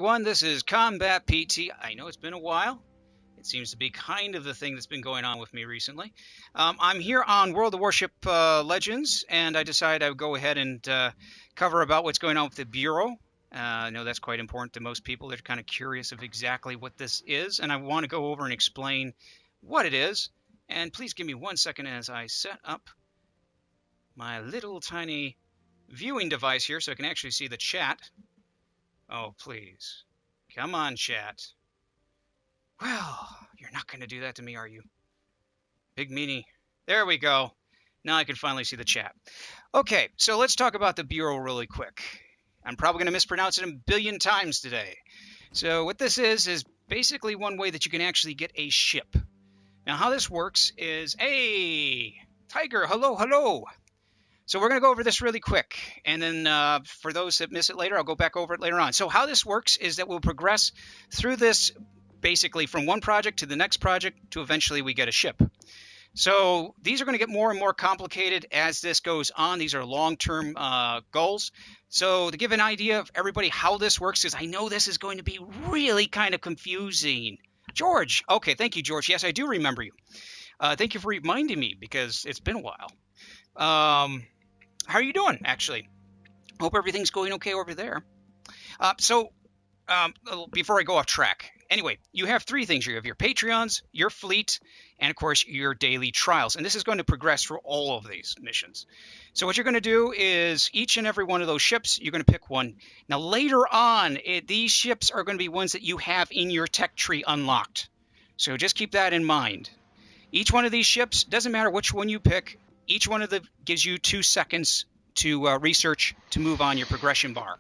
Everyone, this is Combat PT. I know it's been a while. It seems to be kind of the thing that's been going on with me recently. I'm here on World of Warship Legends, and I decided I would go ahead and cover about what's going on with the Bureau. I know that's quite important to most people. They're kind of curious of exactly what this is, and I want to go over and explain what it is. And please give me 1 second as I set up my little tiny viewing device here so I can actually see the chat. Oh, please. Come on, chat. Well, you're not going to do that to me, are you? Big meanie. There we go. Now I can finally see the chat. Okay, so let's talk about the Bureau really quick. I'm probably going to mispronounce it a billion times today. So what this is basically one way that you can actually get a ship. Now how this works is, hey, Tiger, hello, hello. So we're going to go over this really quick, and then for those that miss it later, I'll go back over it later on. So how this works is that we'll progress through this basically from one project to the next project to eventually we get a ship. So these are going to get more and more complicated as this goes on. These are long-term goals. So to give an idea of everybody how this works, because I know this is going to be really kind of confusing. George. Okay, thank you, George. Yes, I do remember you. Thank you for reminding me because it's been a while. How are you doing, actually? Hope everything's going okay over there. Before I go off track, anyway, you have three things. You have your Patreons, your fleet, and of course your daily trials. And this is going to progress through all of these missions. So what you're going to do is each and every one of those ships, you're going to pick one. Now later on, these ships are going to be ones that you have in your tech tree unlocked. So just keep that in mind. Each one of these ships, doesn't matter which one you pick, each one of them gives you 2 seconds to research to move on your progression bar.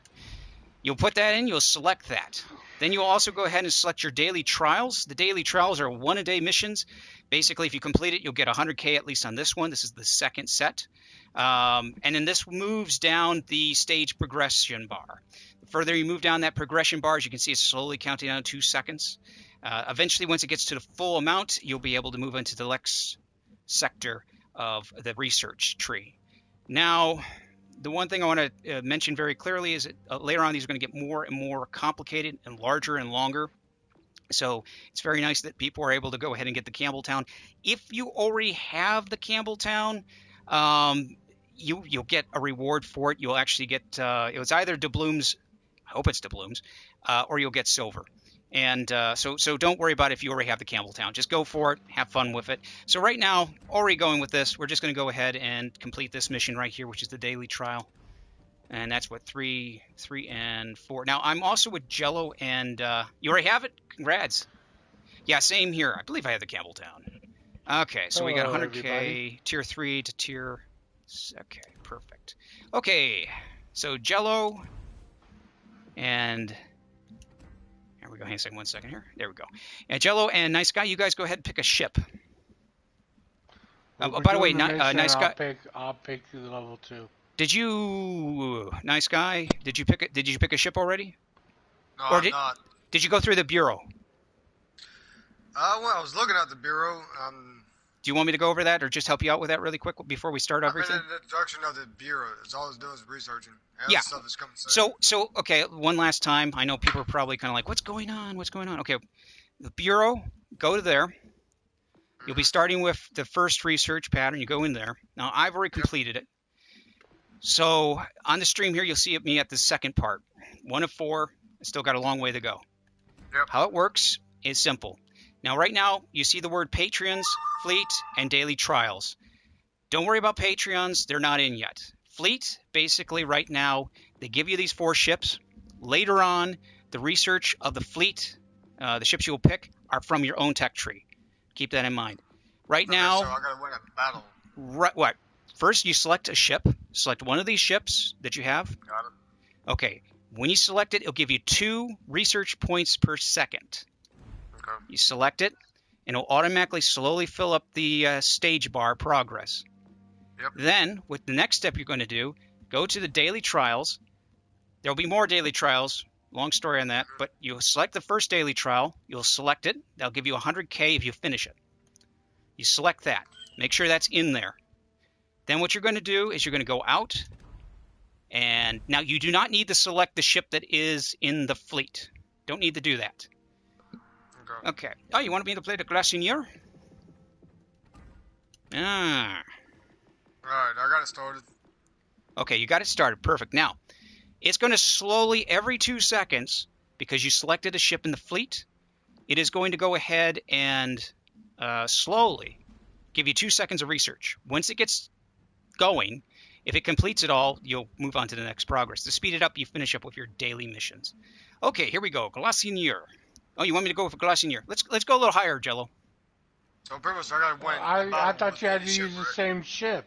You'll put that in, you'll select that. Then you'll also go ahead and select your daily trials. The daily trials are 1-a-day missions. Basically, if you complete it, you'll get 100K at least on this one. This is the second set. And then this moves down the stage progression bar. The further you move down that progression bar, as you can see, it's slowly counting down 2 seconds. Eventually, once it gets to the full amount, you'll be able to move into the next sector of the research tree. Now, the one thing I want to mention very clearly is that later on these are going to get more and more complicated and larger and longer. So it's very nice that people are able to go ahead and get the Campbelltown. If you already have the Campbelltown, you'll get a reward for it. You'll actually get it's either doubloons, I hope it's doubloons, or you'll get silver. And so don't worry about it if you already have the Campbelltown. Just go for it. Have fun with it. So right now, already going with this, we're just going to go ahead and complete this mission right here, which is the daily trial. And that's what, 3, and 4. Now, I'm also with Jello, and you already have it? Congrats. Yeah, same here. I believe I have the Campbelltown. Okay, so we got 100K, everybody. Tier 3 to tier... Okay, perfect. Okay, so Jello, and... There we go. Hang on 1 second here. There we go. And Jello and Nice Guy, you guys go ahead and pick a ship. By the way, Nice Guy. I'll pick the level 2. Did you, Nice Guy? Did you pick a ship already? No, I'm not. Did you go through the Bureau? Well, I was looking at the Bureau. Do you want me to go over that, or just help you out with that really quick before we start everything? I'm in the introduction of the Bureau. That's all I was doing is researching. Yeah. Stuff is coming soon. So okay, one last time. I know people are probably kind of like, what's going on? What's going on? Okay, the Bureau, go to there. You'll be starting with the first research pattern. You go in there. Now, I've already completed it. So on the stream here, you'll see me at the second part. 1 of 4. I still got a long way to go. Yep. How it works is simple. Now, right now, you see the word Patreons, Fleet, and Daily Trials. Don't worry about Patreons. They're not in yet. Fleet, basically right now, they give you these 4 ships. Later on, the research of the fleet, the ships you will pick, are from your own tech tree. Keep that in mind. Right now... So I gotta win a battle. Right, what? First, you select a ship. Select one of these ships that you have. Got it. Okay. When you select it, it'll give you 2 research points per second. Okay. You select it, and it'll automatically slowly fill up the stage bar progress. Yep. Then, with the next step you're going to do, go to the daily trials. There'll be more daily trials. Long story on that. But you'll select the first daily trial. You'll select it. That'll give you 100K if you finish it. You select that. Make sure that's in there. Then what you're going to do is you're going to go out. And now you do not need to select the ship that is in the fleet. Don't need to do that. Okay. Okay. Oh, you want me to play the Glacier? Ah. Alright, I got it started. Okay, you got it started. Perfect. Now, it's going to slowly, every 2 seconds, because you selected a ship in the fleet, it is going to go ahead and slowly give you 2 seconds of research. Once it gets going, if it completes it all, you'll move on to the next progress. To speed it up, you finish up with your daily missions. Okay, here we go. Glacier. Oh, you want me to go with Glacier? Let's go a little higher, Jello. So pretty much I gotta win. I thought you had to use the same ship.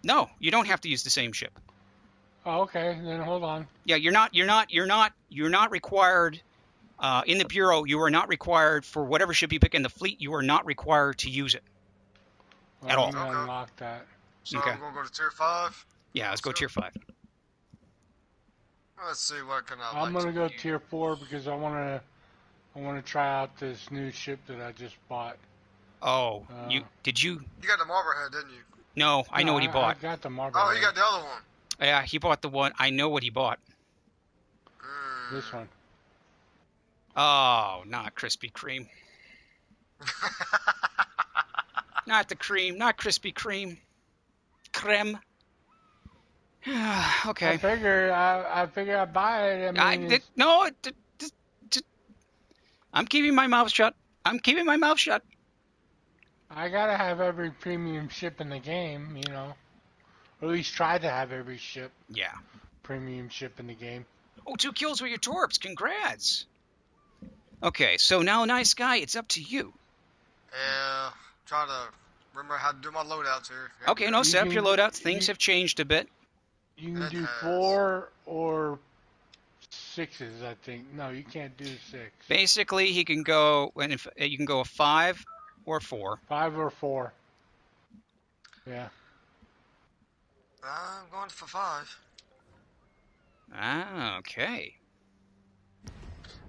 No, you don't have to use the same ship. Oh, okay, then hold on. Yeah, you're not required in the Bureau. You are not required for whatever ship you pick in the fleet. You are not required to use it at all. I'm gonna unlock that. So Okay. I'm gonna go to tier 5. Yeah, let's go tier 5. Let's see what can I I'm like gonna to go use. tier 4 because I wanna try out this new ship that I just bought. Oh, You You got the Marblehead, didn't you? No, I know what he bought. I got the marble. Oh, you got the other one. Yeah, he bought the one. I know what he bought. This one. Oh, not Krispy Kreme. Not the cream. Not Krispy Kreme. Creme. Okay. I figure I'd buy it. I mean, I'm keeping my mouth shut. I'm keeping my mouth shut. I gotta have every premium ship in the game, you know. Or at least try to have every Yeah. premium ship in the game. Oh, 2 kills with your torps. Congrats. Okay, so now, nice guy, it's up to you. Yeah, try to remember how to do my loadouts here. Okay, no, set up your loadouts. Things have changed a bit. You can It do has. 4 or 6s, I think. No, you can't do 6. Basically, he can go, you can go a 5 or 4. 5 or 4. Yeah. I'm going for 5. Ah, okay.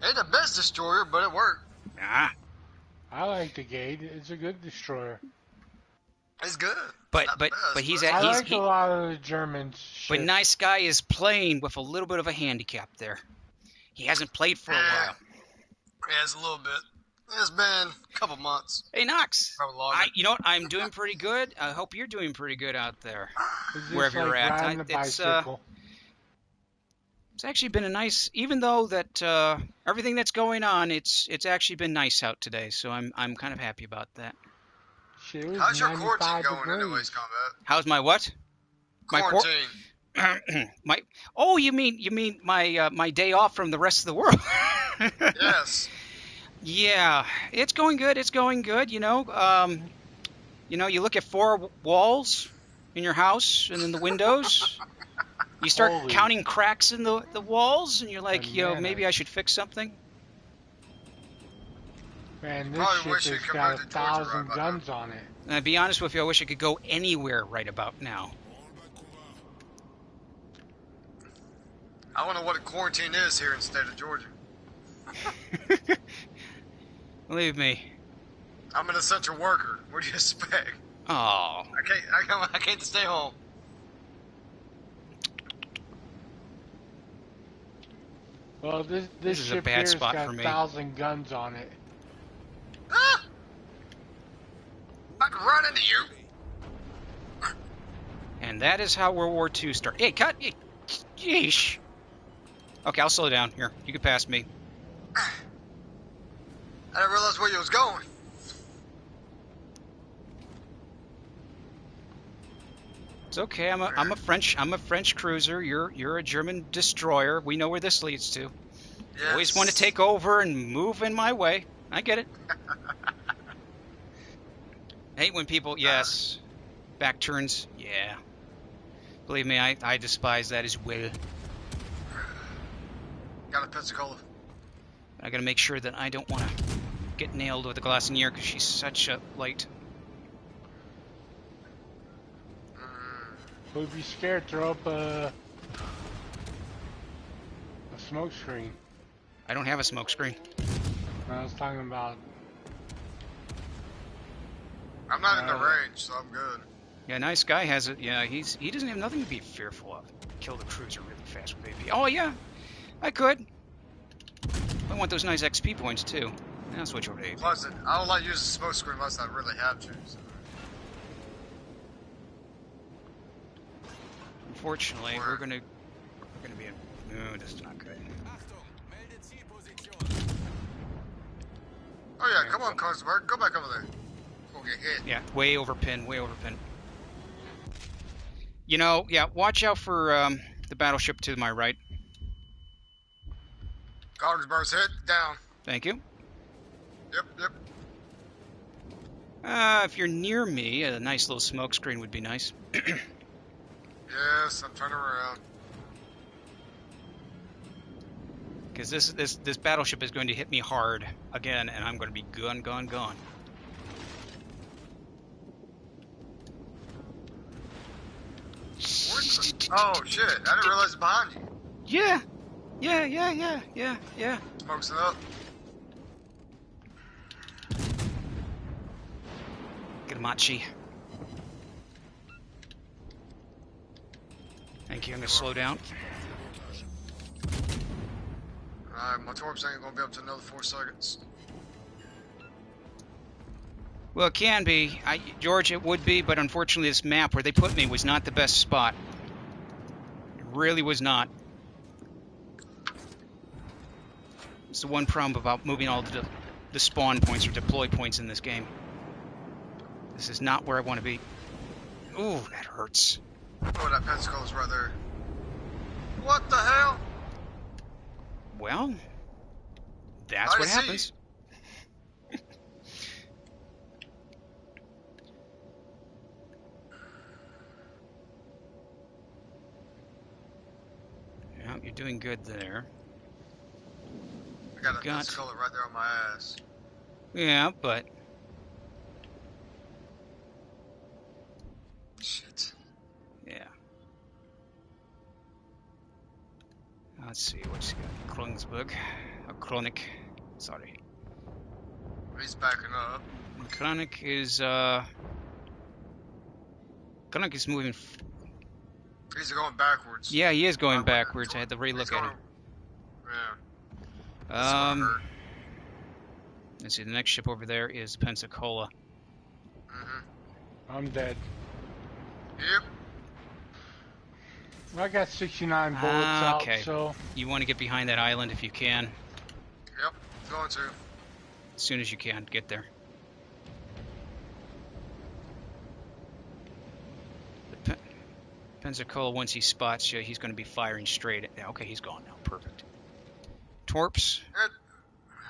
Ain't the best destroyer, but it worked. Ah, I like the Gate. It's a good destroyer. It's good. But- Not but- the best, but he's but- at- I he's- like a lot of the Germans. but nice guy is playing with a little bit of a handicap there. He hasn't played for a while. Yeah, it's a little bit. It's been a couple months. Hey, Knox. Probably longer. You know what? I'm doing pretty good. I hope you're doing pretty good out there. It's wherever you're at. riding a bicycle. It's actually been a nice, even though that everything that's going on, it's actually been nice out today. So I'm kind of happy about that. Shit, it was How's your 95 quarantine going, degrees. anyways, Combat? How's my what? My Quarantine. my oh, you mean my day off from the rest of the world? Yes. Yeah, it's going good. It's going good. You know, you look at 4 walls in your house and in the windows. You start Holy. counting cracks in the walls, and you're like, Bananas. maybe I should fix something. Man, this Probably wish ship you'd has come got back to Georgia right 1,000 about guns on it. And to be honest with you, I wish I could go anywhere right about now. I wonder what a quarantine is here in the state of Georgia. Believe me. I'm an essential worker. What do you expect? Oh, I can't stay home. Well, this is a ship bad here's spot got for me. 1,000 guns on it. Ah! About to run into you. and that is how World War II started. Hey, cut! Yeesh. Okay, I'll slow down. Here, you can pass me. I didn't realize where you was going. It's okay. I'm a French cruiser. You're a German destroyer. We know where this leads to. Yes. Always want to take over and move in my way. I get it. I hate when people, yes, back turns. Yeah. Believe me, I despise that as well. Got a Pensacola. I gotta make sure that I don't want to get nailed with a Glacier because she's such a light. Would be scared, throw up a smoke screen. I don't have a smoke screen. I was talking about. I'm not in the range, so I'm good. Yeah, nice guy has it. Yeah, he doesn't have nothing to be fearful of. Kill the cruiser really fast with AP. Oh yeah, I could. want those nice XP points too. I'll switch over to AP. Plus, I don't like using smoke screen unless I really have to. So. Unfortunately, we're gonna be in. No, this is not good. Oh yeah, come on, Combatpt. Go back over there. We'll get hit. Yeah, way over pin, way over pin. You know, yeah, watch out for the battleship to my right. Cogsburst hit down. Thank you. Yep. If you're near me, a nice little smoke screen would be nice. Yes, I'm turning around. Because this battleship is going to hit me hard again, and I'm going to be gone. Oh shit! I didn't realize it's behind you. Yeah. Smokes it up. Get a machi. Thank you. I'm going to slow down. Alright, my torps ain't gonna be up to another 4 seconds. Well, it can be. George, it would be, but unfortunately this map where they put me was not the best spot. It really was not. It's the one problem about moving all the spawn points or deploy points in this game. This is not where I want to be. Ooh, that hurts. Oh, that Pensacola's right there. What the hell? Well, that's what happens. Yeah, you're doing good there. I got a Pensacola right there on my ass. Yeah, but shit. Yeah. Let's see what's got. Kronsburg. Chronic. Sorry. He's backing up. Chronic is Chronic is moving. He's going backwards. Yeah, he is going backwards. I had to re-look at him. Yeah. Let's see. The next ship over there is Pensacola. I'm dead. Yep. I got 69 bullets out, so... You want to get behind that island if you can. Yep, going to. As soon as you can, get there. Pensacola, once he spots you, he's going to be firing straight at... Okay, he's gone now. Perfect. Torps.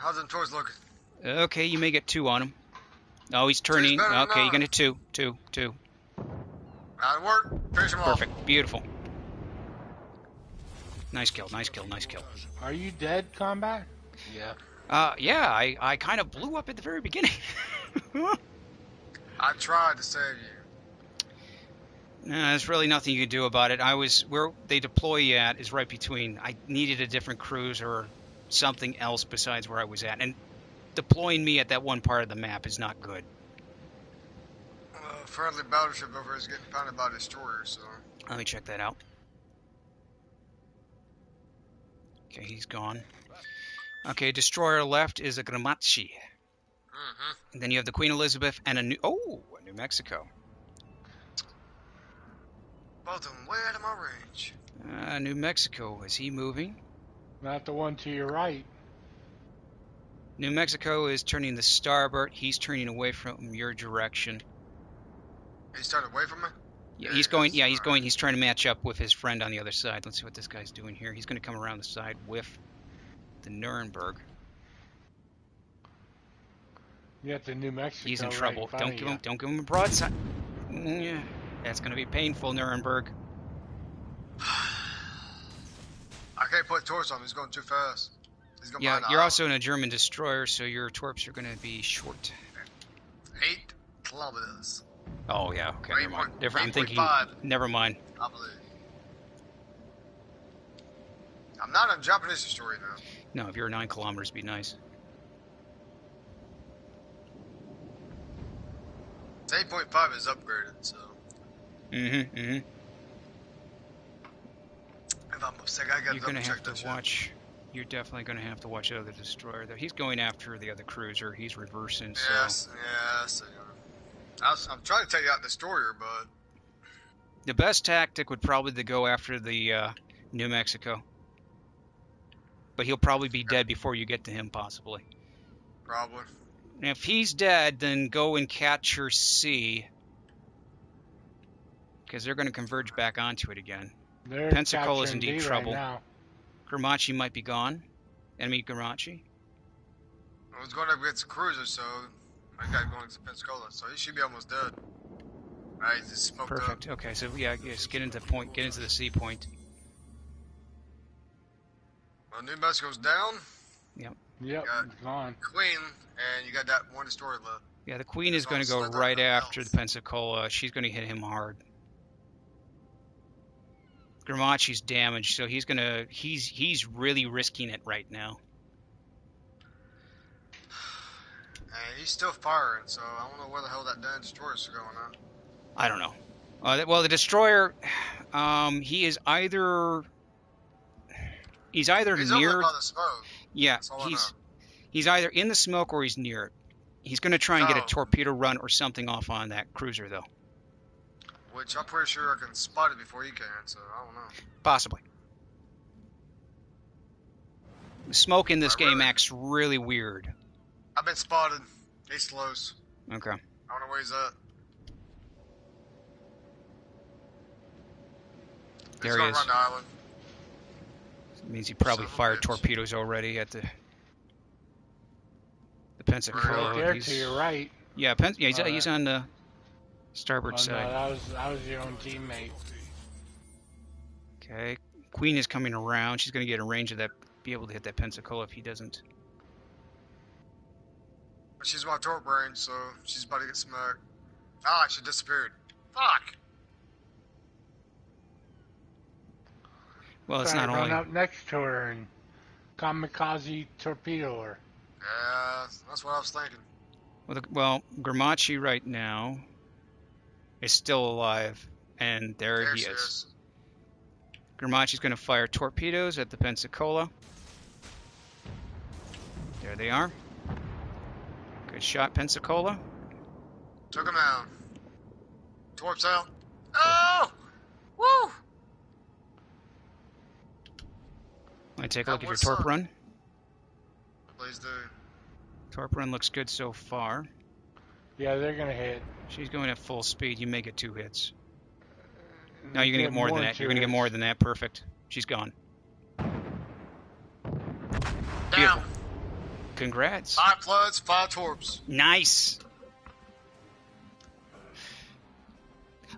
How's them torps looking? Okay, you may get 2 on him. Oh, he's turning. Okay, you're going to 2. That'll work. Finish him off. Perfect. Beautiful. Nice kill. Are you dead, Combatpt? Yeah. Yeah, I kind of blew up at the very beginning. I tried to save you. There's really nothing you can do about it. Where they deploy you at is right between. I needed a different cruise or something else besides where I was at. And deploying me at that one part of the map is not good. Friendly battleship over here is getting pounded by destroyers, so... Let me check that out. Okay, he's gone. Okay, destroyer left is a Gramachi. And then you have the Queen Elizabeth and a New Mexico. Both of them way out of my range. New Mexico, is he moving? Not the one to your right. New Mexico is turning the starboard. He's turning away from your direction. He's turned away from me? Yeah, he's going. Yeah, he's going. He's trying to match up with his friend on the other side. Let's see what this guy's doing here. He's going to come around the side with the Nuremberg. You got the New Mexico. He's in trouble. Right, Don't give him a broadside. Yeah, that's going to be painful, Nuremberg. I can't put torps on him. He's going too fast. He's going Yeah, you're also in a German destroyer, so your torps are going to be short. 8 kilometers. Oh yeah, okay, never mind. I'm thinking. 5. Never mind. I believe. I'm not a Japanese destroyer now. No, if you're 9 kilometers, be nice. It's 8.5 is upgraded, so. If I'm upset, I gotta double check that shit. you're definitely going to have to watch out the destroyer. Though he's going after the other cruiser. He's reversing. Yes, yes. I'm trying to take out the destroyer, but The best tactic would probably to go after the New Mexico. But he'll probably be dead before you get to him, possibly. probably. And if he's dead, then go and capture C. Because they're going to converge back onto it again. They're Pensacola's in capturing deep D trouble. Right now. Gramacci might be gone. Enemy Gramacci. I was going up against the cruiser, so I got going to Pensacola, so he should be almost dead. Alright, he's just smoked Perfect. up. Okay, so yeah, just get into point. Get into the C point. Well, New Mexico's down. Yep, Got- it's gone. Queen, and you got that one destroyer left. Yeah, the Queen is It's going to go almost like right nothing after else. the Pensacola. She's going to hit him hard. Gramacci's damaged, so he's really risking it right now. And he's still firing, so I don't know where the hell that damn destroyers are going on. I don't know. Well, the destroyer, he's either He's over near. there by the smoke. Yeah, That's all I know. he's either in the smoke or he's near it. He's going to try and get a Oh. torpedo run or something off on that cruiser, though. Which I'm pretty sure I can spot it before you can, so I don't know. Possibly. The smoke in this Oh, game really? acts really weird. I've been spotted. He's close. Okay. I don't know where he's at. There he's he going is. around the island. It means he probably Son of a fired bitch. torpedoes already at the Right Pensacola. Right there He's- to your right. Yeah, he's Alright. on the starboard Oh, side. no, that was your own teammate. Okay. Queen is coming around. She's going to get a range of that, be able to hit that Pensacola if he doesn't. But she's my torp range, so she's about to get smacked. Ah, she disappeared. Fuck! Well, it's Try not to run only. up next to her and kamikaze torpedo her. Yeah, that's what I was thinking. Well, Gramacci right now is still alive, and there he she is. Gramacci's going to fire torpedoes at the Pensacola. There they are. Good shot, Pensacola. Took him down. Torps out. Oh! Woo! Want to take a look at your What's torp up? run? Please do. Torp run looks good so far. Yeah, they're gonna hit. She's going at full speed. You may get 2 hits. No, you're going to Get get more than than that. You're two going to get more hits. than that. Perfect. She's gone. Down. Beautiful. Congrats. 5 floods, 5 torps. Nice.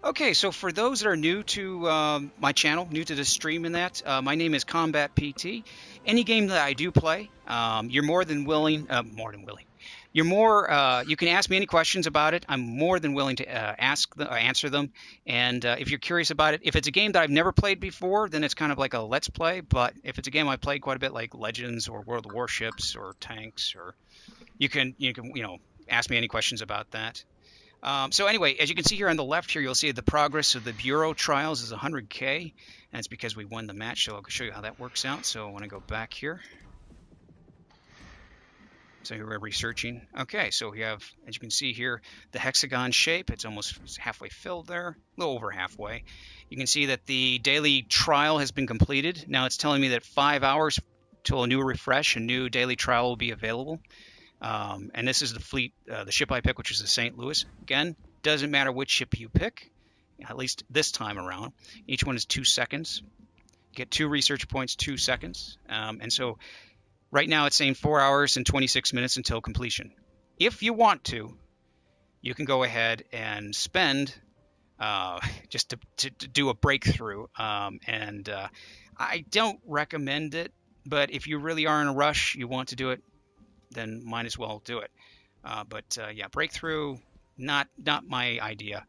Okay, so for those that are new to my channel, new to the stream and that, my name is Combatpt PT. Any game that I do play, you're more than willing, you can ask me any questions about it. I'm more than willing to answer them. And if you're curious about it, if it's a game that I've never played before, then it's kind of like a let's play. But if it's a game I played quite a bit, like Legends or World of Warships or Tanks, or you can ask me any questions about that. So anyway, as you can see here on the left here, you'll see the progress of the Bureau trials is 100K. And it's because we won the match. So I'll show you how that works out. So I want to go back here. So here we're researching. Okay, so we have, as you can see here, the hexagon shape. It's almost halfway filled there, a little over halfway. You can see that the daily trial has been completed. Now it's telling me that 5 hours till a new refresh, a new daily trial will be available. And this is the fleet, the ship I pick, which is the St. Louis. Again, doesn't matter which ship you pick, at least this time around. Each one is 2 seconds. Get 2 research points, 2 seconds. And so right now it's saying 4 hours and 26 minutes until completion. If you want to, you can go ahead and spend just to do a breakthrough. I don't recommend it, but if you really are in a rush, you want to do it, then might as well do it. Yeah, breakthrough, not my idea.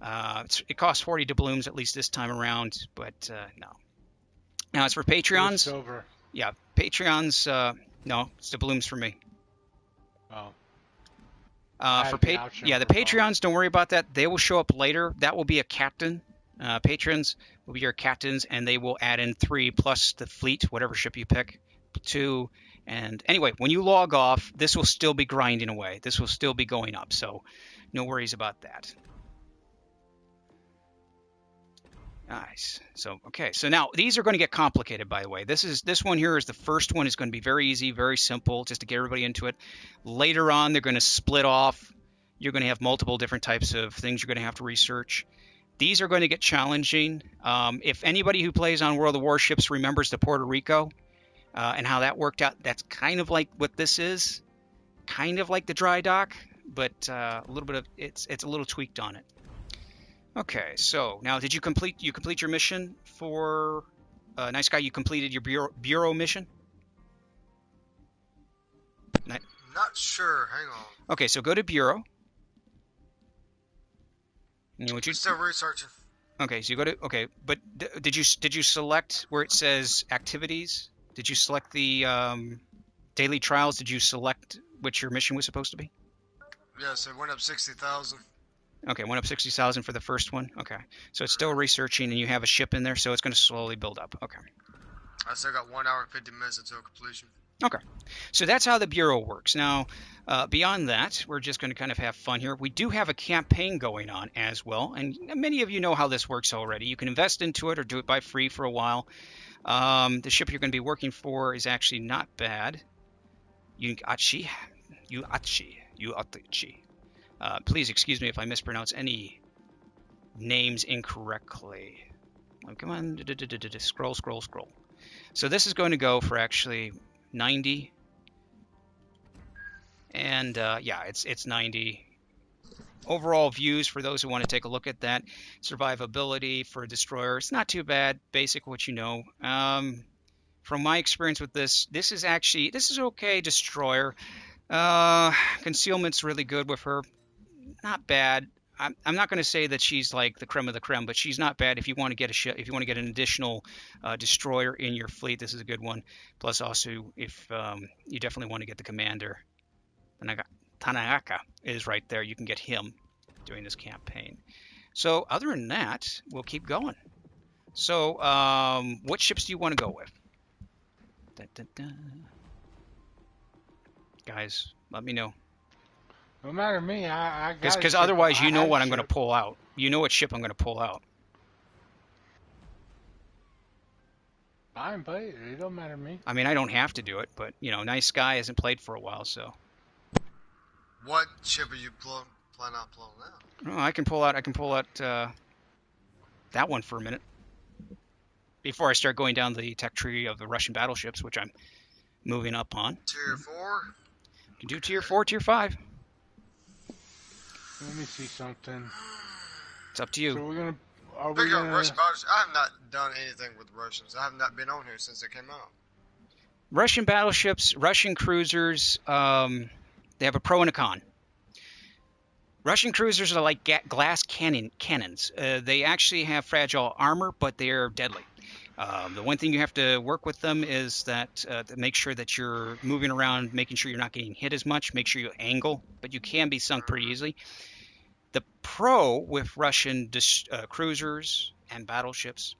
It costs 40 doubloons at least this time around, but no. Now as for Patreons, Over. yeah, Patreons, no, it's doubloons for me. Oh. The Patreons, don't worry about that. They will show up later. That will be a captain. Patrons will be your captains, and they will add in 3 plus the fleet, whatever ship you pick. 2. And anyway, when you log off, this will still be grinding away. This will still be going up. So no worries about that. Nice. So, okay. So now these are going to get complicated, by the way. This one here is the first one is going to be very easy, very simple, just to get everybody into it. Later on, they're going to split off. You're going to have multiple different types of things you're going to have to research. These are going to get challenging. If anybody who plays on World of Warships remembers the Puerto Rico and how that worked out, that's kind of like what this is. Kind of like the dry dock, but a little bit of it's a little tweaked on it. Okay, so now did you complete your mission for Nice Guy? You completed your bureau mission? Not sure. Hang on. Okay, so go to bureau. You know what you Still researching. Okay, so you go to but did you select where it says activities? Did you select the daily trials? Did you select what your mission was supposed to be? Yes, it went up 60,000. Okay, went up 60,000 for the first one. Okay, so it's still researching, and you have a ship in there, so it's going to slowly build up. Okay. I still got 1 hour and 50 minutes until completion. Okay, so that's how the bureau works. Now, beyond that, we're just going to kind of have fun here. We do have a campaign going on as well, and many of you know how this works already. You can invest into it or do it by free for a while. The ship you're going to be working for is actually not bad. Yuachi. Please excuse me if I mispronounce any names incorrectly. Oh, come on, scroll. So this is going to go for actually 90, and yeah, it's 90. Overall views for those who want to take a look at that. Survivability for a destroyer, it's not too bad. Basic, what you know. From my experience with this is okay. Destroyer. Concealment's really good with her. Not bad. I'm not going to say that she's like the creme of the creme, but she's not bad if you want to get a ship. If you want to get an additional destroyer in your fleet, this is a good one. Plus, also, if you definitely want to get the commander, Tanaka is right there. You can get him during this campaign. So, other than that, we'll keep going. So, what ships do you want to go with? Guys, let me know. No matter me, I got. Because otherwise, you know what I'm going to pull out. You know what ship I'm going to pull out. Fine, but it don't matter to me. I mean, I don't have to do it, but you know, Nice Guy hasn't played for a while, so. What ship are you planning on pulling out? Oh, I can pull out that one for a minute before I start going down the tech tree of the Russian battleships, which I'm moving up on. Tier 4. You can do tier 4, tier 5. Let me see something. It's up to you. So are we Big gonna... Russian battleships. I have not done anything with Russians. I have not been on here since they came out. Russian battleships, Russian cruisers, they have a pro and a con. Russian cruisers are like glass cannons. They actually have fragile armor, but they're deadly. The one thing you have to work with them is that to make sure that you're moving around, making sure you're not getting hit as much, make sure you angle, but you can be sunk pretty easily. The pro with Russian cruisers and battleships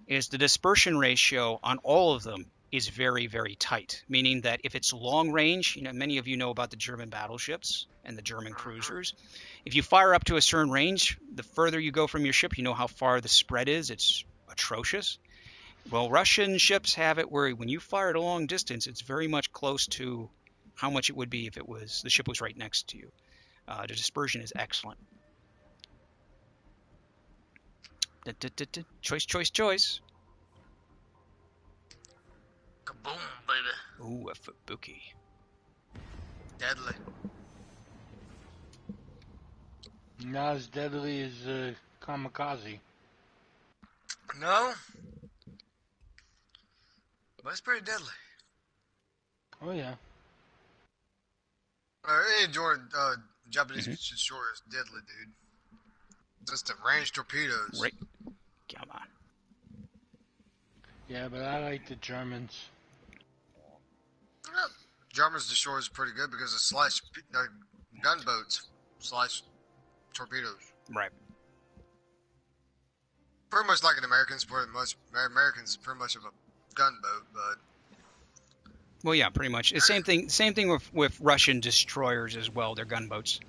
is the dispersion ratio on all of them is very, very tight, meaning that if it's long range, you know, many of you know about the German battleships and the German cruisers. If you fire up to a certain range, the further you go from your ship, you know how far the spread is. It's atrocious. Well, Russian ships have it where when you fire at a long distance, it's very much close to how much it would be if the ship was right next to you. The dispersion is excellent. Choice. Kaboom, baby. Ooh, a Fubuki. Deadly. Not as deadly as Kamikaze. No. But it's pretty deadly. Oh, yeah. Any Japanese destroyer is deadly, dude. Just the range torpedoes. Right. Come on. Yeah, but I like the Germans. Germans destroyers are pretty good because of gunboats slash torpedoes. Right. Pretty much like an Americans. Americans is pretty much of a gunboat, but Well, yeah, pretty much. The same thing. Same thing with Russian destroyers as well. They're gunboats.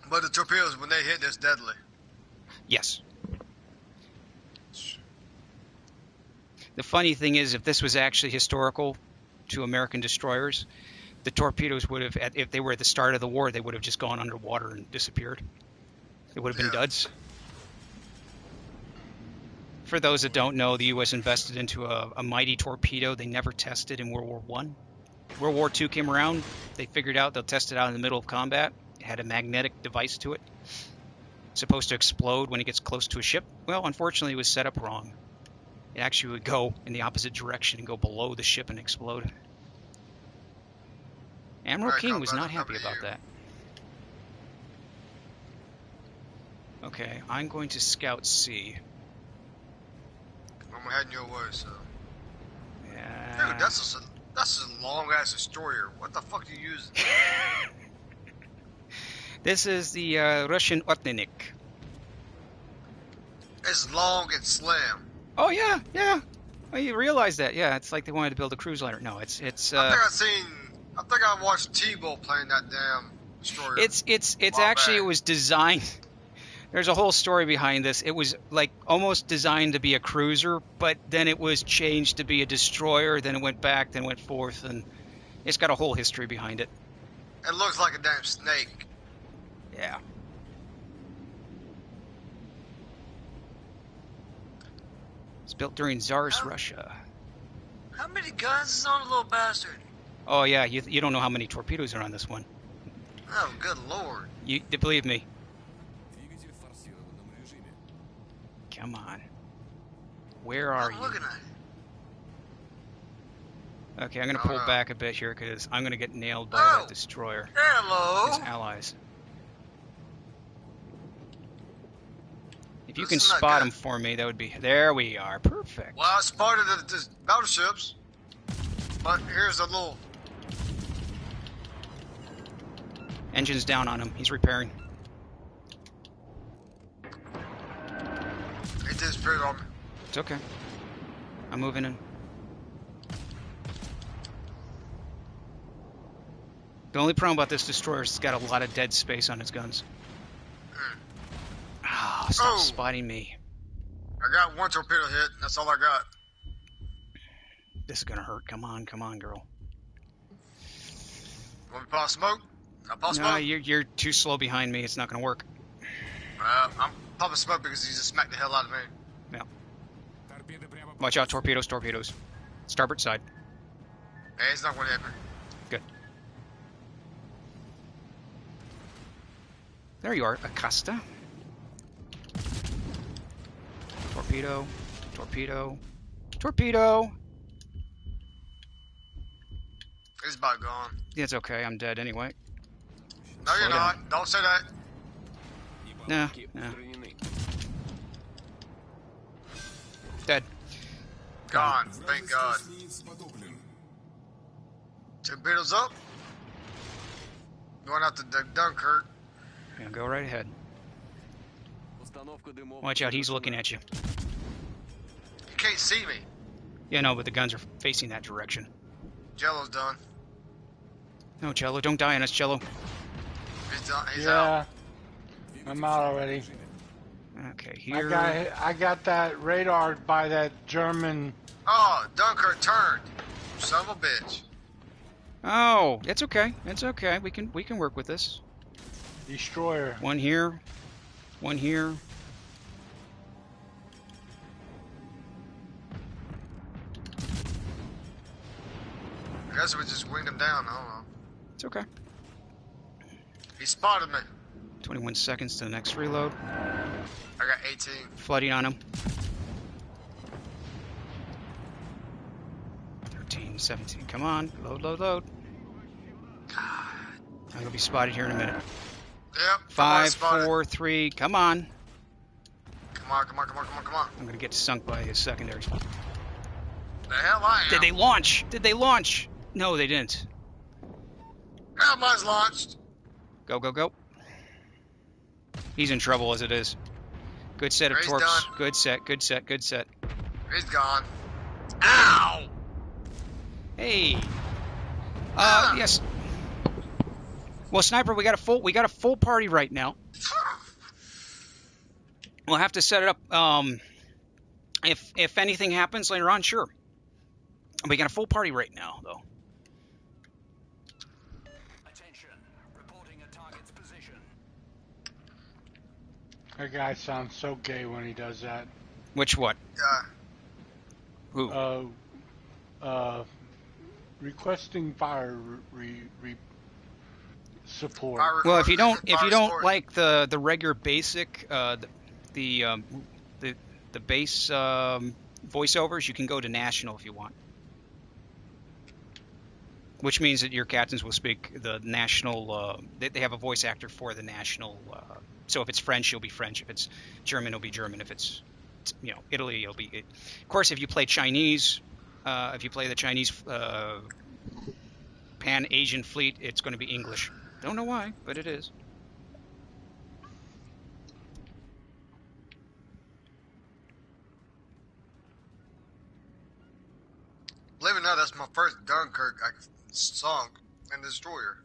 But the torpedoes, when they hit, that's deadly. Yes. The funny thing is, if this was actually historical to American destroyers, the torpedoes would have, if they were at the start of the war, they would have just gone underwater and disappeared. It would have been duds. For those that don't know, the U.S. invested into a mighty torpedo they never tested in World War I. World War II came around. They figured out they'll test it out in the middle of combat. It had a magnetic device to it. It's supposed to explode when it gets close to a ship. Well, unfortunately, it was set up wrong. It actually would go in the opposite direction and go below the ship and explode. Admiral King was not happy about that. Okay, I'm going to scout C. I'm heading your way, so. Yeah. Dude, that's a long ass destroyer. What the fuck are you using? This is the Russian Otnenik. It's long and slim. Oh yeah, yeah. Well, you realize that? Yeah, it's like they wanted to build a cruise liner. No, it's. I think I watched T-Bow playing that damn destroyer. It's actually it was designed. There's a whole story behind this. It was like almost designed to be a cruiser, but then it was changed to be a destroyer. Then it went back, then went forth, and it's got a whole history behind it. It looks like a damn snake. Yeah. It's built during Tsarist Russia. How many guns is on a little bastard? Oh yeah, you don't know how many torpedoes are on this one. Oh, good lord. You believe me. Come on. Where are you? I'm looking at it. Okay, I'm going to pull back a bit here because I'm going to get nailed by that destroyer. Hello. His allies. If you can spot them for me, that would be... There we are. Perfect. Well, I spotted the battleships. But here's a little... Engine's down on him. He's repairing. He disappeared on me. It's okay. I'm moving in. The only problem about this destroyer is it's got a lot of dead space on its guns. Ah, stop spotting me. I got one torpedo hit. That's all I got. This is gonna hurt. Come on, girl. Want me to pop smoke? I'll pop smoke? No, you're too slow behind me. It's not gonna work. I'm popping smoke because he just smacked the hell out of me. Yeah. Watch out, torpedoes. Starboard side. Hey, it's not going to hit me. Good. There you are, Acosta. Torpedo. He's about gone. It's okay, I'm dead anyway. No, you're not. Don't say that. Nah. Dead. Gone. Thank God. Torpedoes up. Going out to Dunkirk. Yeah, go right ahead. Watch out, he's looking at you. You can't see me. Yeah, no, but the guns are facing that direction. Jello's done. No, Jello, don't die on us, Jello. He's done. He's out. I'm out already. Okay, here. I got that radar by that German. Oh, Dunkirk turned. Son of a bitch. Oh, it's okay. It's okay. We can work with this. Destroyer. One here. One here. I guess we just winged him down. I don't know. It's okay. He spotted me. 21 seconds to the next reload. I got 18. Flooding on him. 13, 17. Come on. Load. I'm going to be spotted here in a minute. Yep. 5, 4, 3. Come on. Come on. I'm going to get sunk by his secondaries. The hell I am. Did they launch? No, they didn't. Yeah, mine's launched. Go. He's in trouble as it is. Good set of He's torps. done. Good set. He's gone. Ow! Hey. Yes. Well, Sniper, we got a full party right now. We'll have to set it up. If anything happens later on, sure. We got a full party right now, though. Attention. Reporting a target's position. That guy sounds so gay when he does that. Which what? Yeah. Who? Requesting fire support. Well, if you don't support. like the regular basic the base voiceovers, you can go to national if you want. Which means that your captains will speak the national. They have a voice actor for the national. So if it's French, it'll be French. If it's German, it'll be German. If it's Italy, it'll be. Of course, if you play Chinese, if you play the Chinese Pan-Asian fleet, it's going to be English. Don't know why, but it is. Believe it or not, that's my first Dunkirk I sunk and destroyer.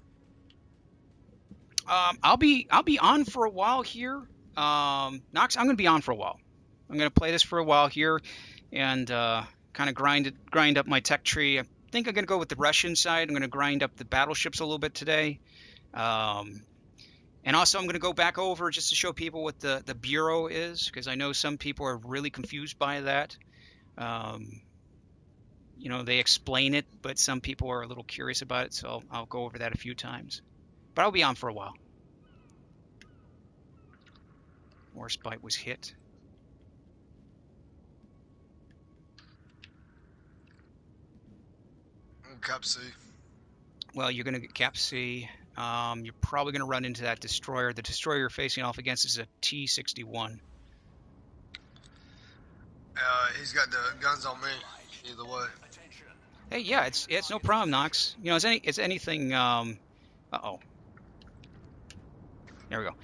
I'll be on for a while here. Nox, I'm going to be on for a while. I'm going to play this for a while here, and kind of grind up my tech tree. I think I'm going to go with the Russian side. I'm going to grind up the battleships a little bit today. And also I'm going to go back over just to show people what the Bureau is, because I know some people are really confused by that. They explain it, but some people are a little curious about it, so I'll go over that a few times. But I'll be on for a while. Warships was hit. Cap C. Well, you're going to get Cap C. You're probably going to run into that destroyer. The destroyer you're facing off against is a T-61. He's got the guns on me. Either way. Hey, yeah, it's no problem, Nox. It's anything. Uh-oh. There we go.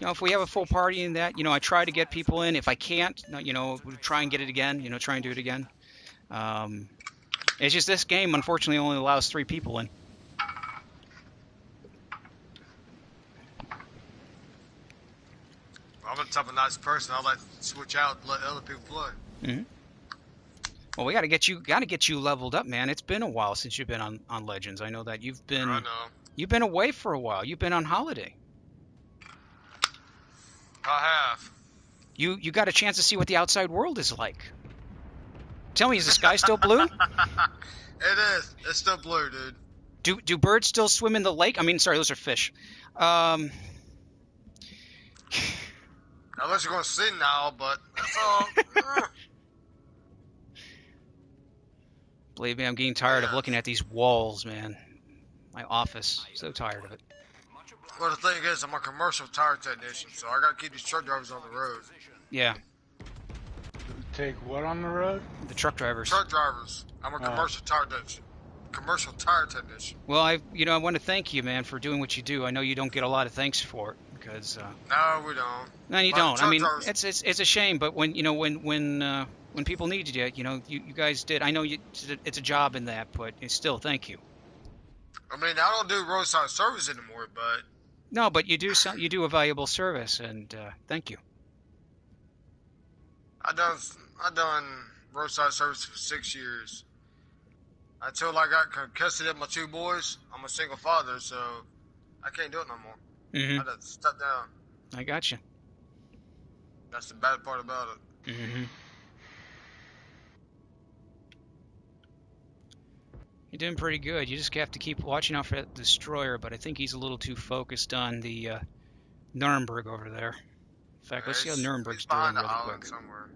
If we have a full party in that, I try to get people in. If I can't, we'll try and get it again. Try and do it again. It's just this game, unfortunately, only allows 3 people in. I'm the type of nice person. I like to switch out and let other people play. Mm-hmm. Well, we got to get you leveled up, man. It's been a while since you've been on Legends. I know that you've been away for a while. You've been on holiday. I have. You got a chance to see what the outside world is like. Tell me, is the sky still blue? It is. It's still blue, dude. Do birds still swim in the lake? I mean, sorry, those are fish. Unless you're going to see now, but that's all. Believe me, I'm getting tired of looking at these walls, man. My office. So tired of it. Well, the thing is, I'm a commercial tire technician, so I got to keep these truck drivers on the road. Yeah. Take what on the road? The truck drivers. Truck drivers. I'm a commercial tire technician. Commercial tire technician. Well, I want to thank you, man, for doing what you do. I know you don't get a lot of thanks for it because. No, we don't. No, you don't. I mean, it's a shame, but when people needed you, you guys did. I know it's a job in that, but still, thank you. I mean, I don't do roadside service anymore, but. No, but you do a valuable service, and thank you. I done roadside service for 6 years. Until I got custody of my 2 boys, I'm a single father, so I can't do it no more. Mm-hmm. I had to step down. I got you. That's the bad part about it. Mm-hmm. You're doing pretty good. You just have to keep watching out for that destroyer, but I think he's a little too focused on the Nuremberg over there. In fact, let's see how Nuremberg's doing really quick. Somewhere.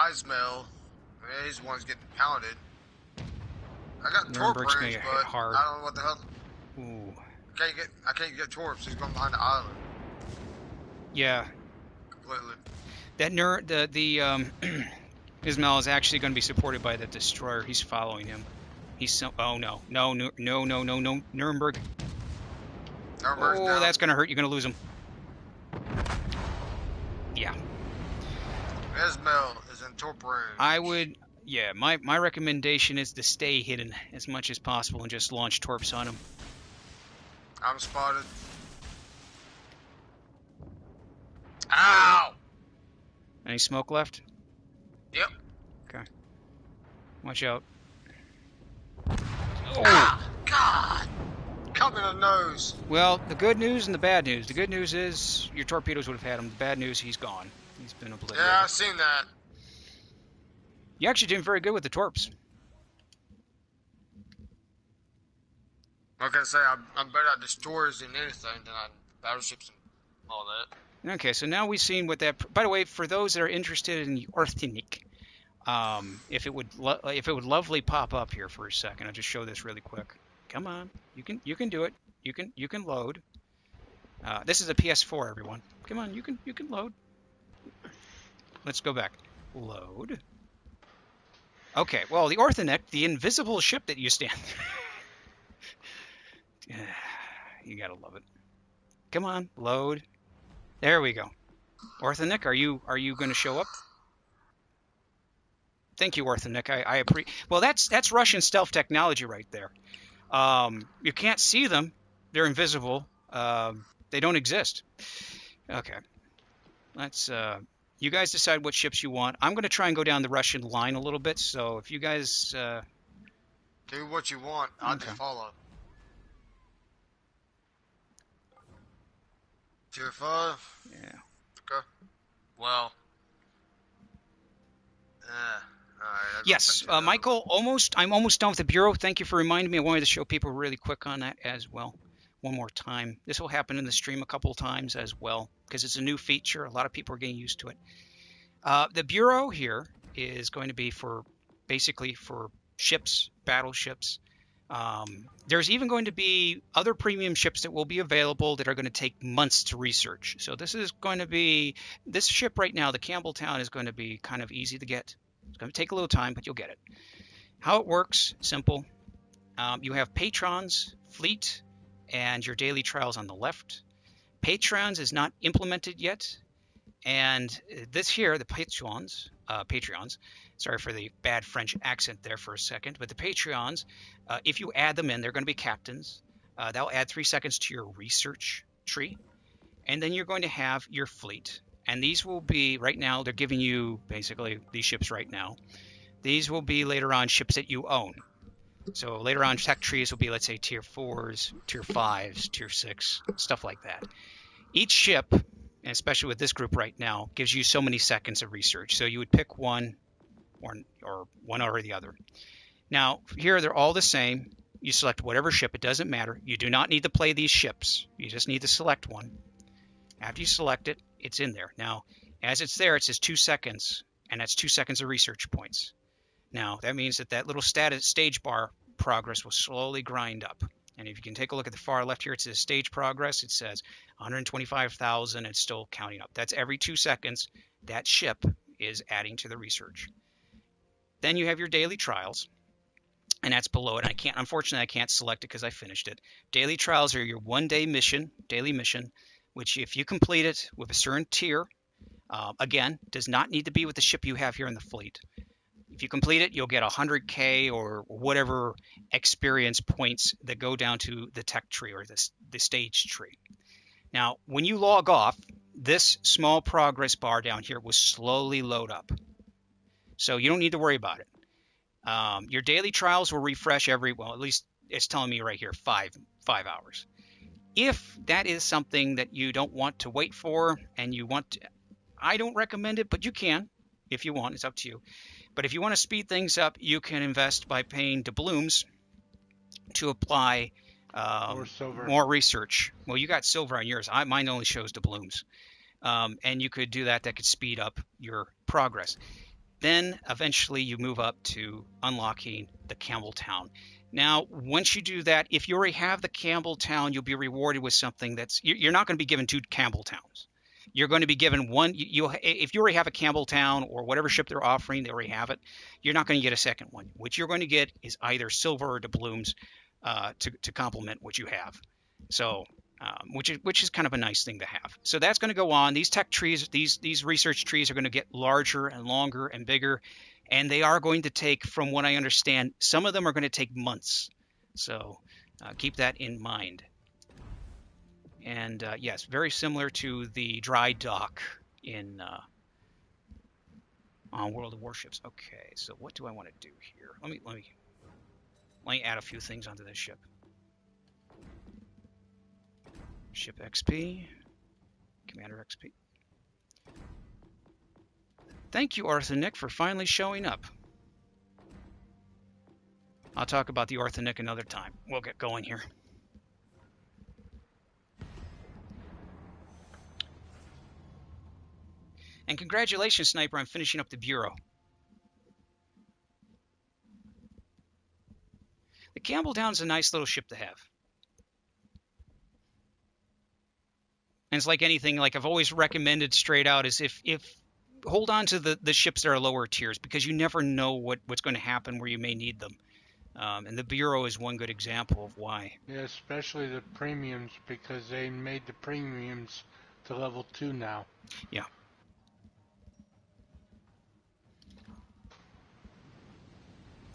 Ismail, he's the one's getting pounded. I got Nuremberg's torp gonna range, get but hit hard. I don't know what the hell. Ooh. I can't get torps. He's going behind the island. Yeah. Completely. That Ismail is actually going to be supported by the destroyer. He's following him. Oh no, Nuremberg. Nuremberg's Oh, down. that's going to hurt. You're going to lose him. Yeah. Ismail is in torp range. I would, yeah, my recommendation is to stay hidden as much as possible and just launch torps on them. I'm spotted. Ow! Any smoke left? Yep. Okay. Watch out. Ah, God! Cut me in the nose. Well, the good news and the bad news. The good news is your torpedoes would have had him. The bad news, he's gone. He's been obliterated. Yeah, I've seen that. You actually did very good with the torps. Like I say, I'm better at destroyers than anything than at battleships and all that. Okay, so now we've seen what that. By the way, for those that are interested in the Orthonik, if it would lovely pop up here for a second, I'll just show this really quick. Come on, you can do it. You can load. This is a PS4, everyone. Come on, you can load. Let's go back. Load. Okay, well, the Orthonik, the invisible ship that you stand. You gotta love it. Come on, load. There we go. Orthonik, are you going to show up? Thank you, Orthonik. I appreciate. Well, that's Russian stealth technology right there. You can't see them; they're invisible. They don't exist. Okay, let's. You guys decide what ships you want. I'm going to try and go down the Russian line a little bit. So if you guys do what you want, I'll Okay. just follow. Tier 5. Yeah. Okay. Well. Alright. Yes, Michael, I'm almost done with the Bureau. Thank you for reminding me. I wanted to show people really quick on that as well. One more time. This will happen in the stream a couple of times as well because it's a new feature. A lot of people are getting used to it. The Bureau here is going to be for basically for ships, battleships. There's even going to be other premium ships that will be available that are going to take months to research. So this is going to be, this ship right now, the Campbelltown, is going to be kind of easy to get. It's going to take a little time, but you'll get it. How it works, simple. You have patrons, fleet, and your daily trials on the left. Patrons is not implemented yet. And this here, the Patreons, sorry for the bad French accent there for a second, but the Patreons, if you add them in, they're going to be captains. They'll add 3 seconds to your research tree. And then you're going to have your fleet. And these will be, right now, they're giving you basically these ships right now. These will be later on ships that you own. So later on, tech trees will be, let's say, tier 4s, tier 5s, tier 6, stuff like that. Each ship, and especially with this group right now, gives you so many seconds of research. So you would pick one or one or the other. Now, here they're all the same. You select whatever ship. It doesn't matter. You do not need to play these ships. You just need to select one. After you select it, it's in there. Now, as it's there, it says 2 seconds, and that's 2 seconds of research points. Now, that means that little stage bar progress will slowly grind up. And if you can take a look at the far left here, it says stage progress. It says 125,000. It's still counting up. That's every 2 seconds. That ship is adding to the research. Then you have your daily trials, and that's below it. Unfortunately, I can't select it because I finished it. Daily trials are your one-day mission, daily mission, which if you complete it with a certain tier, again, does not need to be with the ship you have here in the fleet. If you complete it, you'll get 100K or whatever experience points that go down to the tech tree or the stage tree. Now, when you log off, this small progress bar down here will slowly load up. So you don't need to worry about it. Your daily trials will refresh well, at least it's telling me right here, 5 hours. If that is something that you don't want to wait for and you want to, I don't recommend it, but you can if you want. It's up to you. But if you want to speed things up, you can invest by paying doubloons to apply more research. Well, you got silver on yours. Mine only shows doubloons. And you could do that. That could speed up your progress. Then eventually you move up to unlocking the Campbelltown. Now, once you do that, if you already have the Campbelltown, you'll be rewarded with something you're not going to be given 2 Campbelltowns. You're going to be given one. If you already have a Campbelltown or whatever ship they're offering, they already have it. You're not going to get a second one. What you're going to get is either silver or doubloons to complement what you have. So which is kind of a nice thing to have. So that's going to go on. These tech trees, these research trees are going to get larger and longer and bigger, and they are going to take, from what I understand, some of them are going to take months. So keep that in mind. And yes, very similar to the dry dock in on World of Warships. Okay, so what do I want to do here? Let me add a few things onto this ship. Ship XP, Commander XP. Thank you, Arthenic, for finally showing up. I'll talk about the Arthenic another time. We'll get going here. And congratulations, Sniper, on finishing up the Bureau. The Campbelltown's a nice little ship to have. And it's like anything, like I've always recommended straight out, is if hold on to the ships that are lower tiers, because you never know what's going to happen where you may need them. And the Bureau is one good example of why. Yeah, especially the premiums, because they made the premiums to level 2 now. Yeah.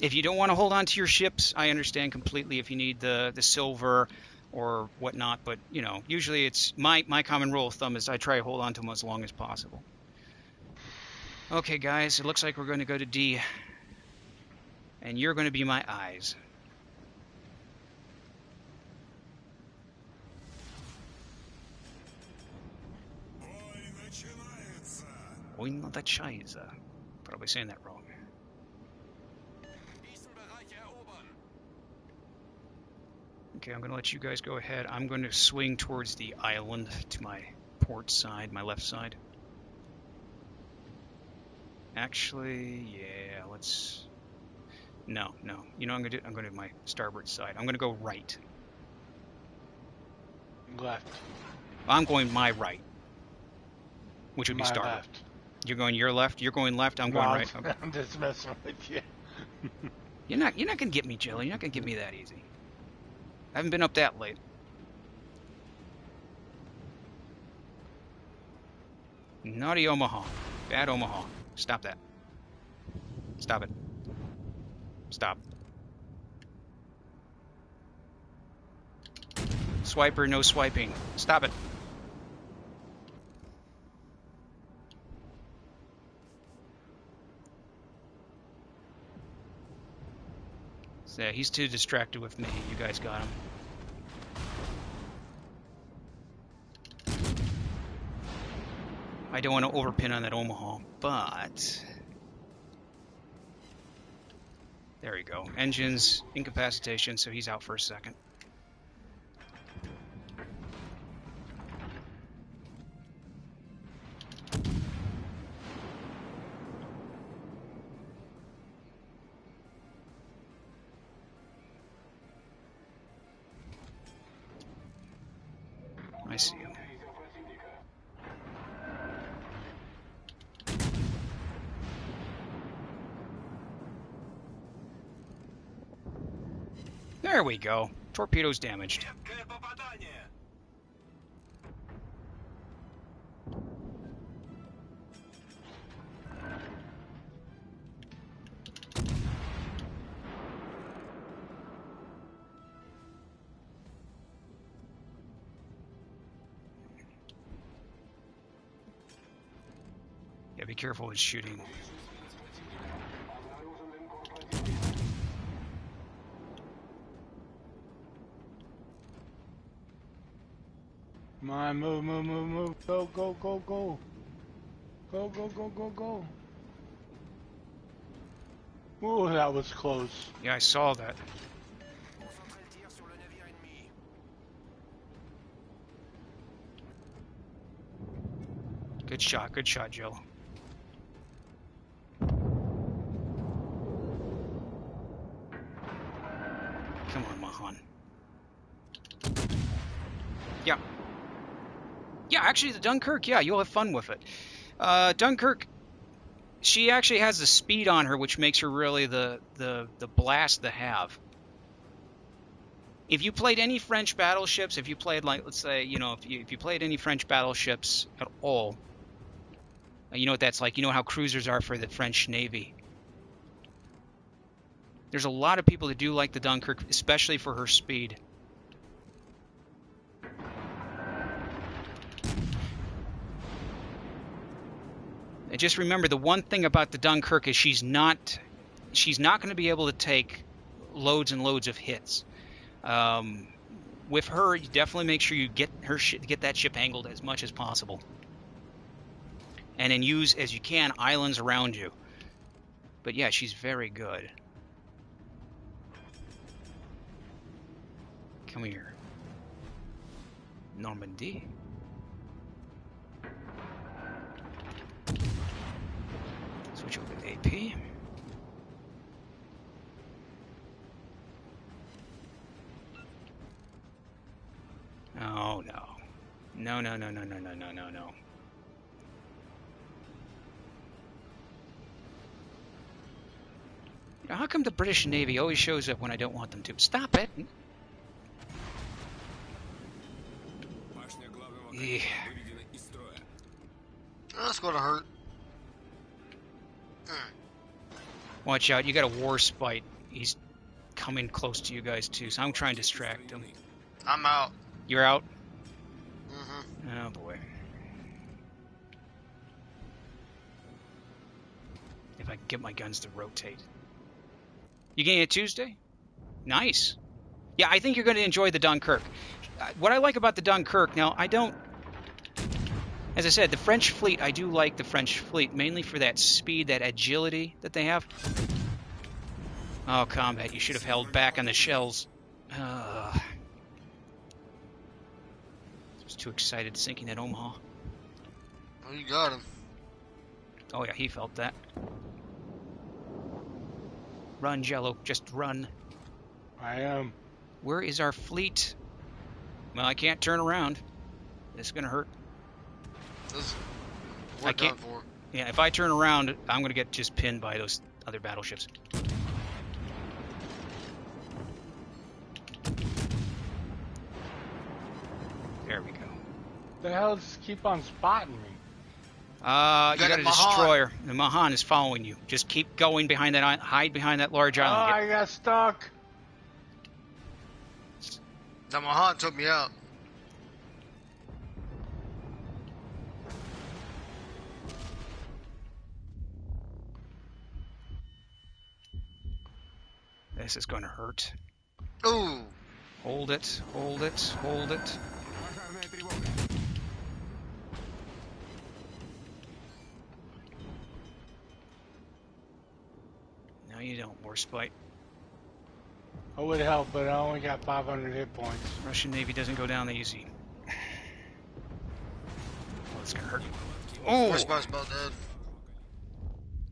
If you don't want to hold on to your ships, I understand completely if you need the silver or whatnot, but you know, usually it's my common rule of thumb is I try to hold on to them as long as possible. Okay, guys, it looks like we're going to go to D, and you're going to be my eyes. Ой, начинается. Probably saying that wrong. Okay, I'm going to let you guys go ahead. I'm going to swing towards the island to my port side, my left side. Actually, yeah, let's... No. You know what I'm going to do? I'm going to my starboard side. I'm going to go right. Left. I'm going my right, which would be My starboard. left. You're going your left? You're going left? I'm going right. Okay. I'm just messing with you. You're not going to get me, Jelly. You're not going to get me that easy. I haven't been up that late. Naughty Omaha. Bad Omaha. Stop that. Stop it. Stop. Swiper, no swiping. Stop it. So, yeah, he's too distracted with me. You guys got him. I don't want to overpin on that Omaha, but... There we go. Engines, incapacitation, so he's out for a second. I see him. There we go. Torpedo's damaged. Yeah, be careful with shooting. Come on, move. Go. Go. Oh, that was close. Yeah, I saw that. Good shot, Jill. Come on, Mahan. Yeah. Yeah, actually, the Dunkirk, yeah, you'll have fun with it. Dunkirk, she actually has the speed on her, which makes her really the blast to have. If you played any French battleships, if you played, like, let's say, you know, if you played any French battleships at all, you know what that's like. You know how cruisers are for the French Navy. There's a lot of people that do like the Dunkirk, especially for her speed. And just remember, the one thing about the Dunkirk is she's not going to be able to take loads and loads of hits. With her, you definitely make sure you get that ship angled as much as possible, and then use as you can islands around you. But yeah, she's very good. Come here, Normandy. Switch over to AP. Oh no. No, no, no, no, no, no, no, no, no. You know, how come the British Navy always shows up when I don't want them to? Stop it! Yeah. That's gonna hurt. Watch out, you got a war spite. He's coming close to you guys too, so I'm trying to distract him. I'm out. You're out? Mm-hmm. Oh boy. If I can get my guns to rotate. You getting it Tuesday? Nice. Yeah, I think you're going to enjoy the Dunkirk. What I like about the Dunkirk, now I don't... As I said, the French fleet, I do like the French fleet, mainly for that speed, that agility that they have. Oh, Combat, you should have held back on the shells. I was too excited sinking at Omaha. Oh, you got him. Oh yeah, he felt that. Run, Jello, just run. I am. Where is our fleet? Well, I can't turn around. This is gonna hurt. This I we're can't- done for. Yeah, if I turn around, I'm gonna get just pinned by those other battleships. There we go. The hell just keep on spotting me? You got got a a destroyer. The Mahan is following you. Just keep going behind that, hide behind that large Oh, island. I got stuck. The Mahan took me out. This is gonna hurt. Ooh. Hold it, hold it, hold it. No, you don't, Warspite. I would help, but I only got 500 hit points. Russian Navy doesn't go down easy. Oh, it's gonna hurt. Oh! First boss about dead.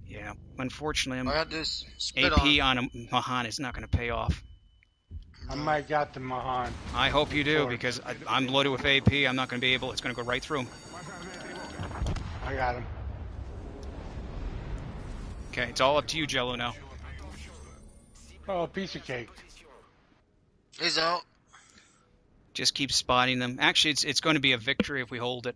Yeah, unfortunately, I got this spit AP on. on a Mahan is not gonna pay off. I might got the Mahan. I hope you do, Sure. because I'm loaded with AP. I'm not gonna be able. It's gonna go right through him. I got him. Okay, it's all up to you, Jello, now. Oh, a piece of cake. He's out. Just keep spotting them. Actually, it's going to be a victory if we hold it.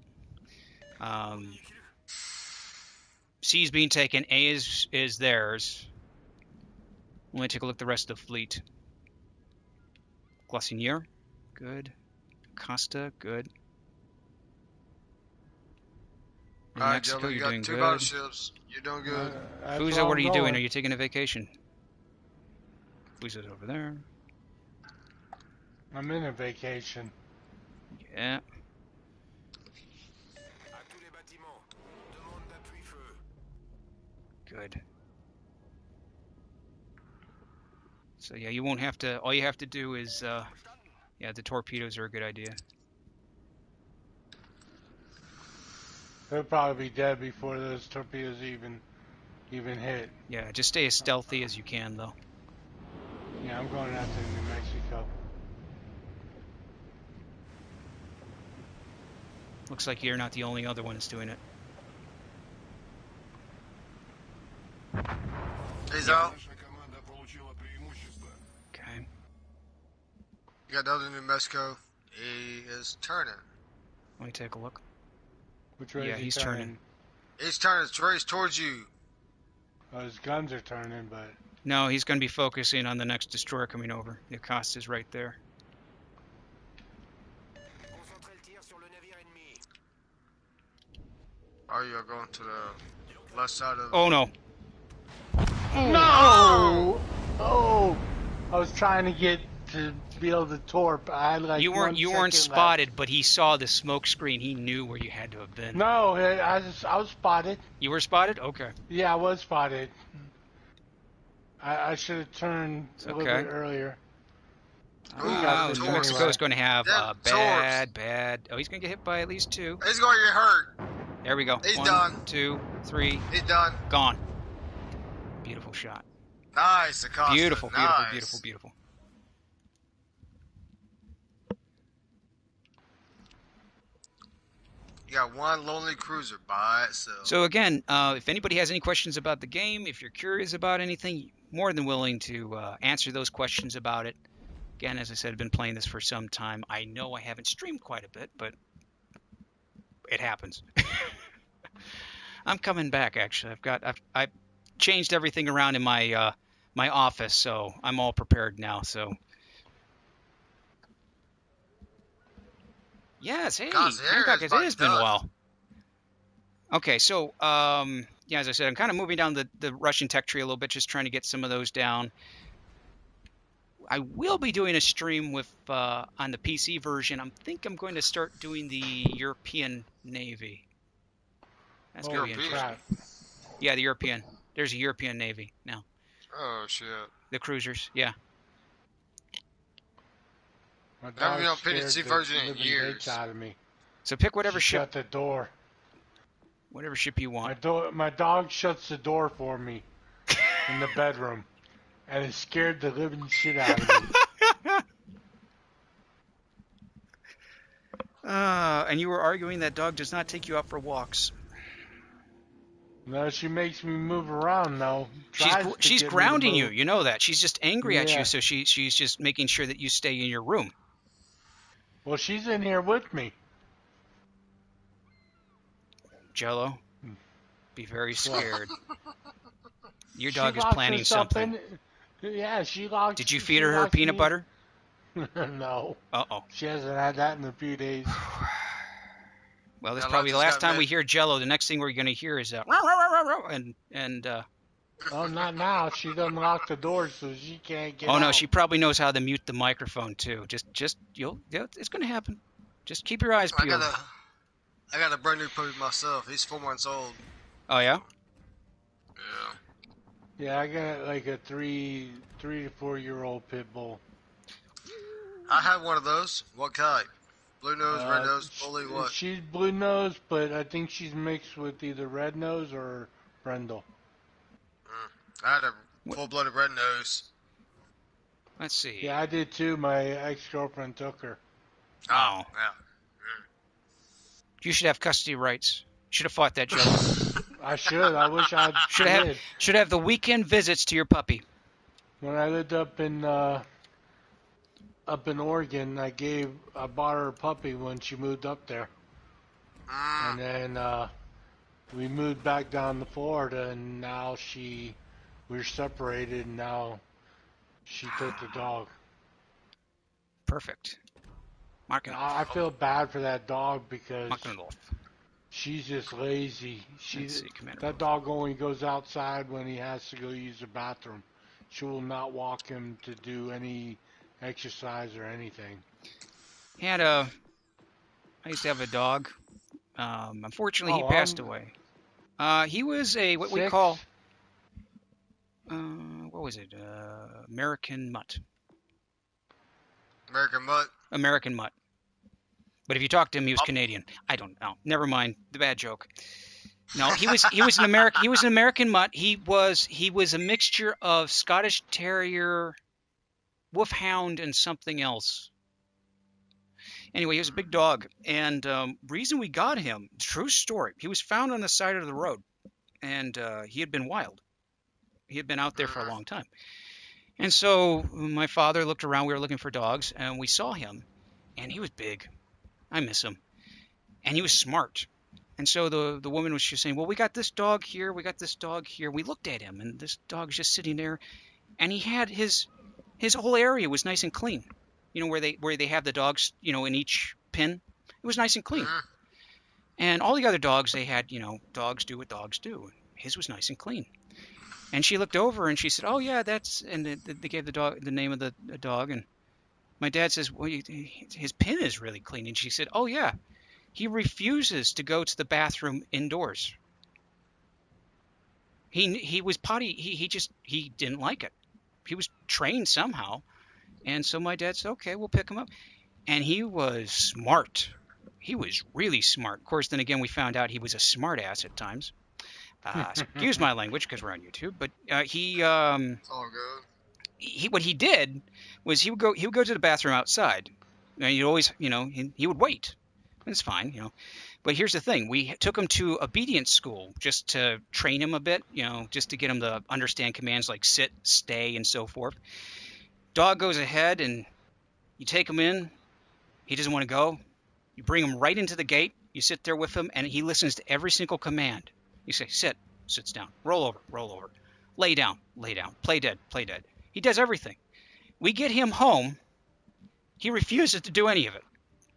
C's being taken. A is theirs. Let me take a look at the rest of the fleet. Glacier, good. Costa, good. In Alright, Mexico, Jello, you you're got doing two good. battleships. You're doing good. That's Fuza, where what I'm are you doing? going. Are you taking a vacation? Fuza's over there. I'm in a vacation. Yeah. Good. So yeah, you won't have to. All you have to do is, yeah, the torpedoes are a good idea. They'll probably be dead before those torpedoes even hit. Yeah, just stay as stealthy as you can, though. Yeah, I'm going out to New Mexico. Looks like you're not the only other one that's doing it. He's out. Okay. You got another New Mexico. He is turning. Let me take a look. Which way Yeah, is he he's turning? turning. He's turning straight towards you. Oh, his guns are turning, but No, he's going to be focusing on the next destroyer coming over. The Acosta's right there. Concentrez le tir sur le navire ennemi. Are you going to the left side of? Oh no! no! Oh, I was trying to get to be able to torp. I had like You 1 weren't second spotted, left. but he saw the smoke screen. He knew where you had to have been. No, I was spotted. You were spotted? Okay. Yeah, I was spotted. I should have turned It's a little okay. bit earlier. Ooh, got Oh, this New Torps. Mexico anyway. is going to have Them bad. Oh, he's going to get hit by at least 2. He's going to get hurt. There we go. He's 1, done. 2, 3. He's done. Gone. Beautiful shot. Nice, Acosta. Beautiful, Nice. beautiful. You got one lonely cruiser by itself. So again, if anybody has any questions about the game, if you're curious about anything, more than willing to answer those questions about it. Again, as I said, I've been playing this for some time. I know I haven't streamed quite a bit, but it happens. I'm coming back, actually. I've changed everything around in my my office, so I'm all prepared now. So yes, hey, Gosh, there Hancock, is it has been a done. while. Okay, so yeah, as I said, I'm kind of moving down the Russian tech tree a little bit, just trying to get some of those down. I will be doing a stream with on the PC version. I think I'm going to start doing the European Navy. That's going to be European. interesting. Yeah, the European. There's a European Navy now. Oh shit. The cruisers, yeah. My Never been on dog scared PNC the version in living years. daylights out of me. So pick whatever She ship, shut the door. whatever ship you want. My dog shuts the door for me in the bedroom, and it scared the living shit out of me. And you were arguing that dog does not take you out for walks. No, she makes me move around now. She's grounding you. You know that. She's just angry at Yeah. you, so she's just making sure that you stay in your room. Well, she's in here with me. Jello, be very scared. Your She dog is locks planning herself something. in. Yeah, she locks. Did you she feed her locks peanut me- butter? No, Uh-oh. she hasn't had that in a few days. Well, this is Now, probably the Alexis last got time we mad. hear Jello. The next thing we're going to hear is Oh, not now. She doesn't lock the door, so she can't get oh out. no, she probably knows how to mute the microphone too. Just it's going to happen. Just keep your eyes I peeled. got a brand new puppy myself. He's 4 months old. Oh yeah. Yeah. Yeah, I got like a 3 to 4 year old pit bull. I had one of those. What kind? Blue nose, red nose, bully, what? She's blue nose, but I think she's mixed with either red nose or brindle. I had a full-blooded red nose. Let's see. Yeah, I did too. My ex-girlfriend took her. Oh. Yeah. You should have custody rights. Should have fought that, Jello. I should. I wish I did. Should have the weekend visits to your puppy. When I lived up in Oregon, I bought her a puppy when she moved up there, and then we moved back down to Florida, and now we're separated, and now she took the dog. Perfect. Mark it And off. I feel bad for that dog because Mark it off. she's just lazy. Let's see, Commander. That dog only goes outside when he has to go use the bathroom. She will not walk him to do any exercise or anything. I used to have a dog. Unfortunately, he passed away. He was what we call what was it? American mutt. American mutt. American mutt. But if you talk to him, he was Canadian. I don't know. Never mind. The bad joke. No, he was an American. He was an American mutt. He was a mixture of Scottish Terrier, Wolfhound, and something else. Anyway, he was a big dog, and reason we got him, true story. He was found on the side of the road, and he had been wild. He had been out there for a long time. And so my father looked around. We were looking for dogs, and we saw him, and he was big. I miss him, and he was smart. And so the woman was just saying, "Well, we got this dog here. We got this dog here." We looked at him, and this dog was just sitting there, and he had his whole area was nice and clean. You know where they have the dogs, you know, in each pen. It was nice and clean. Mhm. And all the other dogs, they had, you know, dogs do what dogs do. His was nice and clean. And she looked over and she said, "Oh yeah, that's," and they gave the dog the name of the dog. And my dad says, "Well, his pen is really clean." And she said, "Oh yeah, he refuses to go to the bathroom indoors. He was potty. He didn't like it. He was trained somehow." And so my dad said, "Okay, we'll pick him up." And he was smart. He was really smart. Of course, then again, we found out he was a smart ass at times. Excuse my language because we're on YouTube. But It's all good. what he did was he would go to the bathroom outside. And he'd always, you know, he would wait. It's fine, you know. But here's the thing: we took him to obedience school just to train him a bit, you know, just to get him to understand commands like sit, stay, and so forth. Dog goes ahead, and you take him in. He doesn't want to go. You bring him right into the gate. You sit there with him, and he listens to every single command. You say, sit, sits down, roll over, lay down, play dead, play dead. He does everything. We get him home. He refuses to do any of it.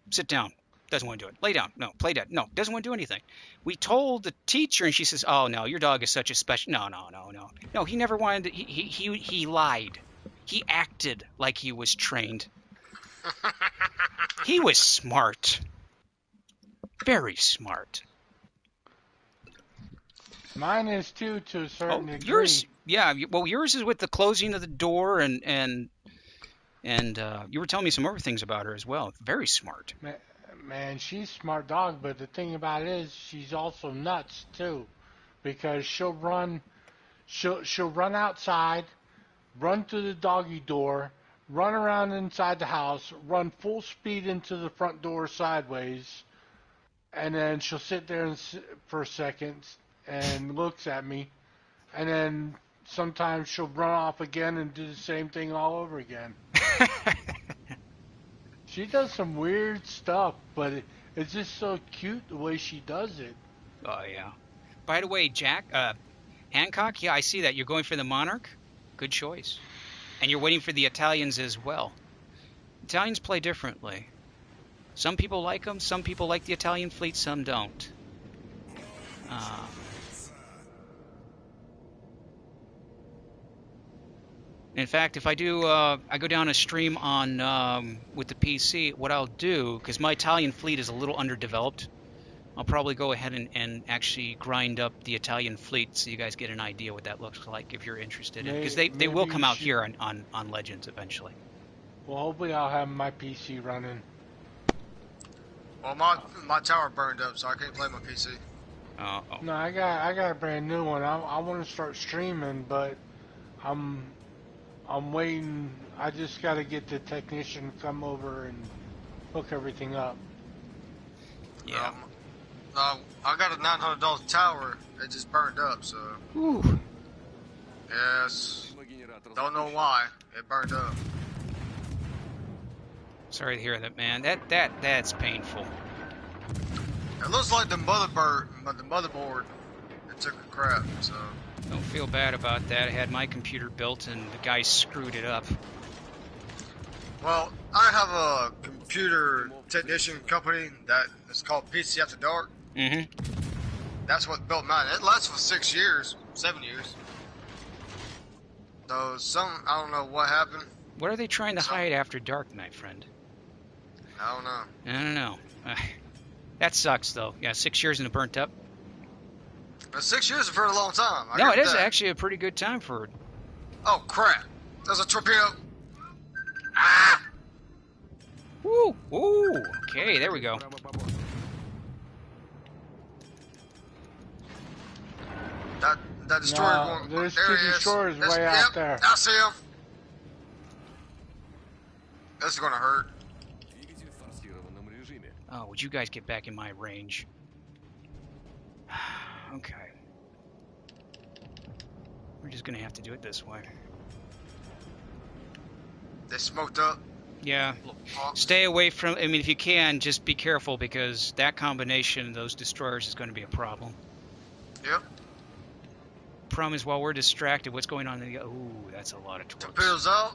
Sit down, doesn't want to do it. Lay down, no, play dead, no, doesn't want to do anything. We told the teacher, and she says, "Oh no, your dog is such a special." No. He never wanted to. He lied. He acted like he was trained. He was smart. Very smart. Mine is too, to a certain degree. Yours, yeah. Well, yours is with the closing of the door, and you were telling me some other things about her as well. Very smart. Man, she's a smart dog, but the thing about it is she's also nuts too, because she'll run outside, run through the doggy door, run around inside the house, run full speed into the front door sideways, and then she'll sit there for a second and looks at me, and then sometimes she'll run off again and do the same thing all over again. She does some weird stuff, but it's just so cute the way she does it. Oh yeah. By the way, Jack, Hancock, yeah, I see that you're going for the Monarch. Good choice. And you're waiting for the Italians as well. Italians play differently. Some people like them. Some people like the Italian fleet. Some don't. In fact, if I do, I go down a stream on with the PC. What I'll do, because my Italian fleet is a little underdeveloped, I'll probably go ahead and actually grind up the Italian fleet so you guys get an idea what that looks like if you're interested in. Because they will come out here on Legends eventually. Well, hopefully I'll have my PC running. Well, my tower burned up, so I can't play my PC. Oh. No, I got a brand new one. I want to start streaming, but I'm waiting. I just got to get the technician to come over and hook everything up. Yeah. I got a $900 tower that just burned up, so. Ooh. Yes. Don't know why it burned up. Sorry to hear that, man. That's painful. It looks like the motherboard it took a crap, so. Don't feel bad about that. I had my computer built and the guy screwed it up. Well, I have a computer technician company that is called PC After Dark. Mm-hmm. That's what built mine. It lasts for 6 years, 7 years. So I don't know what happened. What are they trying to hide after dark, my friend? I don't know. I don't know. That sucks, though. Yeah, 6 years and it burnt up. But 6 years is a very long time. No, it is actually a pretty good time for it. Oh, crap. There's a torpedo. Ah! Woo! Ooh! Okay, there we go. That destroyer going. There's there two he is. destroyers way out there. I see him. This is gonna hurt. Oh, would you guys get back in my range? Okay. We're just gonna have to do it this way. They smoked up. Yeah. Little punks. Stay away from, I mean, if you can, just be careful because that combination of those destroyers is going to be a problem. Yep. Problem is, while we're distracted, what's going on in the, ooh, that's a lot of torps. Torpedoes out.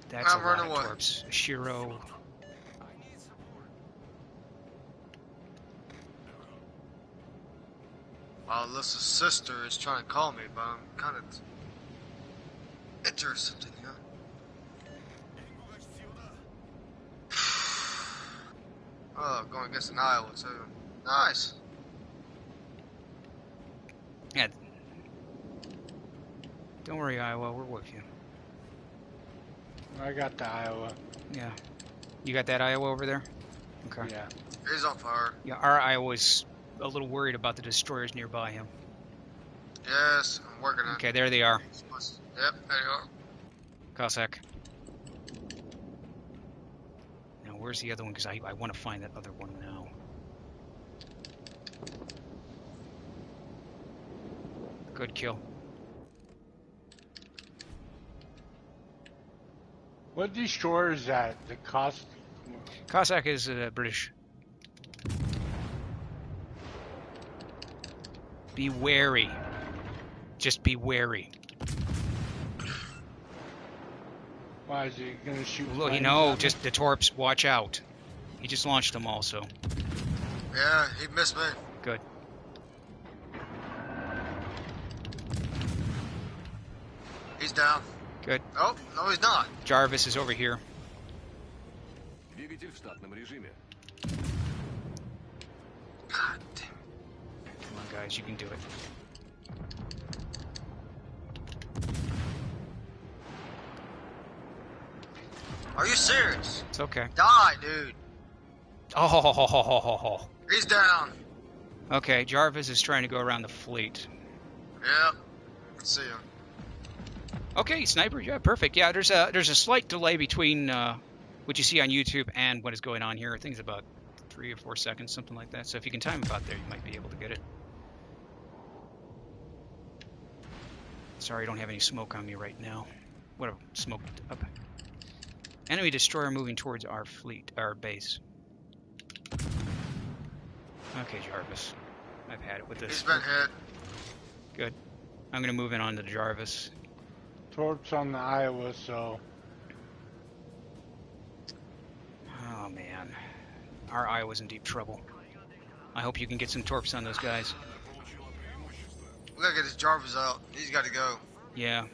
That's a I'm lot running of away. torps. Shiro. Alyssa's sister is trying to call me, but I'm kind of interested, you know? Oh, going against an Iowa, too. Nice. Yeah. Don't worry, Iowa, we're with you. I got the Iowa. Yeah. You got that Iowa over there? Okay. Yeah. He's on fire. Yeah, our Iowa's a little worried about the destroyers nearby him. Yes, I'm working on it. Okay, there they are. Yep, there you are. Cossack. Now, where's the other one? Because I want to find that other one now. Good kill. What destroyer is that? The cost? Cossack is British. Be wary. Just be wary. Why is he gonna shoot? Look, flames no, at me? just the torps. Watch out. He just launched them also. Yeah, he missed me. Good. He's down. Good. Oh, no, he's not. Jarvis is over here. Двигатель в штатном режиме. God damn it. Come on, guys, you can do it. Are you serious? It's okay. Die, dude. Oh, ho, ho, ho, ho, ho, ho, ho. He's down. Okay, Jarvis is trying to go around the fleet. Yep. Let's see him. Okay, sniper, yeah, perfect. Yeah, there's a slight delay between what you see on YouTube and what is going on here. I think it's about 3 or 4 seconds, something like that. So if you can time about there, you might be able to get it. Sorry, I don't have any smoke on me right now. Whatever, smoked up. Enemy destroyer moving towards our fleet, our base. Okay, Jarvis. I've had it with this. He's been hit. Good. I'm gonna move in on the Jarvis. Torps on the Iowa, so Oh man, our Iowa's in deep trouble. I hope you can get some torps on those guys. We gotta get his Jarvis out. He's gotta go. Yeah,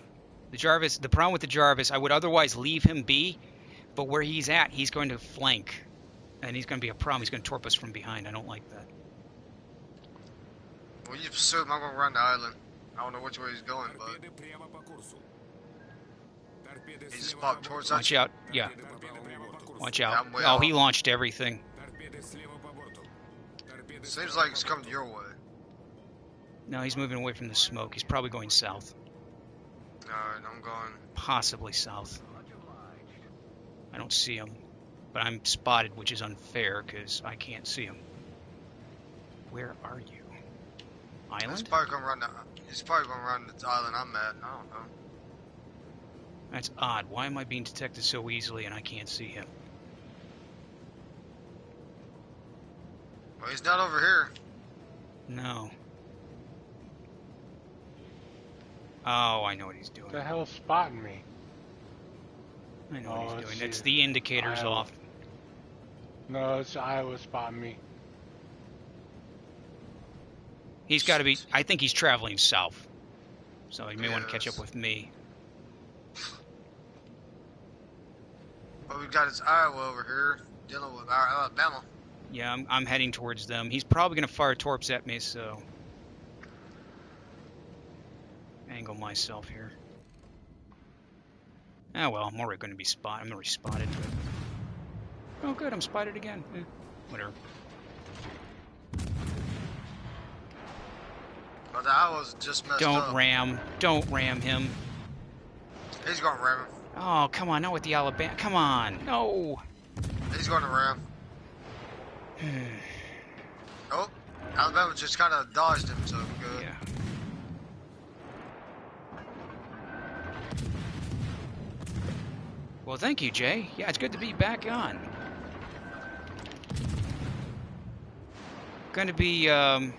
the Jarvis. The problem with the Jarvis, I would otherwise leave him be, but where he's at, he's going to flank, and he's going to be a problem. He's going to torp us from behind. I don't like that. Well, you pursue him. I'm gonna run the island. I don't know which way he's going, but Торпеды прямо по курсу. Торпеды he just слева popped по towards борту. us. Watch out. Yeah, Торпеды прямо по курсу. watch Yeah, out. I'm way Oh, he off. launched everything. Торпеды слева по борту. Торпеды Seems справа like по it's coming борту. your way. No, he's moving away from the smoke. He's probably going south, Alright, I'm going. possibly south. I don't see him, but I'm spotted, which is unfair because I can't see him. Where are you? He's Island? probably gonna run the. He's probably gonna run the island I'm at. I don't know. That's odd. Why am I being detected so easily and I can't see him? Well, he's not over here. No. Oh, I know what he's doing. what the hell's spotting me? I know Oh, what he's let's doing. see. It's the indicators Iowa. off. No, it's Iowa spotting me. He's got to be. I think he's traveling south. So he may want to catch Yes. up with me. But we've got his Iowa over here dealing with our Alabama. Yeah, I'm heading towards them. He's probably going to fire torps at me, so. Angle myself here. Ah, well, I'm already going to be spotted. I'm already spotted. Oh, good. I'm spotted again. Whatever. But the Iowa's just messed Don't up. ram. Don't ram him. He's gonna ram him. Oh, come on. Not with the Alabama. Come on. No. He's gonna ram. Oh, Alabama just kind of dodged him, so good. Yeah. Well, thank you, Jay. Yeah, it's good to be back on. Going to be I'm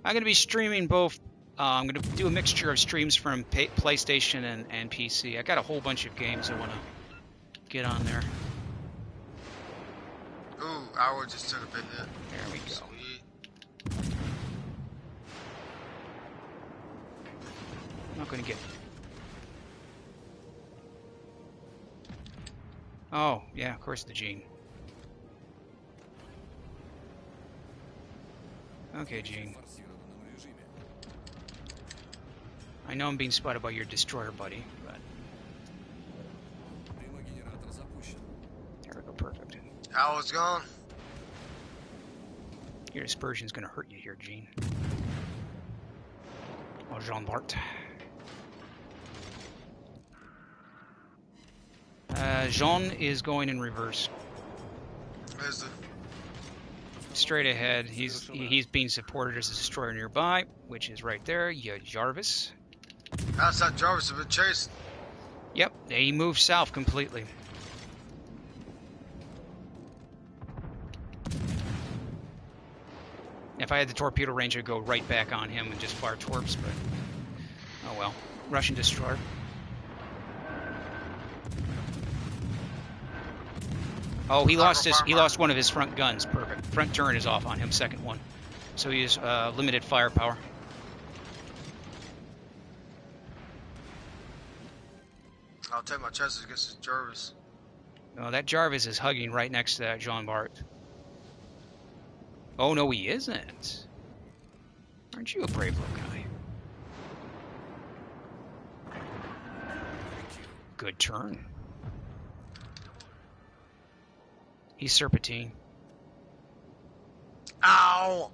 going to be streaming both. I'm going to do a mixture of streams from PlayStation and PC. I got a whole bunch of games I want to get on there. Ooh, Howard just took a big hit. There we go. Sweet. I'm not going to get... Oh, yeah, of course the Gene. Okay, Gene. I know I'm being spotted by your destroyer, buddy, but... There we go, perfect. Howard's gone. Your dispersion's gonna hurt you here, Gene. Oh, Combatpt. Jean is going in reverse. Where's the... Straight ahead. He's being supported as a destroyer nearby, which is right there. Yeah, Jarvis. How's that Jarvis have been chasing? Yep, he moved south completely. If I had the torpedo range, I'd go right back on him and just fire torps, but oh well. Russian destroyer. Oh, he lost one of his front guns. Perfect. Front turret is off on him. Second one, so he has limited firepower. I'll take my chances against this Jarvis. No, that Jarvis is hugging right next to that Combatpt. Oh no, he isn't. Aren't you a brave little guy? Good turn. He's Serpentine. Ow!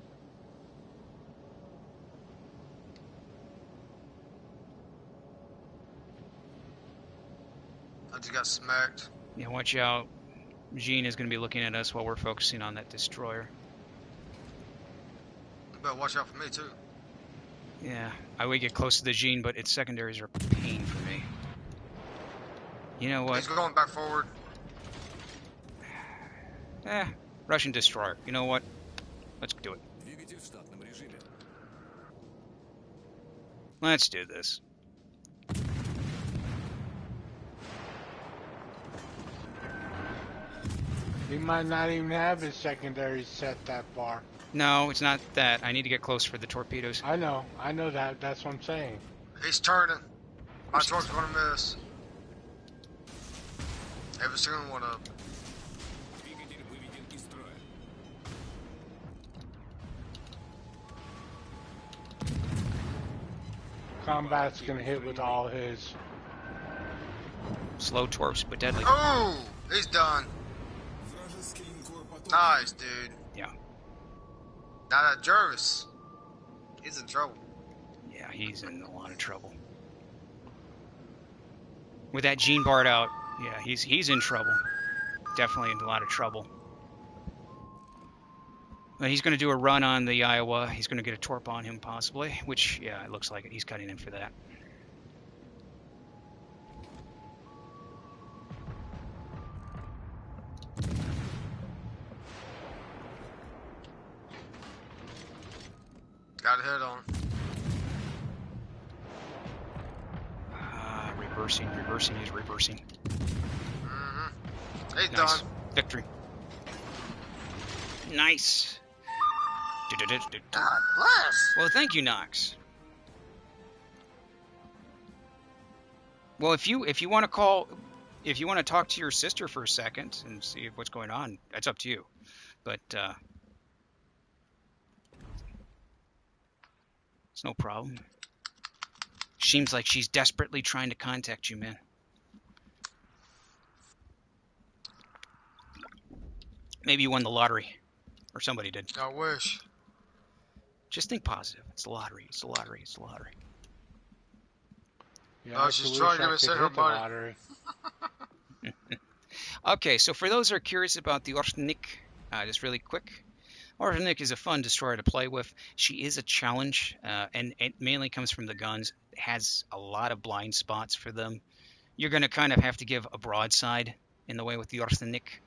I just got smacked. Yeah, watch out. Jean is going to be looking at us while we're focusing on that destroyer. You better watch out for me too. Yeah, I would get close to the Jean, but its secondaries are a pain for me. You know what? He's going back forward. Russian destroyer. You know what? Let's do it. Let's do this. He might not even have his secondary set that far. No, it's not that. I need to get close for the torpedoes. I know that. That's what I'm saying. He's turning. My torque's gonna miss. Every single one of them. Combat's gonna hit with all his. Slow torps, but deadly. Oh, he's done. Nice, dude. Yeah. Now that Jarvis, he's in trouble. Yeah, he's in a lot of trouble. With that Gene Bard out, yeah, he's in trouble. Definitely in a lot of trouble. But he's going to do a run on the Iowa. He's going to get a torp on him, possibly. Which, yeah, it looks like it. He's cutting in for that. Got a hit on. Reversing, he's reversing. Mm-hmm. He's Nice. done. Victory. Nice. God bless. Well, thank you, Knox. Well, if you want to talk to your sister for a second and see what's going on, that's up to you. But it's no problem. Seems like she's desperately trying to contact you, man. Maybe you won the lottery, or somebody did. I wish. Just think positive. It's the lottery. It's the lottery. It's the lottery. Yeah, Oh, I she's wish trying to I get me could to her hit the money. lottery. Okay, so for those who are curious about the Orshnik, just really quick. Orshnik is a fun destroyer to play with. She is a challenge, and it mainly comes from the guns. It has a lot of blind spots for them. you're going to kind of have to give a broadside in the way with the arsenic.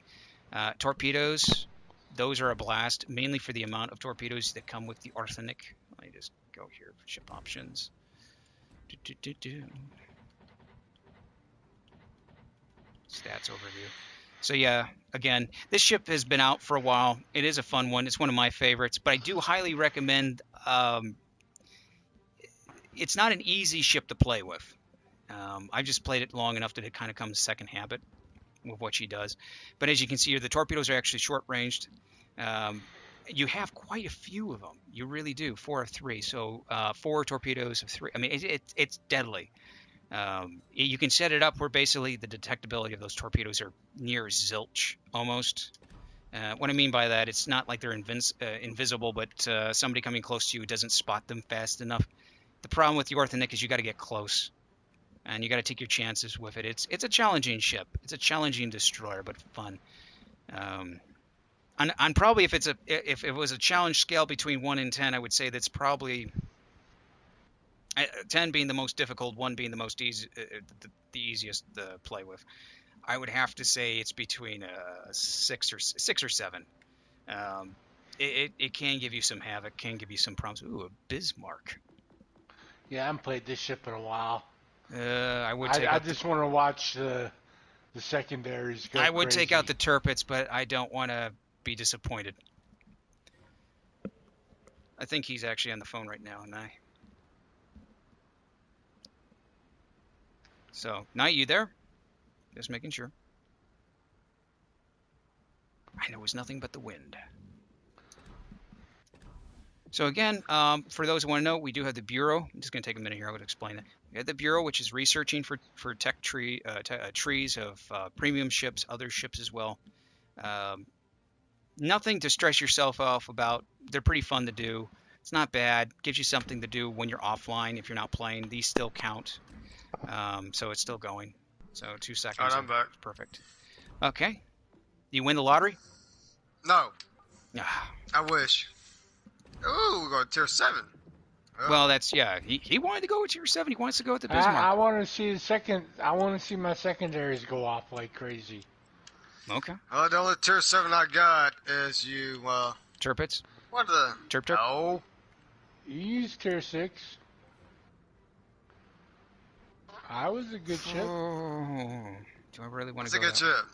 Torpedoes, those are a blast, mainly for the amount of torpedoes that come with the arsenic. Let me just go here for ship options. Stats overview. So yeah, again, this ship has been out for a while. It is a fun one. It's one of my favorites, but I do highly recommend. It's not an easy ship to play with. I've just played it long enough that it kind of comes second habit with what she does. But as you can see here, the torpedoes are actually short-ranged. You have quite a few of them. You really do. 4 of 3. So 4 torpedoes of 3. I mean, it's deadly. You can set it up where basically the detectability of those torpedoes are near zilch, almost. What I mean by that, it's not like they're invisible, but somebody coming close to you doesn't spot them fast enough. The problem with the Orthonik is you got to get close, and you got to take your chances with it. It's a challenging ship. It's a challenging destroyer, but fun. On probably if it was a challenge scale between 1 and 10, I would say that's probably 10 being the most difficult, 1 being the most easy, the easiest to play with. I would have to say it's between 6 or 7. It can give you some havoc, can give you some problems. Ooh, a Bismarck. Yeah, I haven't played this ship in a while. I just want to watch the secondaries go I would crazy. take out the Tirpitz, but I don't want to be disappointed. I think he's actually on the phone right now, Nye. So, Nye, you there? Just making sure. I know it was nothing but the wind. So again, for those who want to know, we do have the Bureau. I'm just going to take a minute here. I would explain it. We have the Bureau, which is researching for trees of premium ships, other ships as well. Nothing to stress yourself off about. They're pretty fun to do. It's not bad. Gives you something to do when you're offline. If you're not playing, these still count. So it's still going. So 2 seconds. All right, I'm back. Perfect. Okay. You win the lottery? No. Ah. I wish. Ooh, we're going to tier 7. Oh. Well, that's, yeah. He wanted to go with tier 7. He wants to go with the Bismarck. I want to see I want to see my secondaries go off like crazy. Okay. The only tier 7 I got is Tirpitz? What the? Terp? No. You used tier 6. I was a good ship. Oh, do I really want It's to a go good ship.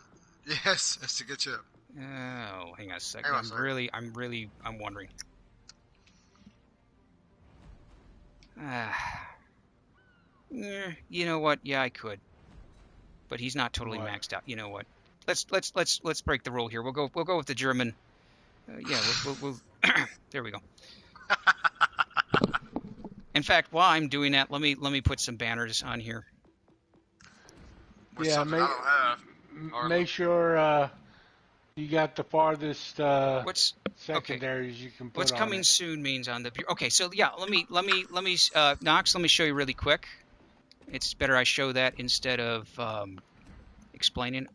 Yes, it's a good ship. Oh, hang on a second. I'm wondering. You know what? Yeah, I could. But he's not totally maxed out. You know what? Let's break the rule here. We'll go with the German. Yeah, we'll there we go. In fact, while I'm doing that, let me put some banners on here. Yeah, make sure you got the farthest secondaries you can put what's on coming it. soon means on the okay. So yeah, let me Knox. Let me show you really quick. It's better I show that instead of explaining.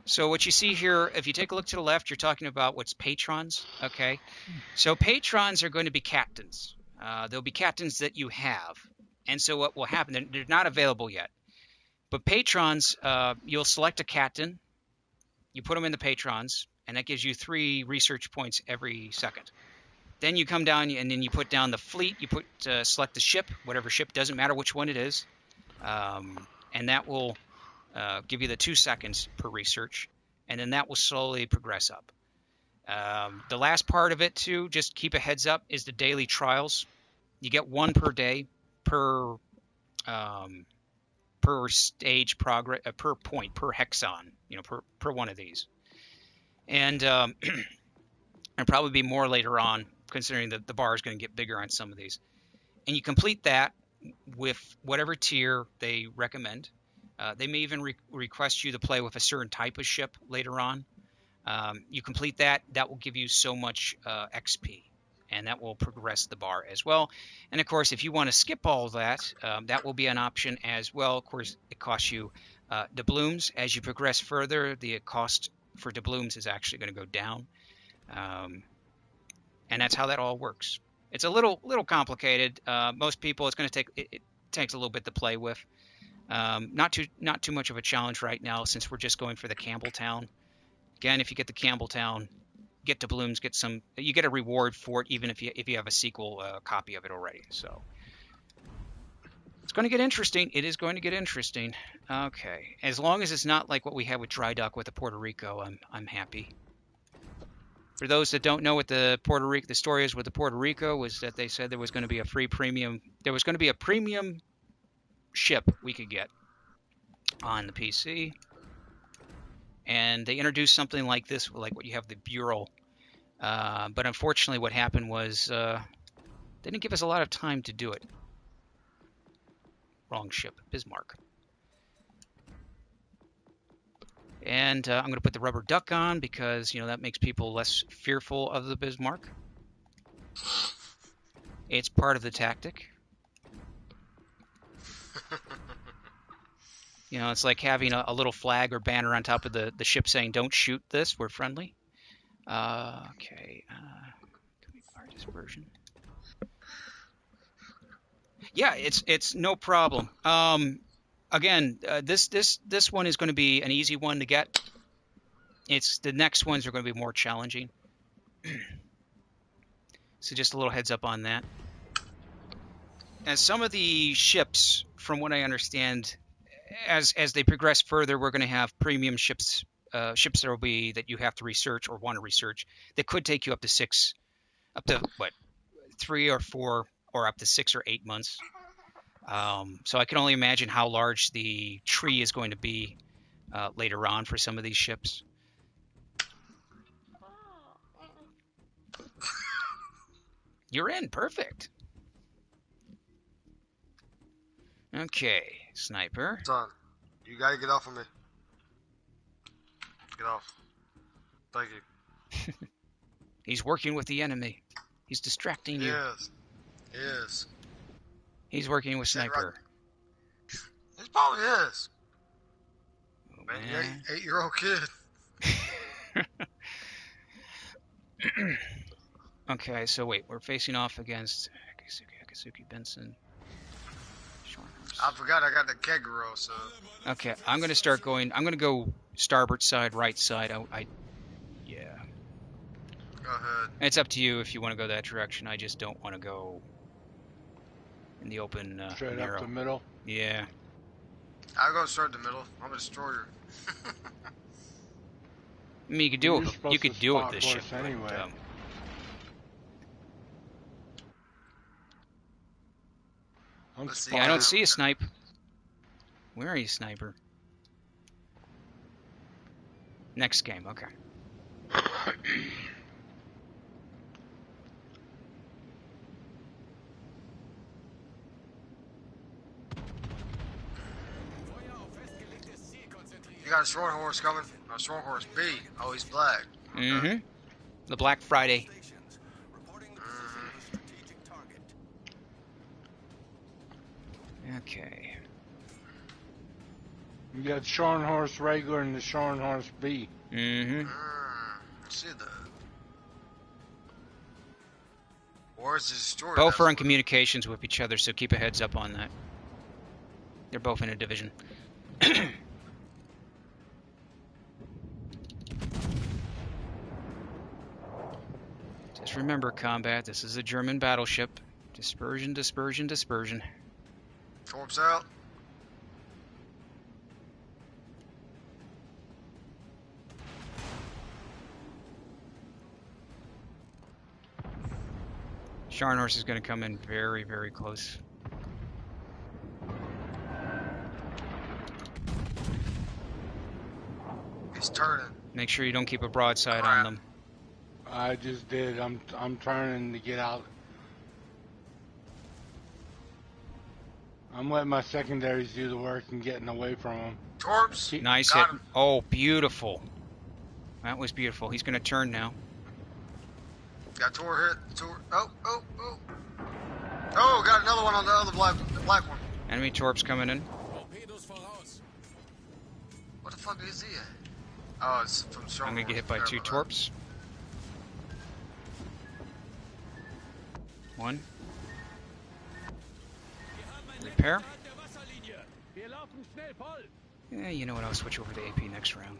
So what you see here, if you take a look to the left, you're talking about what's patrons. Okay, so patrons are going to be captains. There'll be captains that you have, and so what will happen? They're not available yet. But patrons, you'll select a captain, you put them in the patrons, and that gives you 3 research points every second. Then you come down and then you put down the fleet. You select the ship, whatever ship, doesn't matter which one it is, and that will give you the 2 seconds per research, and then that will slowly progress up. The last part of it too, just keep a heads up, is the daily trials. You get 1 per day per stage progress, per point, per hexon, per one of these. And there'll probably be more later on, considering that the bar is going to get bigger on some of these. And you complete that with whatever tier they recommend. They may even request you to play with a certain type of ship later on. You complete that, that will give you so much XP. And that will progress the bar as well. And of course, if you want to skip all of that, that will be an option as well. Of course, it costs you doubloons. As you progress further, the cost for doubloons is actually going to go down. And that's how that all works. It's a little complicated. Most people, it's going to take it takes a little bit to play with. Not too much of a challenge right now since we're just going for the Campbelltown. Again, if you get the Campbelltown, get doubloons, you get a reward for it, even if you have a sequel copy of it already. So it's going to get interesting. It is going to get interesting. Okay, as long as it's not like what we had with Dry Dock with the Puerto Rico, I'm happy. For those that don't know what the story is with the Puerto Rico was that they said there was going to be a free premium. There was going to be a premium ship we could get on the PC, and they introduced something like this, like what you have the Bureau. But unfortunately, what happened was they didn't give us a lot of time to do it. Wrong ship, Bismarck. And I'm going to put the rubber duck on because, that makes people less fearful of the Bismarck. It's part of the tactic. It's like having a little flag or banner on top of the ship saying, "Don't shoot this, we're friendly." Okay. Can we bar dispersion? Yeah, it's no problem. Again, this one is going to be an easy one to get. The next ones are going to be more challenging. So just a little heads up on that. As some of the ships, from what I understand, as they progress further, we're going to have premium ships, ships that you have to research or want to research that could take you up to 3 or 4 or up to 6 or 8 months. So I can only imagine how large the tree is going to be later on for some of these ships. You're in. Perfect. Okay, sniper. Son, you gotta get off of me. Get off. Thank you. He's working with the enemy. He's distracting you. Yes. He's working with sniper. He probably is. Oh, man. 8-year-old kid. Okay, so wait, we're facing off against Akatsuki, Benson. I forgot I got the Kegaro, so. Okay, I'm going to go starboard side, right side. Yeah. Go ahead. It's up to you if you want to go that direction. I just don't want to go in the open straight narrow. Up the middle? Yeah. I'll go straight the middle. I'm a destroyer. I mean, you could do it with this ship. Anyway. But, I don't see a snipe. Where are you, sniper? Next game, okay. You got a short horse coming. A short horse B. Oh, he's black. Mm-hmm. The Black Friday. Okay. You got Scharnhorst regular and the Scharnhorst B. Mm-hmm. See that. Or is this destroyer? Both are in communications with each other, so keep a heads up on that. They're both in a division. Just remember, Combat, this is a German battleship. Dispersion, dispersion, dispersion. Torps out. Scharnhorst is going to come in very, very close. He's turning. Make sure you don't keep a broadside on them. I just did. I'm turning to get out. I'm letting my secondaries do the work and getting away from them. Torps. Nice hit. Oh, beautiful. That was beautiful. He's going to turn now. Got Tor hit. Tor. Oh. Oh, got another one on the other black one. Enemy torps coming in. What the fuck is he at? Oh, it's from Strong. I'm going to get hit by 2 torps. 1. Repair. Yeah, you know what? I'll switch over to AP next round.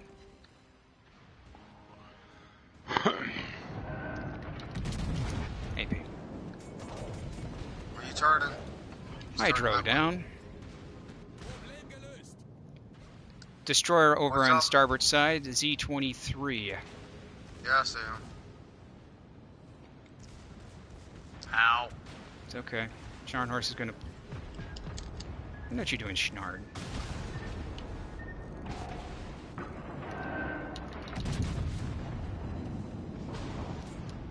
AP. Were you turning? Hydro down. Destroyer over What's on the up? starboard side, Z-23. Yeah, I see him. Ow. It's okay. Scharnhorst is gonna... I know what you're doing, Schnard.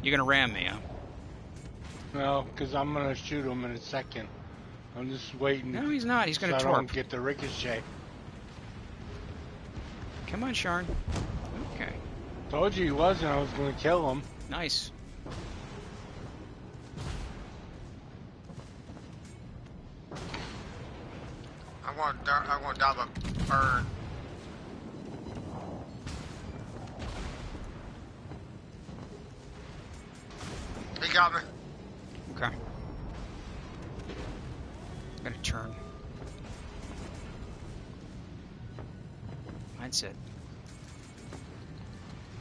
You're gonna ram me, huh? No, because I'm gonna shoot him in a second. I'm just waiting. No, he's not. He's gonna so I don't torp. get the ricochet. Come on, Sharn. Okay. Told you he wasn't. I was gonna kill him. Nice. I'm going to die by burn. He got me. Okay. Gonna turn. Mindset.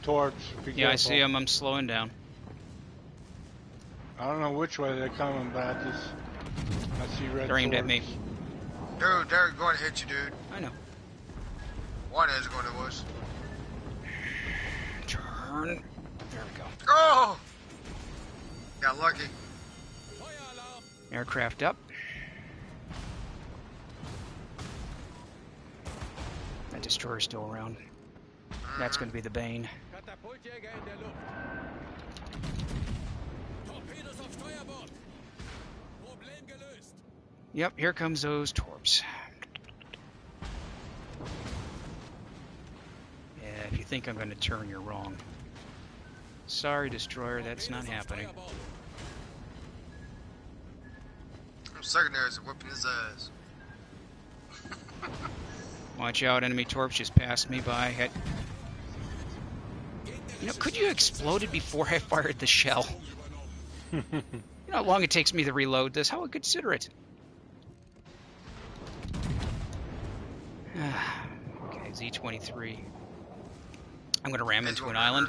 Torps. Be Yeah, I careful. see him. I'm slowing down. I don't know which way they're coming, but I see red. They're aimed at me. torps. Dude, they're going to hit you, dude. I know. One is going to us. Turn. There we go. Oh! Got lucky. Aircraft up. That destroyer's still around. That's going to be the bane. Yep, here comes those torps. Yeah, if you think I'm going to turn, you're wrong. Sorry, destroyer, that's not happening. Secondaries are whipping his ass. Watch out, enemy torps just passed me by. You know, could you have exploded before I fired the shell? You know how long it takes me to reload this? How would I consider it? Okay, Z-23. I'm going to ram into an island.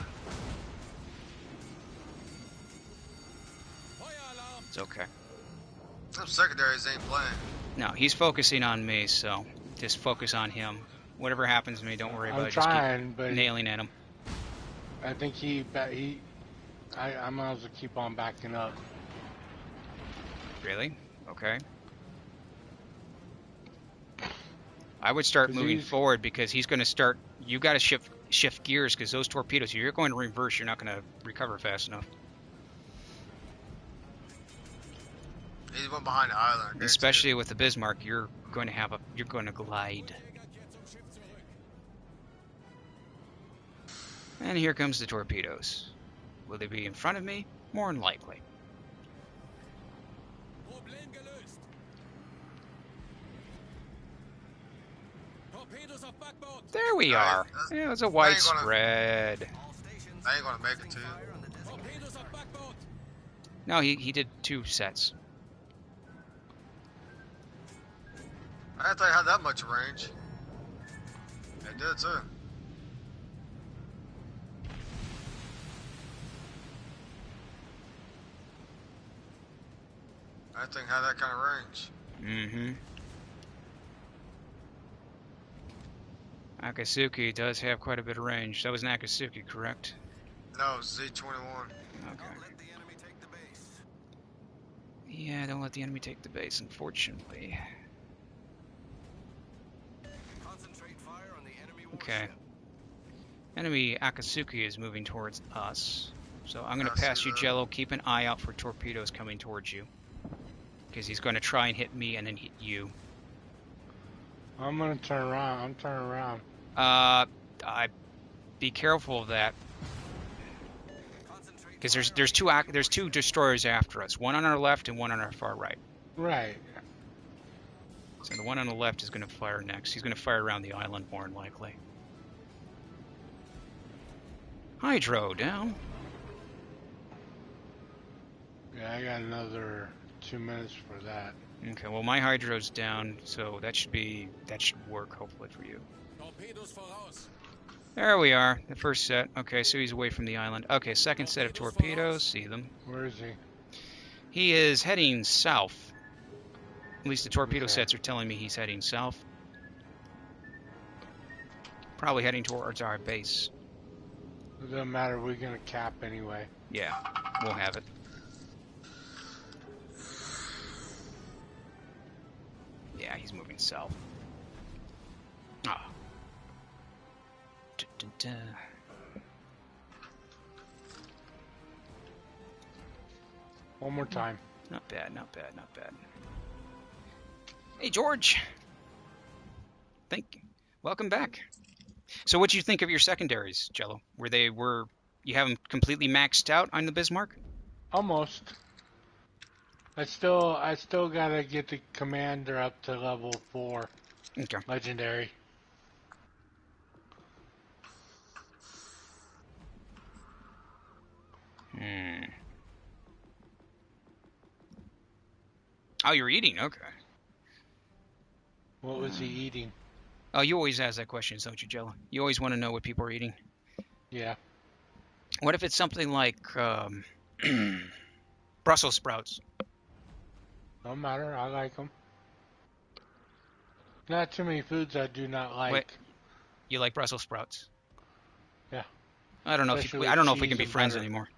It's okay. Them secondaries ain't playing. No, he's focusing on me, so just focus on him. Whatever happens to me, don't worry about I'm it. Just trying, keep but nailing at him. I think I might as well keep on backing up. Really? Okay. I would start 'Cause moving he's- forward because he's going to start. You got to shift gears because those torpedoes. If you're going to reverse, you're not going to recover fast enough. He's one behind the island. I guarantee Especially with the Bismarck, you're going to glide. And here comes the torpedoes. Will they be in front of me? More than likely. There we are. Yeah, it was a wide spread. I ain't gonna make it to you. No, he did 2 sets. I didn't think I had that much range. It did too. I didn't think I had that kind of range. Mm-hmm. Akatsuki does have quite a bit of range. That was an Akatsuki, correct? No, Z-21. Okay. Yeah, don't let the enemy take the base, unfortunately. Okay. Enemy Akatsuki is moving towards us. So I'm going to I see pass you, that. Jello. Keep an eye out for torpedoes coming towards you. Because he's going to try and hit me and then hit you. I'm gonna turn around. I'm turning around. Be careful of that. Because there's two destroyers after us. One on our left and one on our far right. Right. So the one on the left is going to fire next. He's going to fire around the island more than likely. Hydro down. Yeah, I got another 2 minutes for that. Okay, well my hydro's down, so that should work hopefully for you. Torpedos voraus. There we are, the first set. Okay, so he's away from the island. Okay, second set of torpedoes, see them. Where is he? He is heading south. At least the torpedo Okay. sets are telling me he's heading south. Probably heading towards our base. It doesn't matter, we're gonna cap anyway. Yeah, we'll have it. Yeah, he's moving south. Ah. Dun. One more time. Not bad, not bad, not bad. Hey, George. Thank you. Welcome back. So what do you think of your secondaries, Jello? You have them completely maxed out on the Bismarck? Almost. I still gotta get the commander up to level 4. Okay. Legendary. Oh, you're eating? Okay. What was he eating? Oh, you always ask that question, don't you, Jello? You always want to know what people are eating. Yeah. What if it's something like Brussels sprouts? No matter, I like them. Not too many foods I do not like. Wait. You like Brussels sprouts? Yeah. I don't know if Especially I don't know if we cheese can be and friends butter. anymore.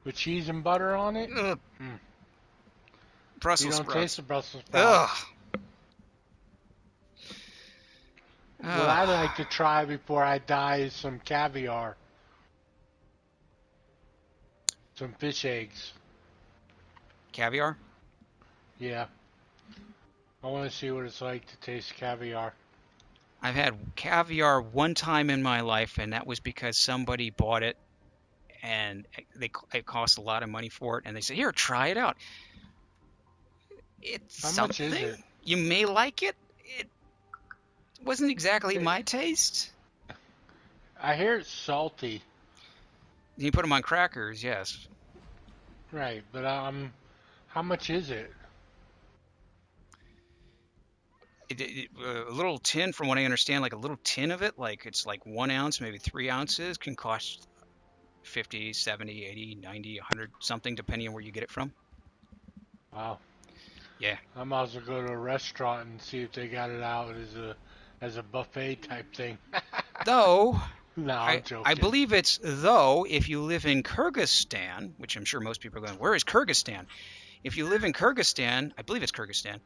With cheese and butter on it? Ugh. You Brussels don't sprouts. taste the Brussels sprouts. Ugh. What I like to try before I die is some caviar. Some fish eggs. Caviar? Yeah. I want to see what it's like to taste caviar. I've had caviar one time in my life, and that was because somebody bought it, and it cost a lot of money for it, and they said, "Here, try it out." It's How something. much is it? You may like it. It wasn't exactly my taste. I hear it's salty. You put them on crackers, yes. Right, but how much is it? A little tin, from what I understand, like a little tin of it, like it's like 1 ounce, maybe 3 ounces, can cost 50, 70, 80, 90, 100 something, depending on where you get it from. Wow. Yeah. I might as well go to a restaurant and see if they got it out as a buffet type thing. Though, No, I'm joking. I believe it's though if you live in Kyrgyzstan, which I'm sure most people are going, where is Kyrgyzstan? If you live in Kyrgyzstan, I believe it's Kyrgyzstan.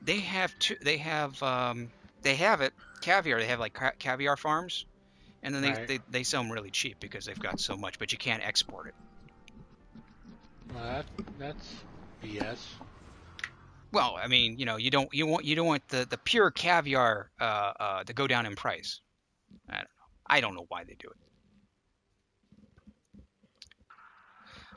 They have it caviar. They have like caviar farms, and then Right. they sell them really cheap because they've got so much, but you can't export it. Well, that's BS. Well, I mean, you know, you don't want the pure caviar to go down in price. I don't know why they do it.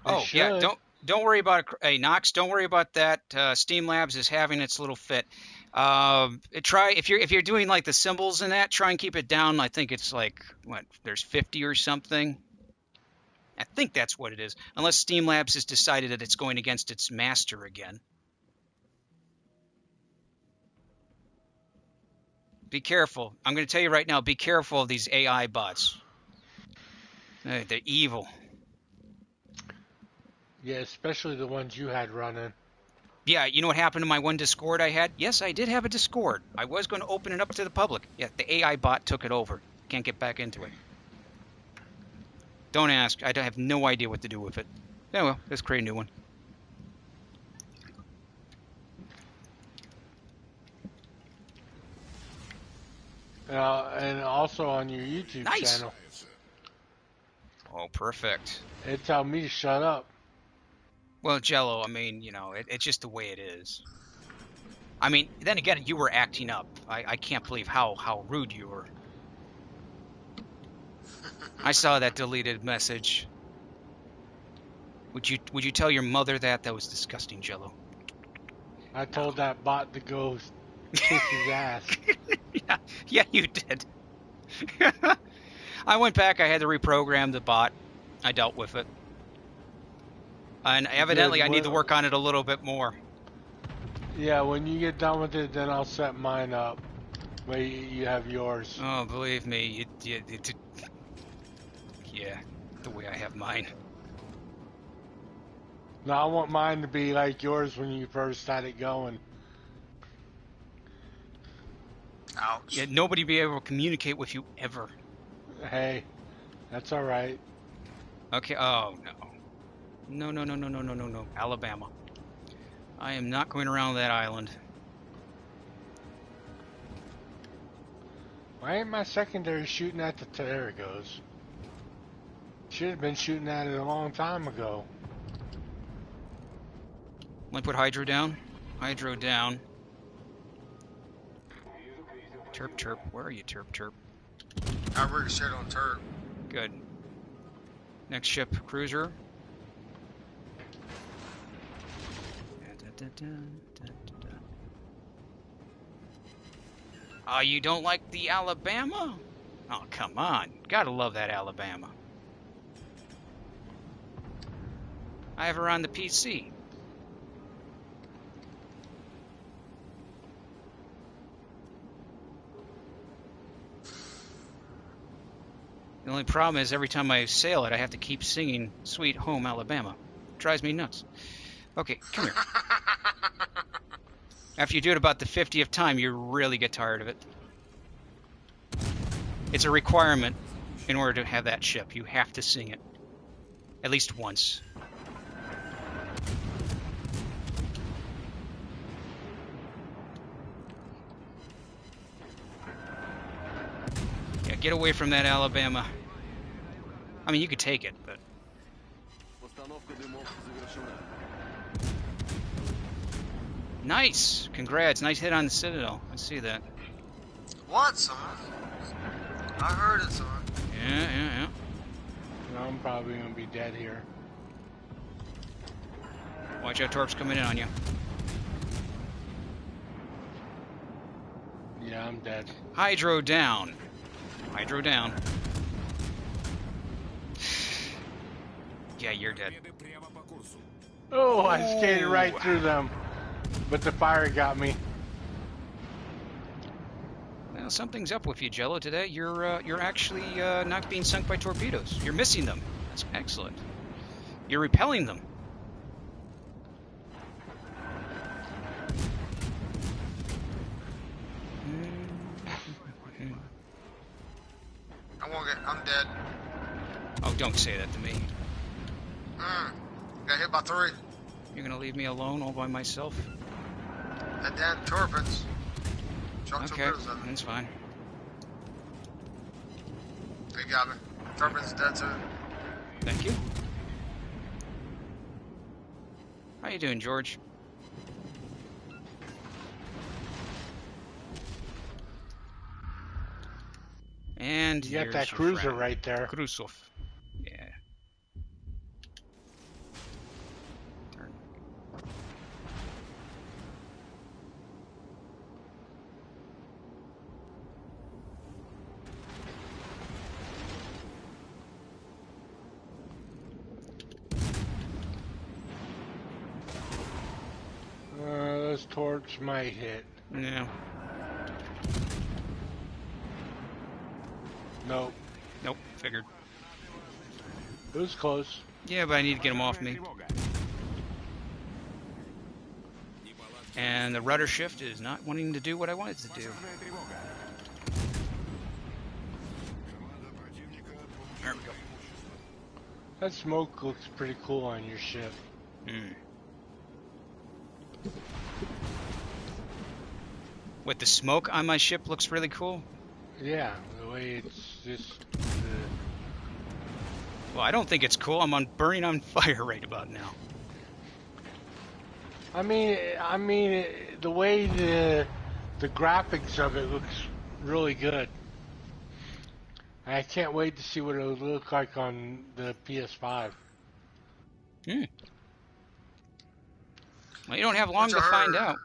They Yeah, should. don't worry about it. Hey, Knox, don't worry about that. Steam Labs is having its little fit. Try if you're doing like the symbols and that, try and keep it down. I think it's like there's 50 or something. I think that's what it is. Unless Steam Labs has decided that it's going against its master again. Be careful. I'm going to tell you right now, be careful of these AI bots. They're evil. Yeah, especially the ones you had running. Yeah, you know what happened to my one Discord I had? Yes, I did have a Discord. I was going to open it up to the public. Yeah, the AI bot took it over. Can't get back into it. Don't ask. I have no idea what to do with it. Yeah, well, let's create a new one. And also on your YouTube Nice. channel. Oh, perfect. They tell me to shut up. Well, Jello, I mean, you know, it's just the way it is. I mean, then again, you were acting up. I can't believe how rude you were. I saw that deleted message. Would you tell your mother that? That was disgusting, Jello. I told that bot to go kiss his ass. Yeah, you did. I went back. I had to reprogram the bot. I dealt with it. And evidently, I need to work on it a little bit more. Yeah, when you get done with it, then I'll set mine up. Where you have yours. Oh, believe me, yeah, the way I have mine. Now I want mine to be like yours when you first started going. Ouch. Yeah, nobody be able to communicate with you ever. Hey, that's all right. Okay. Oh no. No. Alabama. I am not going around that island. Why ain't my secondary shooting at the... There it goes. Should have been shooting at it a long time ago. Let me put hydro down. Hydro down. Terp. Where are you, Terp? I rigged shit on turret. Good. Next ship, cruiser. Oh, you don't like the Alabama? Oh, come on. Gotta love that Alabama. I have her on the PC. The only problem is every time I sail it, I have to keep singing Sweet Home Alabama. Drives me nuts. Okay, come here. After you do it about the 50th time, you really get tired of it. It's a requirement in order to have that ship. You have to sing it. At least once. Yeah, get away from that Alabama. I mean, you could take it, but... Nice! Congrats, nice hit on the Citadel. I see that. What, son? I heard it, son. Yeah. No, I'm probably going to be dead here. Watch out, Torp's coming in on you. Yeah, I'm dead. Hydro down. Hydro down. Yeah, you're dead. Oh, I skated right through them. But the fire got me. Well, something's up with you, Jello, today. You're actually not being sunk by torpedoes. You're missing them. That's excellent. You're repelling them. I'm dead. Oh, don't say that to me. Got hit by 3. You're gonna leave me alone all by myself? That damn torpedoes. Okay, that's fine. They got me. Torpedoes dead too. Thank you. How you doing, George? And you got that cruiser right there. Krusov. Yeah. Turn. Those torps might hit. Yeah. Nope. Nope. Figured. It was close. Yeah, but I need to get them off me. And the rudder shift is not wanting to do what I want it to do. There we go. That smoke looks pretty cool on your ship. What, the smoke on my ship looks really cool? Yeah, the way it's just... Well, I don't think it's cool. I'm burning on fire right about now. I mean, the way the graphics of it looks really good. I can't wait to see what it'll look like on the PS5. Well, you don't have long to find out.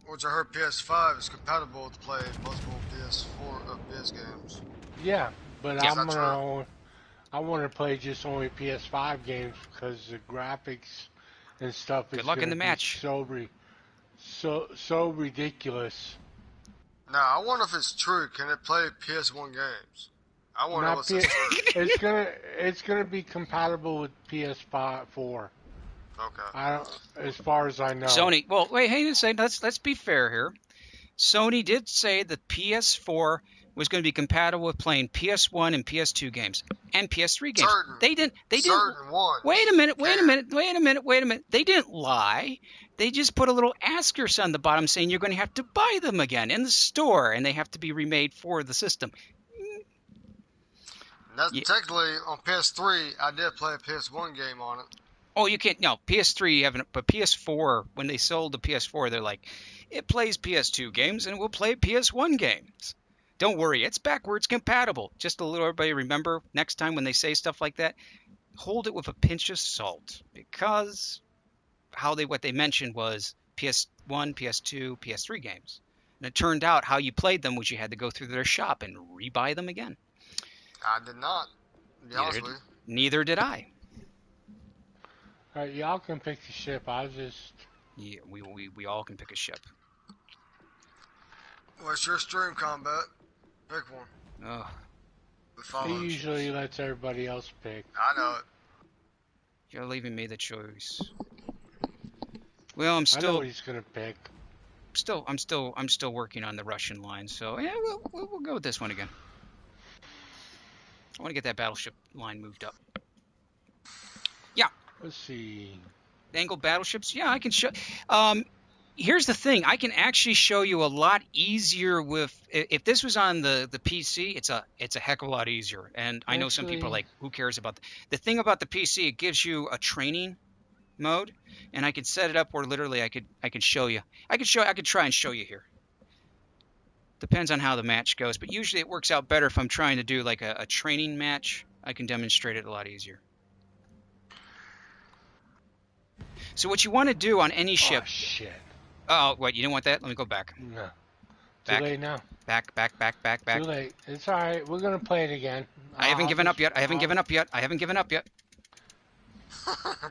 Which I heard PS5 is compatible to play multiple PS4 PS games. Yeah, but Yeah, I want to play just only PS5 games because the graphics and stuff is Good luck in the be match. so So ridiculous. Now, I wonder if it's true. Can it play PS1 games? I want to know Not what's P- this true. it's gonna be compatible with PS5 4. Okay. I don't, as far as I know. Sony. Well, wait, hang on a second. Let's be fair here. Sony did say the PS4 was going to be compatible with playing PS1 and PS2 games and PS3 games. They didn't. Certain ones. Wait a minute. can. They didn't lie. They just put a little asterisk on the bottom saying you're going to have to buy them again in the store and they have to be remade for the system. That's Yeah. technically on PS3. I did play a PS1 game on it. Oh, you can't. No, PS3 you haven't, but PS4. When they sold the PS4, they're like, it plays PS2 games and it will play PS1 games. Don't worry, it's backwards compatible. Just to let everybody remember next time when they say stuff like that, hold it with a pinch of salt because what they mentioned was PS1, PS2, PS3 games. And it turned out how you played them was you had to go through their shop and rebuy them again. I did not. To be honest with you. Neither did I. Alright, y'all can pick the ship. I was just. Yeah, we all can pick a ship. What's your stream, Combat? Pick one. Ugh. We He follow. usually lets everybody else pick. I know it. You're leaving me the choice. Well, I'm I know still what he's gonna pick. I'm still working on the Russian line, so yeah, we'll go with this one again. I want to get that battleship line moved up. Let's see. Angled battleships, yeah, I can show. Here's the thing, I can actually show you a lot easier with. If this was on the PC, it's a heck of a lot easier. And I know some people are like, who cares about the thing about the PC? It gives you a training mode, and I could set it up where literally I could show you. I could try and show you here. Depends on how the match goes, but usually it works out better if I'm trying to do like a training match. I can demonstrate it a lot easier. So what you want to do on any ship? Oh shit. Oh, wait, you didn't want that? Let me go back. No. Back. Too late now. Back. Too late. It's alright. We're gonna play it again. I haven't given up yet. I haven't given up yet.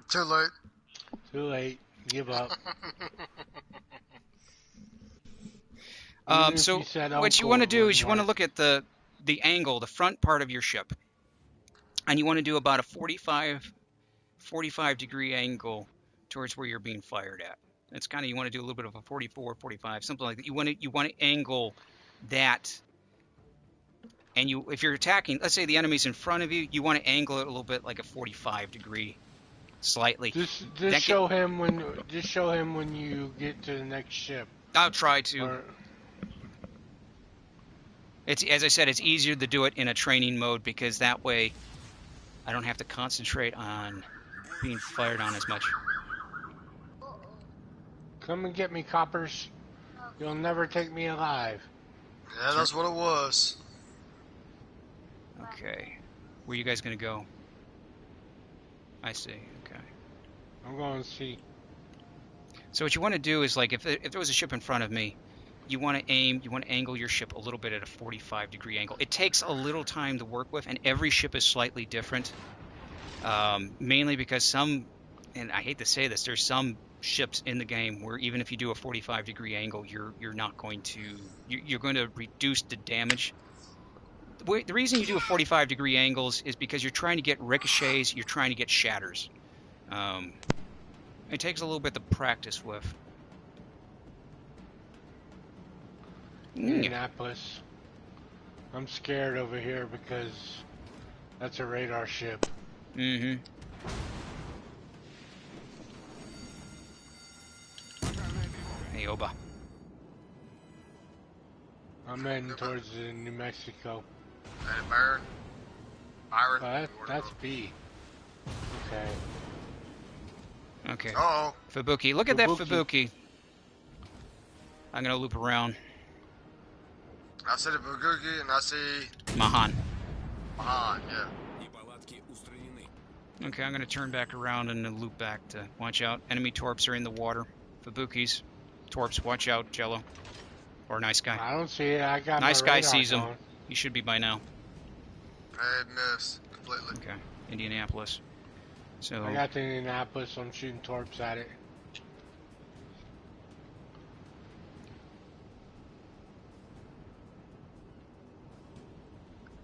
Too late. Too late. Give up. So what you want to do is you want to look at the angle, the front part of your ship, and you want to do about a 45 degree angle towards where you're being fired at. It's kind of, you want to do a little bit of a 44, 45, something like that. You want to angle that, and if you're attacking, let's say the enemy's in front of you, you want to angle it a little bit like a 45 degree, slightly. Just show him when you get to the next ship. I'll try to. It's, as I said, it's easier to do it in a training mode because that way I don't have to concentrate on being fired on as much. Come and get me, coppers. You'll never take me alive. Yeah, that's what it was. Okay. Where are you guys going to go? I see. Okay. I'm going to see. So what you want to do is, like, if there was a ship in front of me, you want to angle your ship a little bit at a 45 degree angle. It takes a little time to work with, and every ship is slightly different. Mainly because some, and I hate to say this, there's some ships in the game where even if you do a 45 degree angle, you're not going to, you're going to reduce the damage. The reason you do a 45 degree angles is because you're trying to get ricochets, you're trying to get shatters. It takes a little bit to practice with. Indianapolis. I'm scared over here because that's a radar ship. Mm-hmm. Hey, Oba. I'm heading towards New Mexico. Hey, Byron. That's B. Okay. Okay. Uh-oh. Fubuki. Look at that Fubuki. I'm going to loop around. I see the Buguki and I see... Mahan. Mahan, yeah. Okay, I'm going to turn back around and then loop back to... Watch out. Enemy torps are in the water. Fubukis. Torps, watch out, Jello. Or Nice Guy. I don't see it. I got Nice my Guy radar sees him. going. He should be by now. I missed completely. Okay. Indianapolis. So... I got the Indianapolis. I'm shooting torps at it.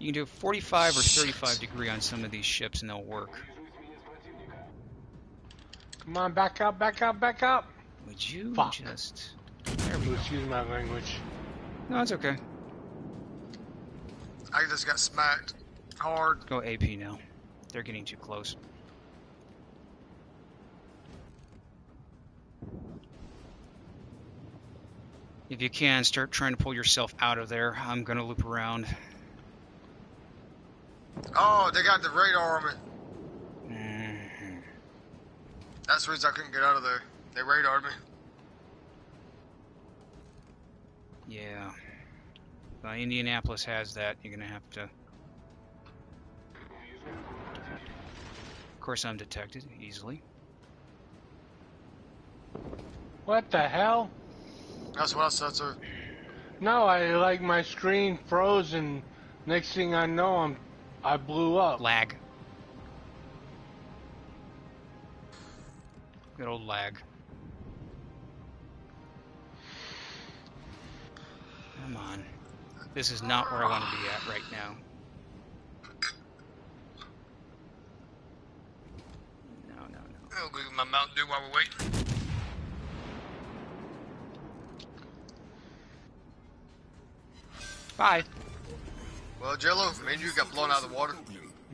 You can do 45 or 35 degree on some of these ships and they'll work. Come on, back up, back up, back up. Would you Fuck. just... There we go. Excuse my language. No, it's okay. I just got smacked hard. Go AP now. They're getting too close. If you can, start trying to pull yourself out of there. I'm going to loop around. Oh, they got the radar on me. Mm-hmm. That's the reason I couldn't get out of there. They radared me. Yeah. Indianapolis has that. You're going to have to... Of course, I'm detected easily. What the hell? That's what I said, sir. No, my screen froze, and next thing I know, I blew up. Lag. Good old lag. Come on. This is not where I want to be at right now. No. I'll go get my Mountain Dew while we're waiting. Bye. Well, Jello, me and you got blown out of the water.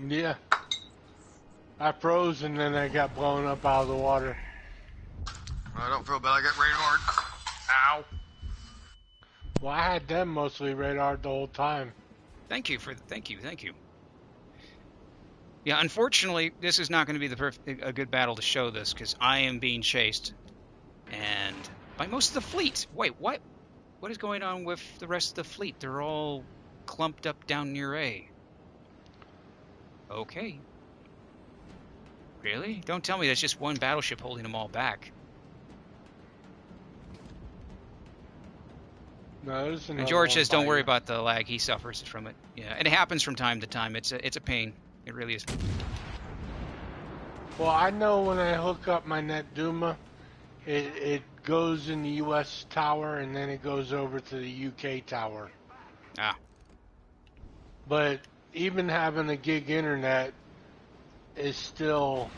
Yeah. I froze, and then I got blown up out of the water. I don't feel bad. I got radared. Ow. Well, I had them mostly radared the whole time. Thank you. Yeah, unfortunately, this is not going to be a good battle to show this, because I am being chased, and by most of the fleet. Wait, what? What is going on with the rest of the fleet? They're all clumped up down near A. Okay. Really? Don't tell me that's just one battleship holding them all back. No, there's another And George one says, "Don't by worry you. about the lag. He suffers from it. Yeah, and it happens from time to time. It's a pain. It really is." Well, I know when I hook up my NetDuma, it goes in the U.S. tower, and then it goes over to the U.K. tower. Ah. But even having a gig internet is still,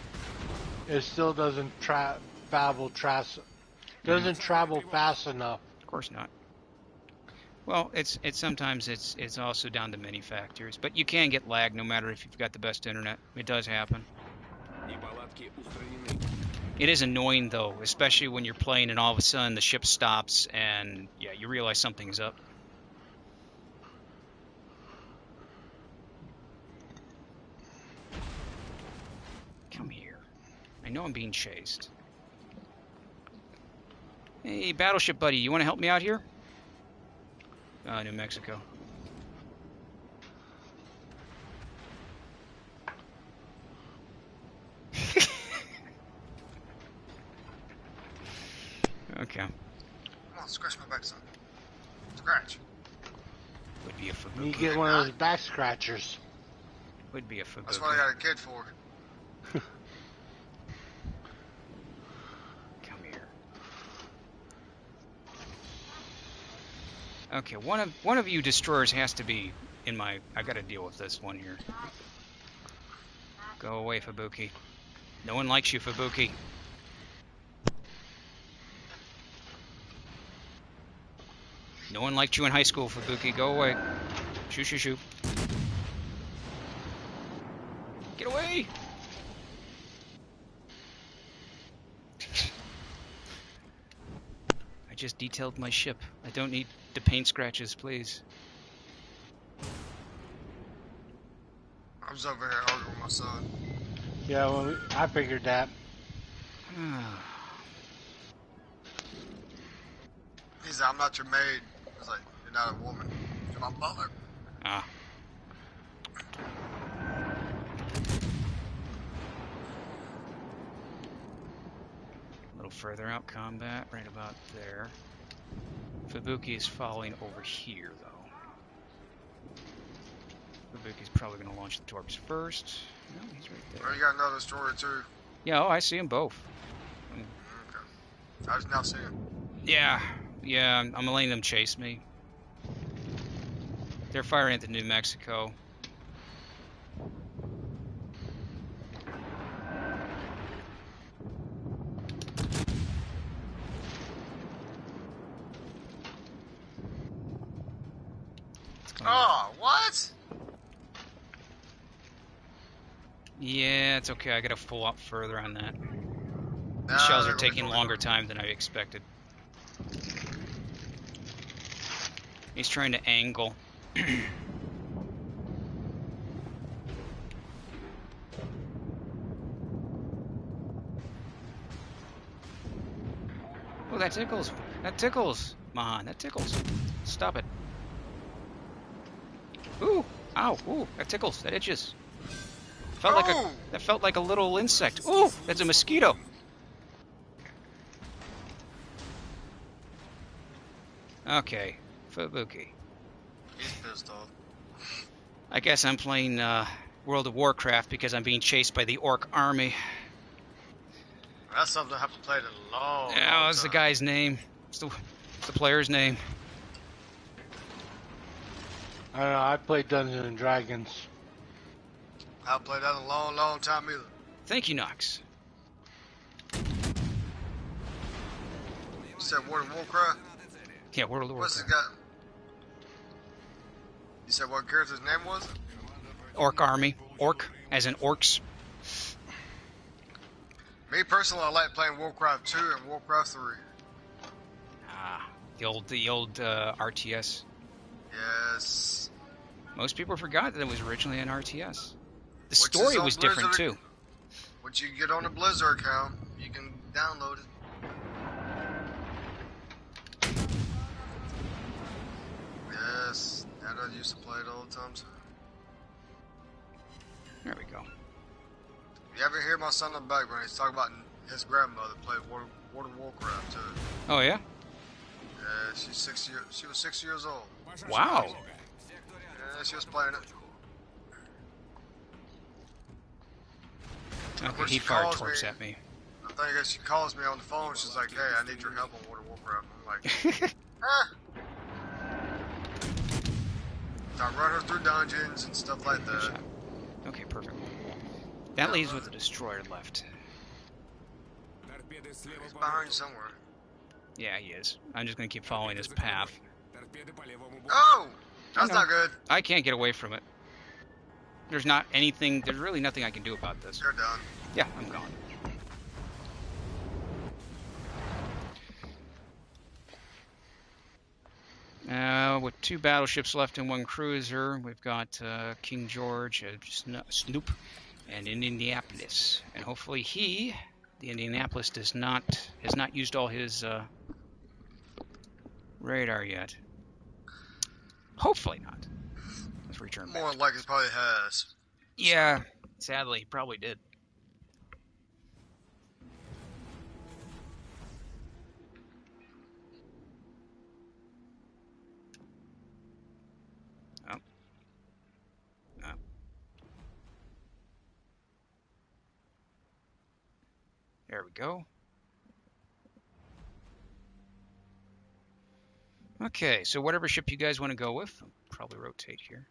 it still doesn't travel fast enough. Of course not. Well, it's sometimes it's also down to many factors, but you can get lag no matter if you've got the best internet. It does happen. It is annoying though, especially when you're playing and all of a sudden the ship stops and yeah, you realize something is up. Come here. I know I'm being chased. Hey, battleship buddy, you want to help me out here? New Mexico. Okay. Come on, scratch my back, son. Scratch. Would be a Fubuki. You get one of those back scratchers. Would be a Fubuki. That's what I got a kid for. Come here. Okay, one of you destroyers has to be in my... I gotta deal with this one here. Go away, Fubuki. No one likes you, Fubuki. No one liked you in high school, Fubuki. Go away. Shoo, shoo, shoo. Get away! I just detailed my ship. I don't need the paint scratches, please. I was over here arguing with my son. Yeah, well, I figured that. He said, "I'm not your maid." I was like, "You're not a woman. You're my mother." Ah. A little further out, combat, right about there. Fubuki is following over here, though. Fubuki's probably going to launch the torps first. No, he's right Oh, there. you got another story too. Yeah, oh, I see them both. Okay. I just now see him. Yeah, I'm letting them chase me. They're firing at the New Mexico. Oh, what? Yeah, it's okay. I gotta pull up further on that. Nah, The shells they're are gonna be taking fully longer covered. time than I expected. He's trying to angle. Oh, that tickles. That tickles. Come on, that tickles. Stop it. Ooh, ow, ooh, that tickles. That itches. Felt like a Oh! that felt like a little insect. Ooh, that's a mosquito. Okay, Fubuki. He's pissed off. I guess I'm playing World of Warcraft because I'm being chased by the orc army. That's something I haven't played in a long, Yeah, long what's the time. guy's name? What's the player's name? I don't know. I played Dungeons and Dragons. I haven't played that in a long, long time either. Thank you, Nox. You said World of Warcraft? Yeah, World of What's this Warcraft. guy? You said what character's name was it? Orc army. Orc, as in orcs. Me personally, I like playing Warcraft 2 and Warcraft 3. Ah, the old RTS. Yes. Most people forgot that it was originally an RTS. The Which story is on was different Blizzard. too. Once you get on the Blizzard account, you can download it. Yes, and I used to play it all the time. So. There we go. You ever hear my son in the background? He's talking about his grandmother played World of Warcraft too. Oh yeah. Yeah, she was 6 years old. Wow. Yeah, she was playing it. Of Okay, course, he she fired calls torps me. at me. I think she calls me on the phone. She's like, "Hey, I need your help on World of Warcraft." I'm like, "Ah." So I run her through dungeons and stuff like that. Shot. Okay, perfect. That leaves with the destroyer left. Торпеды слева He's по behind you борту. somewhere. Yeah, he is. I'm just gonna keep following his path. Торпеды по левому борту. Oh, that's know. not good. I can't get away from it. There's not anything. There's really nothing I can do about this. You're done. Yeah, I'm gone. With 2 battleships left and 1 cruiser, we've got King George, Snoop, and Indianapolis. And hopefully the Indianapolis, has not used all his radar yet. Hopefully not. Let's return back. More like it probably has. Yeah, sadly, he probably did. Oh. Oh. There we go. Okay, so whatever ship you guys want to go with, I'll probably rotate here.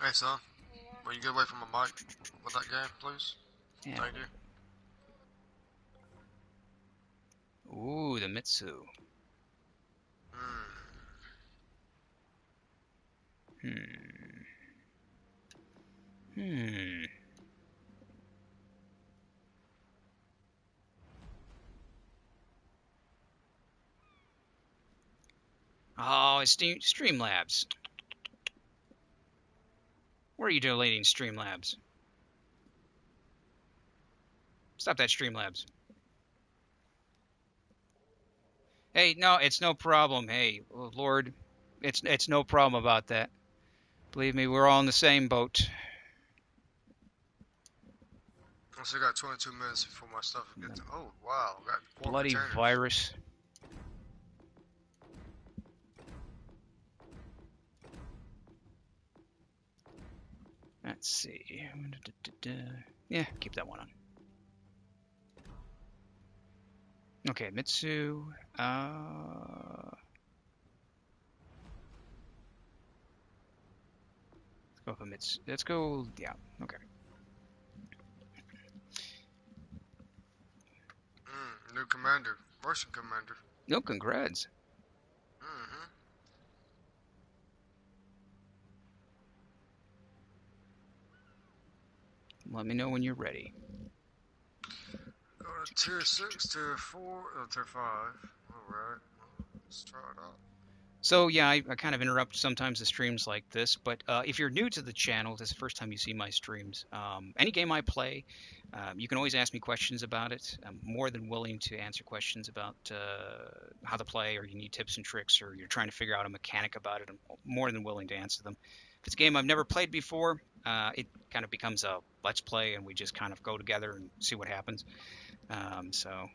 Hey, son. Will you get away from my mic with that game, please? Yeah. Thank you. Ooh, the Mitsu. Hmm. Oh, it's Streamlabs. Where are you deleting Streamlabs? Stop that, Streamlabs. Hey, no, it's no problem. Hey, Lord, it's no problem about that. Believe me, we're all in the same boat. I still got 22 minutes before my stuff gets. Oh, wow. Got 4 Bloody containers. virus. Let's see. Yeah, keep that one on. Okay, Mitsu. Let's go for Mitsu. Let's go. Yeah. Okay. New commander. Russian commander. No, congrats. Mm-hmm. Let me know when you're ready. Go to tier 6, tier 4, or tier 5. Alright, let's try it out. So yeah, I kind of interrupt sometimes the streams like this, but if you're new to the channel, this is the first time you see my streams, any game I play, you can always ask me questions about it. I'm more than willing to answer questions about how to play, or you need tips and tricks, or you're trying to figure out a mechanic about it. I'm more than willing to answer them. If it's a game I've never played before, it kind of becomes a let's play, and we just kind of go together and see what happens. So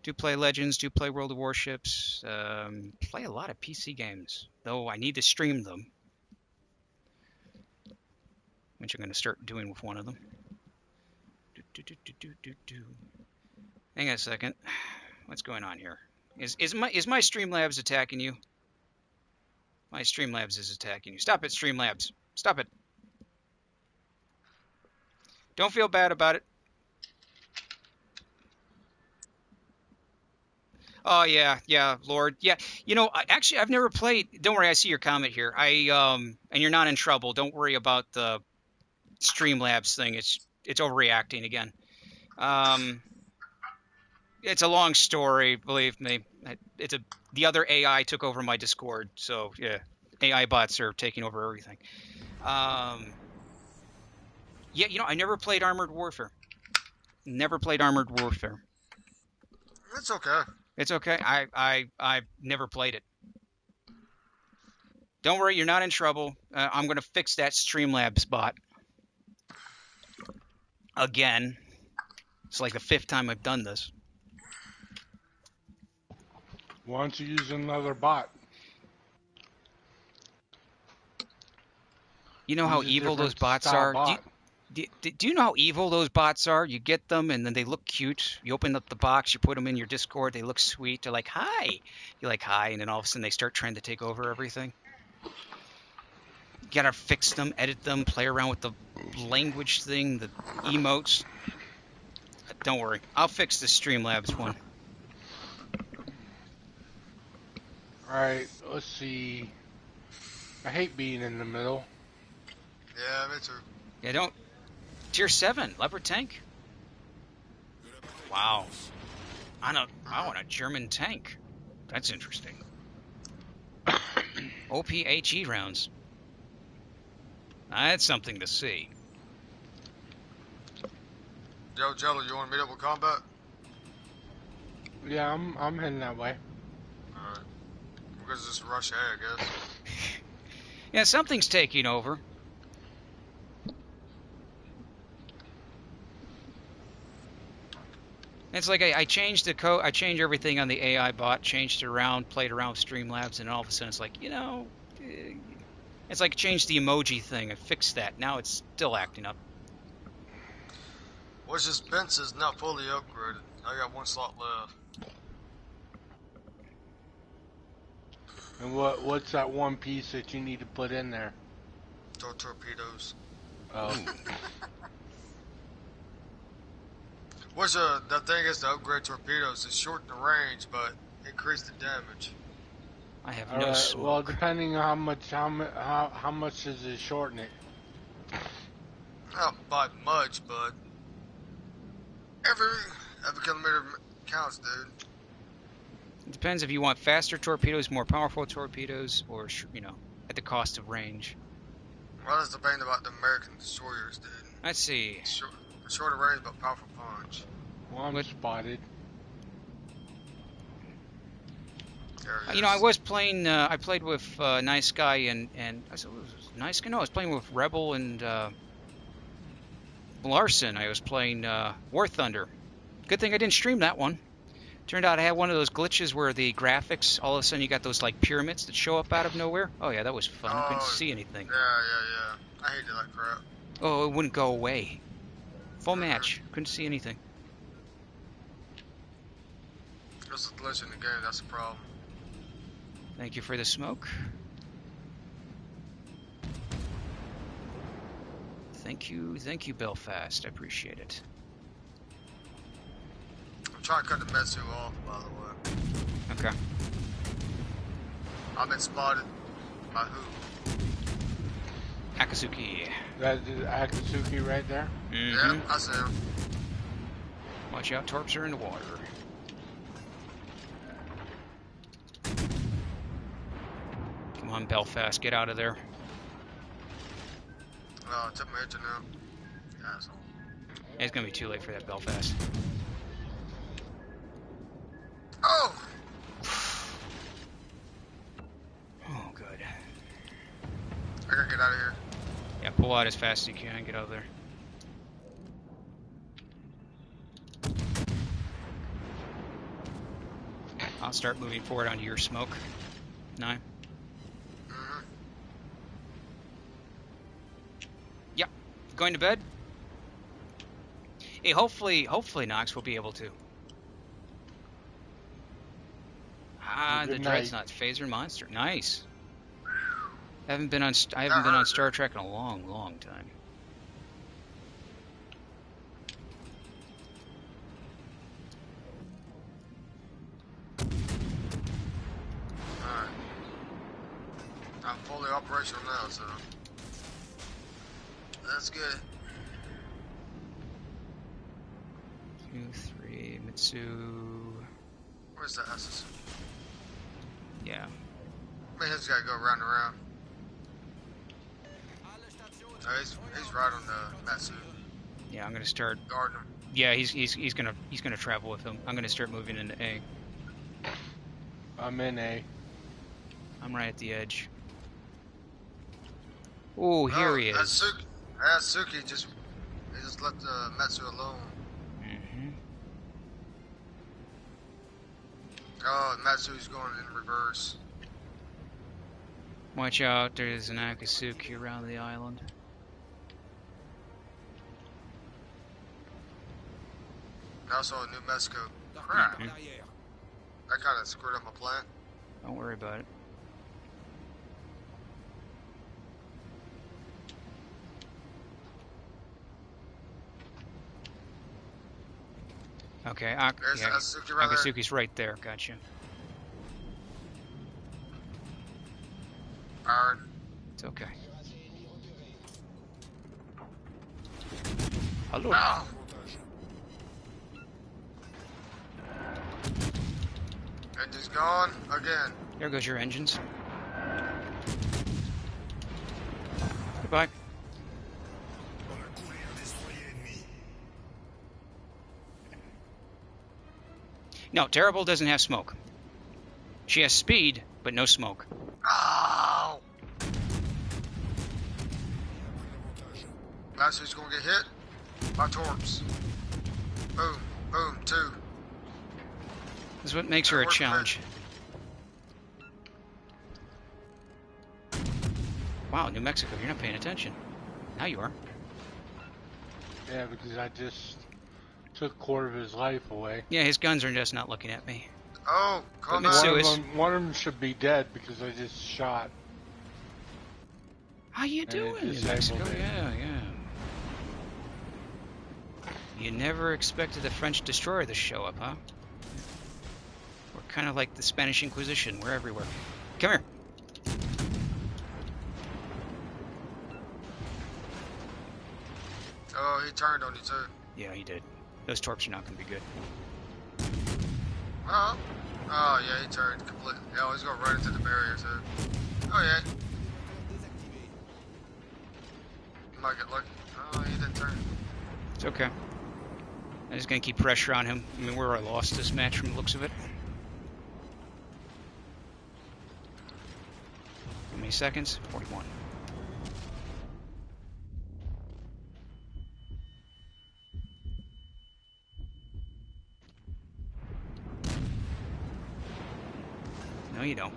do play Legends, do play World of Warships, play a lot of PC games, though I need to stream them, which I'm going to start doing with one of them. Hang on a second. What's going on here? Is my Streamlabs attacking you? My Streamlabs is attacking you. Stop it, Streamlabs. Stop it. Don't feel bad about it. Oh yeah, Lord, yeah. You know, actually, I've never played. Don't worry, I see your comment here. And you're not in trouble. Don't worry about the Streamlabs thing. It's overreacting again. It's a long story, believe me. The other AI took over my Discord, so yeah, AI bots are taking over everything. Yeah, you know, I never played Armored Warfare. Never played Armored Warfare. It's okay. It's okay. I've never played it. Don't worry, you're not in trouble. I'm going to fix that Streamlabs bot. Again. It's like the 5th time I've done this. Why don't you use another bot? You know how evil those bots are? Do you know how evil those bots are? You get them, and then they look cute. You open up the box, you put them in your Discord, they look sweet. They're like, hi. You're like, hi, and then all of a sudden they start trying to take over everything. You gotta fix them, edit them, play around with the language thing, the emotes. Don't worry. I'll fix the Streamlabs one. Alright, let's see. I hate being in the middle. Yeah, me too. Yeah, don't... Tier 7, Leopard tank. Wow. I want a German tank. That's interesting. OPHE rounds. That's something to see. Yo, Jello, you want to meet up with Combatpt? Yeah, I'm heading that way. Alright. Because it's rush A, I guess. Yeah, something's taking over. It's like I changed the code, I changed everything on the AI bot, changed it around, played around with Streamlabs, and all of a sudden it's like, you know, it's like changed the emoji thing. I fixed that. Now it's still acting up. What's this bench is not fully upgraded. I got 1 slot left. And what's that one piece that you need to put in there? Torpedoes. Oh. What's the thing is to upgrade torpedoes? It shorten the range, but increase the damage. I have All no right, smoke. well, depending on how much does it shorten it? Not by much, but every kilometer counts, dude. It depends if you want faster torpedoes, more powerful torpedoes, or, you know, at the cost of range. Well, that's the thing about the American destroyers, dude. Let's see. Shorter range, but powerful punch. Well, I'm spotted. There You know, I was playing, I played with Nice Guy and I said, was Nice Guy? No, I was playing with Rebel and Larson. I was playing War Thunder. Good thing I didn't stream that one. Turned out I had one of those glitches where the graphics, all of a sudden you got those like pyramids that show up out of nowhere. Oh yeah, that was fun. You couldn't see anything. Yeah. I hated that crap. Oh, it wouldn't go away. Full match. Couldn't see anything. There's a glitch in the game, that's the problem. Thank you for the smoke. Thank you, Belfast. I appreciate it. I'm trying to cut the Metsu off, by the way. Okay. I've been spotted by who? Akatsuki. That's Akatsuki right there. Mm-hmm. Yep, I see him. Watch out, torps are in the water. Come on, Belfast, get out of there. Oh, I took my engine now. Asshole. It's gonna be too late for that Belfast. Oh! Oh, good. I gotta get out of here. Yeah, pull out as fast as you can and get out of there. I'll start moving forward onto your smoke. No? Mm-hmm. Yep. Going to bed? Hey, hopefully Nox will be able to. Ah, Well, the good Dreadnought Phaser Monster. Nice. I haven't been on Star Trek in a long, long time. Alright. I'm fully operational now, so that's good. 2, 3, Mitsu. Where's the S's? Yeah. My head's gotta go round and around. No, he's right on the Matsu. Yeah, I'm gonna start. Guarding him. Yeah, he's gonna travel with him. I'm gonna start moving into A. I'm in A. I'm right at the edge. Oh, here he is. Atsuki just left Matsu alone. Mm-hmm. Oh, Matsu's going in reverse. Watch out, there's an Akatsuki around the island. I also in New Mexico. Crap. Mhm. That kind of screwed up my plan. Don't worry about it. Okay, There's yeah, Atsuki right there. Akatsuki's right there. Gotcha. Iron. It's okay. Hello. Oh. Engine's gone again. There goes your engines. Goodbye. No, Terrible doesn't have smoke. She has speed, but no smoke. Oh. Matsu's gonna get hit by torps. Boom, boom, 2. This is what makes her a challenge. Wow, New Mexico, you're not paying attention. Now you are. Yeah, because I just took a quarter of his life away. Yeah, his guns are just not looking at me. Oh, come But Mitsu on. is- One of them should be dead because I just shot. How you And it doing, New disabled Mexico? it. Yeah, yeah. You never expected the French destroyer to show up, huh? We're kind of like the Spanish Inquisition. We're everywhere. Come here. Oh, he turned on you too. Yeah, he did. Those torps are not going to be good. Oh. Oh, yeah, he turned completely. Oh, he's going right into the barrier too. Oh, yeah. You might get lucky. Oh, he didn't turn. It's okay. I'm just going to keep pressure on him. I mean, we're lost this match from the looks of it. How many seconds? 41. No, you don't.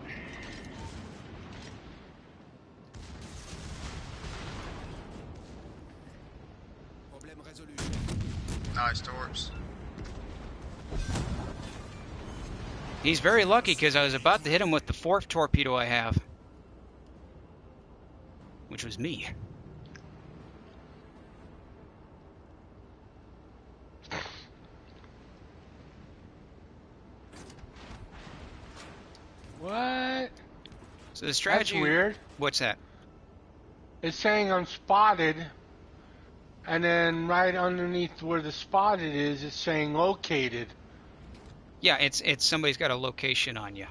Nice torps. He's very lucky because I was about to hit him with the 4th torpedo I have. Which was me. What? So the strategy... That's weird. What's that? It's saying I'm spotted, and then right underneath where the spotted is, it's saying located. Yeah, it's somebody's got a location on you.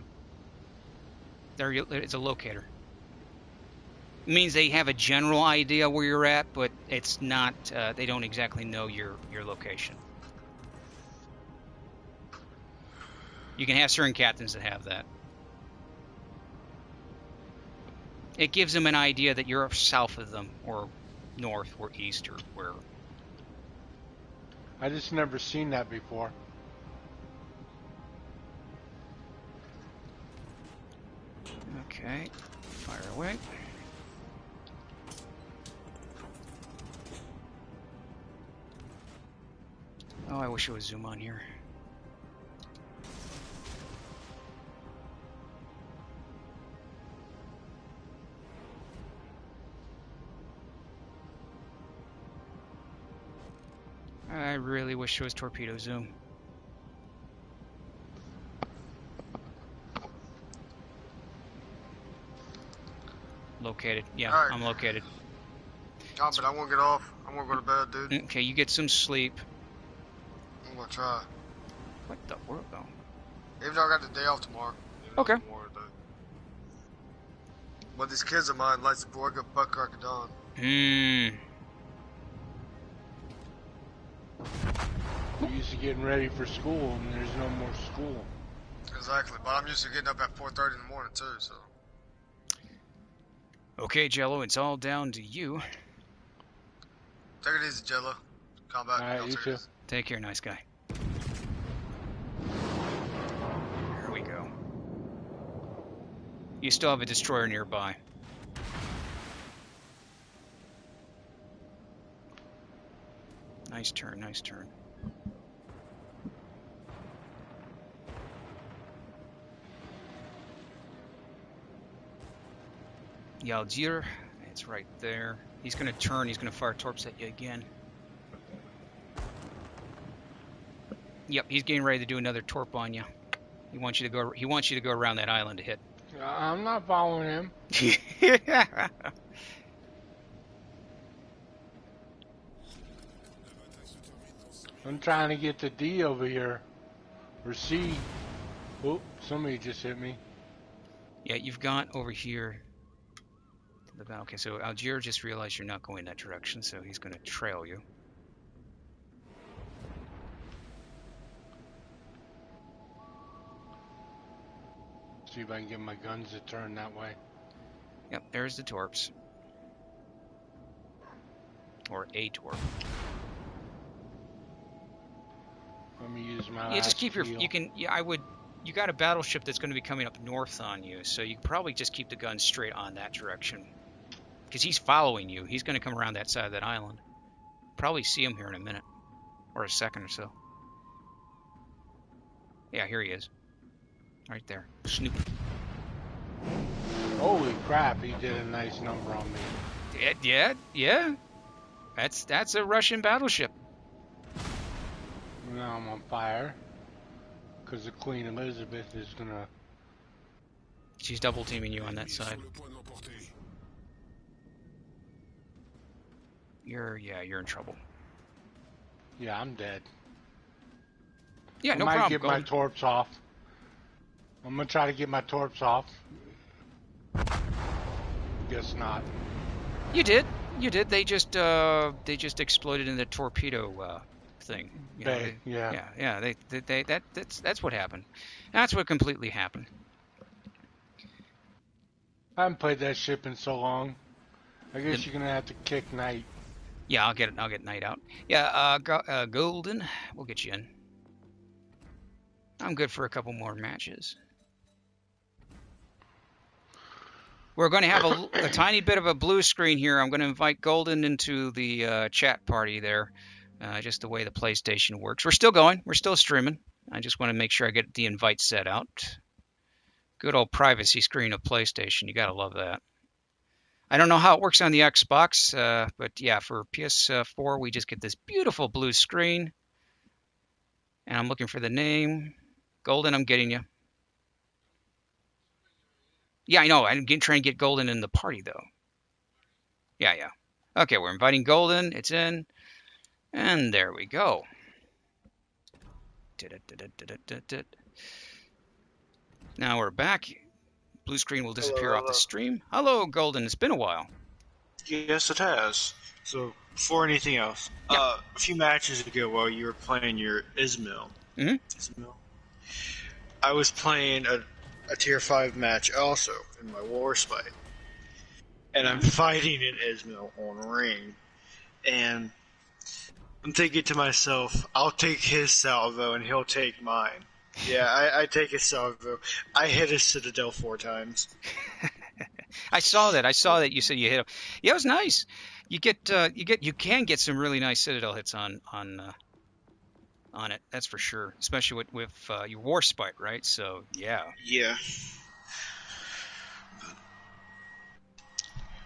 It's a locator. It means they have a general idea where you're at, but it's not. They don't exactly know your location. You can have certain captains that have that. It gives them an idea that you're south of them, or north, or east, or where. I just never seen that before. Okay, fire away. Oh, I wish it was zoom on here. I really wish it was torpedo zoom. Located. Yeah, All right. I'm located. But I won't get off. I won't go to bed, dude. Okay, you get some sleep. I'm gonna try. What the world, though? Even though I got the day off tomorrow. Okay. But these kids of mine like to work at butt crack of dawn. We're used to getting ready for school, and there's no more school. Exactly, but I'm used to getting up at 4:30 in the morning too. So. Okay, Jello, it's all down to you. Take it easy, Jello. Combat. All right, you too. Take care, nice guy. Here we go. You still have a destroyer nearby. Nice turn, nice turn. Yaldir, it's right there. He's going to turn, he's going to fire torps at you again. Yep, he's getting ready to do another torp on you. He wants you to go around that island to hit. I'm not following him. I'm trying to get the D over here. Or C. Oh, somebody just hit me. Yeah, you've gone over here. Okay, so Algier just realized you're not going that direction, so he's going to trail you. See if I can get my guns to turn that way. Yep, there's the torps. Or a torp. Let me use my Yeah, just keep your. wheel. You can. Yeah, I would. You got a battleship that's going to be coming up north on you, so you can probably just keep the gun straight on that direction. Because he's following you. He's going to come around that side of that island. Probably see him here in a minute. Or a second or so. Yeah, here he is. Right there. Snooping. Holy crap, he did a nice number on me. Yeah. That's a Russian battleship. Now I'm on fire. Because the Queen Elizabeth is gonna... She's double teaming you on that side. You're in trouble. Yeah, I'm dead. Yeah, no I might problem. get my torps off. I'm gonna try to get my torps off. Guess not. You did. They just exploded in the torpedo thing. Yeah. That's what happened. That's what completely happened. I haven't played that ship in so long. I guess you're gonna have to kick Knight. Yeah, I'll get Knight out. Yeah, Golden, we'll get you in. I'm good for a couple more matches. We're going to have a tiny bit of a blue screen here. I'm going to invite Golden into the chat party there, just the way the PlayStation works. We're still going. We're still streaming. I just want to make sure I get the invite set out. Good old privacy screen of PlayStation. You got to love that. I don't know how it works on the Xbox, but yeah, for PS4, we just get this beautiful blue screen. And I'm looking for the name. Golden, I'm getting you. Yeah, I know. I'm trying to get Golden in the party, though. Yeah, yeah. Okay, we're inviting Golden. It's in. And there we go. Now we're back. Blue screen will disappear Hello, off the hello. stream. Hello, Golden. It's been a while. Yes, it has. So, before anything else, Yeah. a few matches ago while you were playing your Ismail, I was playing a Tier 5 match also in my Warspite. And I'm fighting an Ismail on ring. And I'm thinking to myself, I'll take his salvo and he'll take mine. Yeah, I take his salvo. I hit his Citadel 4 times. I saw that. I saw that you said you hit him. Yeah, it was nice. You can get some really nice Citadel hits on it. That's for sure. Especially with your Warspite, right? So yeah. Yeah.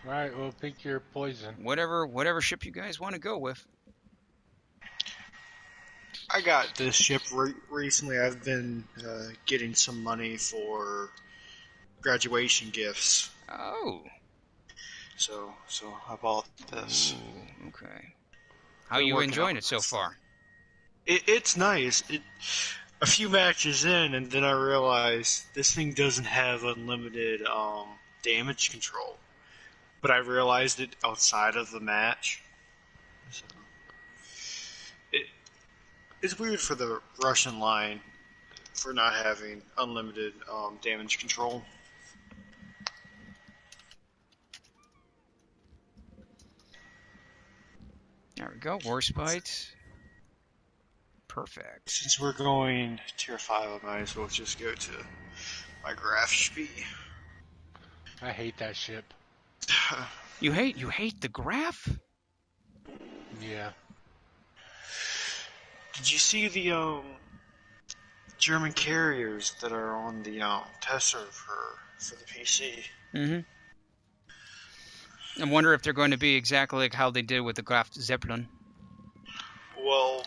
All right, we'll pick your poison. Whatever ship you guys want to go with. I got this ship recently. I've been getting some money for graduation gifts. Oh. So I bought this. Ooh, okay. How are you enjoying it so far? It's nice. A few matches in, and then I realized this thing doesn't have unlimited damage control. But I realized it outside of the match. So it's weird for the Russian line for not having unlimited damage control. There we go. Warspite. Perfect. Since we're going Tier 5, I might as well just go to my Graf Spee. I hate that ship. You hate the Graf? Yeah. Did you see the German carriers that are on the test server for the PC? Mm-hmm. I wonder if they're going to be exactly like how they did with the Graf Zeppelin. Well,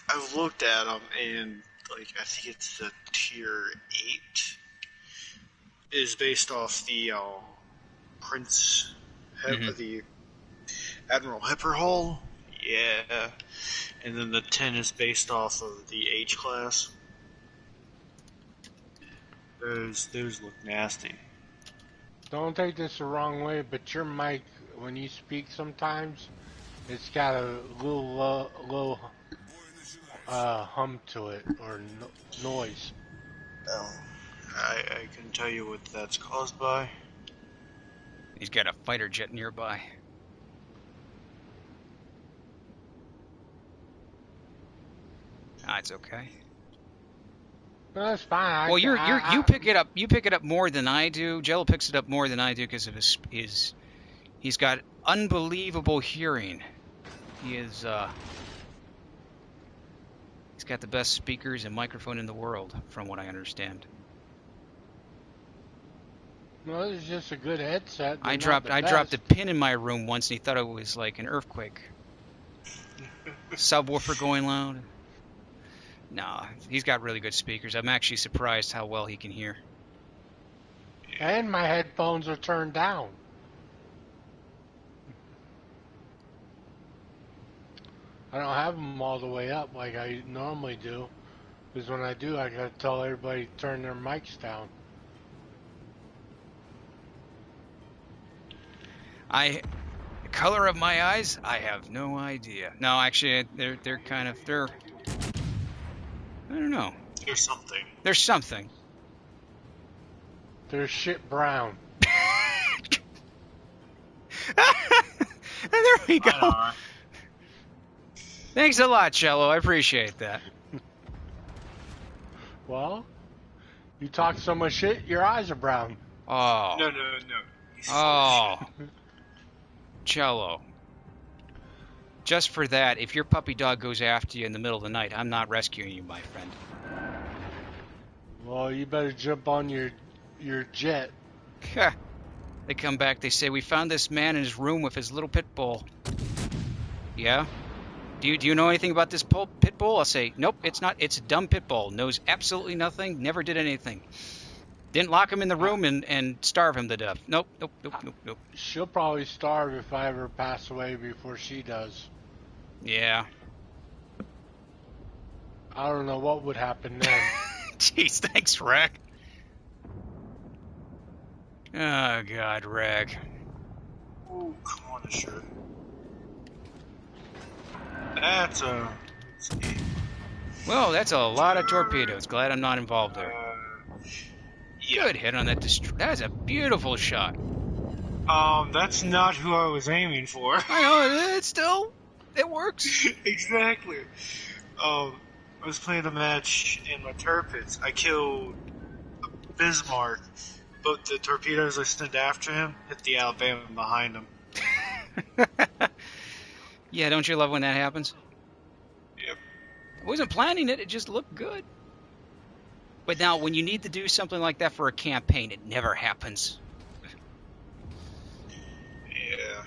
I've looked at them, and I think it's the Tier 8 is based off the Prince, the Admiral Hipperhull. Yeah, and then the 10 is based off of the H class. Those look nasty. Don't take this the wrong way, but your mic, when you speak sometimes, it's got a little hum to it, or noise. I can tell you what that's caused by. He's got a fighter jet nearby. It's okay. No, that's fine. Well, you pick it up. You pick it up more than I do. Jello picks it up more than I do because of his. He's got unbelievable hearing. He's got the best speakers and microphone in the world, from what I understand. No, it's just a good headset. I dropped a pin in my room once, and he thought it was like an earthquake. Subwoofer going loud. Nah, he's got really good speakers. I'm actually surprised how well he can hear. And my headphones are turned down. I don't have them all the way up like I normally do. Because when I do, I gotta tell everybody to turn their mics down. The color of my eyes, I have no idea. No, actually, they're I don't know. There's something. There's something. They're shit brown. There we go. Thanks a lot, Cello. I appreciate that. Well, you talk so much shit, your eyes are brown. Oh. No. Oh. Cello. Just for that, if your puppy dog goes after you in the middle of the night, I'm not rescuing you, my friend. Well, you better jump on your jet. They come back, they say, we found this man in his room with his little pit bull. Yeah? Do you know anything about this pit bull? I'll say, nope, it's not. It's a dumb pit bull. Knows absolutely nothing, never did anything. Didn't lock him in the room and starve him to death. Nope, nope, nope, nope, nope. She'll probably starve if I ever pass away before she does. Yeah. I don't know what would happen then. Jeez, thanks, Rag. Oh, God, Rag. Oh, come on, sure. That's a. Well, that's a lot of torpedoes. Glad I'm not involved there. Yeah. Good hit on that. That is a beautiful shot. That's not who I was aiming for. I know, it works. Exactly. I was playing a match in my turrets. I killed Bismarck, but the torpedoes I sent after him hit the Alabama behind him. Yeah, don't you love when that happens? Yep. I wasn't planning it, it just looked good. But now, when you need to do something like that for a campaign, it never happens. Yeah.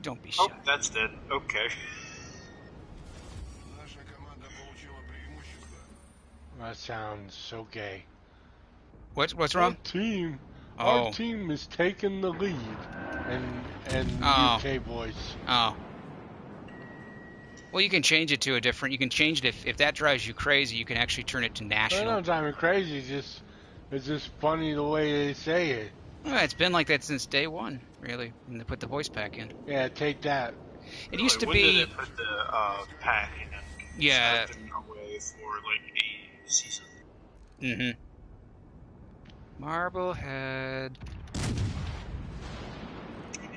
Don't be Oh, shy. that's dead. Okay. That sounds so gay. What's wrong? Our team is taking the lead. And UK voice. Oh. Well, you can change it to a different. You can change it if that drives you crazy. You can actually turn it to I national. don't drive me crazy. It's just funny the way they say it. Well, it's been like that since day one, really, when they put the voice pack in. Yeah, take that. It used to When be. did they put the pack in? Yeah. It's been away for like a season. Mm-hmm. Marblehead.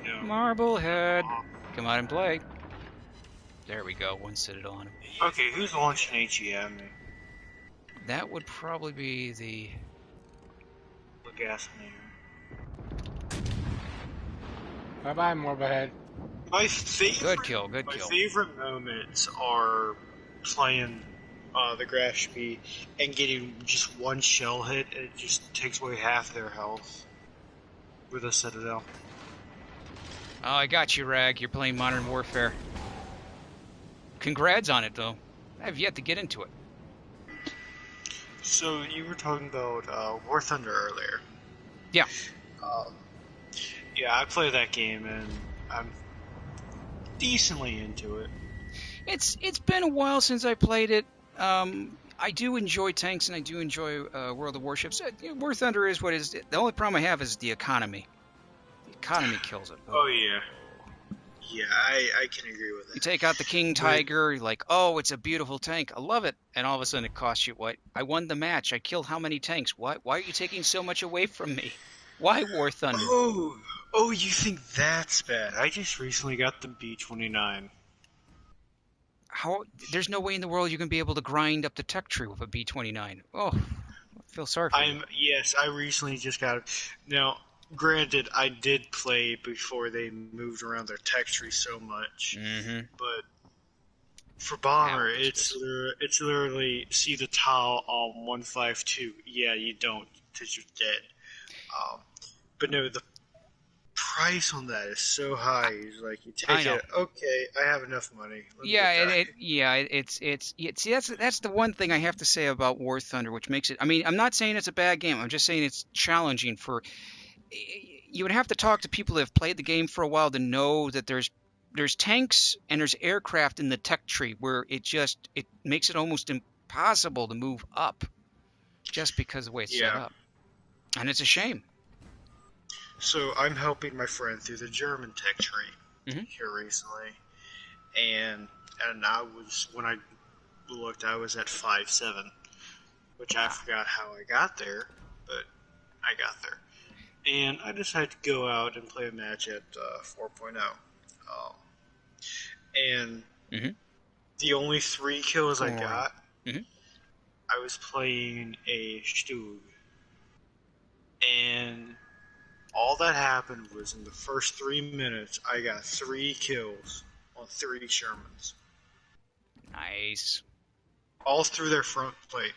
Yeah. Marblehead. Come out and play. There we go. One sit it on him. Okay, who's launching HEM? That would probably be the. Gasoline. Bye-bye, Marblehead. My favorite. Good kill. Good My kill. favorite moments are playing the Grashby and getting just one shell hit. And it just takes away half their health with a Citadel. Oh, I got you, Rag. You're playing Modern Warfare. Congrats on it, though. I have yet to get into it. So you were talking about War Thunder earlier. Yeah. Yeah, I play that game and I'm decently into it. It's been a while since I played it. I do enjoy tanks and I do enjoy World of Warships. War Thunder is what it is. The only problem I have is the economy. The economy kills it. Oh yeah. Yeah, I can agree with that. You take out the King Tiger, you're like, oh, it's a beautiful tank. I love it. And all of a sudden it costs you what? I won the match. I killed how many tanks? Why are you taking so much away from me? Why War Thunder? Oh, you think that's bad? I just recently got the B-29. How? There's no way in the world you can be able to grind up the tech tree with a B-29. Oh, I feel sorry for you. Yes, I recently just got it. Now, granted, I did play before they moved around their tech tree so much, but for Bomber, it's literally see the tile on 152. Yeah, you don't, because you're dead. But no, the price on that is so high. It's like you take it. Okay, I have enough money. See, that's the one thing I have to say about War Thunder, which makes it. I mean, I'm not saying it's a bad game. I'm just saying it's challenging for. You would have to talk to people that have played the game for a while to know that there's tanks and there's aircraft in the tech tree where it makes it almost impossible to move up just because of the way it's set up. And it's a shame. So I'm helping my friend through the German tech tree here recently, and when I looked, I was at 5.7, which I forgot how I got there, but I got there. And I decided to go out and play a match at 4.0. And the only 3 kills I got, I was playing a Stug. And all that happened was in the first 3 minutes, I got 3 kills on 3 Shermans. Nice. All through their front plate.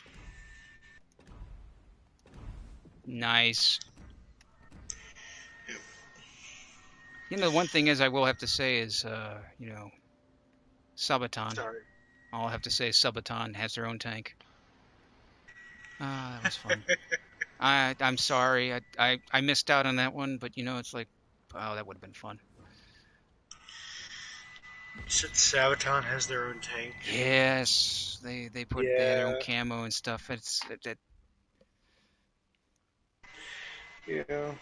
Nice. The one thing is I will have to say is, Sabaton. Sorry. All I have to say is Sabaton has their own tank. That was fun. I'm sorry. I missed out on that one, but it's like, oh, that would have been fun. You said Sabaton has their own tank. Yes, they had their own camo and stuff. Yeah.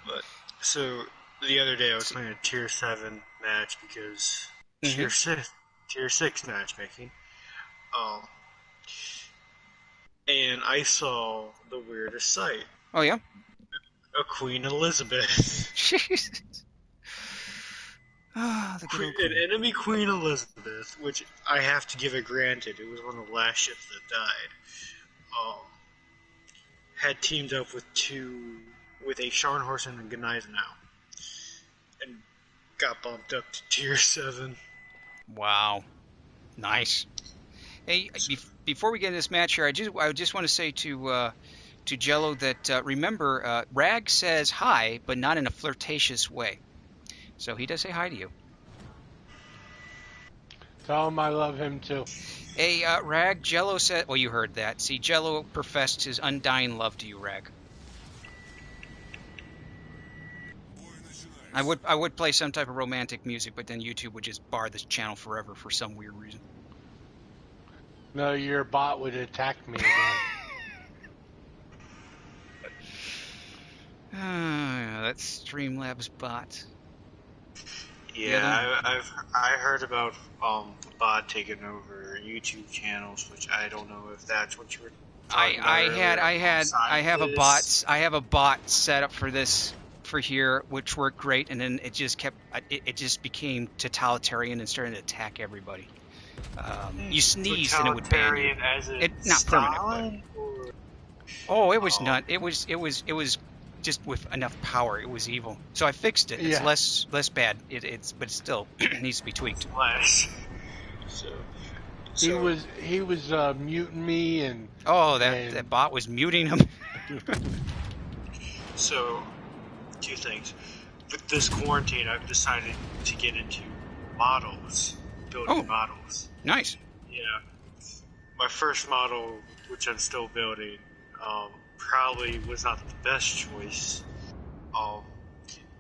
But so the other day I was playing a tier 7 match because tier 6 matchmaking. And I saw the weirdest sight. Oh yeah. A Queen Elizabeth. Jeez. Ah, An enemy Queen Elizabeth, which I have to give it granted, it was one of the last ships that died. Had teamed up with a Scharnhorst and a Gneisenau, and got bumped up to tier 7. Wow, nice. Hey, before we get into this match here, I just want to say to Jello that remember, Rag says hi, but not in a flirtatious way. So he does say hi to you. Tell him I love him too. Hey, Rag, Jello said... Well, you heard that. See, Jello professed his undying love to you, Rag. I would play some type of romantic music, but then YouTube would just bar this channel forever for some weird reason. No, your bot would attack me again. That's Streamlabs bot. Yeah, I heard about the bot taking over YouTube channels, which I don't know if that's what you were talking about. I have a bot set up for this for here, which worked great, and then it just became totalitarian and started to attack everybody. You sneezed and it would ban you. Not permanent, but... Oh, it was not. It was just with enough power. It was evil. So I fixed it. It's less bad. But it still needs to be tweaked. Less. He was muting me and. Oh, that bot was muting him. So, 2 things. With this quarantine, I've decided to get into models, building models. Nice. Yeah. My first model, which I'm still building, probably was not the best choice.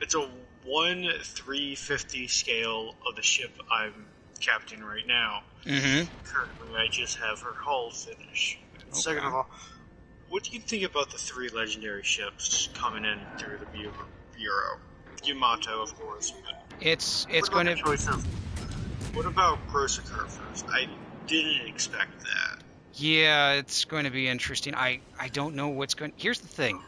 It's a 1/350 scale of the ship I'm captaining right now. Mm-hmm. Currently, I just have her hull finish. Second of all, what do you think about the 3 legendary ships coming in through the Bureau? Yamato, of course. It's going to... What about Grossiker first? I didn't expect that. Yeah, it's going to be interesting. I don't know what's going... Here's the thing.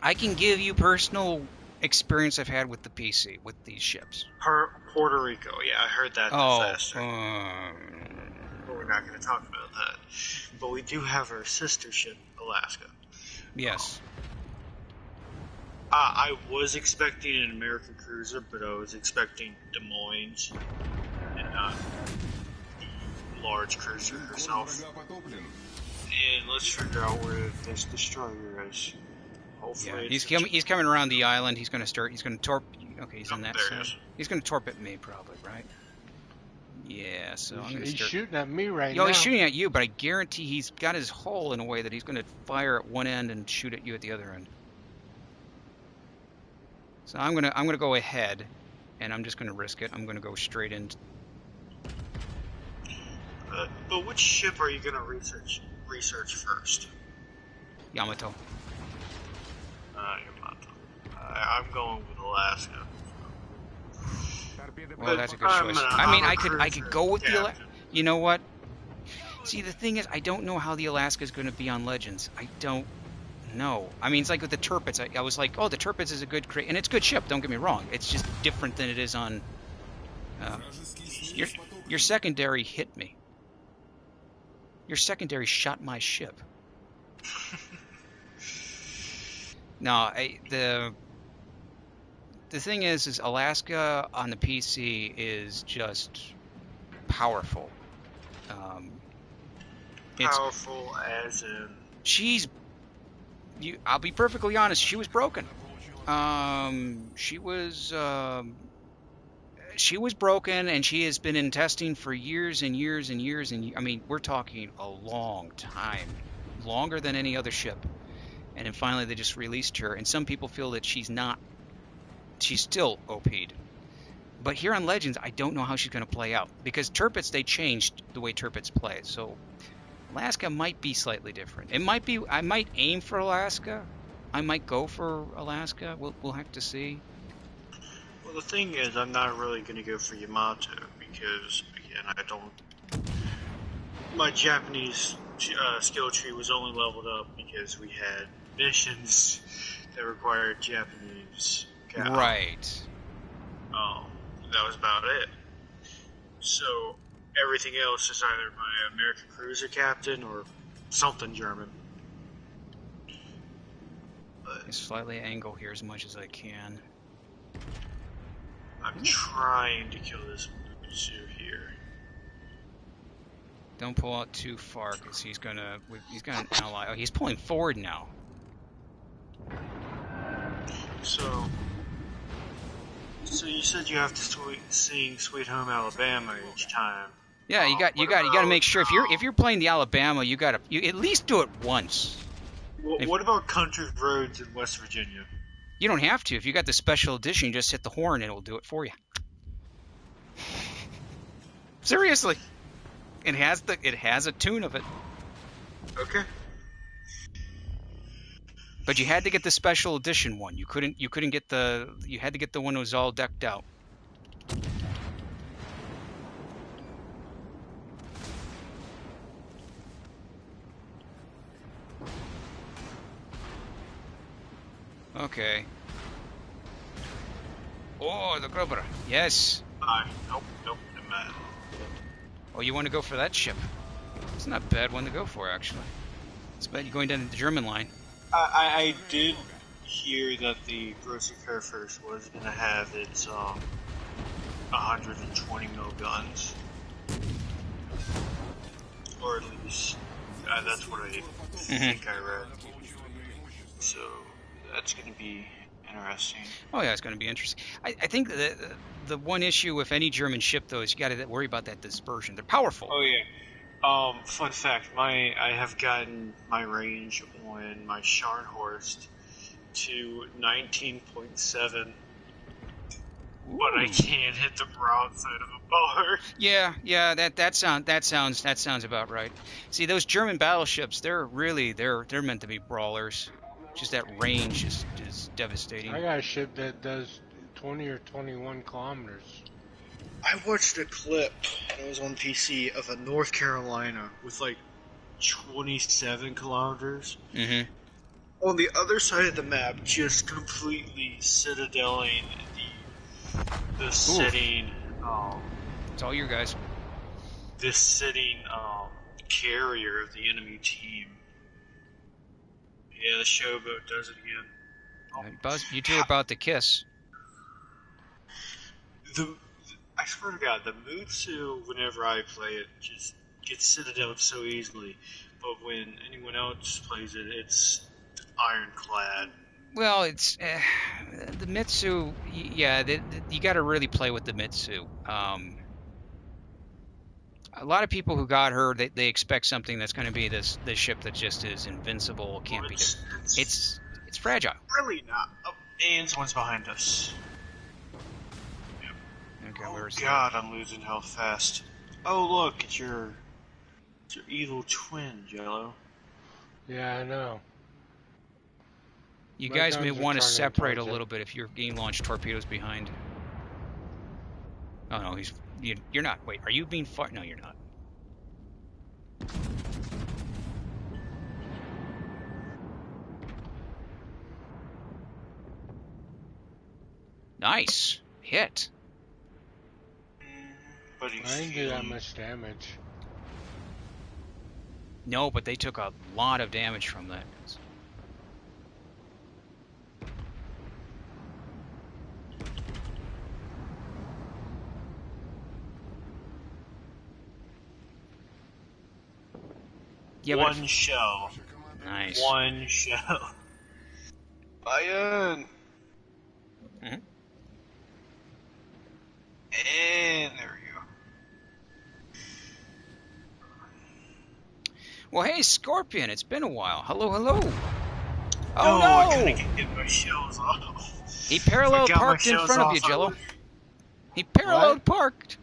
I can give you personal experience I've had with the PC, with these ships. Puerto Rico, yeah, I heard that disaster. But we're not going to talk about that. But we do have our sister ship, Alaska. Yes. I was expecting an American cruiser, but I was expecting Des Moines and not the large cruiser herself. And let's figure out where this destroyer is. Hopefully, yeah, he's coming around the island. He's going to torp. Okay, he's on that there side. He's going to torp me, probably, right? Yeah. So I'm going to He's shooting at me right now. Yo, he's shooting at you, but I guarantee he's got his hull in a way that he's going to fire at one end and shoot at you at the other end. So I'm gonna go ahead, and I'm just gonna risk it. I'm gonna go straight in. But which ship are you gonna research first? Yamato. Yamato. I'm going with Alaska. Well, that's a good choice. I mean, I could go with the Alaska. You know what? See, the thing is, I don't know how the Alaska is going to be on Legends. I don't know. I mean, it's like with the Tirpitz. I was like, oh, the Tirpitz is a good and it's a good ship. Don't get me wrong. It's just different than it is on. Your secondary hit me. Your secondary shot my ship. No, the thing is Alaska on the PC is just powerful. Powerful as in... I'll be perfectly honest, she was broken. She was... she was broken, and she has been in testing for years and years and years. And I mean, we're talking a long time, longer than any other ship. And then finally, they just released her. And some people feel that she's not. She's still OP'd. But here on Legends, I don't know how she's going to play out because Tirpitz, they changed the way Tirpitz play. So Alaska might be slightly different. It might be. I might aim for Alaska. I might go for Alaska. We'll have to see. Well, the thing is, I'm not really going to go for Yamato because, again, I don't. My Japanese skill tree was only leveled up because we had missions that required Japanese. Right. That was about it. So everything else is either my American cruiser captain or something German. But Slightly angle here as much as I can. I'm trying to kill this Mutsu here. Don't pull out too far because he's got an ally. Oh, he's pulling forward now. So you said you have to sing "Sweet Home Alabama" each time. Yeah, you got to make sure if you're playing the Alabama, you at least do it once. What about Country Roads in West Virginia? You don't have to. If you got the special edition, you just hit the horn and it'll do it for you. Seriously. It has a tune of it. Okay. But you had to get the special edition one. You couldn't get you had to get the one that was all decked out. Okay. Oh, the Grover. Yes. Nope, I'm not. Oh, you want to go for that ship? It's not a bad one to go for, actually. It's bad you're going down to the German line. I did hear that the Grocer First was going to have its 120 mil guns, or at least that's what I think I read. So that's going to be interesting. Oh yeah, it's going to be interesting. I think the one issue with any German ship though is you got to worry about that dispersion. They're powerful. Oh yeah. Fun fact, I have gotten my range on my Scharnhorst to 19.7, but I can't hit the broadside of a bar. Yeah, that sounds about right. See, those German battleships, they're meant to be brawlers. Just that range is devastating. I got a ship that does 20 or 21 kilometers. I watched a clip, and it was on PC, of a North Carolina with like 27 kilometers. Mm-hmm. On the other side of the map, just completely citadeling the sitting. It's all you guys. This sitting carrier of the enemy team. Yeah, the showboat does it again. Buzz, you two are about to kiss. I swear to God, the Mutsu, whenever I play it, just gets citadeled so easily. But when anyone else plays it, it's ironclad. Well, it's the Mitsu. Yeah, you got to really play with the Mitsu. A lot of people who got her, they expect something that's going to be this ship that just is invincible, can't be. It's fragile. Really not. Oh, and someone's behind us. Okay, Oh where's God, I'm losing health fast. Oh look, it's your evil twin, Jello. Yeah, I know. You My guys may guns are want to turning separate a towards it. little bit if you're getting launched torpedoes behind. Oh no, you're not. Wait, are you being fired? No, you're not. Nice hit. But I didn't do that much damage. No, but they took a lot of damage from that. Yeah, one shell. Nice. One shell. Bayern. Mm-hmm. Well, hey, Scorpion, it's been a while. Hello, hello. Oh, Oh, I gotta no! get my shells off. He If I parallel got my parked in shells front of you, off, I Jello. would. He parallel What? parked.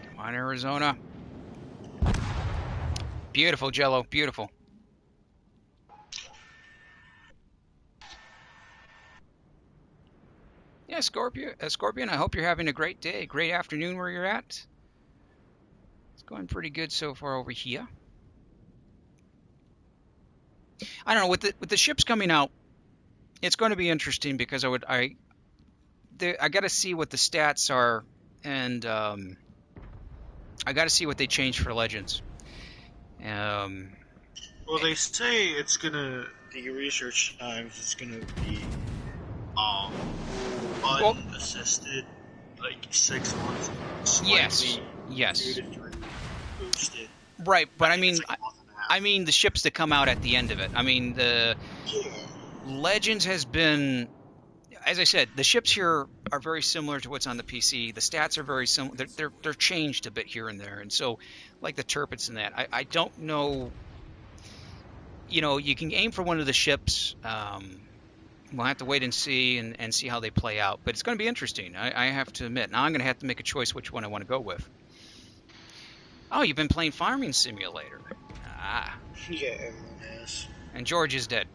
Come on, Arizona. Beautiful, Jello. Beautiful. Yeah, Scorpion, I hope you're having a great day, great afternoon where you're at. It's going pretty good so far over here. I don't know, with the ships coming out, it's going to be interesting because I got to see what the stats are, and I got to see what they changed for Legends. Well, they say the research times is gonna be, um, Well, unassisted, like 6 months, yes, slightly yes, 2 to 3 boosted. right. But I think it's mean, like a month and a half. I mean the ships that come out at the end of it. I mean the Yeah. Legends has been, as I said, the ships here are very similar to what's on the PC. The stats are very similar. They're changed a bit here and there, and so like the turpits and that. I don't know. You know, you can aim for one of the ships. We'll have to wait and see and see how they play out. But it's going to be interesting. I have to admit. Now I'm going to have to make a choice which one I want to go with. Oh, you've been playing Farming Simulator. Ah, Yeah, everyone has. and George is dead.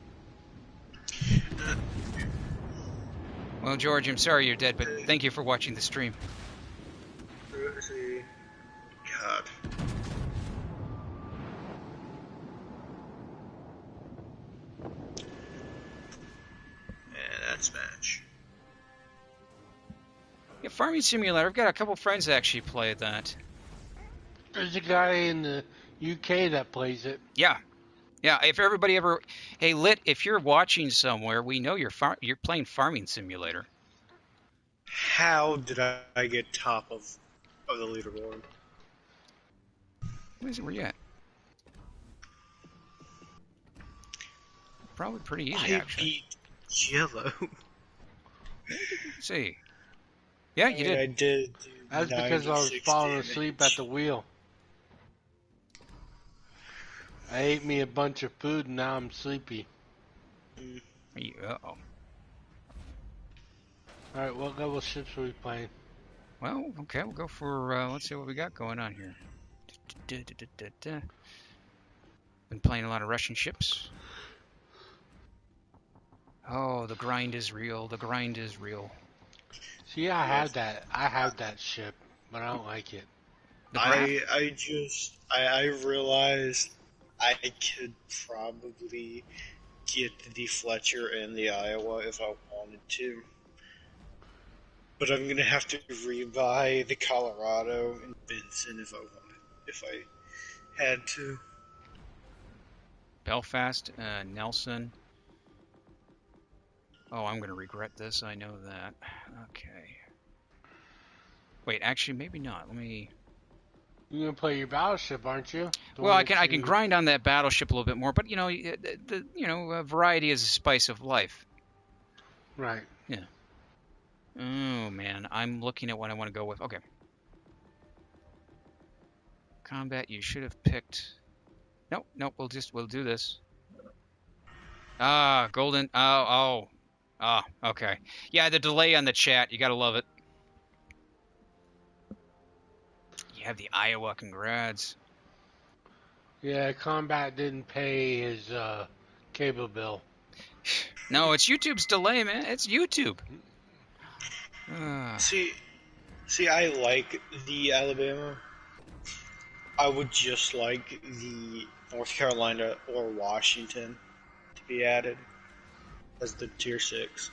Well, George, I'm sorry you're dead, but thank you for watching the stream. Let's see. God. Yeah, that's match. Yeah, Farming Simulator. I've got a couple friends that actually play that. There's a guy in the UK that plays it. Yeah, yeah. If everybody ever, hey, Lit, if you're watching somewhere, we know you're playing Farming Simulator. How did I get top of the leaderboard? Where you at? Probably pretty easy, I actually. beat Jello. Let's see. Yeah, you And did. I did do That's because I was 96 falling damage. asleep at the wheel. I ate me a bunch of food and now I'm sleepy. Uh-oh. Alright, what level ships are we playing? Well, okay, we'll go for, let's see what we got going on here. Been playing a lot of Russian ships. Oh, the grind is real. The grind is real. See, I have that ship, but I don't like it. The graph? I realized I could probably get the Fletcher and the Iowa if I wanted to. But I'm gonna have to rebuy the Colorado and Benson if I had to. Belfast, Nelson. Oh, I'm going to regret this. I know that. Okay. Wait, actually, maybe not. Let me. You're gonna play your battleship, aren't you? Well, I can grind on that battleship a little bit more, but you know, variety is a spice of life. Right. Yeah. Oh man, I'm looking at what I want to go with. Okay. Combat. You should have picked. Nope, nope. We'll do this. Ah, golden. Oh. Ah, okay. Yeah, the delay on the chat. You gotta love it. You have the Iowa. Congrats. Yeah, Combat didn't pay his cable bill. No, it's YouTube's delay, man. It's YouTube. See, I like the Alabama. I would just like the North Carolina or Washington to be added as the tier 6.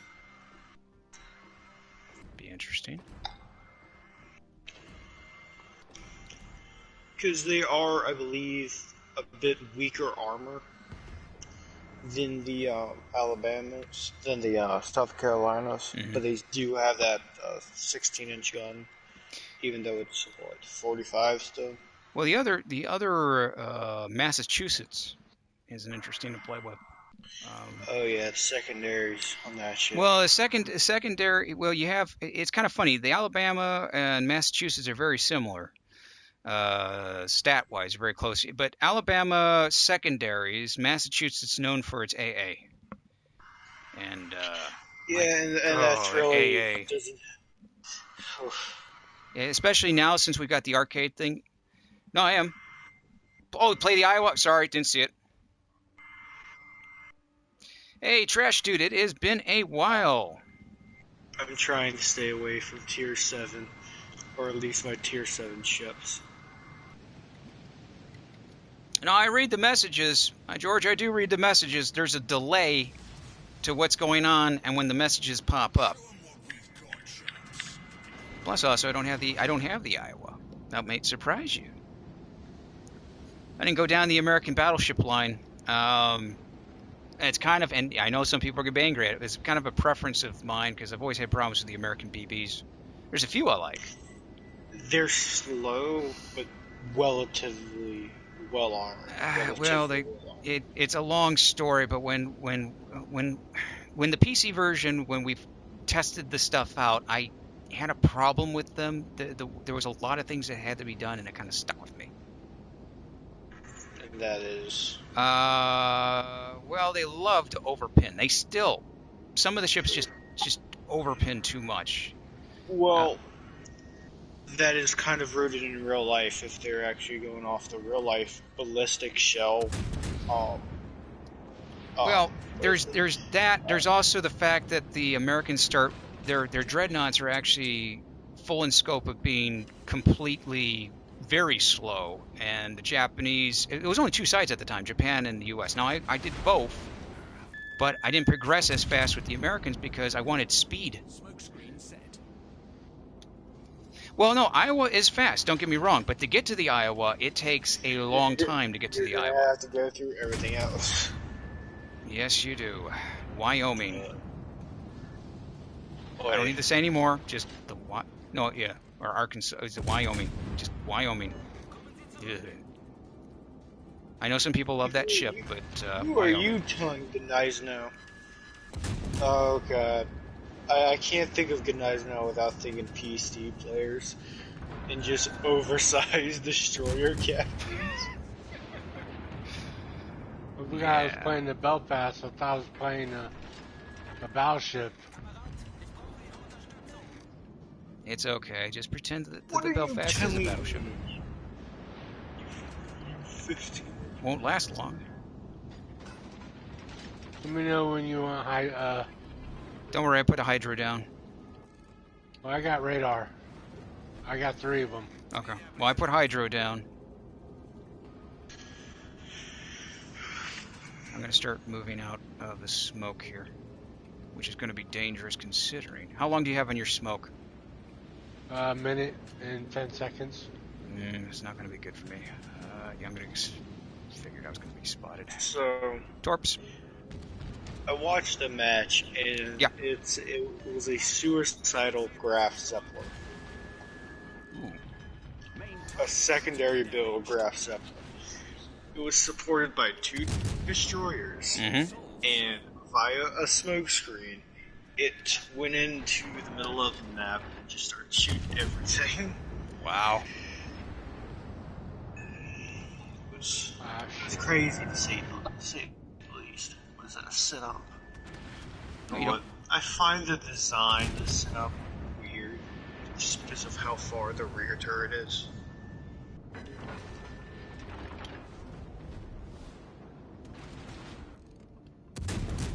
Be interesting. Because they are, I believe, a bit weaker armor than the Alabamas, than the South Carolinas, but they do have that 16-inch gun, even though it's what 45 still. Well, the other Massachusetts isn't interesting to play with. Oh yeah, secondaries on that shit. Well, secondary. Well, you have. It's kind of funny. The Alabama and Massachusetts are very similar, stat-wise, very close. But Alabama secondaries, Massachusetts known for its AA, and yeah, and that's really AA. doesn't. Especially now since we've got the arcade thing. No, I am. Oh, play the Iowa. Sorry, didn't see it. Hey, Trash Dude, it has been a while. I'm trying to stay away from Tier 7, or at least my Tier 7 ships. No, I read the messages. George, I do read the messages. There's a delay to what's going on and when the messages pop up. Plus, also, I don't have the Iowa. That might surprise you. I didn't go down the American battleship line. It's kind of, and I know some people are going to be angry at it. It's kind of a preference of mine because I've always had problems with the American BBs. There's a few I like. They're slow, but relatively well armored. Well, it's a long story, but when the PC version, when we've tested the stuff out, I had a problem with them. There was a lot of things that had to be done, and it kind of stuck with me. And that is. Well, they love to overpin. They still, some of the ships just overpin too much. Well, that is kind of rooted in real life if they're actually going off the real life ballistic shell. Well, there's that. There's also the fact that the Americans start their dreadnoughts are actually full in scope of being completely very slow, and the Japanese. It was only two sides at the time, Japan and the U.S. Now I did both, but I didn't progress as fast with the Americans because I wanted speed. Well, no, Iowa is fast, don't get me wrong, but to get to the Iowa, it takes a long time to get to the Iowa. You have to go through everything else. Yes, you do. Wyoming. I don't need to say anymore, just the no, yeah, or Arkansas, is it Wyoming? Just Wyoming. Yeah. I know some people love that ship, but who are you telling Goodnight now? Oh god. I can't think of Goodnight now without thinking PC players and just oversized destroyer captains. The guy was playing the Belfast, I thought I was playing a battleship. It's okay, just pretend that the Belfast is a battleship. 15. Won't last long. Let me know when you want Don't worry, I put a Hydro down. well, I got radar. I got 3 of them. Okay. Well, I put Hydro down. I'm going to start moving out of the smoke here, which is going to be dangerous considering. How long do you have on your smoke? A minute and 10 seconds. It's not going to be good for me. Yeah, I'm going to figured I was going to be spotted. So, Torps. I watched a match, and it was a suicidal Graf Zeppelin. Ooh. A secondary build Graf Zeppelin. It was supported by 2 destroyers, and via a smokescreen, it went into the middle of the map and just started shooting everything. Wow. It was crazy to say the least. What is that, a setup? No, I find the design, the setup, weird, just because of how far the rear turret is.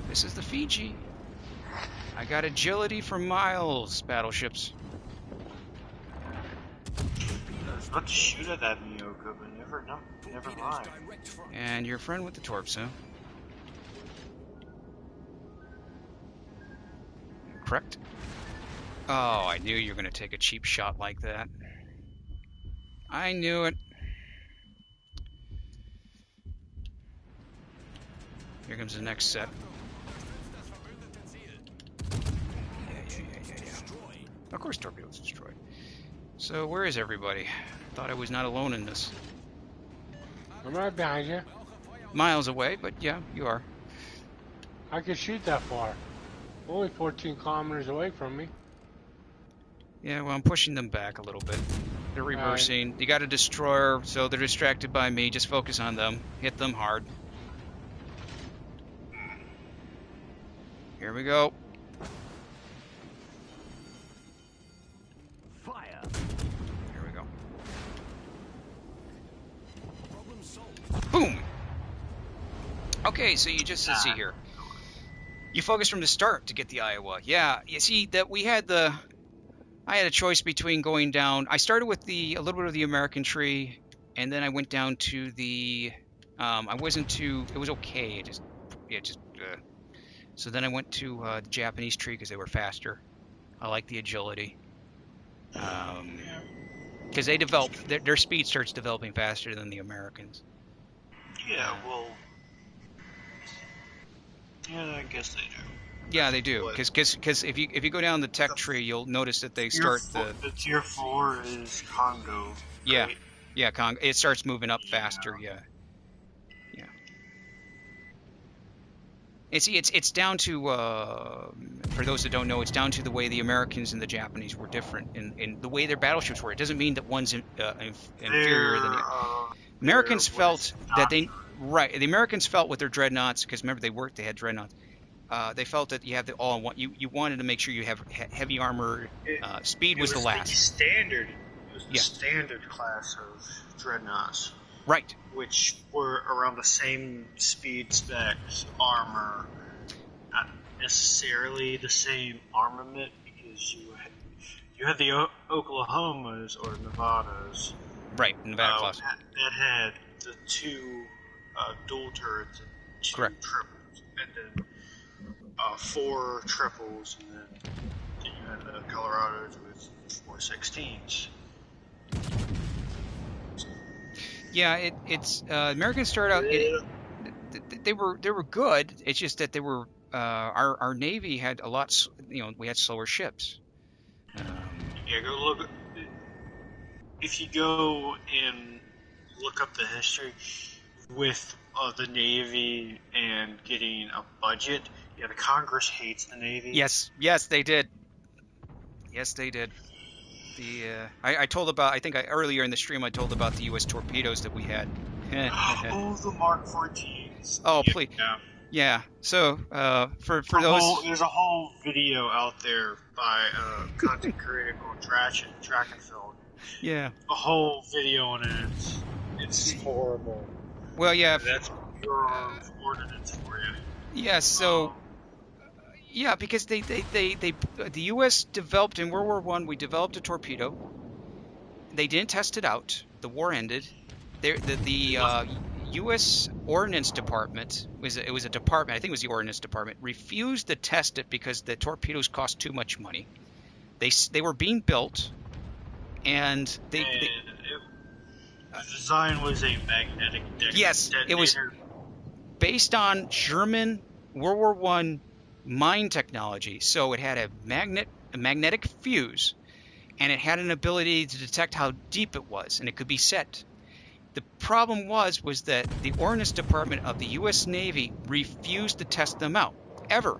This is the Fiji. I got agility for miles, battleships. I was about to shoot at that Miyoko, but never mind. And your friend with the torps, huh? Correct? Oh, I knew you were going to take a cheap shot like that. I knew it. Here comes the next set. Yeah. Of course torpedoes destroyed. So where is everybody? Thought I was not alone in this. I'm right behind you. Miles away, but yeah, you are. I could shoot that far. Only 14 kilometers away from me. Yeah, well, I'm pushing them back a little bit. They're reversing. You got a destroyer, so they're distracted by me. Just focus on them. Hit them hard. Here we go. Fire. Here we go. Problem solved. Boom! Okay, so you just see here. You focus from the start to get the Iowa. Yeah, you see that we had I had a choice between going down. I started with a little bit of the American tree, and then I went down to the. I wasn't too. It was okay. So then I went to the Japanese tree because they were faster. I like the agility. Because they develop their speed starts developing faster than the Americans. Yeah, well, yeah, I guess they do. Yeah, they do. Because if you go down the tech tree, you'll notice that they start the tier 4 is Congo. Yeah, right? yeah, it starts moving up faster. Yeah. And see, it's down to for those that don't know, it's down to the way the Americans and the Japanese were different in the way their battleships were. It doesn't mean that one's inferior than the Americans felt that they the Americans felt with their dreadnoughts, because remember they had dreadnoughts. They felt that you have the all in one. You wanted to make sure you have heavy armor. Speed was the last. It was the standard class of dreadnoughts. Right. Which were around the same speed specs, armor, not necessarily the same armament, because you had the Oklahomas or Nevadas. Right, Nevada class. That had the two dual turrets and two Correct. triples, and then 4 triples, and then you had the Colorados with 4 16s. Yeah, it's Americans started out. They were good. It's just that they were our Navy had a lot. We had slower ships. Yeah, go look. If you go and look up the history with the Navy and getting a budget, yeah, the Congress hates the Navy. Yes, they did. Yes, they did. I told about. I think earlier in the stream I told about the U.S. torpedoes that we had. Oh, the Mark 14s. Oh, yeah, please. Yeah. Yeah. So for those. There's a whole video out there by content creator called Trackenfeld. Yeah. A whole video on it. It's horrible. Well, yeah. That's pure ordnance for you. Yeah. So. Yeah, because the U.S. developed in World War I. We developed a torpedo. They didn't test it out. The war ended. The U.S. Ordnance Department it was a department. I think it was the Ordnance Department refused to test it because the torpedoes cost too much money. They were being built, and the design was a magnetic detonator. Yes, it was based on German World War I mine technology. So it had a magnetic fuse, and it had an ability to detect how deep it was, and it could be set. The problem was that the Ordnance Department of the U.S. Navy refused to test them out, ever.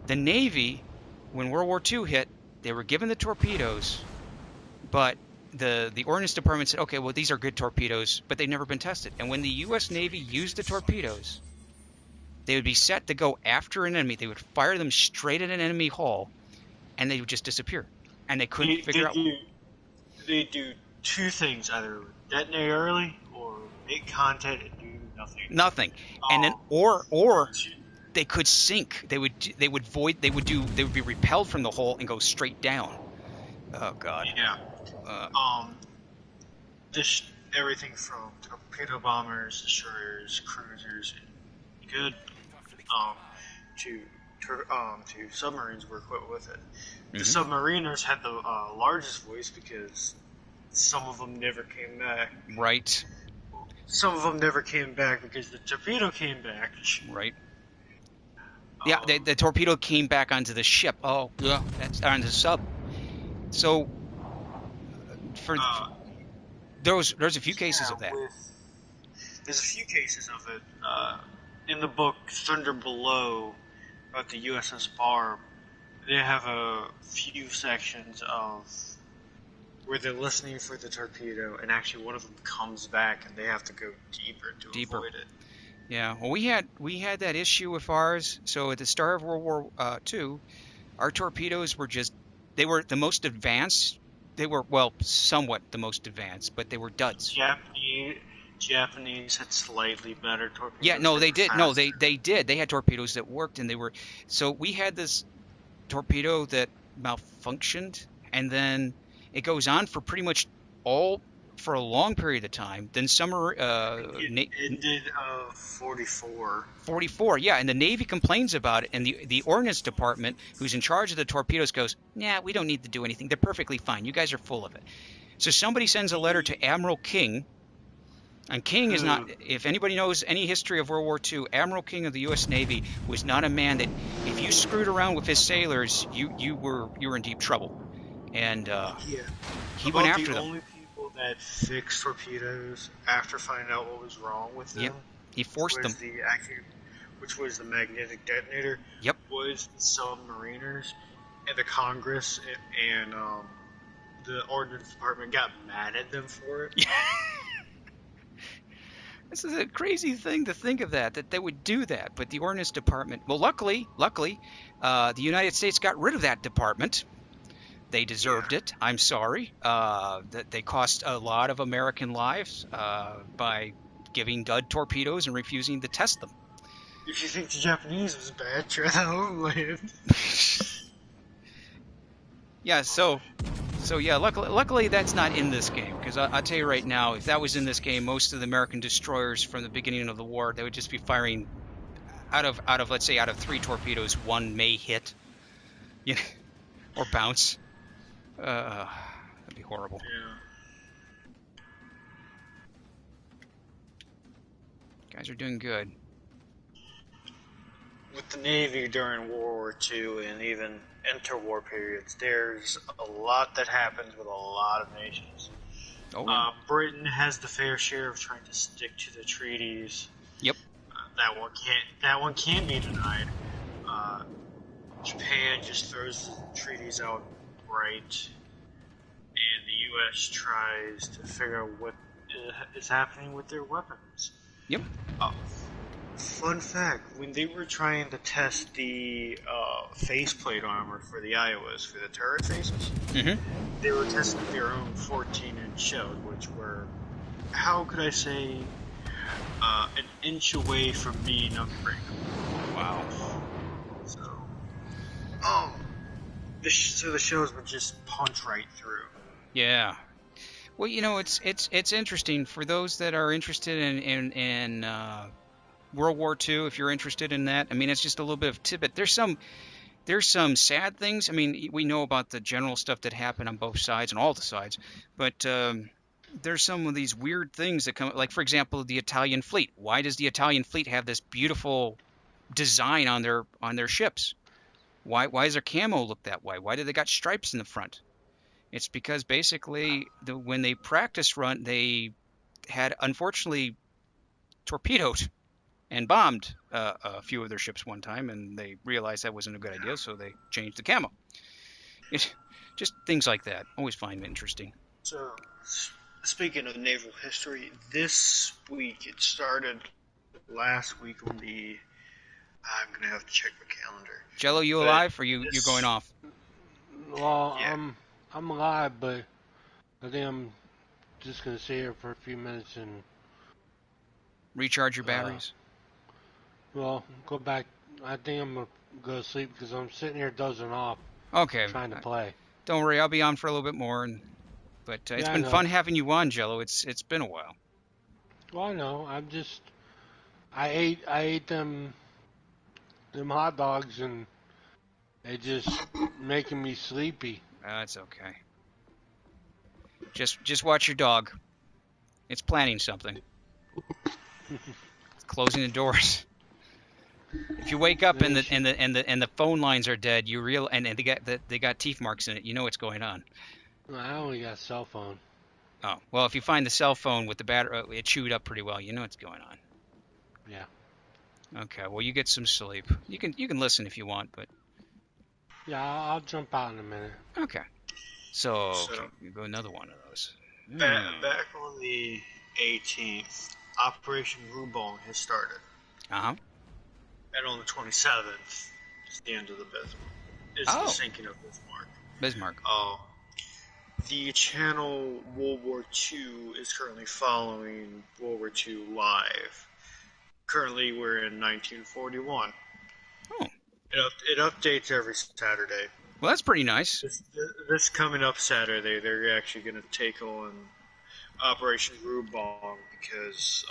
The Navy, when World War II hit, they were given the torpedoes, but the Ordnance Department said, okay, well, these are good torpedoes, but they've never been tested. And when the U.S. Navy used the torpedoes, they would be set to go after an enemy. They would fire them straight at an enemy hull, and they would just disappear. And they couldn't figure out. They do 2 things: either detonate early or make contact and do nothing. Nothing, and then or they could sink. They would be repelled from the hull and go straight down. Oh God. Yeah. Everything from torpedo bombers, destroyers, cruisers, and good. To submarines were equipped with it. The submariners had the largest voice because some of them never came back. Right. Some of them never came back because the torpedo came back. Right. Yeah, the torpedo came back onto the ship. Oh, yeah, that's onto the sub. So, there's a few cases of that. There's a few cases of it. in the book Thunder Below about the USS Barb, they have a few sections of where they're listening for the torpedo, and actually one of them comes back, and they have to go deeper to avoid it. Yeah, well, we had that issue with ours. So at the start of World War II, our torpedoes were they were the most advanced. They were, well, somewhat the most advanced, but they were duds. Japanese had slightly better torpedoes. Yeah, no, they did. No, faster. they did. They had torpedoes that worked, and they were. So we had this torpedo that malfunctioned, and then it goes on for pretty much for a long period of time. Then It ended 44. 44, yeah, and the Navy complains about it, and the Ordnance Department, who's in charge of the torpedoes, goes, "Nah, we don't need to do anything. They're perfectly fine. You guys are full of it." So somebody sends a letter to Admiral King, and King is not. If anybody knows any history of World War II, Admiral King of the U.S. Navy was not a man that, if you screwed around with his sailors, you were in deep trouble, and he went after them. The only people that fixed torpedoes after finding out what was wrong with them. Yep. He forced them. Which was the magnetic detonator. Yep. Was the submariners, and the Congress and the Ordnance Department got mad at them for it. This is a crazy thing to think of that they would do that. But the Ordnance Department, well, luckily, the United States got rid of that department. They deserved it. I'm sorry. That they cost a lot of American lives by giving dud torpedoes and refusing to test them. If you think the Japanese was bad, try the homeland. Yeah, so yeah, luckily that's not in this game, because I'll tell you right now, if that was in this game, most of the American destroyers from the beginning of the war, they would just be firing out of let's say out of 3 torpedoes, 1 may hit, or bounce. That'd be horrible. Yeah. Guys are doing good. With the Navy during World War II and even interwar periods, there's a lot that happens with a lot of nations. Oh, yeah. Britain has the fair share of trying to stick to the treaties. Yep. That one can't be denied. Japan just throws the treaties out right, and the U.S. tries to figure out what is happening with their weapons. Yep. Fun fact, when they were trying to test the faceplate armor for the Iowas, for the turret faces, they were testing their own 14-inch shells, which were, how could I say, an inch away from being upgradable. Wow. So the shells would just punch right through. Yeah. Well, it's interesting for those that are interested in World War II. If you're interested in that, I mean, it's just a little bit of tidbit. There's some sad things. I mean, we know about the general stuff that happened on both sides and all the sides, but there's some of these weird things that come. Like, for example, the Italian fleet. Why does the Italian fleet have this beautiful design on their ships? Why does their camo look that way? Why do they got stripes in the front? It's because basically when they practice run, they had unfortunately torpedoed and bombed a few of their ships one time, and they realized that wasn't a good idea, so they changed the camo. It's just things like that. Always find it interesting. So, speaking of naval history, this week it started last week on the. I'm gonna have to check my calendar. Jello, you alive, or you going off? Well, Yeah. I'm alive, but I think I'm just gonna stay here for a few minutes and Recharge your batteries. well, go back. I think I'm gonna go to sleep because I'm sitting here dozing off, Okay. trying to play. Don't worry, I'll be on for a little bit more. But it's Yeah, I been know. fun having you on, Jello. It's been a while. Well, I know. I ate them hot dogs and they just making me sleepy. That's okay. Just watch your dog. It's planning something. It's closing the doors. If you wake up and the phone lines are dead, and they got teeth marks in it, you know what's going on. I only got a cell phone. Oh, well, if you find the cell phone with the battery, it chewed up pretty well, you know what's going on. Yeah. Okay, well, you get some sleep. You can listen if you want, but Yeah, I'll jump out in a minute. okay. So, So- okay, you go another one of those. Back on the 18th, Operation Rubong has started. Uh-huh. And on the 27th, it's the end of the Bismarck. It's Oh. the sinking of Bismarck. Bismarck. The channel World War II is currently following World War II live. Currently, we're in 1941. Oh. It updates every Saturday. Well, that's pretty nice. This coming up Saturday, they're actually going to take on Operation Rubong because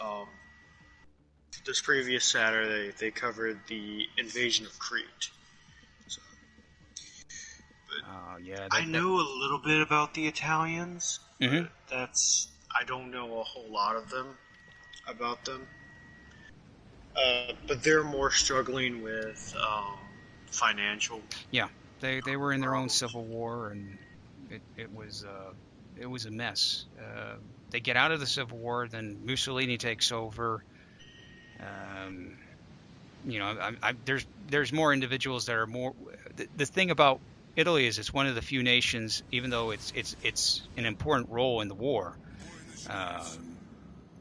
this previous Saturday they covered the invasion of Crete. So, Oh, yeah. I know a little bit about the Italians. Mhm. But I don't know a whole lot of them about them. But they're more struggling with financial. Yeah, they were in their own civil war, and it was a mess. They get out of the civil war, then Mussolini takes over. You know, there's more individuals that are more. The thing about Italy is it's one of the few nations, even though it's an important role in the war,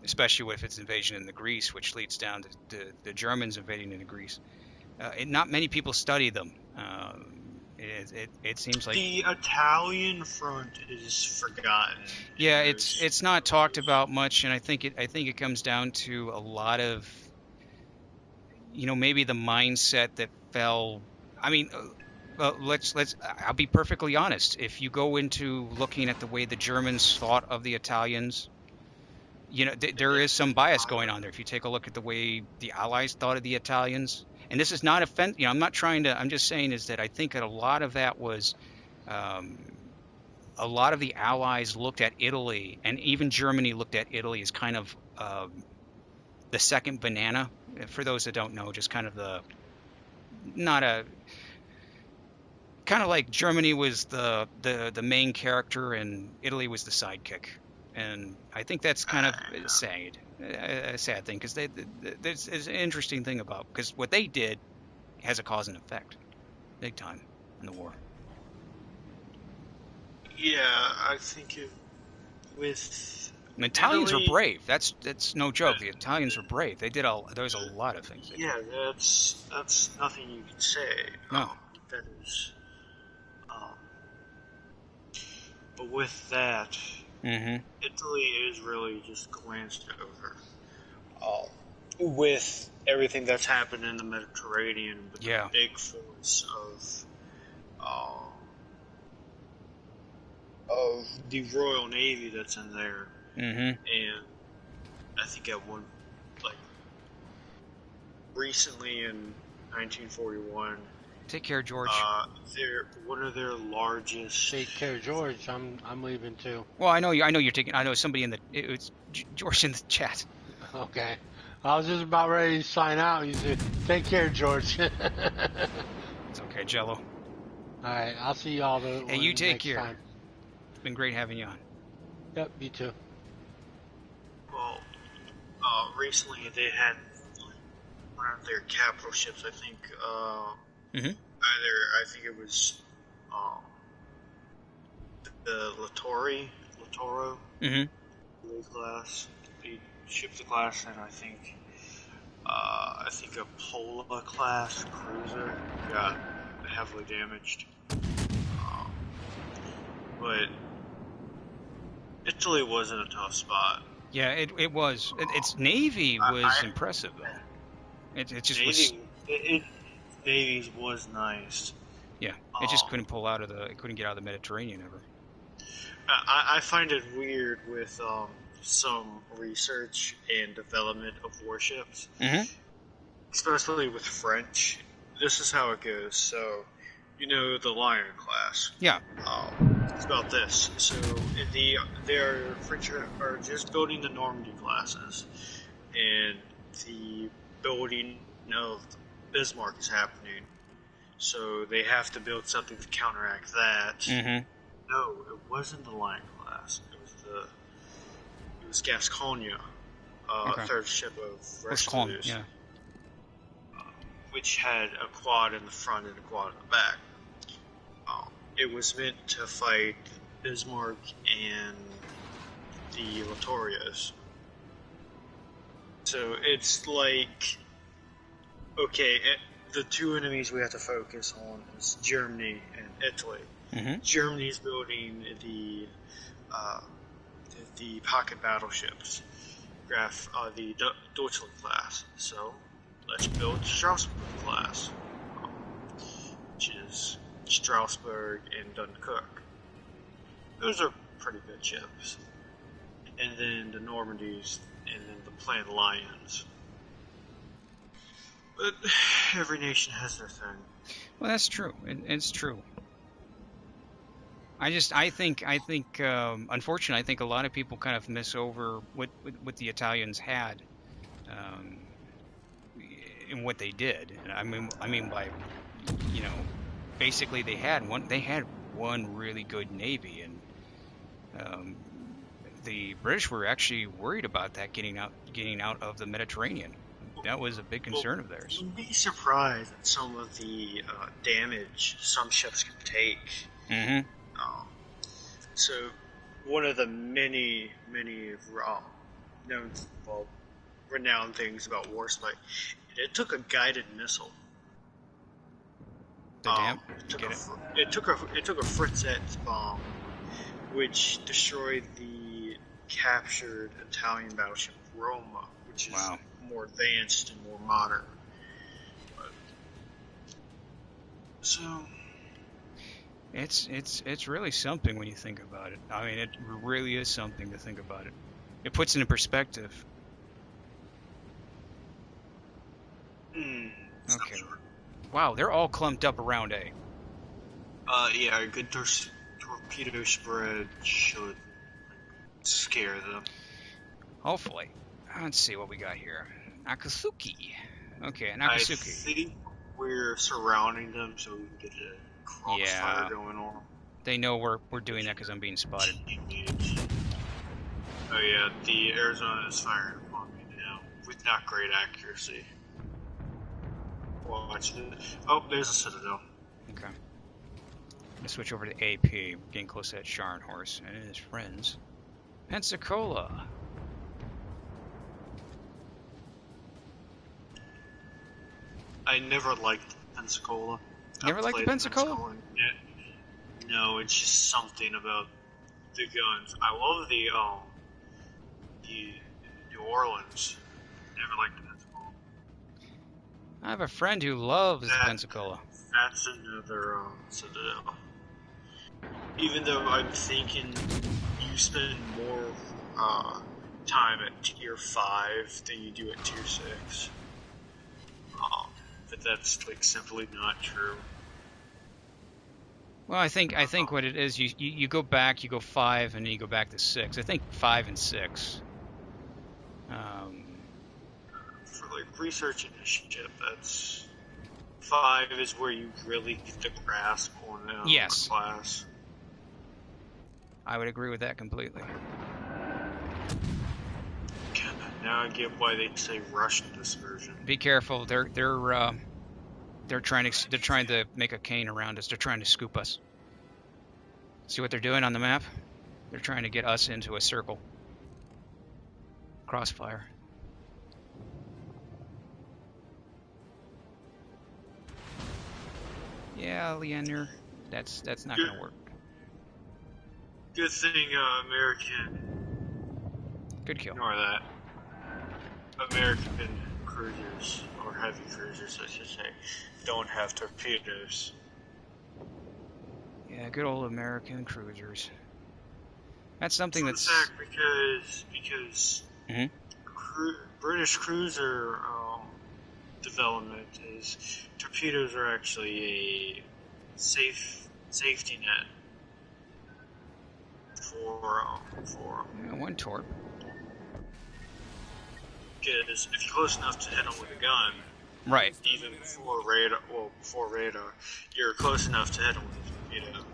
especially with its invasion into Greece, which leads down to the Germans invading into Greece. Not many people study them. It seems like The Italian front is forgotten. yeah, it's not talked about much, and I think it comes down to a lot of maybe the mindset that fell. I mean, let's I'll be perfectly honest. If you go into looking at the way the Germans thought of the Italians, there is some bias going on there. If you take a look at the way the Allies thought of the Italians, and this is not offense. I'm not trying to. I'm just saying is that I think that a lot of that was. A lot of the Allies looked at Italy, and even Germany looked at Italy as kind of the second banana. For those that don't know, just kind of kind of like Germany was the main character and Italy was the sidekick. And I think that's kind of a sad thing, because there's an interesting thing about, because what they did has a cause and effect, big time in the war. Yeah, I think with The Italians Italy, were brave. That's no joke. The Italians were brave. There was a lot of things. Yeah, that's nothing you can say. No. That is. But with that, Italy is really just glanced over. With everything that's happened in the Mediterranean, with the big force of the Royal Navy that's in there, and I think at one, like, recently in 1941. Take care, George. They're one of their largest. Take care, George. I'm leaving too. Well, I know you're taking. I know somebody it's George in the chat. Okay. I was just about ready to sign out. You said, "Take care, George." It's okay, Jello. All right. I'll see y'all. Hey, you take care. Time. It's been great having you on. Yep. You too. Well, recently they had one of their capital ships. I think. I think it was the Latoro class. They shipped the class, and I think a Pola class cruiser got heavily damaged. But Italy was in a tough spot. Yeah, it was. Its navy was impressive, though. It just Navy, was. Navy's was nice. Yeah, it just couldn't couldn't get out of the Mediterranean ever. I find it weird with some research and development of warships, especially with French. This is how it goes. So, the Lion class. Yeah. It's about this. So, French are just building the Normandy classes, and the building of Bismarck is happening. So they have to build something to counteract that. No, it wasn't the Lion class. It was Gasconia, third ship of Rescuers. Yeah. which had a quad in the front and a quad in the back. It was meant to fight Bismarck and the Littorias. So it's like, okay, the two enemies we have to focus on is Germany and Italy. Mm-hmm. Germany's building the pocket battleships, the Deutschland class. So let's build Strasbourg class, which is Strasbourg and Dunkirk. Those are pretty good ships. And then the Normandies, and then the Planned Lions. But every nation has their thing. Well, that's true. It's true. I think, unfortunately, I think a lot of people kind of miss over what the Italians had, and what they did. And I mean by, basically they had one really good navy, and the British were actually worried about that getting out of the Mediterranean. That was a big concern of theirs. You'd be surprised at some of the damage some ships can take. Mm-hmm. So, one of the many renowned things about Warspite, it took a guided missile. It took a Fritz-Etz bomb, which destroyed the captured Italian battleship Roma, which is more advanced and more modern. So it's really something when you think about it. I mean, it really is something to think about it. It puts it in perspective. Okay. Wow, they're all clumped up around A. Yeah, a good torpedo spread should scare them. Hopefully. Let's see what we got here. Akatsuki. Okay, Akatsuki. I think we're surrounding them so we can get a crossfire going on. They know we're doing that because I'm being spotted. Oh yeah, the Arizona is firing upon me now with not great accuracy. Watch it. Oh, there's a Citadel. Okay. I'm gonna switch over to AP. Getting close to that Scharnhorst and his friends. Pensacola. I never liked Pensacola. Never liked the Pensacola? Yeah. No, it's just something about the guns. I love the New Orleans. Never liked the Pensacola. I have a friend who loves Pensacola. That's another Citadel. Even though I'm thinking you spend more time at tier 5 than you do at tier 6. But that's like simply not true. Well, I think what it is, you go back, you go 5, and then you go back to 6. I think 5 and 6. For like researching a ship, that's 5 is where you really get the grasp on yes. class. I would agree with that completely. Now I get why they say Russian dispersion. Be careful. They're trying to make a cane around us. They're trying to scoop us. See what they're doing on the map? They're trying to get us into a circle. Crossfire. Yeah, Leander, that's not gonna work. Good thing American. Good kill. Ignore that. American cruisers, or heavy cruisers I should say, don't have torpedoes. Yeah, good old American cruisers. That's something that's... In fact, because British cruiser development is torpedoes are actually a safety net for yeah, one torp. Because if you're close enough to hit them with a gun, right? Even before radar, you're close enough to hit them with a torpedo.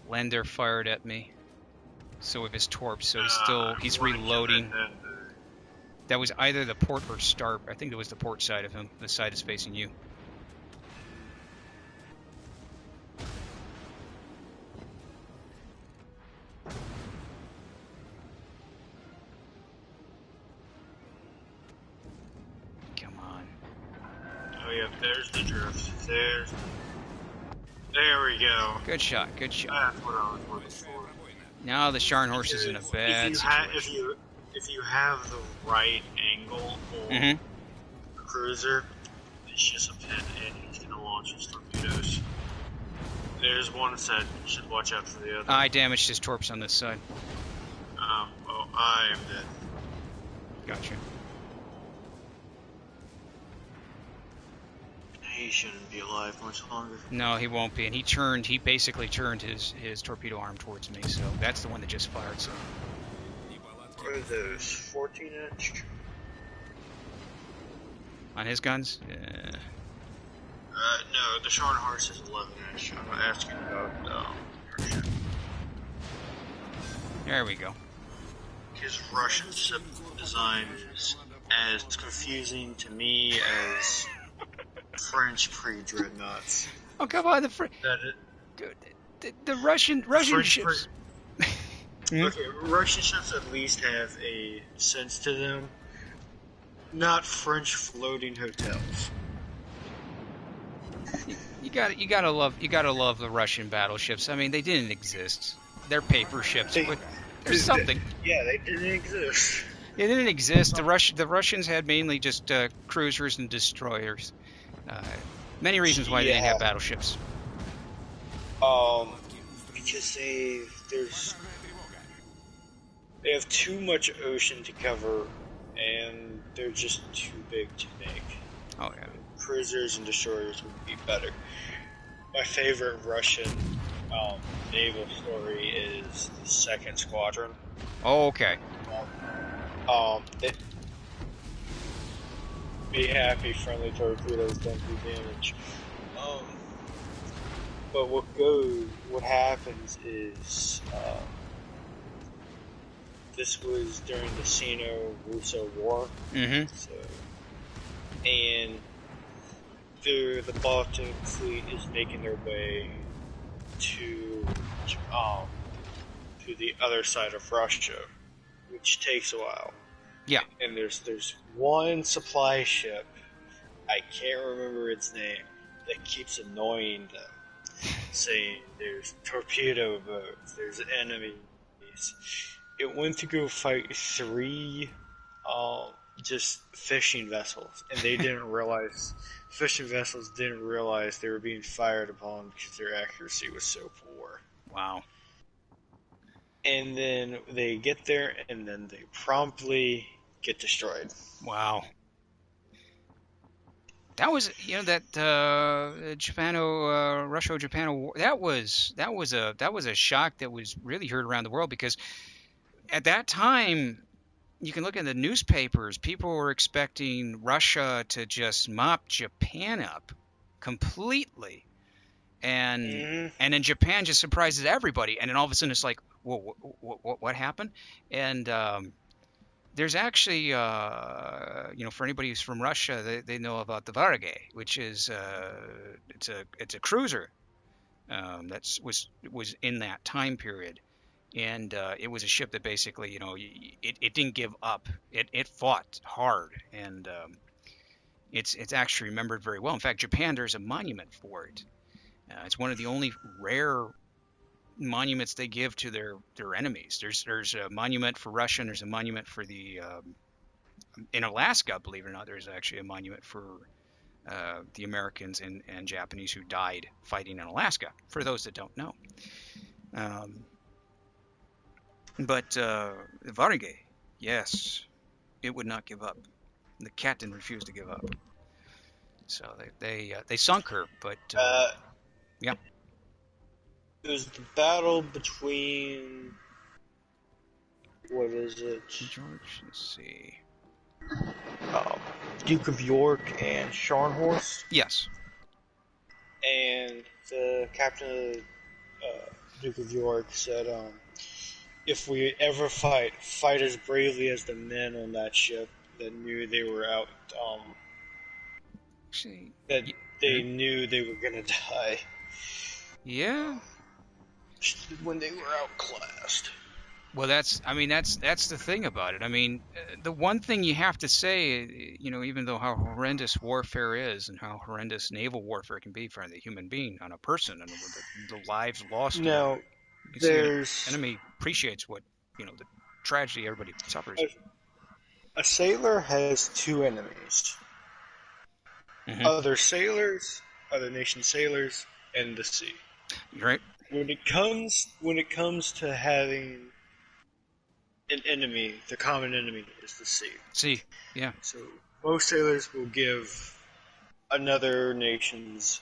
Lander fired at me. So with his torp, so he's reloading. That was either the port or star. I think it was the port side of him. The side is facing you. Come on. Oh yeah, there's the drift. There we go. Good shot. Good shot. That's what I was looking for. Now the Scharnhorst is in a bad situation. If you have the right angle on Mhm. the cruiser, it's just a pin and he's gonna launch his torpedoes. There's one set. You should watch out for the other. I damaged his torps on this side. Oh, I am dead. Gotcha. He shouldn't be alive much longer. No, he won't be. And he basically turned his torpedo arm towards me. So that's the one that just fired. So What are those? 14-inch? on his guns. No, the Scharnhorst is 11-inch. I'm asking about There we go. his Russian ship design is as confusing to me as French pre-dreadnoughts. Oh come on, the Russian French ships. Okay, Russian ships at least have a sense to them. Not French floating hotels. You gotta love the Russian battleships. I mean, they didn't exist. They're paper ships, but there's something. Yeah, they didn't exist. They didn't exist. The Russians had mainly just cruisers and destroyers. Many reasons why they didn't have battleships. Because they have too much ocean to cover, and they're just too big to make. Oh yeah. Cruisers and destroyers would be better. My favorite Russian naval story is the Second Squadron. Oh, okay. Be happy, friendly torpedoes don't do damage. But what happens is, this was during the Sino-Russo War. Mm-hmm. So, and the Baltic fleet is making their way to the other side of Russia, which takes a while. Yeah. And there's one supply ship, I can't remember its name, that keeps annoying them, saying there's torpedo boats, there's enemies. It went to go fight 3 just fishing vessels, and they didn't realize, fishing vessels didn't realize they were being fired upon because their accuracy was so poor. Wow. And then they get there, and then they promptly get destroyed. Wow. That was, that Russo-Japano war. That was a shock that was really heard around the world, because at that time, you can look at the newspapers. People were expecting Russia to just mop Japan up completely, and then Japan just surprises everybody, and then all of a sudden it's like, whoa, what happened? And there's actually, for anybody who's from Russia, they know about the Varge, which is it's a cruiser that was in that time period. And it was a ship that basically, it didn't give up. It fought hard, and it's actually remembered very well. In fact, Japan, there's a monument for it. It's one of the only rare monuments they give to their enemies. There's a monument for Russia, and there's a monument for the in Alaska, believe it or not. There's actually a monument for the Americans and Japanese who died fighting in Alaska. For those that don't know. But Varge, yes, it would not give up. The captain refused to give up. So they sunk her, but yeah. It was the battle between, what is it? George, let's see. Duke of York and Scharnhorst. Yes. And the captain of Duke of York said, if we ever fight as bravely as the men on that ship, that knew they were out. Actually, That they knew they were gonna die yeah. when they were outclassed. Well, that's the thing about it. I mean, the one thing you have to say, even though how horrendous warfare is and how horrendous naval warfare can be for the human being on a person and the lives lost, Now, you see an there's enemy appreciates what the tragedy everybody suffers. a sailor has two enemies: Mhm. other sailors, other nation sailors, and the sea. Right? When it comes to having an enemy, the common enemy is the sea. See, yeah. So most sailors will give another nation's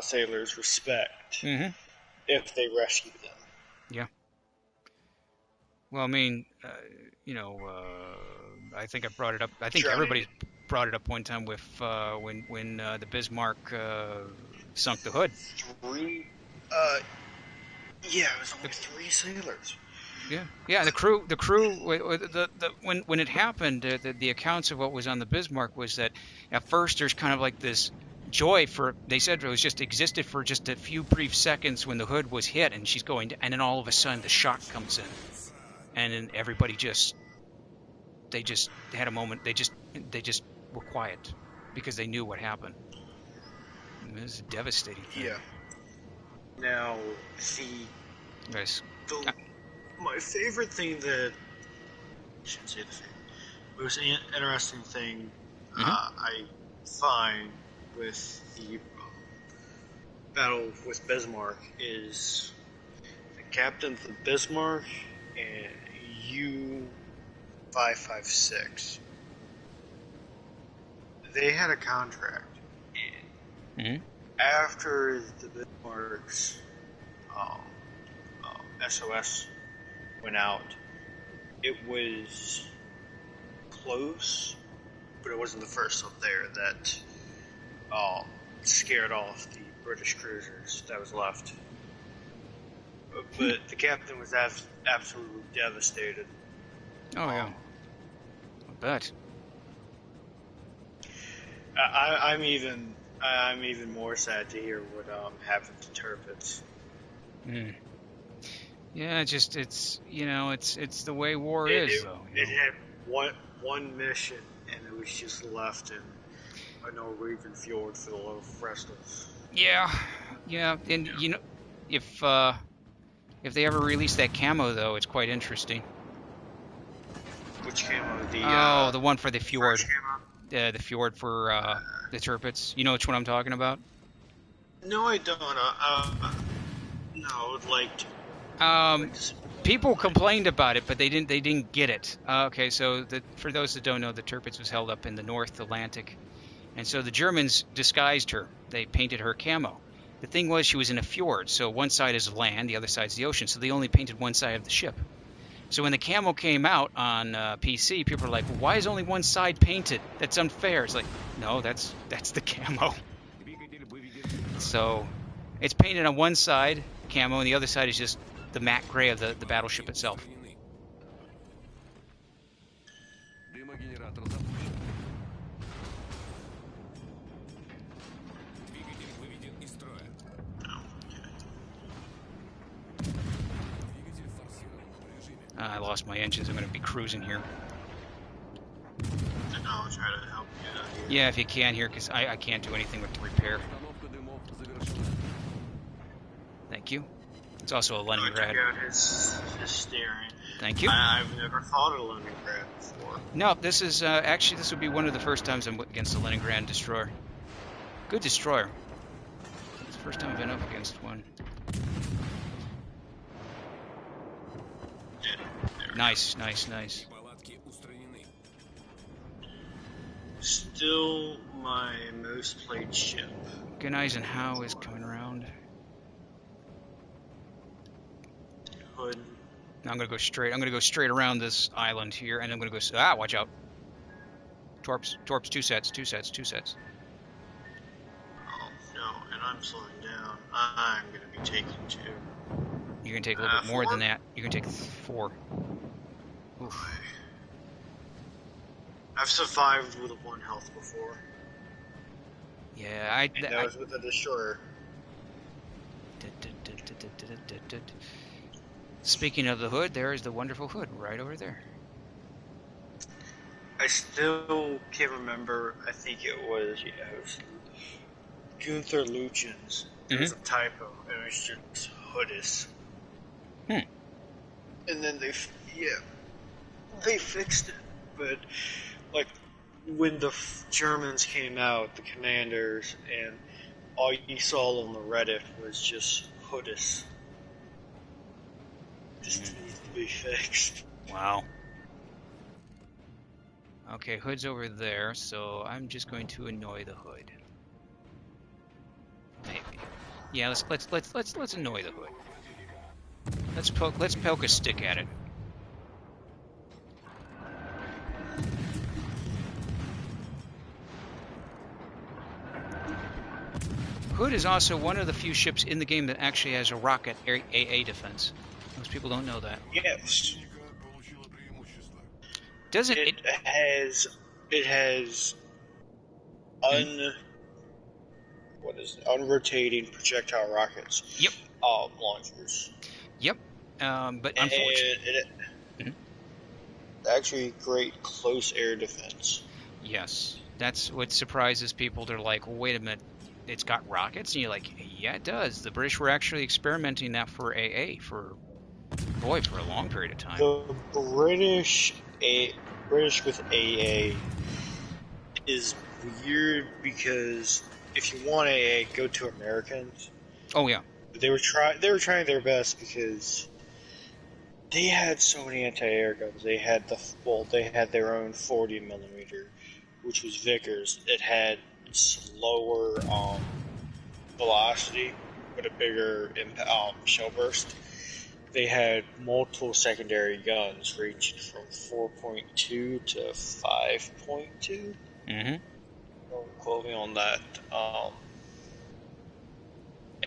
sailors respect Hmm. if they rescue them. Yeah. Well, I mean, I think I brought it up. I think Drowning. everybody brought it up one time with when the Bismarck sunk the hood. Three. Yeah, it was only three sailors. Yeah, yeah. The crew, when it happened, the accounts of what was on the Bismarck was that at first there's kind of like this joy for. They said it was just existed for just a few brief seconds when the hood was hit, and she's going, and then all of a sudden the shock comes in, and then everybody they just had a moment. They just were quiet because they knew what happened. It was a devastating thing. Yeah. Now, Guys, my favorite thing I shouldn't say the thing. Most interesting thing I find with the battle with Bismarck is the captain of the Bismarck and U-556. They had a contract, and after the Bismarck's SOS went out, it was close, but it wasn't the first up there that scared off the British cruisers that was left. But the captain was absolutely devastated. oh yeah, I bet. I'm even more sad to hear what happened to Tirpitz. Yeah, it's the way war is, though. It had one mission, and it was just left in a Norwegian fjord for the rest of. Yeah, and if they ever release that camo, though, it's quite interesting. Which camo? The one for the fjord. First camo? The fjord for the Tirpitz. You know which one I'm talking about? No, I don't. No, I would like to. People complained about it, but they didn't get it. Okay, so for those that don't know, the Tirpitz was held up in the North Atlantic, and so the Germans disguised her. They painted her camo. The thing was, she was in a fjord, so one side is land, the other side's the ocean, so they only painted one side of the ship. So when the camo came out on PC, people were like, well, why is only one side painted? That's unfair. It's like, no, that's the camo. So it's painted on one side, camo, and the other side is just the matte gray of the battleship itself. Дымогенератор запущен. Двигатель выведен из строя. Двигатель в форсированном режиме. I lost my engines. I'm going to be cruising here. I'll try to help you out here. Yeah, if you can here, because I can't do anything with the repair. Установка дымов завершена. Thank you. It's also a I Leningrad. took out his steering. Thank you. I've never fought a Leningrad before. No, this is actually this would be one of the first times I'm against a Leningrad destroyer. Good destroyer. It's the first time I've been up against one. Nice. Палатки устранены. Still my most played ship. Good Eisenhower is coming around. Hood. Now I'm gonna go straight. I'm gonna go straight around this island here, and I'm gonna go. Watch out! Torps, two sets. Oh no, and I'm slowing down. I'm gonna be taking 2. You can take a little bit more 4? than that. You can take 4. Oof. I've survived with 1 health before, Yeah, and that was with a destroyer. Speaking of the hood, there is the wonderful hood right over there. I still can't remember. I think it was Gunther Lucian's. There was a typo. It was just Hoodis. And then they fixed it. But like when the Germans came out, the commanders, and all you saw on the Reddit was just Hoodis. Just needs to be fixed. Wow. Okay, hood's over there, so I'm just going to annoy the hood. Maybe. Yeah, let's annoy the hood. Let's poke a stick at it. Hood is also one of the few ships in the game that actually has a rocket AA defense. Most people don't know that. Yes. Doesn't it? It has unrotating projectile rockets. Yep. Launchers. Yep. But unfortunately, actually great close air defense. yes, that's what surprises people. They're like, well, wait a minute, it's got rockets, and you're like, yeah, it does. The British were actually experimenting that for AA for a long period of time. The British with AA is weird because if you want AA, go to Americans. Oh yeah. They were trying their best because they had so many anti-air guns. They had their own 40 millimeter, which was Vickers. It had slower velocity, but a bigger shell burst. They had multiple secondary guns ranging from 4.2 to 5.2. Mm-hmm. Don't quote me on that.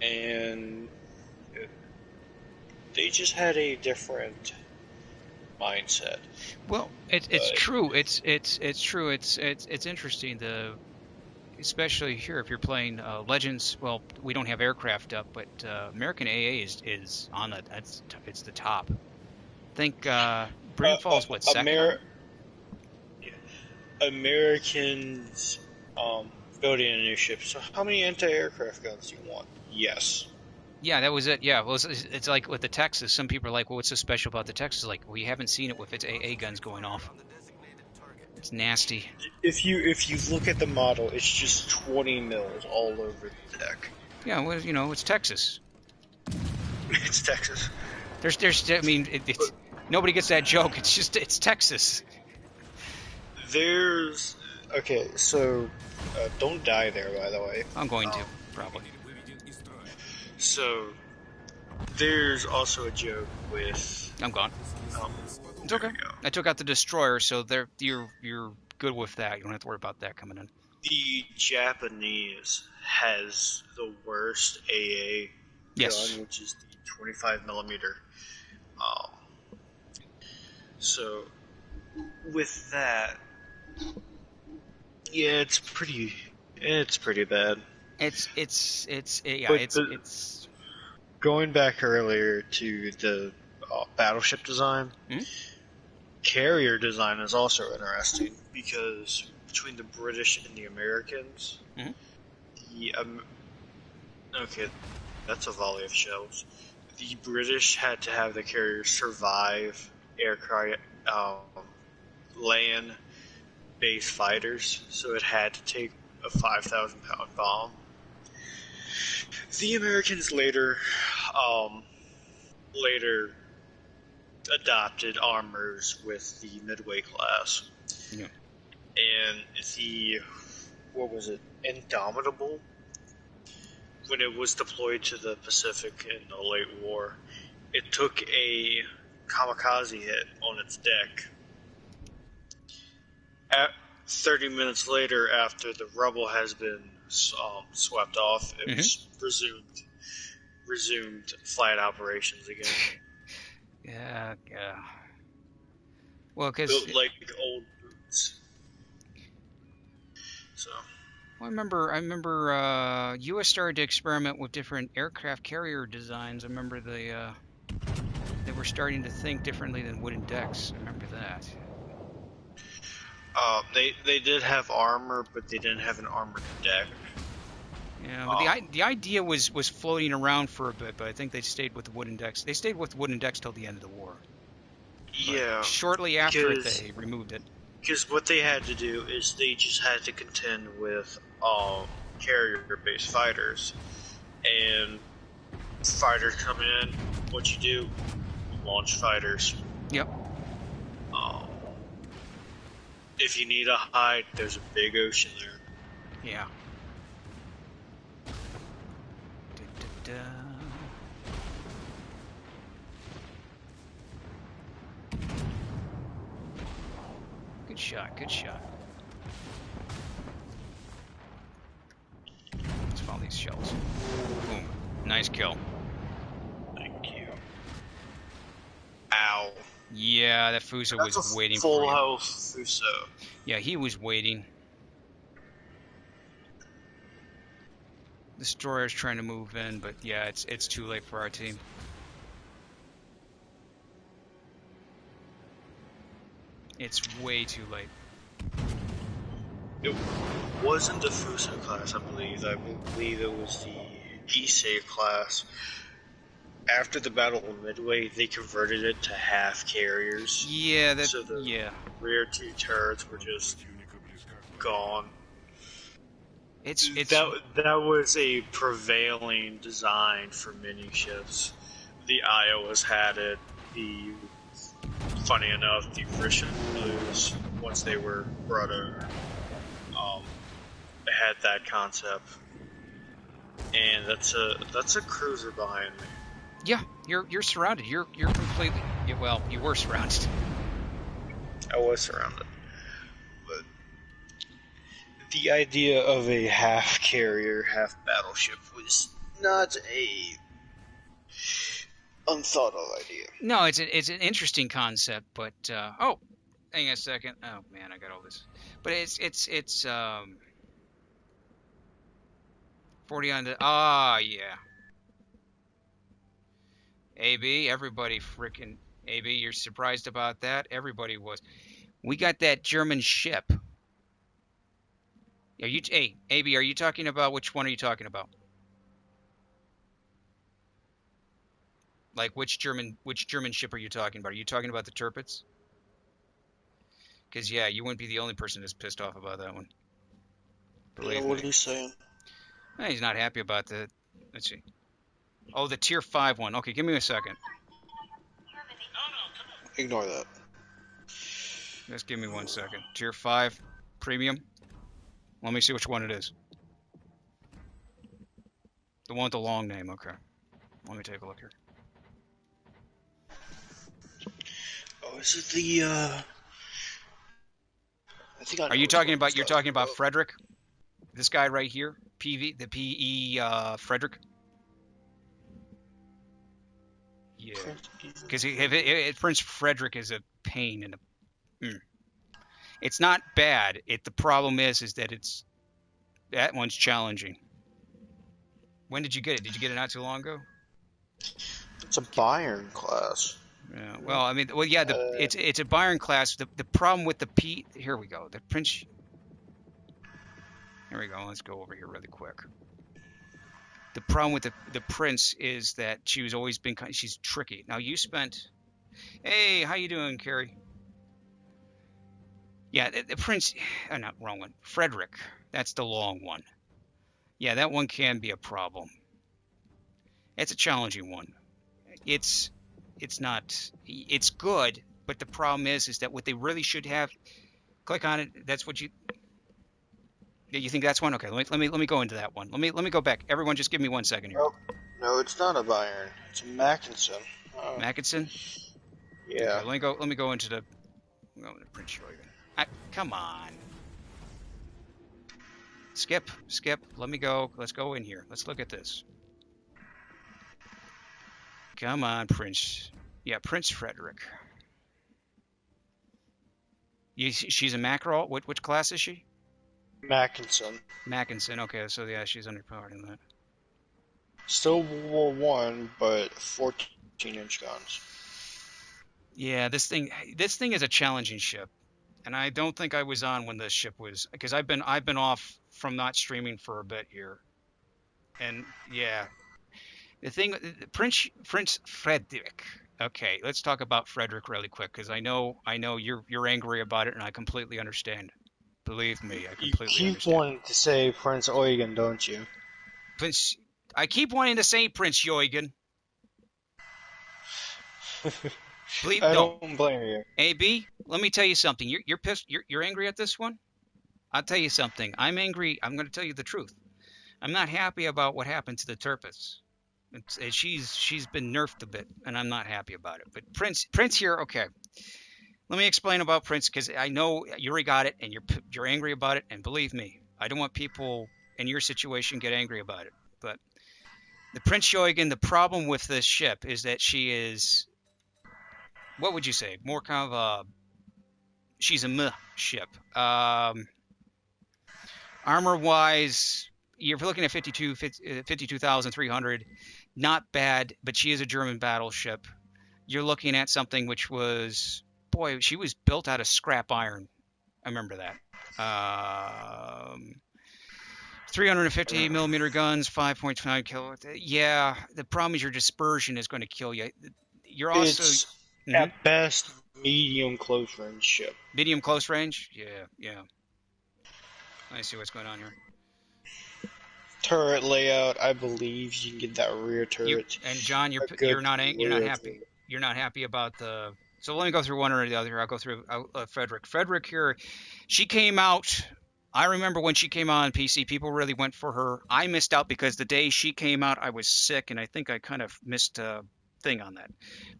And they just had a different mindset. Well, it's true. It's true. It's interesting. Especially here, if you're playing Legends. Well, we don't have aircraft up, but American AA is on the it's the top. I think Britain Falls second? Americans building a new ship. So how many anti-aircraft guns do you want? Yes. Yeah, that was it. Yeah, well, it's like with the Texas. Some people are like, well, what's so special about the Texas? Like, we haven't seen it with its AA guns going off. It's nasty. If you look at the model, it's just 20 mils all over the deck. Yeah, well, it's Texas. It's Texas. I mean, it's nobody gets that joke. It's Texas. Okay, so don't die there, by the way. I'm going to probably. So there's also a joke with. I'm gone. It's okay. I took out the destroyer, so you're good with that. You don't have to worry about that coming in. The Japanese has the worst AA gun, which is the 25 millimeter. So with that, yeah, it's pretty bad. It's going back earlier to the battleship design. Carrier design is also interesting because between the British and the Americans, okay, that's a volley of shells. The British had to have the carriers survive aircraft, land-based fighters, so it had to take a 5,000-pound bomb. The Americans later adopted armors with the Midway class. Yeah. And Indomitable, when it was deployed to the Pacific in the late war, it took a kamikaze hit on its deck. 30 minutes later, after the rubble has been swept off, it was resumed flight operations again. Yeah. Well, because built like old boots. So Well, I remember U.S. started to experiment with different aircraft carrier designs. I remember they were starting to think differently than wooden decks. I remember that. they did have armor, but they didn't have an armored deck. Yeah, but the idea was floating around for a bit, but I think they stayed with the wooden decks. They stayed with wooden decks till the end of the war. Yeah, But shortly after it, they removed it. Because what they had to do is they just had to contend with carrier-based fighters, and fighters come in. What you do? Launch fighters. Yep. If you need a hide, there's a big ocean there. Yeah. Good shot, good shot. Let's follow these shells. Boom. Nice kill. Thank you. Ow. Yeah, that Fuso was waiting for full you. health Fuso. Yeah, he was waiting. Destroyer's trying to move in, but yeah, it's too late for our team. It's way too late. It wasn't the Fuso class, I believe. I believe it was the Issei class. After the Battle of Midway, they converted it to half carriers. Yeah, So the rear two turrets were just gone. That was a prevailing design for mini ships. The Iowas had it. Funny enough, the Russian Blues, once they were brought over, had that concept. And that's a cruiser behind me. Yeah, you're surrounded. You're completely. Well, you were surrounded. I was surrounded. But the idea of a half carrier, half battleship was not a unthought of idea. No, it's an interesting concept, but oh, hang on a second. Oh man, I got all this. But it's 40 on the yeah. AB, everybody freaking AB, you're surprised about that? Everybody was. We got that German ship. Hey, AB, are you talking about which one are you talking about? Like which German ship are you talking about? Are you talking about the Tirpitz? Because yeah, you wouldn't be the only person that's pissed off about that one. Yeah, what are you saying? He's not happy about the. Let's see. Oh, the tier 5 one. Okay, give me a second. Ignore that. Just give me 1 second. Tier 5 premium. Let me see which one it is. The one with the long name. Okay. Let me take a look here. Oh, is it the I think I know Are you talking about? You're talking about about. Frederick? This guy right here, PV, the PE Frederick. Yeah, because Prince Frederick is a pain in the. It's not bad. The problem is that that one's challenging. When did you get it? Did you get it not too long ago? It's a Bayern class. Yeah. Well, I mean, well, yeah. It's a Byron class. The problem with the P. Here we go. The Prince. Here we go. Let's go over here really quick. The problem with the Prince is that she's always been. She's tricky. Now you spent. Hey, how you doing, Carrie? Yeah, the Prince. Oh, no, wrong one. Frederick. That's the long one. Yeah, that one can be a problem. It's a challenging one. It's not. It's good, but the problem is that what they really should have. Click on it. That's what you. Yeah, you think that's one? Okay, let me go into that one. Let me go back. Everyone, just give me 1 second here. Oh, no, it's not a Bayern. It's a Mackinson. Mackinson? Yeah. Okay, let me go into the. I'm going to Prince Eugen. Come on. Skip. Let me go. Let's go in here. Let's look at this. Come on, Prince. Yeah, Prince Frederick. She's a Makarov. Which class is she? Mackinson. Mackinson. Okay, so yeah, she's underpowered in that. Still World War One, but 14-inch guns. Yeah, this thing is a challenging ship, and I don't think I was on when this ship was, because I've been off from not streaming for a bit here, and yeah, the thing, Prince Frederick. Okay, let's talk about Frederick really quick, because I know you're angry about it, and I completely understand. Believe me, I You completely keep understand. wanting to say Prince Eugen, don't you? Prince, I keep wanting to say Prince Eugen. Believe I no, don't blame you. AB. Let me tell you something. You're pissed. You're angry at this one. I'll tell you something. I'm angry. I'm going to tell you the truth. I'm not happy about what happened to the Turpus. She's been nerfed a bit, and I'm not happy about it. But Prince here, okay. Let me explain about Prince, because I know you already got it, and you're angry about it. And believe me, I don't want people in your situation get angry about it. But the Prince Eugen, the problem with this ship is that she is, what would you say, more kind of a, she's a meh ship. Armor wise, you're looking at 52,300. Not bad, but she is a German battleship. You're looking at something which was, boy, she was built out of scrap iron. I remember that. 350 millimeter guns, 5.5 kilo. Yeah, the problem is your dispersion is going to kill you. You're also It's mhm, at best medium close range ship. medium close range. Yeah, yeah. Let me see what's going on here. Turret layout, I believe you can get that rear You turret. and John, A good you're not rear happy. turret. You're not happy about the. So let me go through one or the other. I'll go through Frederick. Frederick here, she came out. I remember when she came out on PC, people really went for her. I missed out because the day she came out, I was sick, and I think I kind of missed a thing on that.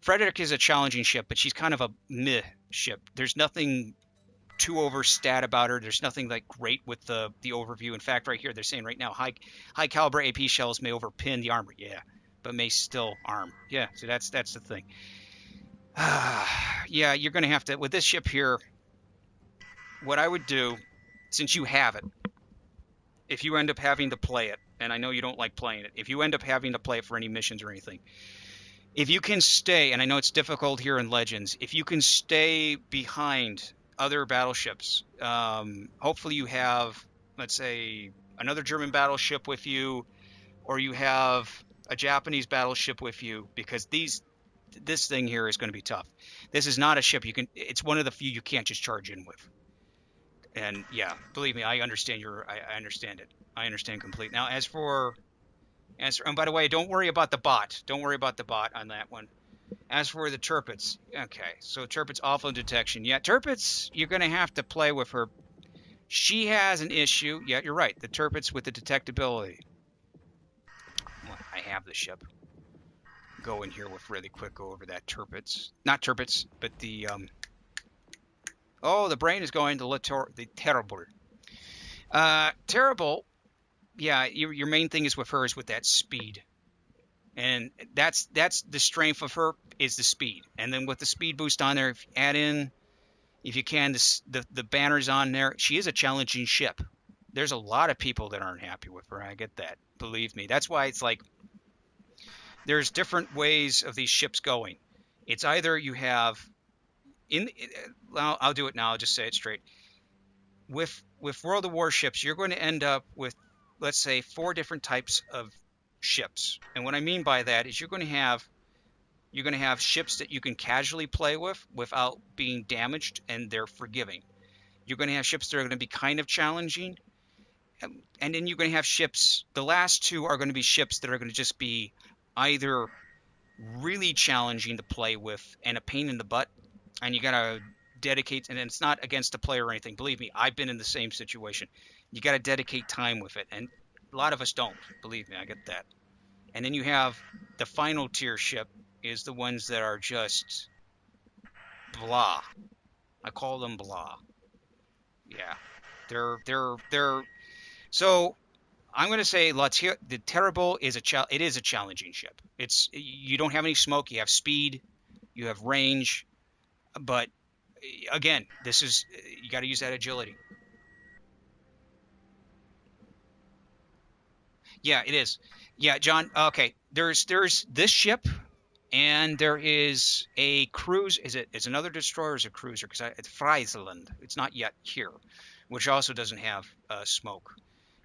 Frederick is a challenging ship, but she's kind of a meh ship. There's nothing too overstat about her. There's nothing like great with the overview. In fact, right here they're saying right now high caliber AP shells may overpin the armor. Yeah, but may still arm. Yeah, so that's the thing. Yeah, you're gonna have to with this ship here. What I would do, since you have it, if you end up having to play it, and I know you don't like playing it, if you end up having to play it for any missions or anything, if you can stay, and I know it's difficult here in Legends, if you can stay behind other battleships, hopefully you have, let's say, another German battleship with you, or you have a Japanese battleship with you, because this thing here is going to be tough. This is not a ship you can. It's one of the few you can't just charge in with. And yeah, believe me, I understand I understand it. I understand completely. Now, and by the way, don't worry about the bot. Don't worry about the bot on that one. As for the Turpits, okay, so Turpits awful detection. Yeah, Turpits, you're going to have to play with her. She has an issue. Yeah, you're right. The Turpits with the detectability. Well, I have the ship. Go in here with really quick. Go over that Turpits, not Turpits, but the Oh, the brain is going to the terrible. Terrible. Yeah, your main thing is with her is with that speed. And that's the strength of her is the speed. And then with the speed boost on there, if you add in, if you can, the banners on there, she is a challenging ship. There's a lot of people that aren't happy with her. I get that. Believe me. That's why it's like there's different ways of these ships going. It's either you have I'll do it now. I'll just say it straight. With World of Warships, you're going to end up with, let's say, 4 different types of ships. And what I mean by that is you're going to have ships that you can casually play with without being damaged, and they're forgiving. You're going to have ships that are going to be kind of challenging, and then you're going to have ships. The last 2 are going to be ships that are going to just be either really challenging to play with and a pain in the butt, and you got to dedicate, and it's not against the player or anything. Believe me, I've been in the same situation. You got to dedicate time with it, and a lot of us don't. Believe me, I get that. And then you have the final tier ship is the ones that are just blah. I call them blah. Yeah, they're. So I'm going to say the Terrible is it is a challenging ship. You don't have any smoke. You have speed. You have range. But again, you got to use that agility. Yeah, it is. Yeah, John. Okay, there's this ship, and there is a cruise. Is another destroyer or is it a cruiser? Because it's Friesland. It's not yet here, which also doesn't have smoke.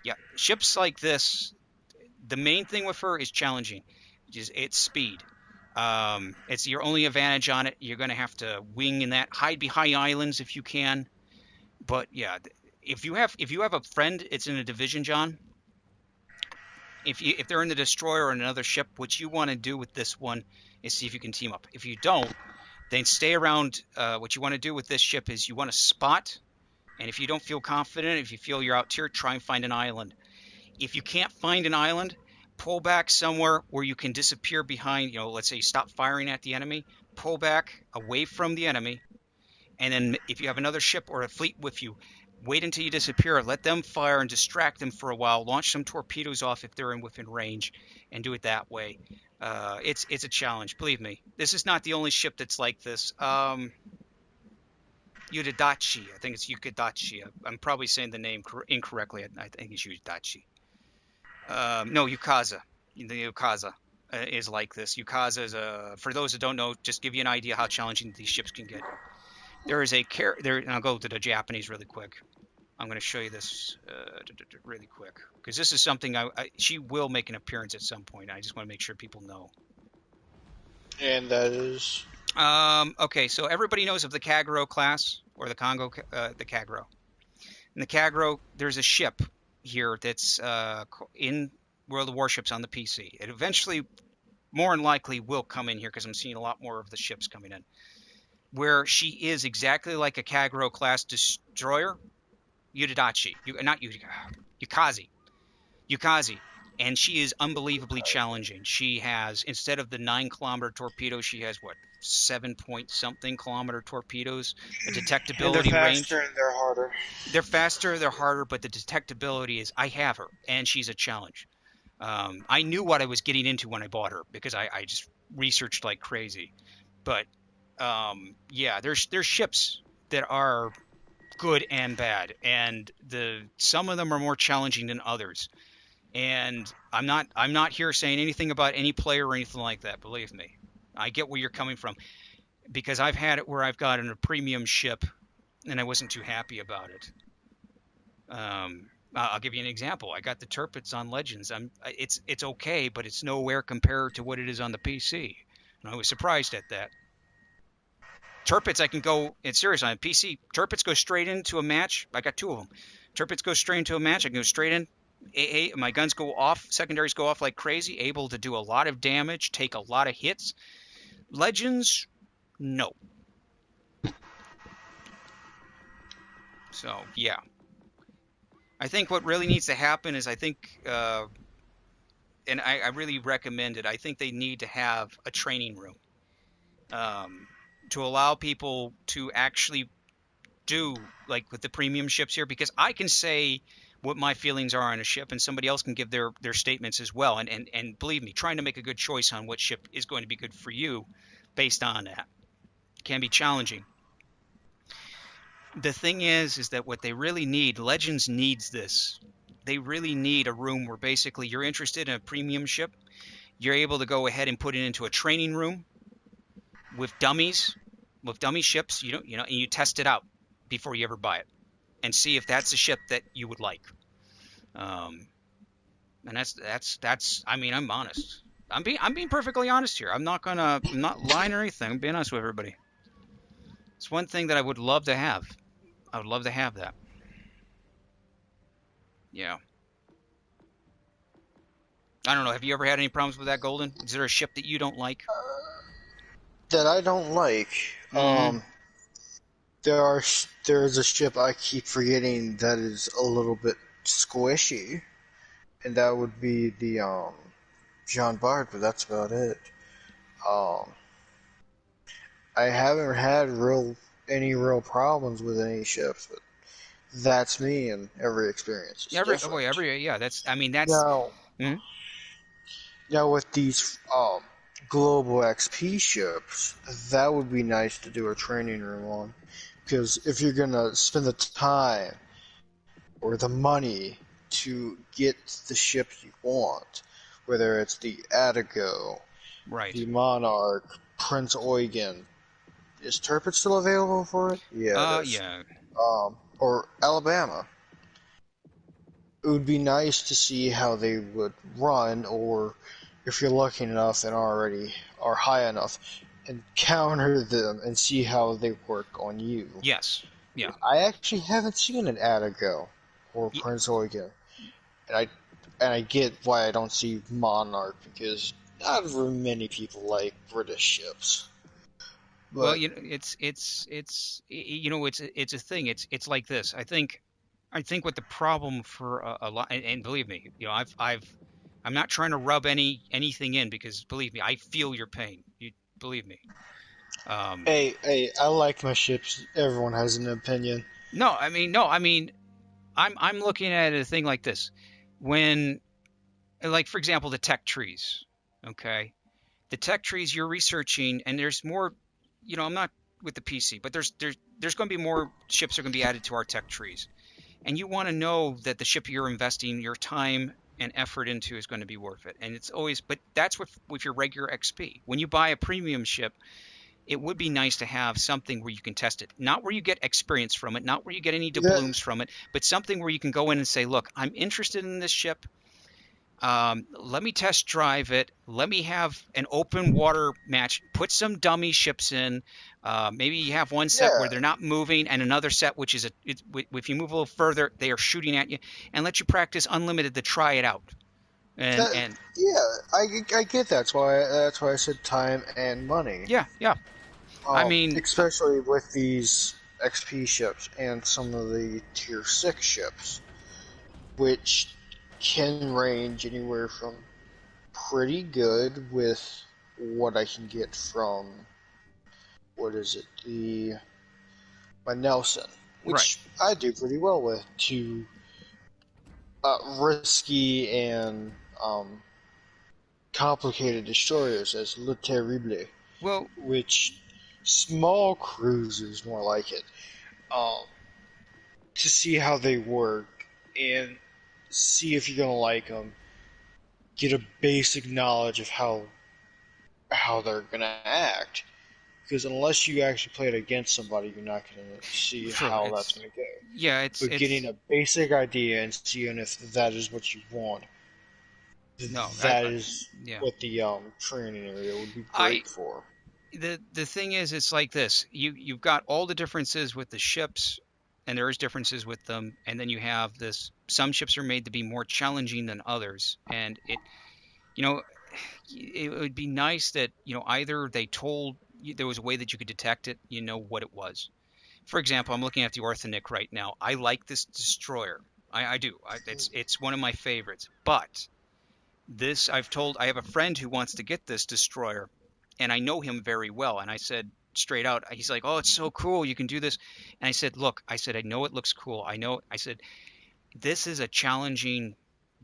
Yeah, ships like this. The main thing with her is challenging. It's speed. It's your only advantage on it. You're going to have to wing in that, hide behind islands if you can. But yeah, if you have a friend, it's in a division, John. If they're in the destroyer or another ship, what you want to do with this one is see if you can team up. If you don't, then stay around. What you want to do with this ship is you want to spot, and if you don't feel confident, if you feel you're out here, try and find an island. If you can't find an island, pull back somewhere where you can disappear behind. Let's say you stop firing at the enemy, pull back away from the enemy, and then if you have another ship or a fleet with you, wait until you disappear, let them fire and distract them for a while, launch some torpedoes off if they're within range, and do it that way. It's a challenge, believe me. This is not the only ship that's like this. Yudadachi, I think it's Yukadachi. I'm probably saying the name incorrectly. I think it's Yudachi. No, Yukaza. The Yukaza is like this. Yukaza is for those that don't know, just give you an idea how challenging these ships can get. There is and I'll go to the Japanese really quick. I'm going to show you this really quick because this is something she will make an appearance at some point. I just want to make sure people know. And that is? Okay, so everybody knows of the Kagero class or the Congo, the Kagero. In the Kagero, there's a ship here that's in World of Warships on the PC. It eventually, more than likely, will come in here because I'm seeing a lot more of the ships coming in. Where she is exactly like a Kagero class destroyer, Yudadachi, Yukazi, and she is unbelievably challenging. She has, instead of the 9-kilometer torpedo, she has what, 7-point-something kilometer torpedoes, a detectability and they're range. faster and they're harder. They're faster, they're harder, but the detectability is, I have her, and she's a challenge. I knew what I was getting into when I bought her because I just researched like crazy. But yeah, there's ships that are good and bad, and some of them are more challenging than others. And I'm not here saying anything about any player or anything like that. Believe me, I get where you're coming from because I've had it where I've gotten a premium ship and I wasn't too happy about it. I'll give you an example. I got the Tirpitz on Legends. It's okay, but it's nowhere compared to what it is on the PC. And I was surprised at that. Tirpitz, I can go, it's serious on PC. Tirpitz go straight into a match. I got 2 of them. Tirpitz go straight into a match. I can go straight in. My guns go off. Secondaries go off like crazy. Able to do a lot of damage, take a lot of hits. Legends, no. So, yeah. I think what really needs to happen is and I really recommend it, I think they need to have a training room. To allow people to actually do, like with the premium ships here, because I can say what my feelings are on a ship and somebody else can give their statements as well. And believe me, trying to make a good choice on what ship is going to be good for you based on that can be challenging. The thing is that what they really need, Legends needs this. They really need a room where basically you're interested in a premium ship. You're able to go ahead and put it into a training room with dummy ships, and you test it out before you ever buy it, and see if that's a ship that you would like. And that's. I mean, I'm honest. I'm being perfectly honest here. I'm not lying or anything. I'm being honest with everybody. It's one thing that I would love to have. I would love to have that. Yeah. I don't know. Have you ever had any problems with that, Golden? Is there a ship that you don't like? That I don't like. Mm-hmm. There's a ship I keep forgetting that is a little bit squishy, and that would be the Jean Bart, but that's about it. I haven't had any real problems with any ships, but that's me, and every experience is different. That's. I mean, that's. Now, Hmm? now with these global XP ships, that would be nice to do a training room on, because if you're gonna spend the time or the money to get the ship you want, whether it's the Attigo, Right. the Monarch, Prince Eugen. Is Turpin still available for it? Yeah, it is. Yeah. Or Alabama. It would be nice to see how they would run, or if you're lucky enough and already are high enough, encounter them and see how they work on you. Yes. Yeah. I actually haven't seen an Attigo or Y- Prince Eugen, and I get why I don't see Monarch, because not very many people like British ships. Well, But it's it's a thing. It's like this. I think what the problem for a lot, and believe me, I'm not trying to rub anything in, because believe me, I feel your pain. You believe me. Um, hey, I like my ships. Everyone has an opinion. no, I mean, I'm looking at a thing like this. When, like, for example, the tech trees. Okay, the tech trees you're researching, and there's more. I'm not with the PC, but there's going to be more ships that are going to be added to our tech trees, and you want to know that the ship you're investing your time and effort into is going to be worth it. And it's always, but that's with your regular XP. When you buy a premium ship, it would be nice to have something where you can test it, not where you get experience from it, not where you get any That doubloons from it, but something where you can go in and say, look, I'm interested in this ship. Let me test drive it. Let me have an open water match. Put some dummy ships in. Maybe you have one set yeah, where they're not moving, and another set which is if you move a little further, they are shooting at you, and let you practice unlimited to try it out. And that and yeah, I get that's why I said time and money. yeah, yeah. I mean, Especially with these XP ships and some of the tier 6 ships, which can range anywhere from pretty good with what I can get from, what is it, my Nelson, right. which I do pretty well with, to risky and complicated destroyers as Le Terrible, Well, which small cruisers more like it. Um, to see how they work and see if you're gonna like them. Get a basic knowledge of how they're gonna act. Because unless you actually play it against somebody, you're not gonna see sure. how that's gonna go. Yeah, But getting it's a basic idea and seeing if that is what you want, no. that is Yeah. what the training area would be I great for. the thing is, it's like this. You've got all the differences with the ships, and there is differences with them, and then you have this. Some ships are made to be more challenging than others, and you know it would be nice that either they told you there was a way that you could detect it, what it was. For example, I'm looking at the Orthonic right now. I like this destroyer. I do. It's one of my favorites, but I have a friend who wants to get this destroyer, and I know him very well. And I said straight out, he's like, "Oh, it's so cool! You can do this." And I said, "Look," I said, "I know it looks cool. I know." I said, "This is a challenging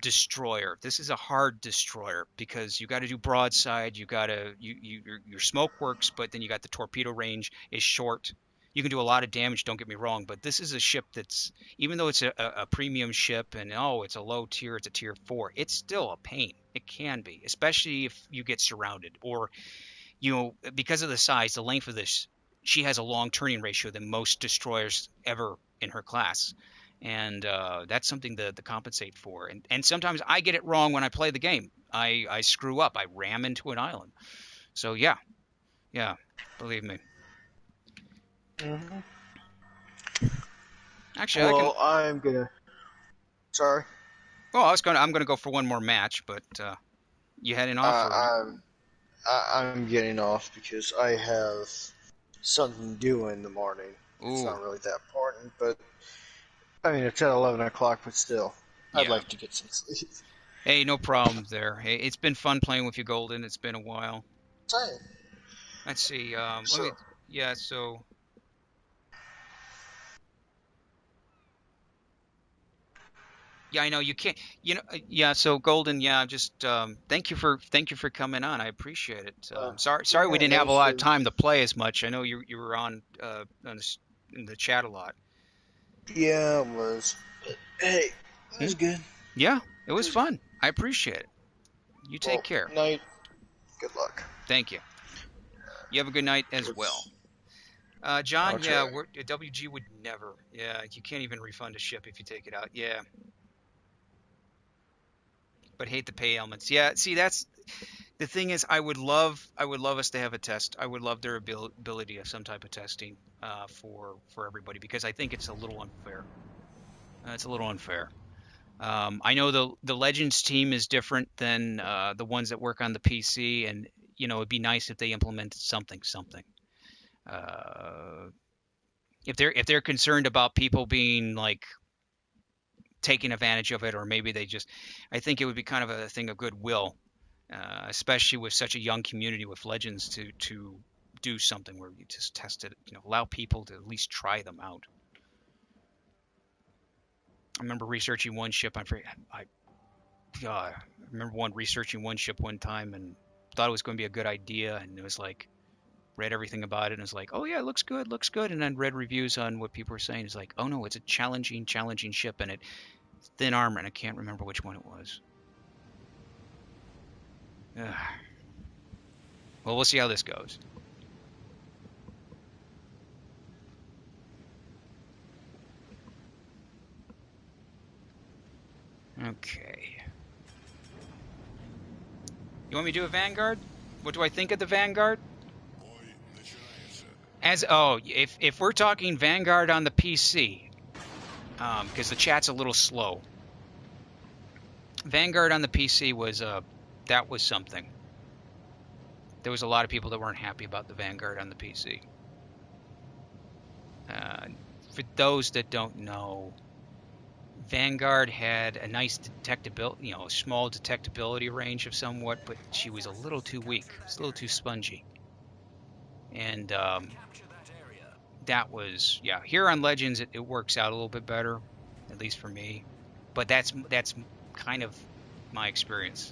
destroyer. This is a hard destroyer because you got to do broadside. You got to your smoke works, but then you got the torpedo range is short. You can do a lot of damage. Don't get me wrong, but this is a ship that's, even though it's a premium ship and it's a low tier, it's a tier 4. It's still a pain. It can be, especially if you get surrounded or because of the size, the length of this. She has a long turning ratio than most destroyers ever in her class, and that's something to compensate for. And sometimes I get it wrong when I play the game. I screw up. I ram into an island. So yeah, yeah, believe me. Hmm. Actually, I can. Well, I'm gonna. Sorry. Well, I'm gonna go for one more match, but you heading off or? I'm I'm getting off because I have something to do in the morning. It's Ooh, not really that important, but I mean it's at 11 o'clock, but still, I'd yeah. like to get some sleep. Hey, no problem there. Hey, it's been fun playing with you, Golden. It's been a while. Same. Let's see. Let me. So, Yeah. So yeah, I know you can't. Yeah. So Golden. Yeah. Just thank you for coming on. I appreciate it. Sorry we yeah, didn't no have a lot of sir. time to play as much. I know you were in the chat a lot. Yeah, it was. But, hey, it Hmm? was good. Yeah, it was fun. I appreciate it. You take Well, care. night. Good luck. Thank you. You have a good night as well. John, Okay. yeah, WG would never. Yeah, you can't even refund a ship if you take it out. Yeah. But hate the pay elements. Yeah, see, that's the thing is, I would love us to have a test. I would love their ability of some type of testing for everybody because I think it's a little unfair. It's a little unfair. I know the Legends team is different than the ones that work on the PC, and you know it'd be nice if they implemented something. Uh, if they're concerned about people being like taking advantage of it, or maybe they just, I think it would be kind of a thing of goodwill, especially with such a young community with Legends to do something where you just test it, you know, allow people to at least try them out. I remember researching one ship. I remember researching one ship one time and thought it was going to be a good idea, and it was like read everything about it and was like, oh yeah, it looks good, and then read reviews on what people were saying. It's like, oh no, it's a challenging ship, and it's thin armor, and I can't remember which one it was. Ugh. Well, we'll see how this goes. Okay. You want me to do a Vanguard? What do I think of the Vanguard? If we're talking Vanguard on the PC, because the chat's a little slow. Vanguard on the PC was that was something. There was a lot of people that weren't happy about the Vanguard on the PC. For those that don't know, Vanguard had a nice detectability, you know, a small detectability range of somewhat, but she was a little too weak. It's a little too spongy. And that was, yeah, here on Legends it works out a little bit better, at least for me. But that's kind of my experience.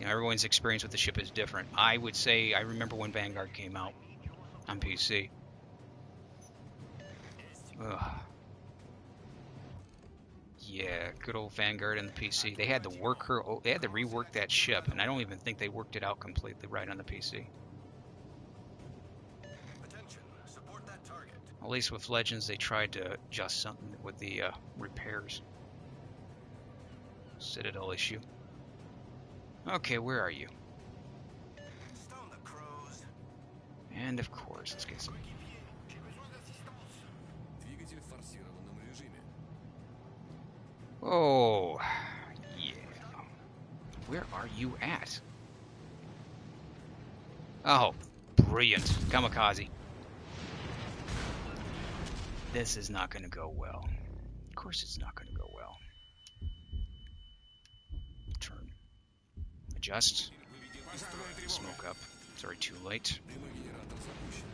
You know, everyone's experience with the ship is different. I would say I remember when Vanguard came out on PC. Ugh. Yeah, good old Vanguard on the PC. They had to they had to rework that ship, and I don't even think they worked it out completely right on the PC. Attention, support that target. At least with Legends, they tried to adjust something with the repairs. Citadel issue. Okay, where are you? Stone the crows. And of course, let's get some. Двигатель в форсированном режиме. Oh, yeah. Where are you at? Oh, brilliant. Kamikaze. This is not going to go well. Of course it's not going to go well. Turn. Adjust. Smoke up. Sorry, too late. Дымогенератор запущен.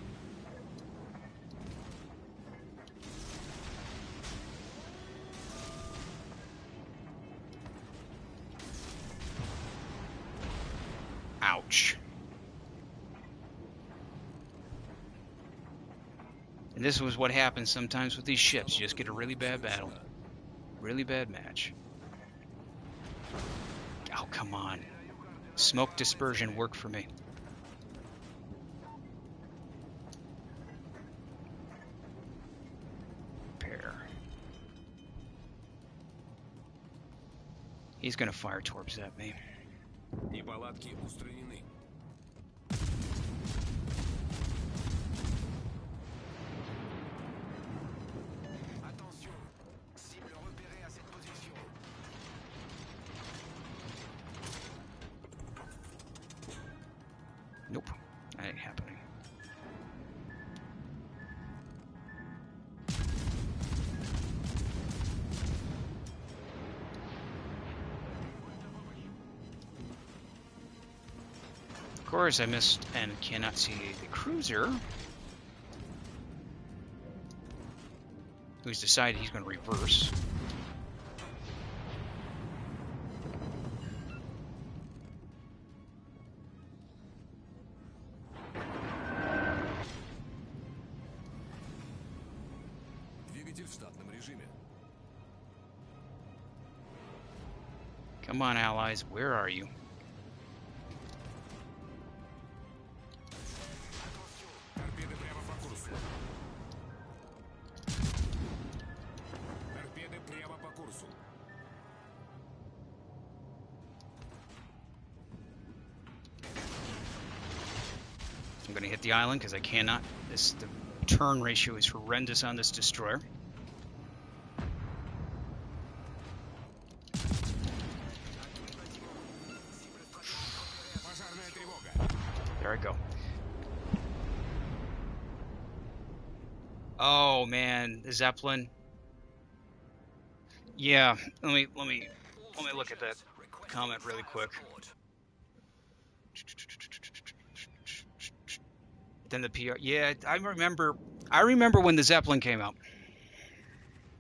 Ouch. And this was what happens sometimes with these ships. You just get a really bad battle. Really bad match. Oh, come on. Smoke dispersion worked for me. Repair. He's going to fire torps at me. Неполадки устранены. Attention, cible repérée à cette position. Nope. That ain't happening. Of course, I missed and cannot see the cruiser, who's decided he's going to reverse. Двигатель в штатном режиме. Come on, allies. Where are you? Торпеды прямо по курсу. Торпеды прямо по курсу. I'm going to hit the island because I cannot. The turn ratio is horrendous on this destroyer. Пожарная тревога. There I go. Oh man, the Zeppelin. Yeah, let me look at that comment really quick. Then the PR. Yeah, I remember when the Zeppelin came out.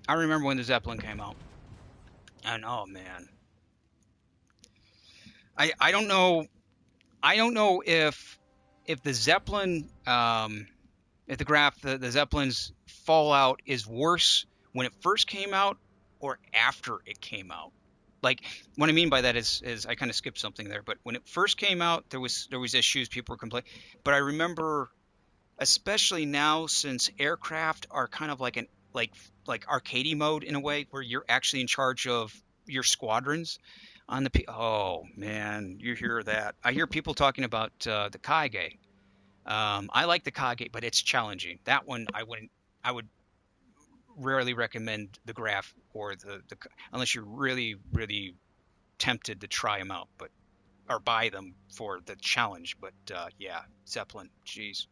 And oh man, I don't know if the Zeppelin if the Zeppelin's fallout is worse when it first came out or after it came out. Like, what I mean by that is I kind of skipped something there, but when it first came out, there was issues, people were complaining. But I remember, especially now, since aircraft are kind of like like arcadey mode in a way, where you're actually in charge of your squadrons on the oh man, you hear that? I hear people talking about the Kaige. I like the Kage, but it's challenging. That one I would rarely recommend the Graph or the unless you're really tempted to try them out, but or buy them for the challenge. But yeah, Zeppelin, jeez.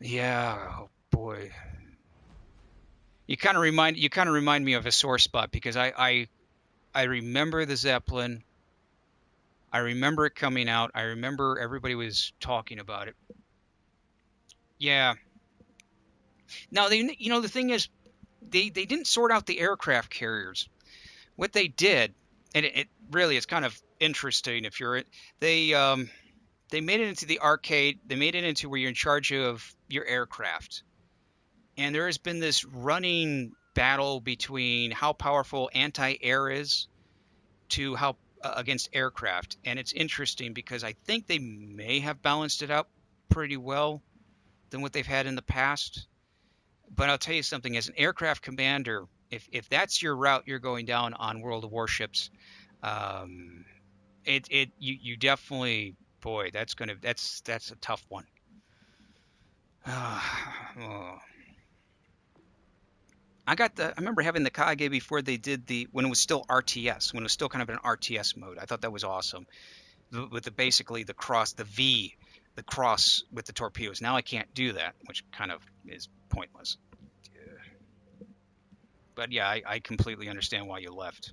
Yeah, oh boy. You kind of remind me of a sore spot because I remember the Zeppelin. I remember it coming out. I remember everybody was talking about it. Yeah. Now the thing is, they didn't sort out the aircraft carriers. What they did, and it really is kind of interesting if you're they made it into the arcade. They made it into where you're in charge of your aircraft, and there has been this running battle between how powerful anti-air is to how against aircraft, and it's interesting because I think they may have balanced it out pretty well than what they've had in the past. But I'll tell you something, as an aircraft commander, if that's your route you're going down on World of Warships, you definitely, boy, that's a tough one. Oh. I remember having the Kage before they did when it was still RTS, when it was still kind of an RTS mode. I thought that was awesome. With basically the cross with the torpedoes. Now I can't do that, which kind of is pointless. Yeah. But yeah, I completely understand why you left.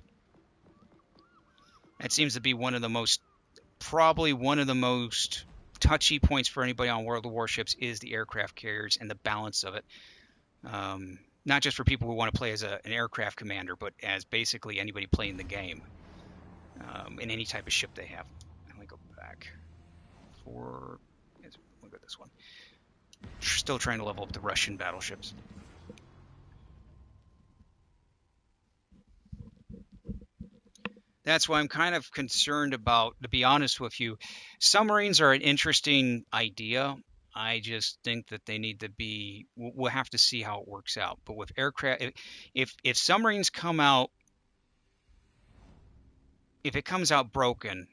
That seems to be probably one of the most touchy points for anybody on World of Warships is the aircraft carriers and the balance of it. Not just for people who want to play as an aircraft commander, but as basically anybody playing the game in any type of ship they have. Let me go back. Look at this one. Still trying to level up the Russian battleships. That's why I'm kind of concerned about, to be honest with you, submarines are an interesting idea. I just think that they need to be, we'll have to see how it works out. But with aircraft, if submarines come out, if it comes out broken,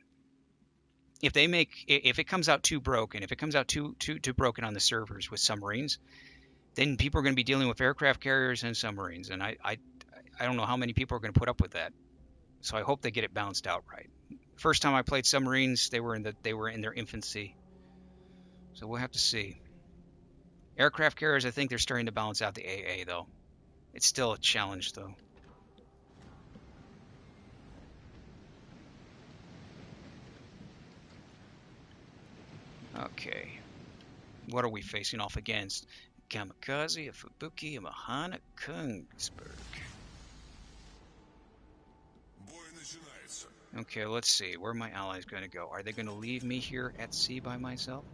if it comes out too broken, if it comes out too broken on the servers with submarines, then people are going to be dealing with aircraft carriers and submarines. And I don't know how many people are going to put up with that. So I hope they get it balanced out right. First time I played submarines, they were in their infancy. So we'll have to see. Aircraft carriers, I think they're starting to balance out the AA though. It's still a challenge though. Okay. What are we facing off against? Kamikaze, a Fubuki, a Mahana, Kungsberg. Okay, let's see. Where are my allies going to go? Are they going to leave me here at sea by myself?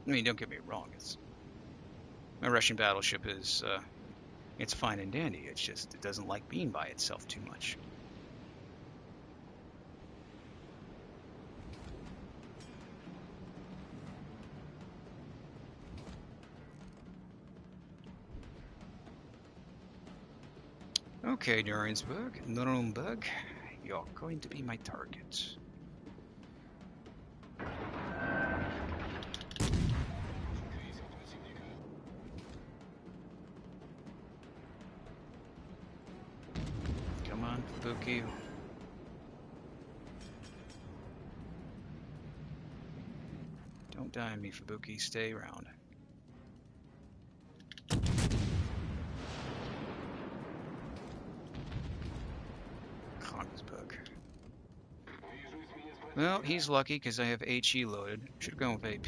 I mean, don't get me wrong. My Russian battleship is it's fine and dandy. It's just it doesn't like being by itself too much. Okay, Nuremberg, you're going to be my target. Come on, Fubuki. Don't die on me, Fubuki. Stay around. Kongsberg. Well, he's lucky because I have HE loaded. Should have gone with AP.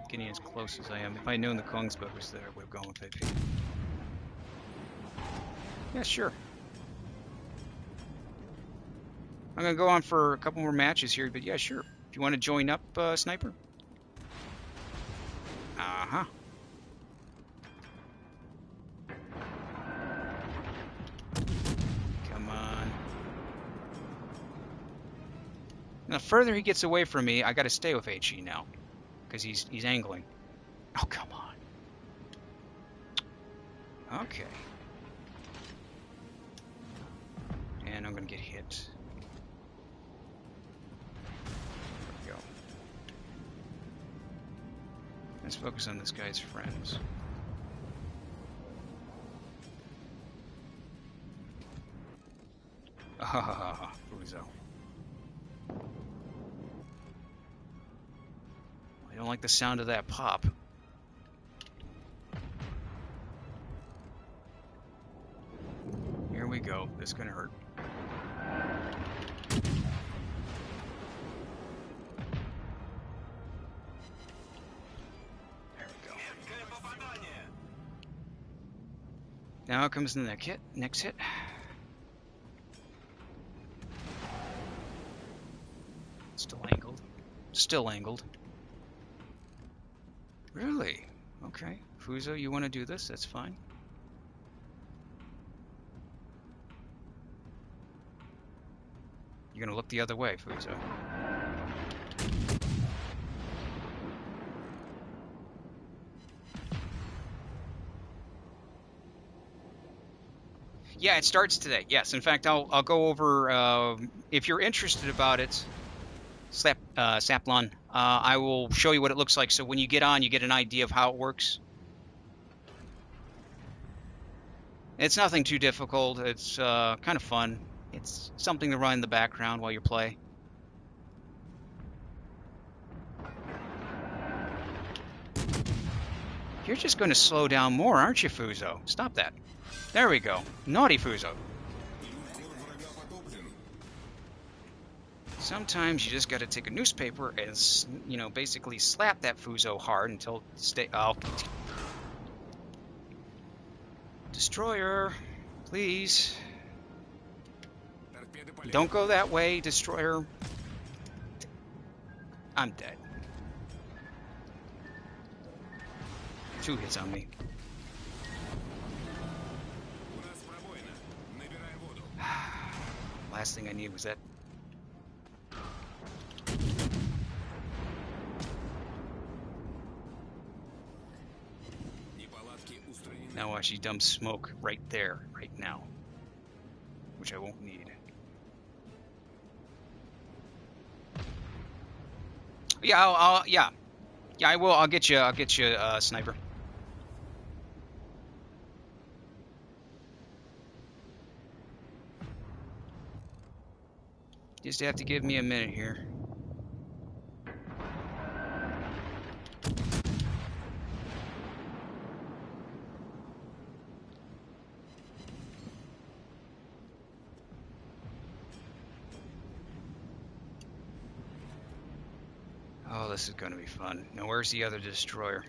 Getting as close as I am. If I had known the Kongsberg was there, I would have gone with AP. Yeah, sure. I'm gonna go on for a couple more matches here, but yeah, sure. If you want to join up, Sniper. Uh-huh. Come on. Now, the further he gets away from me, I gotta stay with HE now. Because he's angling. Oh, come on. Okay. And I'm gonna get hit. There we go. Let's focus on this guy's friends. Ah, Uzo. I don't like the sound of that pop. Here we go. This is gonna hurt. There we go. Now comes the next hit. Still angled. Still angled. Really? Okay. Fuzo, you want to do this? That's fine. You're gonna look the other way, Fuzo. Yeah, it starts today. Yes, in fact, I'll go over if you're interested about it. Saplon, I will show you what it looks like. So when you get on, you get an idea of how it works. It's nothing too difficult. It's kind of fun. It's something to run in the background while you play. You're just going to slow down more, aren't you, Fuzo? Stop that. There we go. Naughty Fuzo. Sometimes you just got to take a newspaper and, you know, basically slap that Fuzo hard until it stay. Oh. Destroyer, please. Don't go that way, Destroyer. I'm dead. 2 hits on me. Last thing I need was that. Now watch, he dumps smoke right there, right now. Which I won't need. Yeah, yeah, I will. I'll get you, Sniper. Just have to give me a minute here. Oh, this is going to be fun. Now, where's the other destroyer?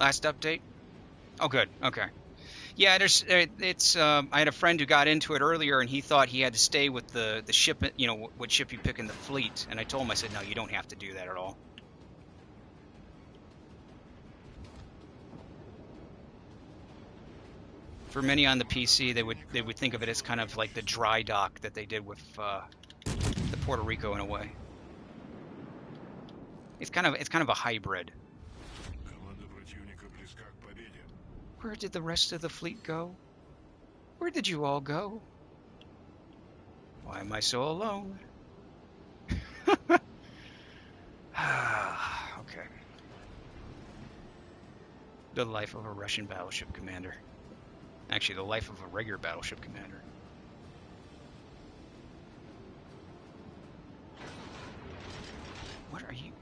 Last update? Oh, good. Okay. Yeah, it's. I had a friend who got into it earlier, and he thought he had to stay with the ship. You know, what ship you pick in the fleet. And I told him, I said, no, you don't have to do that at all. For many on the PC, they would think of it as kind of like the dry dock that they did with the Puerto Rico in a way. It's kind of a hybrid. Where did the rest of the fleet go? Where did you all go? Why am I so alone? Okay. The life of a Russian battleship commander. Actually, the life of a regular battleship commander. What are you?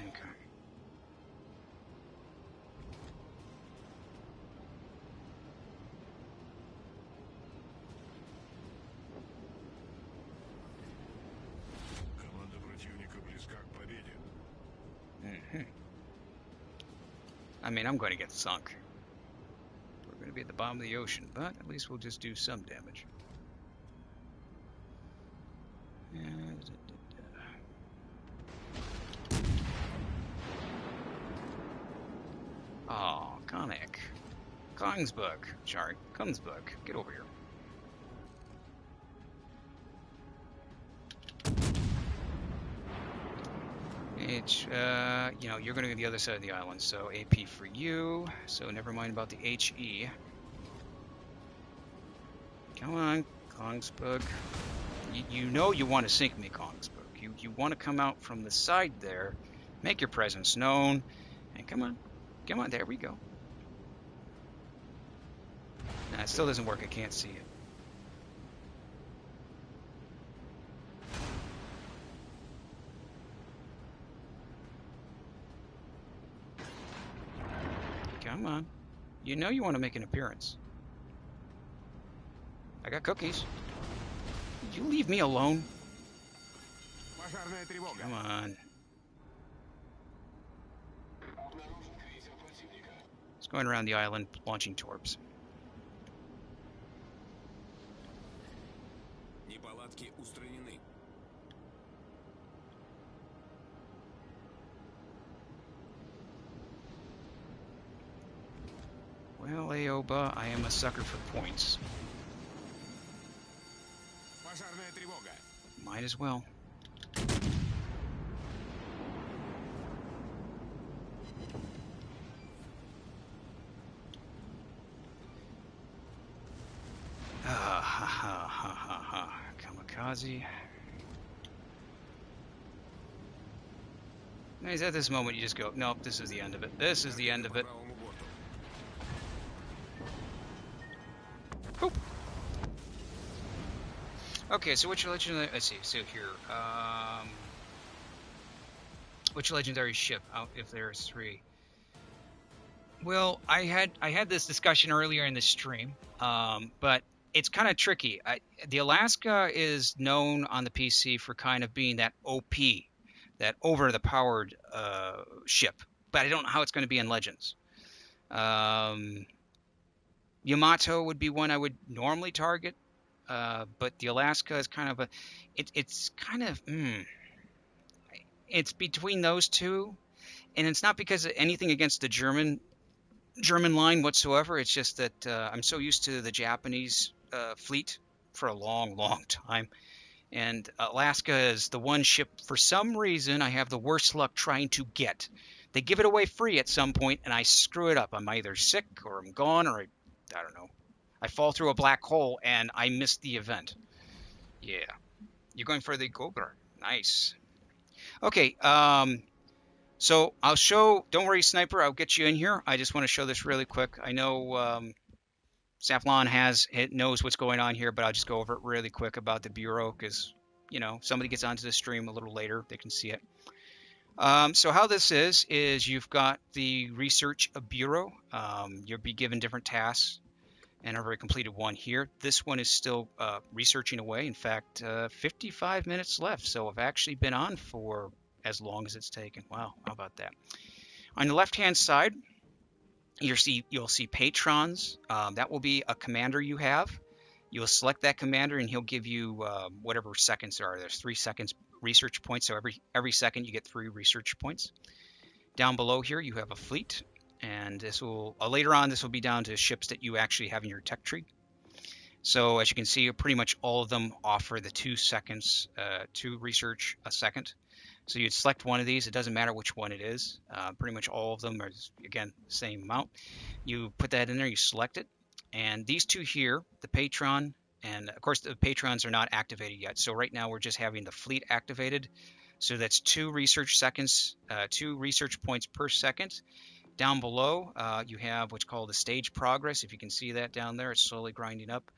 Okay. I mean, I'm going to get sunk. We're going to be at the bottom of the ocean, but at least we'll just do some damage. Oh, Konik. Kongsberg. Sorry, Kongsberg. Get over here. H, you know, you're going to go to the other side of the island, so AP for you. So never mind about the HE. Come on, Kongsberg. You know you want to sink me, Kongsberg. You want to come out from the side there, make your presence known, and come on, there we go. Nah, it still doesn't work. I can't see it. Come on. You know you want to make an appearance. I got cookies. You leave me alone. Come on. It's going around the island, launching torps. Well, Aoba, I am a sucker for points. Might as well. Kamikaze. Is at this moment you just go, nope, this is the end of it. This is the end of it. Boop. Okay, so which legendary? Let's see. So here, which legendary ship? If there's 3. Well, I had this discussion earlier in the stream, but it's kind of tricky. The Alaska is known on the PC for kind of being that OP, that over-the-powered ship, but I don't know how it's going to be in Legends. Yamato would be one I would normally target, but the Alaska is kind of it's between those two, and it's not because of anything against the German line whatsoever. It's just that I'm so used to the Japanese fleet for a long, long time. And Alaska is the one ship, for some reason, I have the worst luck trying to get. They give it away free at some point, and I screw it up. I'm either sick, or I'm gone, or I don't know. I fall through a black hole, and I miss the event. Yeah. You're going for the Gobler. Nice. Okay, so I'll show, don't worry, Sniper, I'll get you in here. I just want to show this really quick. I know Saflon knows what's going on here, but I'll just go over it really quick about the Bureau because, you know, somebody gets onto the stream a little later, they can see it. So how this is you've got the Research Bureau. You'll be given different tasks, and I've already completed one here. This one is still researching away. In fact, 55 minutes left, so I've actually been on for as long as it's taken. Wow, how about that? On the left-hand side, you'll see patrons. That will be a commander you have. You'll select that commander, and he'll give you whatever seconds there are. There's 3 seconds research points, so every second you get 3 research points. Down below here, you have a fleet, and this will later on this will be down to ships that you actually have in your tech tree. So as you can see, pretty much all of them offer the 2 seconds to research a second. So you'd select one of these. It doesn't matter which one it is. Pretty much all of them are, again, the same amount. You put that in there, you select it. And these two here, the Patron, and of course the Patrons are not activated yet. So right now we're just having the fleet activated. So that's 2 research seconds, 2 research points per second. Down below, you have what's called the stage progress. If you can see that down there, it's slowly grinding up.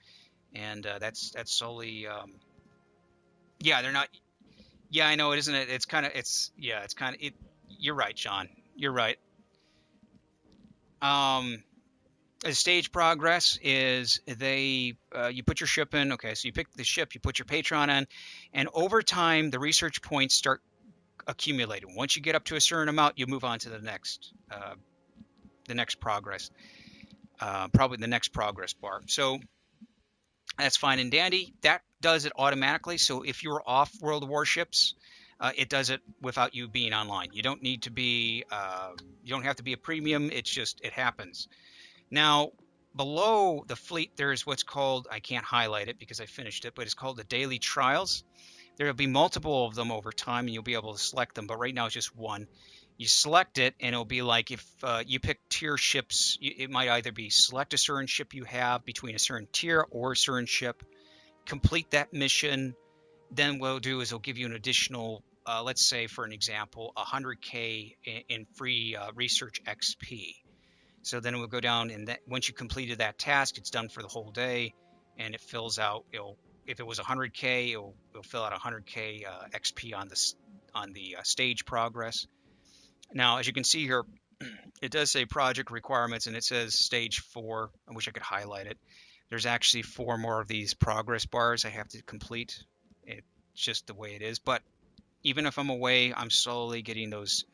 And that's slowly, yeah, they're not, yeah, I know it, isn't it? It's kind of, you're right, John. You're right. A stage progress is you put your ship in. Okay, so you pick the ship, you put your Patron in, and over time, the research points start accumulating. Once you get up to a certain amount, you move on to the next progress, probably the next progress bar. So that's fine and dandy. That does it automatically. So if you're off World Warships, it does it without you being online. You don't need to be, you don't have to be a premium. It's just, it happens. Now, below the fleet, there's what's called, I can't highlight it because I finished it, but it's called the daily trials. There'll be multiple of them over time, and you'll be able to select them. But right now, it's just one. You select it, and it'll be like if you pick tier ships, it might either be select a certain ship you have between a certain tier or a certain ship, complete that mission. Then what it'll do is it'll give you an additional, let's say, for an example, 100K in free research XP. So then it will go down, and once you completed that task, it's done for the whole day, and it fills out. If it was 100K, it'll fill out 100K XP on the stage progress. Now, as you can see here, it does say project requirements, and it says stage 4. I wish I could highlight it. There's actually 4 more of these progress bars I have to complete. It's just the way it is. But even if I'm away, I'm slowly getting those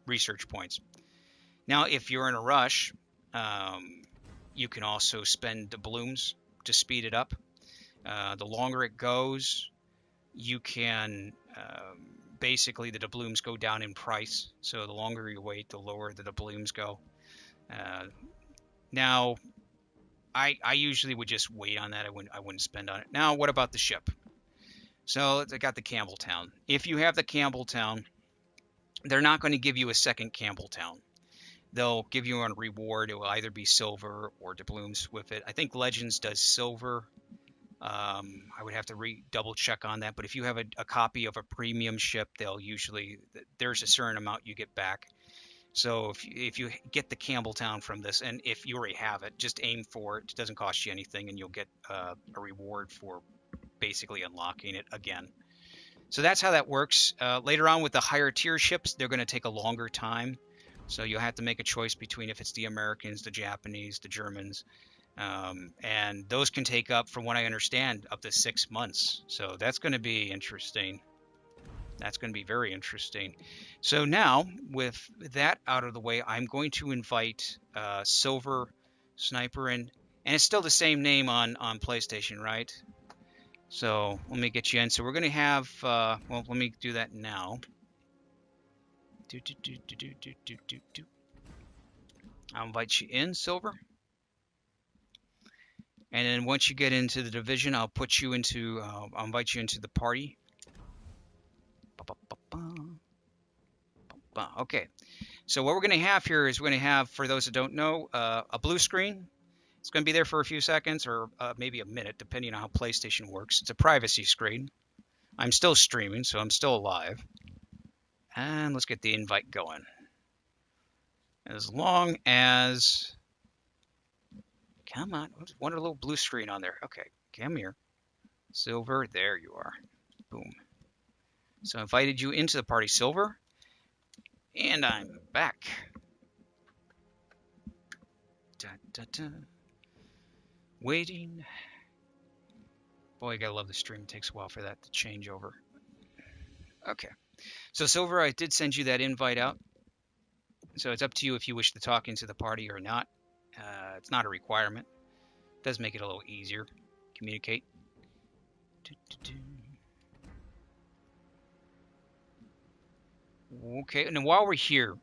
research points. Now, if you're in a rush, you can also spend doubloons to speed it up. The longer it goes, you can basically the doubloons go down in price. So the longer you wait, the lower the doubloons go. Now, I usually would just wait on that. I wouldn't spend on it. Now, what about the ship? So I got the Campbelltown. If you have the Campbelltown, they're not going to give you a second Campbelltown. They'll give you a reward. It will either be silver or doubloons with it. I think Legends does silver. I would have to double check on that. But if you have a copy of a premium ship, there's a certain amount you get back. So if you get the Campbelltown from this, and if you already have it, just aim for it. It doesn't cost you anything, and you'll get a reward for basically unlocking it again. So that's how that works. Later on with the higher tier ships, they're going to take a longer time. So you'll have to make a choice between if it's the Americans, the Japanese, the Germans. And those can take up, from what I understand, up to 6 months. So that's going to be interesting. That's going to be very interesting. So now, with that out of the way, I'm going to invite Silver Sniper in. And it's still the same name on PlayStation, right? So let me get you in. So we're going to have, well, let me do that now. I'll invite you in, Silver. And then once you get into the division, I'll invite you into the party. Okay. So what we're going to have here is we're going to have, for those that don't know, a blue screen. It's going to be there for a few seconds or maybe a minute, depending on how PlayStation works. It's a privacy screen. I'm still streaming, so I'm still alive. And let's get the invite going. As long as... Come on. One little blue screen on there. Okay, come here. Silver, there you are. Boom. So I invited you into the party, Silver. And I'm back. Da, da, da. Waiting. Boy, you gotta love the stream. It takes a while for that to change over. Okay. So Silver, I did send you that invite out. So it's up to you if you wish to talk into the party or not. It's not a requirement. It does make it a little easier to communicate. Okay, and then while we're here,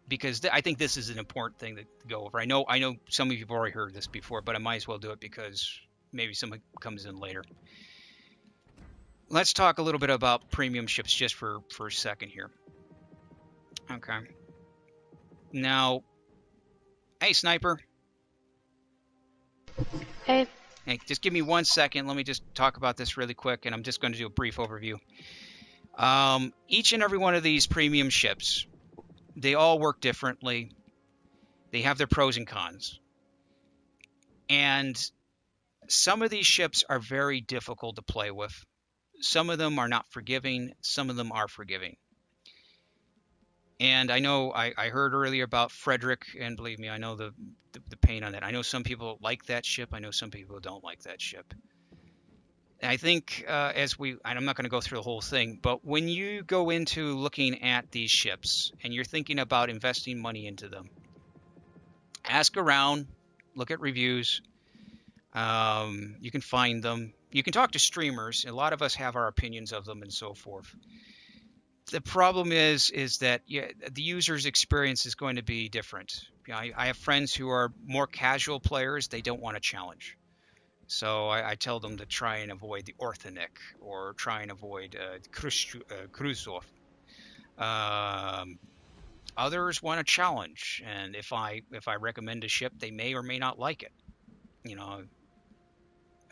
because I think this is an important thing to go over. I know some of you have already heard this before, but I might as well do it because maybe someone comes in later. Let's talk a little bit about premium ships just for a second here. Okay. Now, hey, Sniper. Hey. Hey, just give me 1 second. Let me just talk about this really quick, and I'm just going to do a brief overview. Each and every one of these premium ships, they all work differently. They have their pros and cons. And some of these ships are very difficult to play with. Some of them are not forgiving. Some of them are forgiving. And I know I heard earlier about Frederick, and believe me, I know the pain on that. I know some people like that ship. I know some people don't like that ship. And I think and I'm not going to go through the whole thing, but when you go into looking at these ships and you're thinking about investing money into them, ask around, look at reviews. You can find them. You can talk to streamers. A lot of us have our opinions of them and so forth. The problem is that the user's experience is going to be different. I have friends who are more casual players. They don't want to challenge. So I tell them to try and avoid the Orthonik or try and avoid Kruzov. Others want to challenge, and if I recommend a ship, they may or may not like it.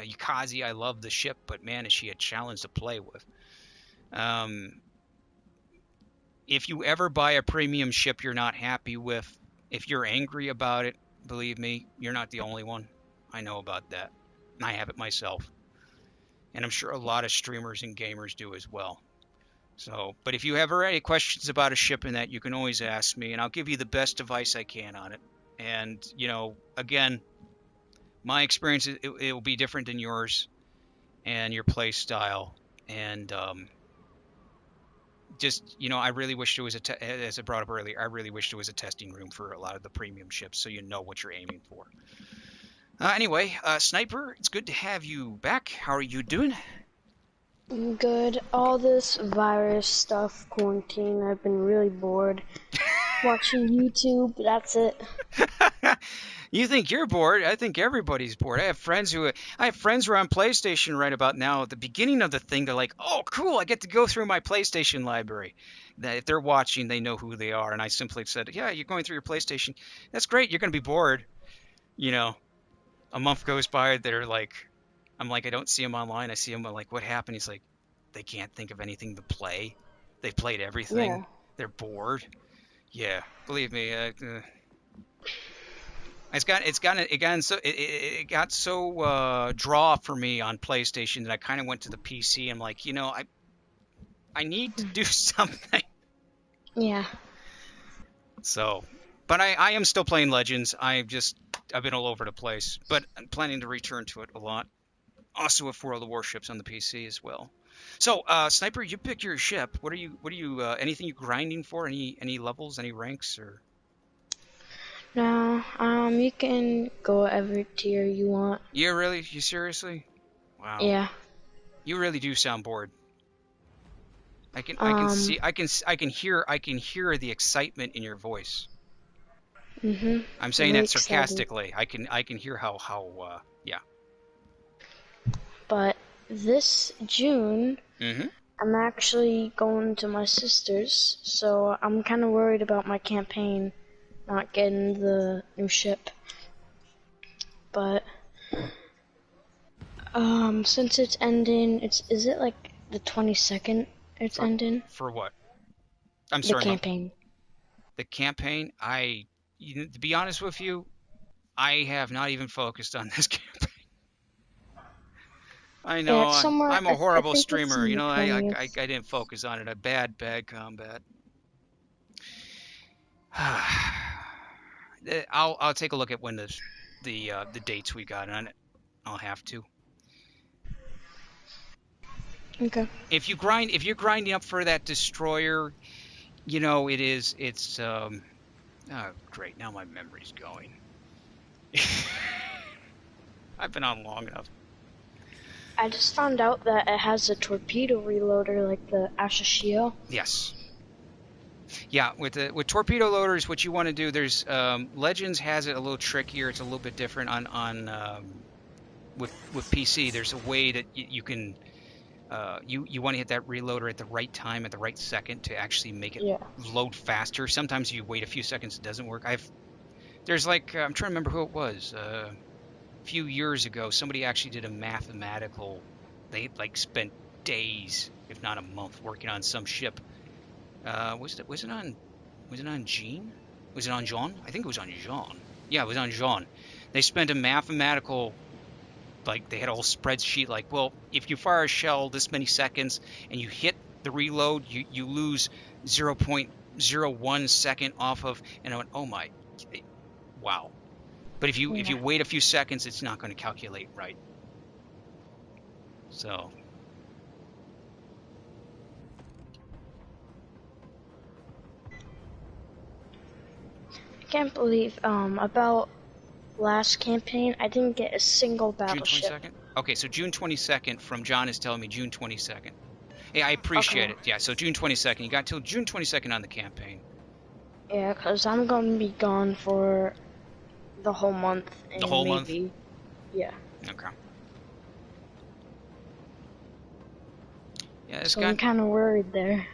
Yukazi, I love the ship, but man, is she a challenge to play with. If you ever buy a premium ship you're not happy with, if you're angry about it, believe me, you're not the only one. I know about that. And I have it myself. And I'm sure a lot of streamers and gamers do as well. So, but if you have any questions about a ship and that, you can always ask me, and I'll give you the best advice I can on it. And, again, my experience, it will be different than yours and your play style. And, I really wish there was as I brought up earlier, I really wish there was a testing room for a lot of the premium ships so you know what you're aiming for. Anyway, Sniper, it's good to have you back. How are you doing? Good. All this virus stuff, quarantine, I've been really bored. Watching YouTube, that's it. You think you're bored? I think everybody's bored. I have friends who are on PlayStation right about now. At the beginning of the thing, they're like, "Oh, cool! I get to go through my PlayStation library." That if they're watching, they know who they are. And I simply said, "Yeah, you're going through your PlayStation. That's great. You're going to be bored." A month goes by. They're like, I'm like, I don't see them online. I see them. I'm like, what happened? He's like, they can't think of anything to play. They've played everything. Yeah. They're bored. Yeah, believe me. It got so draw for me on PlayStation that I kind of went to the PC. I'm like, I need to do something. Yeah. So, but I am still playing Legends. I've been all over the place, but I'm planning to return to it a lot. Also with World of Warships on the PC as well. So, Sniper, you pick your ship. What are you anything you grinding for? Any levels, any ranks, or? No, you can go every tier you want. Yeah, really? You seriously? Wow. Yeah. You really do sound bored. I can hear the excitement in your voice. Mhm. I'm saying Really that sarcastically. excited. I can hear how yeah. But this June, Mhm. I'm actually going to my sister's, so I'm kind of worried about my campaign not getting the new ship. But since it's ending, is it like the 22nd? It's ending. For what? I'm The sorry. campaign. The campaign. To be honest with you, I have not even focused on this campaign. I know. Yeah, it's somewhere, I'm a horrible I think streamer. It's I didn't focus on it. A bad combat. I'll take a look at when the dates we got on it. I'll have to. Okay. If you're grinding up for that destroyer, it's Oh, great. Now my memory's going. I've been on long enough. I just found out that it has a torpedo reloader like the Ashashio. Yes. Yeah, with torpedo loaders, what you want to do, there's Legends has it a little trickier. It's a little bit different on with PC. There's a way that you can you want to hit that reloader at the right time, at the right second to actually make it Yeah. load faster. Sometimes you wait a few seconds, it doesn't work. There's like I'm trying to remember who it was. A few years ago, somebody actually did a mathematical. They like spent days, if not a month, working on some ship. Was it on Jean? Was it on Jean? I think it was on Jean. Yeah, it was on Jean. They spent a mathematical, like they had a whole spreadsheet. Like, well, if you fire a shell this many seconds and you hit the reload, you lose 0.01 second off of. And I went, oh my, wow. But if you wait a few seconds, it's not going to calculate right. So. I can't believe about last campaign I didn't get a single battleship. June 22nd? Okay, so June 22nd from John is telling me June 22nd. Hey, I appreciate it. Yeah, so June 22nd. You got till June 22nd on the campaign. Yeah, because I'm going to be gone for the whole month. And the whole maybe, month? Yeah. Okay. Yeah, so I'm kind of worried there.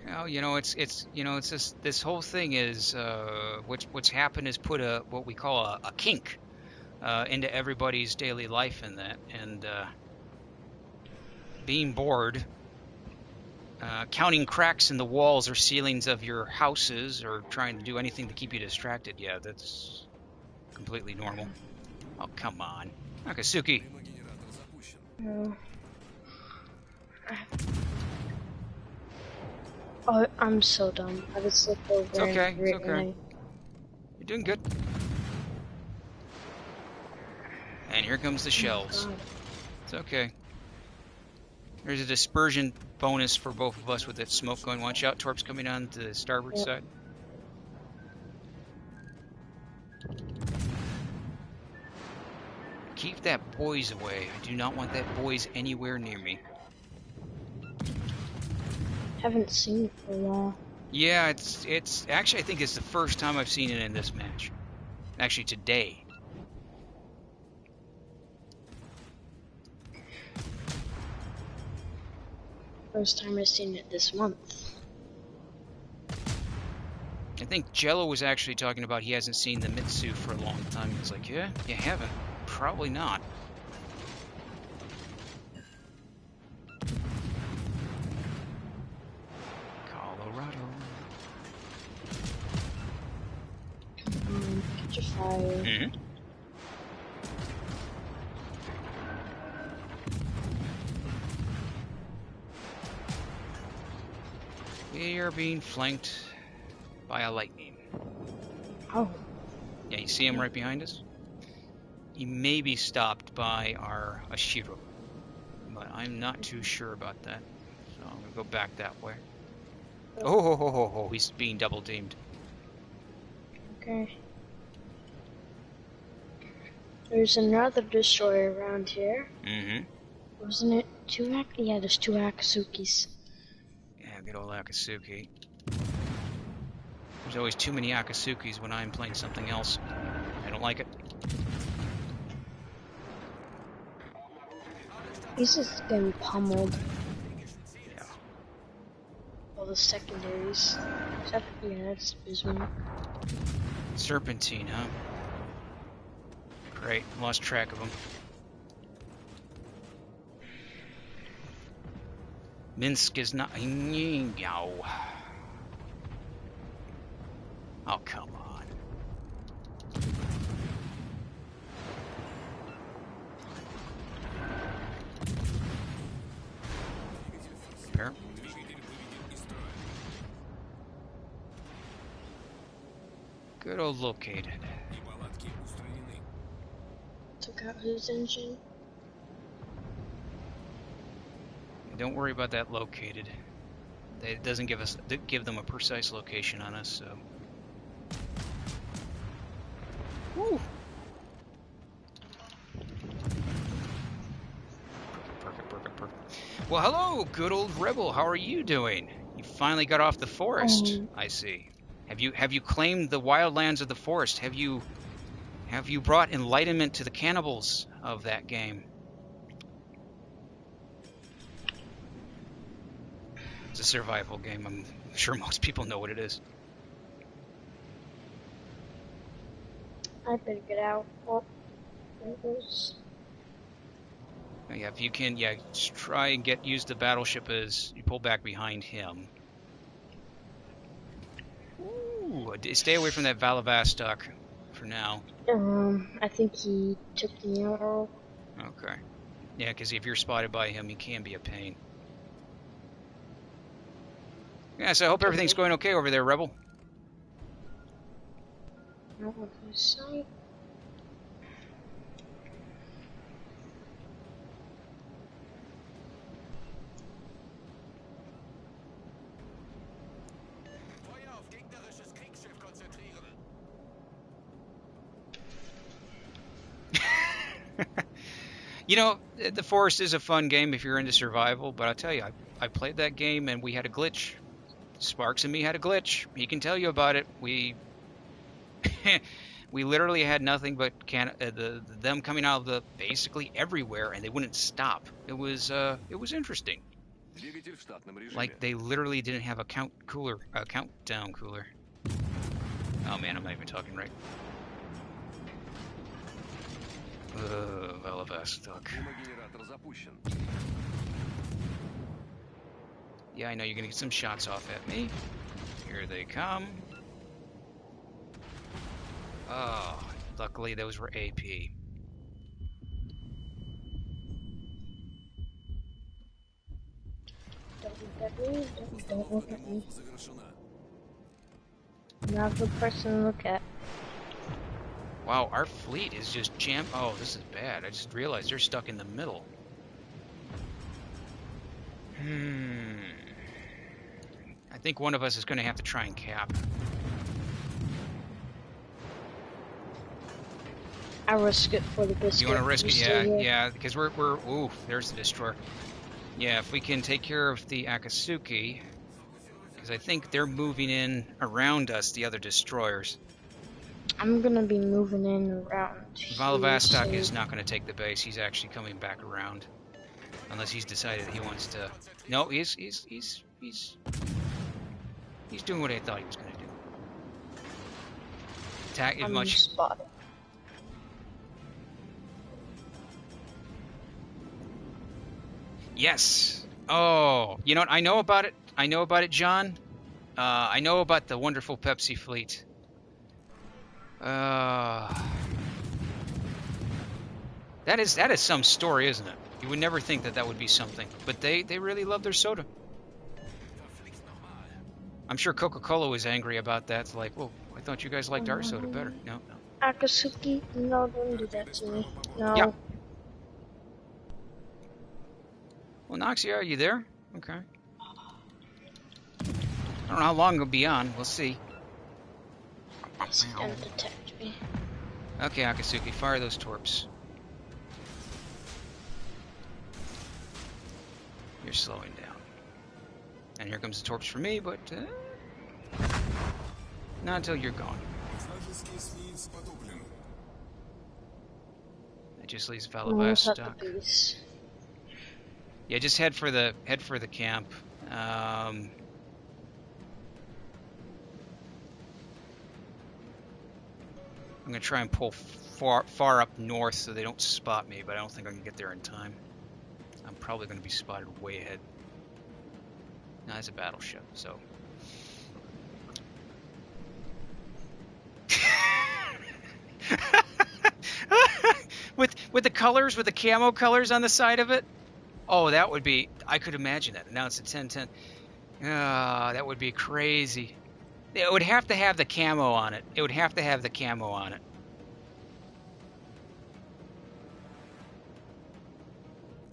Well, it's this whole thing is what's happened is put what we call a kink into everybody's daily life in that, and being bored, counting cracks in the walls or ceilings of your houses, or trying to do anything to keep you distracted. Yeah, that's completely normal. Oh, come on, Akatsuki. No. Oh, I'm so dumb. I just slipped over. It's okay. It's okay. You're doing good. And here comes the shells. It's okay. There's a dispersion bonus for both of us with that smoke going. Watch out, Torp's coming on the starboard side. Keep that boys away. I do not want that boys anywhere near me. Haven't seen it for a while. Yeah, it's actually I think it's the first time I've seen it in this match. Actually, today. First time I've seen it this month. I think Jello was actually talking about he hasn't seen the Mitsu for a long time. He's like, yeah, you haven't? Probably not. Catch a fire. Mm-hmm. We are being flanked by a lightning. Oh. Yeah, you see him right behind us? He may be stopped by our Ashiro, but I'm not too sure about that. So I'm gonna go back that way. Oh, he's being double teamed. Okay. There's another destroyer around here. Mm-hmm. Wasn't it two? Yeah, there's two Akasukis. Yeah, good old Akatsuki. There's always too many Akasukis when I'm playing something else. I don't like it. He's just getting pummeled. Yeah. All the secondaries. Except, yeah, that's Bismarck. Serpentine, huh? Great, lost track of him. Minsk is not. Oh, come on. Repair. Good old located. Took out his engine. Don't worry about that located. It doesn't give them a precise location on us, so. Woo. Perfect. Well, hello, good old rebel. How are you doing? You finally got off the forest, I see. Have you claimed the wildlands of the forest? Have you brought enlightenment to the cannibals of that game? It's a survival game. I'm sure most people know what it is. I better get out. Oh, there it goes. Yeah, if you can, just try and use the battleship as you pull back behind him. Ooh, stay away from that Valavastok for now. I think he took me out. Okay. Yeah, because if you're spotted by him, he can be a pain. Yeah, so I hope everything's going okay over there, Rebel. Not with my sight. Feuer auf gegnerisches Kriegsschiff konzentrieren. You know, the Forest is a fun game if you're into survival, but I'll tell you, I played that game and we had a glitch. Sparks and me had a glitch. He can tell you about it. We we literally had nothing but them coming out of the basically everywhere, and they wouldn't stop. It was interesting. Двигатель в штатном режиме. Like they literally didn't have a countdown cooler. Oh man, I'm not even talking right. Valavastok. Гемогенератор запущен. Yeah, I know you're gonna get some shots off at me. Here they come. Oh, luckily those were AP. Don't look at me. Don't look at me. Завершена. I'm not a good person to look at. Wow, our fleet is just jammed. Oh, this is bad. I just realized they're stuck in the middle. I think one of us is going to have to try and cap. I risk it for the biscuit. You want to risk it? Stay here. Yeah, because we're ooh, there's the destroyer. Yeah, if we can take care of the Akatsuki, because I think they're moving in around us, the other destroyers. I'm gonna be moving in around here, Valavastok so- is not going to take the base. He's actually coming back around, unless he's decided he wants to. No, he's doing what I thought he was going to do. Attack as I'm much. spotted. Yes. Oh, you know what? I know about it. I know about it, John. I know about the wonderful Pepsi fleet. That is some story, isn't it? You would never think that would be something, but they really love their soda. I'm sure Coca-Cola was angry about that. It's like, well, I thought you guys liked our soda better. No. Akatsuki, no, don't do that to me. No. Yeah. Well, Noxia, are you there? Okay. I don't know how long it'll be on. We'll see. It's gonna detect me. Okay, Akatsuki, fire those torps. You're slowing down. And here comes the torps for me, but not until you're gone. Вражеский эсминец потоплен. That just leaves Almost at the Valavastok. base. Yeah, just head for the camp. I'm gonna try and pull far up north so they don't spot me, but I don't think I can get there in time. I'm probably gonna be spotted way ahead. No, it's a battleship, so. with the colors, with the camo colors on the side of it. Oh, that would be. I could imagine that. Now it's a 10-10. Ah, that would be crazy. It would have to have the camo on it. It would have to have the camo on it.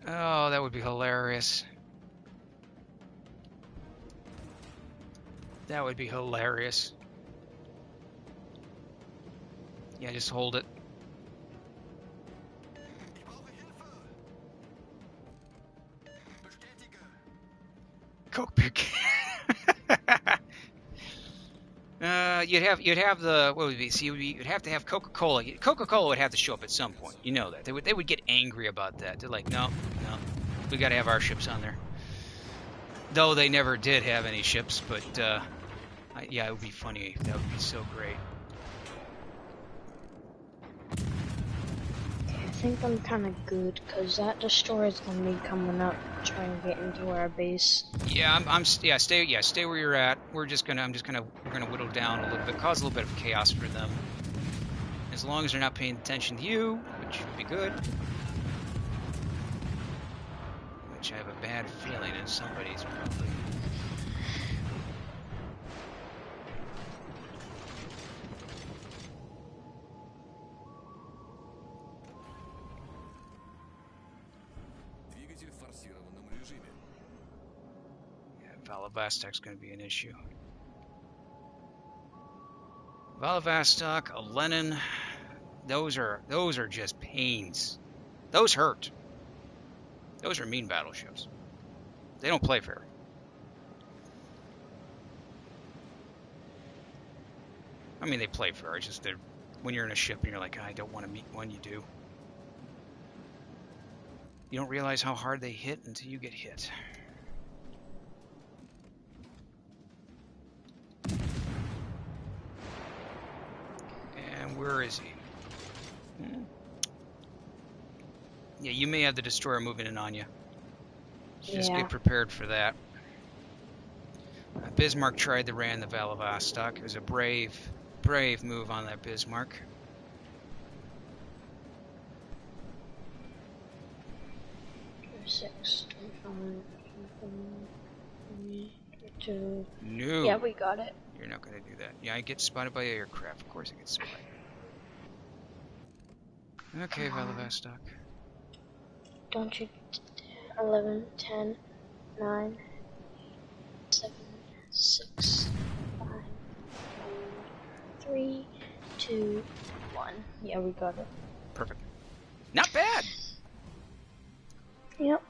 Oh, that would be hilarious. That would be hilarious. Yeah, just hold it. Ich brauche Hilfe. Bestätige. Coke pick. You'd have the what would it be? See, you'd have to have Coca-Cola. Coca-Cola would have to show up at some point. You know that they would get angry about that. They're like, no, we got to have our ships on there. Though they never did have any ships, but yeah, it would be funny. That would be so great. I think I'm kind of good, because that destroyer's going to be coming up, trying to get into our base. Yeah, stay where you're at. We're gonna whittle down a little bit, cause a little bit of chaos for them. As long as they're not paying attention to you, which would be good. Which I have a bad feeling is somebody's probably. Двигатель в форсированном режиме. Yeah, Valavastok's going to be an issue. Valavastok, a Lenin, those are just pains. Those hurt. Those are mean battleships. They don't play fair. I mean, they play fair. It's just when you're in a ship and you're like, I don't want to meet one, you do. You don't realize how hard they hit until you get hit. And where is he? Yeah, you may have the destroyer moving in on you. Just get prepared for that. Bismarck tried to ram the Valavastok. It was a brave move on that Bismarck. Six, 22. No. Yeah, we got it. You're not going to do that. Yeah, I get spotted by aircraft. Of course I get spotted. Okay, Valavastok. Don't you... 11, 10, 9, 7, 6, 5, 4, 3, 2, 1. Yeah, we got it. Perfect. Not bad. Yep.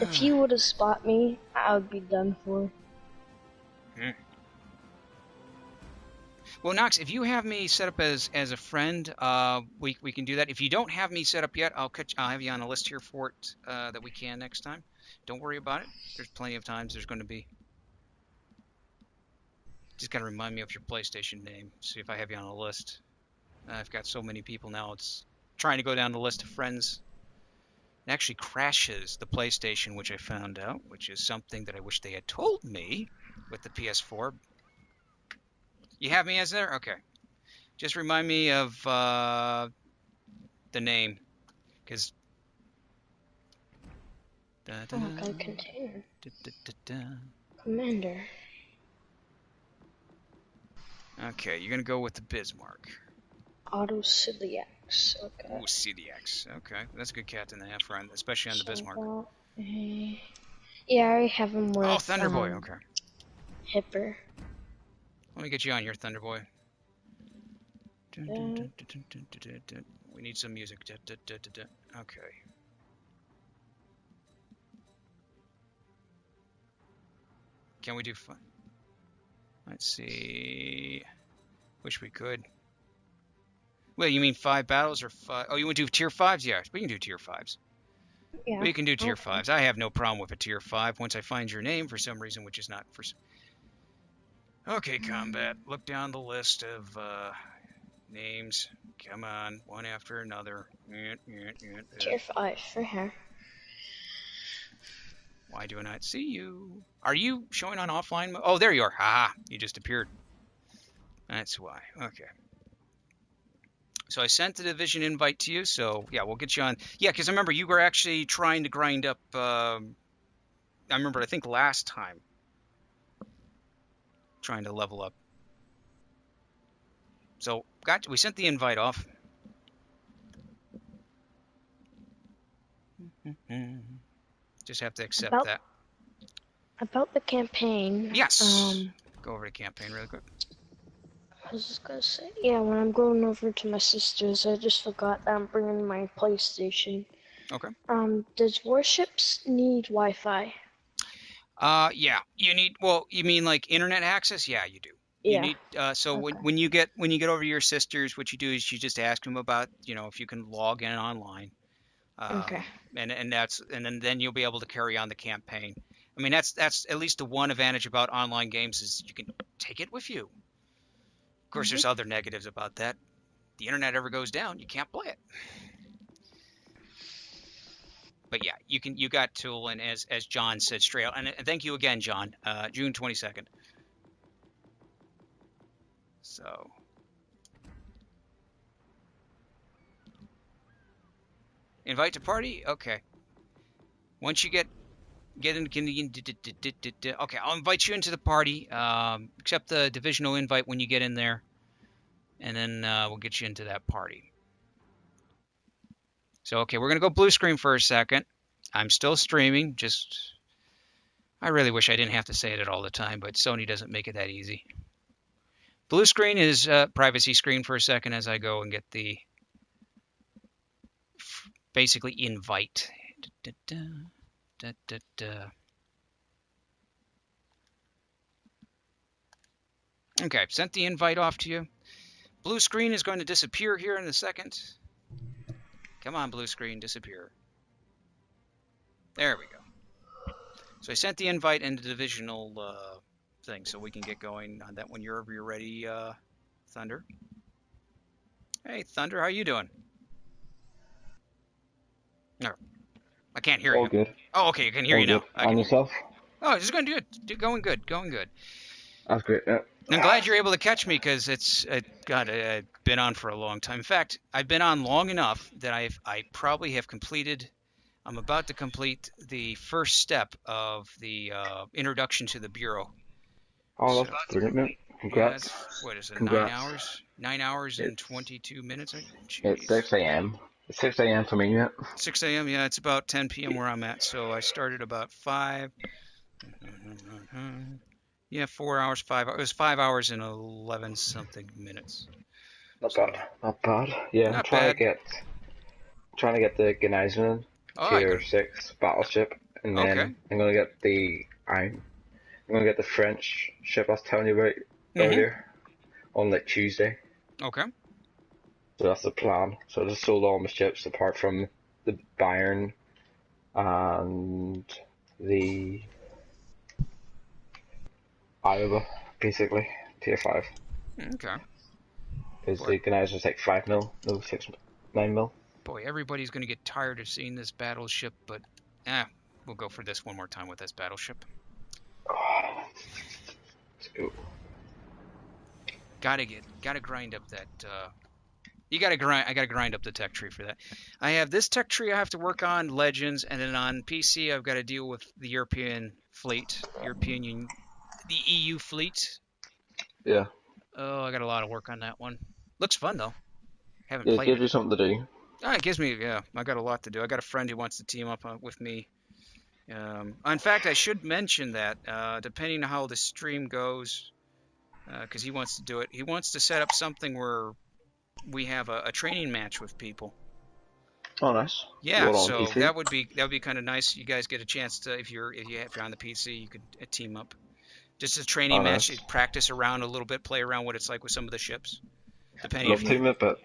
If he would have spot me, I would be done for. Well, Knox, if you have me set up as a friend, we can do that. If you don't have me set up yet, I'll have you on a list here for it that we can next time. Don't worry about it. There's plenty of times there's going to be. Just got to remind me of your PlayStation name. See if I have you on a list. I've got so many people now. It's trying to go down the list of friends. It actually crashes the PlayStation, which I found out, which is something that I wish they had told me with the PS4. You have me as there? Okay. Just remind me of the name, because. Container. Commander. Okay, you're gonna go with the Bismarck. Auto Celiacs. Okay. Ooh, CDX. Okay, that's a good captain to have, friend, especially on the Bismarck. Yeah, I have him with. Oh, Thunderboy. Okay. Hipper. Let me get you on here, Thunderboy. We need some music. Okay. Can we do fun? Let's see. Wish we could. Well, you mean 5 battles or 5? Oh, you want to do tier 5s? Yeah, we can do tier 5s. Yeah. We can do tier 5s. I have no problem with a tier 5 once I find your name for some reason, which is not for. Okay, Combat. Look down the list of names. Come on, one after another. Tier 5 for her. Why do I not see you? Are you showing on offline mode? Oh, there you are. Ah, you just appeared. That's why. Okay. So I sent the division invite to you, so yeah, we'll get you on. Yeah, because I remember you were actually trying to grind up. I remember, I think last time, trying to level up. So we sent the invite off. Just have to accept that. About the campaign. Yes. Go over to campaign really quick. was just gonna say, yeah, when I'm going over to my sister's, I just forgot that I'm bringing my PlayStation. Okay. Does Warships need Wi-Fi? Yeah, you need, well, you mean like internet access? Yeah, you do. You Yeah. need, so Okay. when you get over to your sister's, what you do is you just ask them about, if you can log in online. Okay. And then you'll be able to carry on the campaign. I mean, that's at least the one advantage about online games is you can take it with you. Of course, there's other negatives about that. The internet ever goes down, you can't play it. But yeah, you got Tool, and as John said straight out, and thank you again, John. June 22nd. So invite to party. Okay. Once you get in, okay, I'll invite you into the party. Accept the divisional invite when you get in there, and then we'll get you into that party. So okay, we're gonna go blue screen for a second. I'm still streaming. I really wish I didn't have to say it all the time, but Sony doesn't make it that easy. Blue screen is privacy screen for a second as I go and get the basically invite. Okay, I've sent the invite off to you. Blue screen is going to disappear here in a second. Come on, blue screen, disappear. There we go. So I sent the invite into the divisional thing, so we can get going on that when you're ready, Thunder. Hey, Thunder, how you doing? No, I can't hear you. All good. Oh, okay, I can hear All you now. good. I can And hear you. yourself? Oh, it's going good. Going good. Going good. That's great. Yeah. I'm glad you're able to catch me because God, I've been on for a long time. In fact, I've been on long enough that I probably have completed. I'm about to complete the first step of the introduction to the Bureau. Oh, So, that's brilliant, mate. yeah, Congrats. what is it? Congrats. 9 hours? 9 hours and It's 22 minutes. it's Jeez. 6 a.m. It's 6 a.m. for me, mate. 6 a.m. Yeah, it's about 10 p.m. where I'm at. So I started about 5. Yeah, 4 hours, 5 hours. It was 5 hours and 11 something minutes. Not So, bad. Not bad. Yeah, not bad. trying to get the Gneisman Oh, tier 6 battleship, and okay. then I'm gonna get the French ship I was telling you about earlier on like Tuesday. Okay. So that's the plan. So I just sold all my ships apart from the Bayern and the Iowa, basically, tier 5. Okay. Because the Gneis was like 5 mil, no 9 mil. Boy, everybody's going to get tired of seeing this battleship, but we'll go for this one more time with this battleship. Let's go. Gotta grind up that. I gotta grind up the tech tree for that. I have this tech tree I have to work on, Legends, and then on PC I've got to deal with the European fleet, the EU fleet. Yeah. Oh, I got a lot of work on that one. Looks fun though. Haven't It played gives it. you something to do. It gives me, I got a lot to do. I got a friend who wants to team up with me. In fact, I should mention that, depending on how the stream goes, because he wants to do it, he wants to set up something where we have a training match with people. Oh, nice. Yeah, on so PC? that would be kind of nice. You guys get a chance to, if you're on the PC, you could team up. Just a training match, nice. practice around a little bit, play around what it's like with some of the ships. I'd love to, mate, but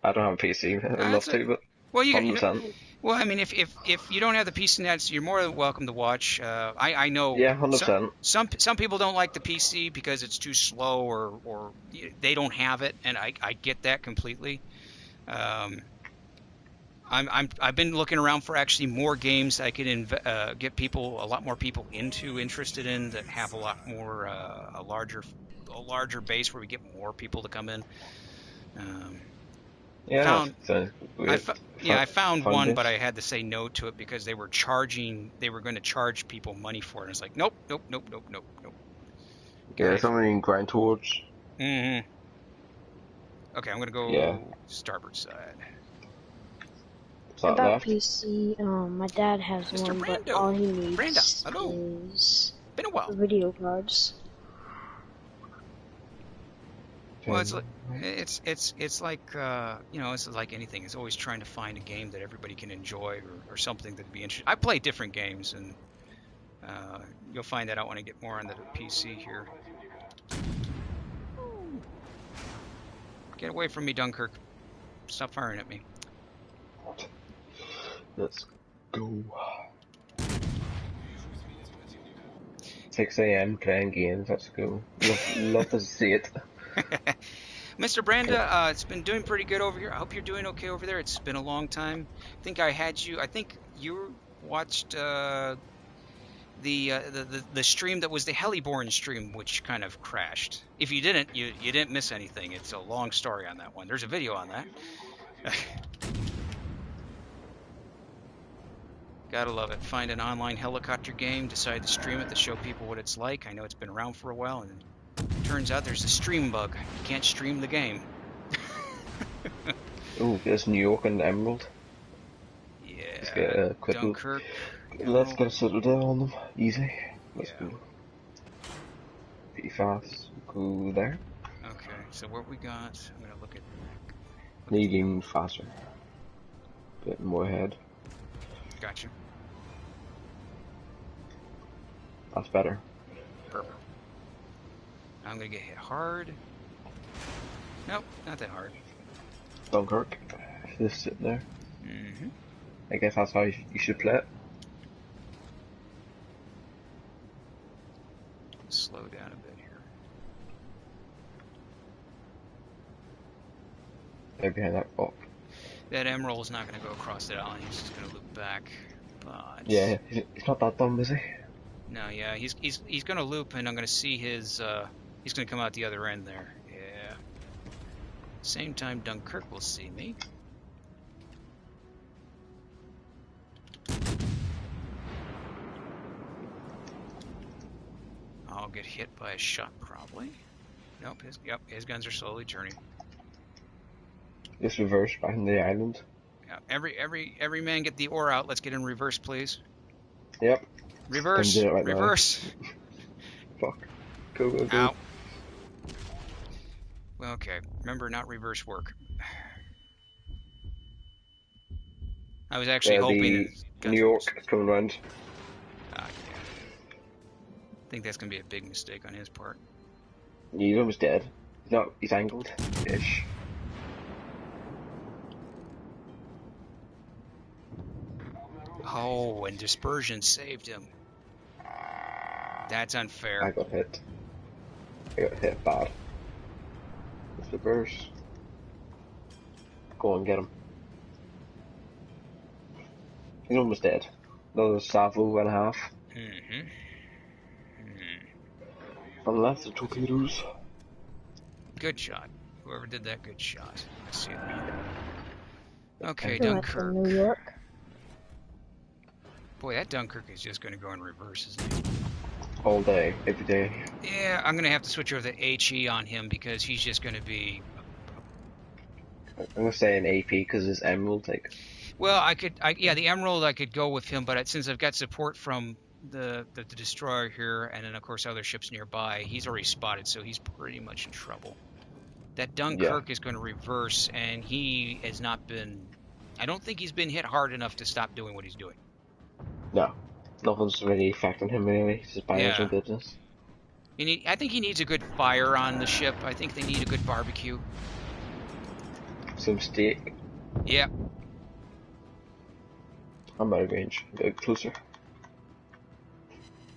I don't have a PC. I'd love to, but well, 100%. Well, I mean, if you don't have the PC nets, you're more than welcome to watch. I know. Yeah, 100%. Some people don't like the PC because it's too slow or they don't have it, and I get that completely. I've been looking around for actually more games that I could get a lot more people interested in that have a lot more a larger base where we get more people to come in. I found one, but I had to say no to it because they were going to charge people money for it. And it's like, nope. Yeah, something you can grind towards. Okay, I'm going to go starboard side. About PC, my dad has Mr. one, Brando. but all he needs is been a while. video cards. Well, it's like you know, it's like anything. It's always trying to find a game that everybody can enjoy or something that'd be interesting. I play different games, and you'll find that out when I get more on the PC here. Get away from me, Dunkirk. Stop firing at me. Let's go. 6 a.m. playing games. Let's go. Love to see it. Mr. Branda, it's been doing pretty good over here. I hope you're doing okay over there. It's been a long time. I think I think you watched the stream that was the Heliborn stream, which kind of crashed. If you didn't, you didn't miss anything. It's a long story on that one. There's a video on that. Gotta love it. Find an online helicopter game, decide to stream it to show people what it's like. I know it's been around for a while, and it turns out there's a stream bug. You can't stream the game. Oh, there's New York and Emerald. Yeah. Let's get a quick Dunkirk. Let's get a citadel on them. Easy. Let's Yeah. go. Pretty fast. Go there. Okay, so what we got? I'm gonna look at. Needing faster. Getting more ahead. Gotcha. That's better. Perfect. I'm gonna get hit hard. Nope, not that hard. Dunkirk. Just sitting there. Mm-hmm. I guess that's how you should play it. Slow down a bit here. They're behind that rock. That Emerald is not gonna go across that island. He's just gonna loop back. But Yeah, he's not that dumb, is he? no, yeah, he's gonna loop, and I'm gonna see his. He's gonna come out the other end there. Yeah. Same time, Dunkirk will see me. I'll get hit by a shot probably. Nope. His guns are slowly turning. Just reverse back in the island. Yeah, every man get the ore out. Let's get in reverse, please. Yep. Reverse. Can do it right now. Reverse. Fuck. Go, go, go. Ow. Well, okay. Remember, not reverse work. I was actually hoping. The his guns New York would- is coming round. Ah, yeah. I think that's gonna be a big mistake on his part. He's almost dead. No, he's angled. Ish. Oh, and dispersion saved him. That's unfair. I got hit. I got hit bad. Let's reverse. Go on, get him. He's almost dead. Another salvo and a half. Mm-hmm. On left, the torpedoes. Good shot. Whoever did that, good shot. I see it. Okay, I feel like Dunkirk. from New York. Boy, that Dunkirk is just going to go in reverse, isn't he? All day, every day. Yeah, I'm going to have to switch over to HE on him because he's just going to be... I'm gonna say an AP because it's Emerald. Like, Well, yeah, the Emerald, I could go with him, but since I've got support from the destroyer here, and then, of course, other ships nearby, he's already spotted, so he's pretty much in trouble. That Dunkirk is going to reverse, and he has not been... I don't think he's been hit hard enough to stop doing what he's doing. no, nothing's really affecting him really. He's just buying his Yeah. own business. I think he needs a good fire on the ship. I think they need a good barbecue. Some steak. Yeah. I'm out of range. Go closer.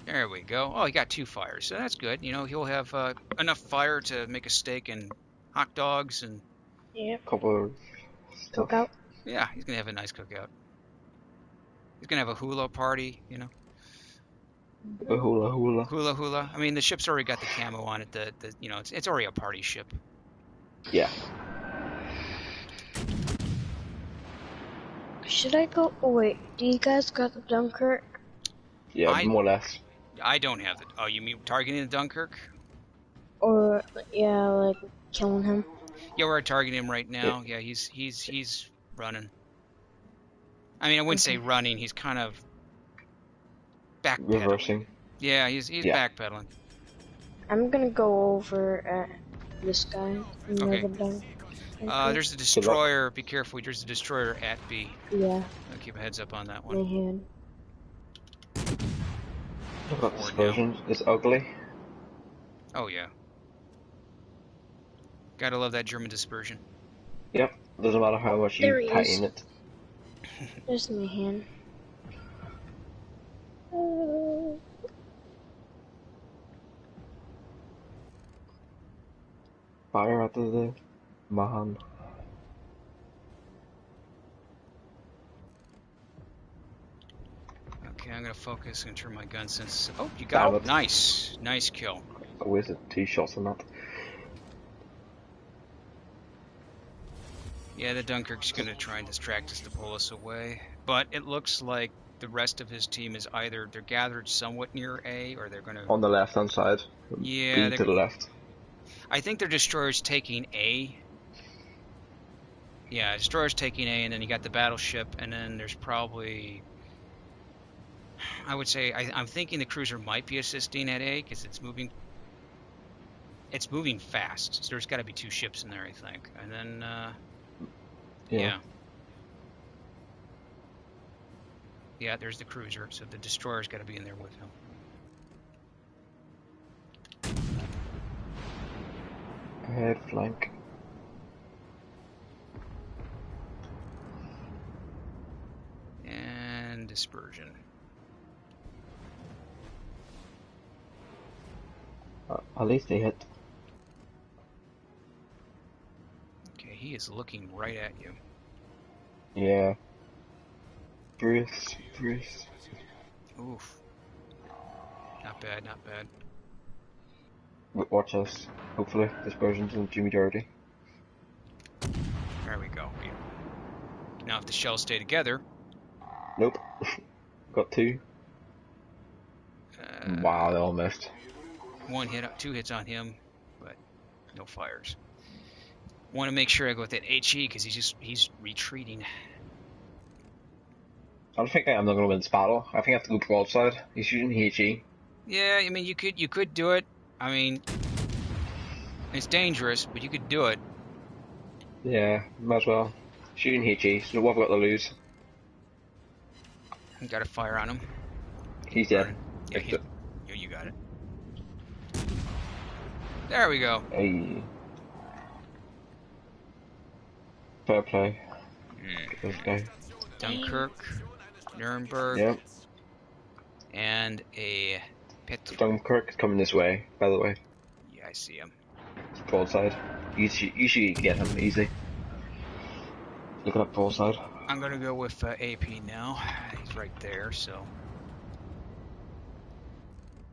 There we go. Oh, he got 2 fires, so that's good. You know, he'll have enough fire to make a steak and hot dogs, and Yep. Couple of stuff. Cookout. yeah, he's gonna have a nice cookout. He's gonna have a hula party, you know. A hula hula. Hula hula. I mean, the ship's already got the camo on it. You know, it's already a party ship. Yeah. Should I go? Oh wait, do you guys got the Dunkirk? Yeah, more or less. I don't have it. Oh, you mean targeting the Dunkirk? Or yeah, like killing him? Yeah, we're targeting him right now. Yeah, he's running. I mean, I wouldn't say running. He's kind of backpedaling. Reversing. Yeah, he's Yeah. backpedaling. I'm gonna go over This guy. Okay. Another bunker. There's a destroyer. Be careful. There's a destroyer at B. Yeah, I'll keep a heads up on that my one. hand. I've got dispersion. It's ugly. Oh yeah. Gotta love that German dispersion. Yep. Doesn't matter how much There you he is. tighten it. There's my hand. Fire out of the man. Okay, I'm gonna focus and turn my gun sense. Oh, you got Damn it. it. Nice. Nice kill. I wasted 2 shots on that. Yeah, the Dunkirk's gonna try and distract us to pull us away. But it looks like the rest of his team is either they're gathered somewhat near A or they're gonna. On the left hand side. Yeah, B to the left. I think their destroyer's taking A. Yeah, destroyer's taking A, and then you got the battleship, and then there's probably. I would say I'm thinking the cruiser might be assisting at A because it's moving. It's moving fast, so there's got to be 2 ships in there, I think, and then. Yeah. Yeah, there's the cruiser, so the destroyer's got to be in there with him. Ahead flank. And dispersion. At least they hit. Okay, he is looking right at you. Yeah. Bruce. Bruce. Oof. Not bad, not bad. Watch us. Hopefully, dispersions will do me dirty. There we go. Now if the shells stay together. Nope. Got 2. Wow, they all missed. 1 hit, 2 hits on him, but no fires. Want to make sure I go with that HE because he's retreating. I don't think I'm not going to win this battle. I think I have to go broadside. He's shooting HE. Yeah, I mean you could do it. I mean it's dangerous, but you could do it. Yeah, might as well. Shooting HE, so what have I got to lose? You got to fire on him. He's dead. Yeah, you got it. There we go. Hey. Fair play. This guy. Dunkirk, Nuremberg, Yep. and a Pet. Dunkirk is coming this way, by the way. Yeah, I see him. It's broadside. You should get him easy. Look at broadside. I'm gonna go with AP now. He's right there, so.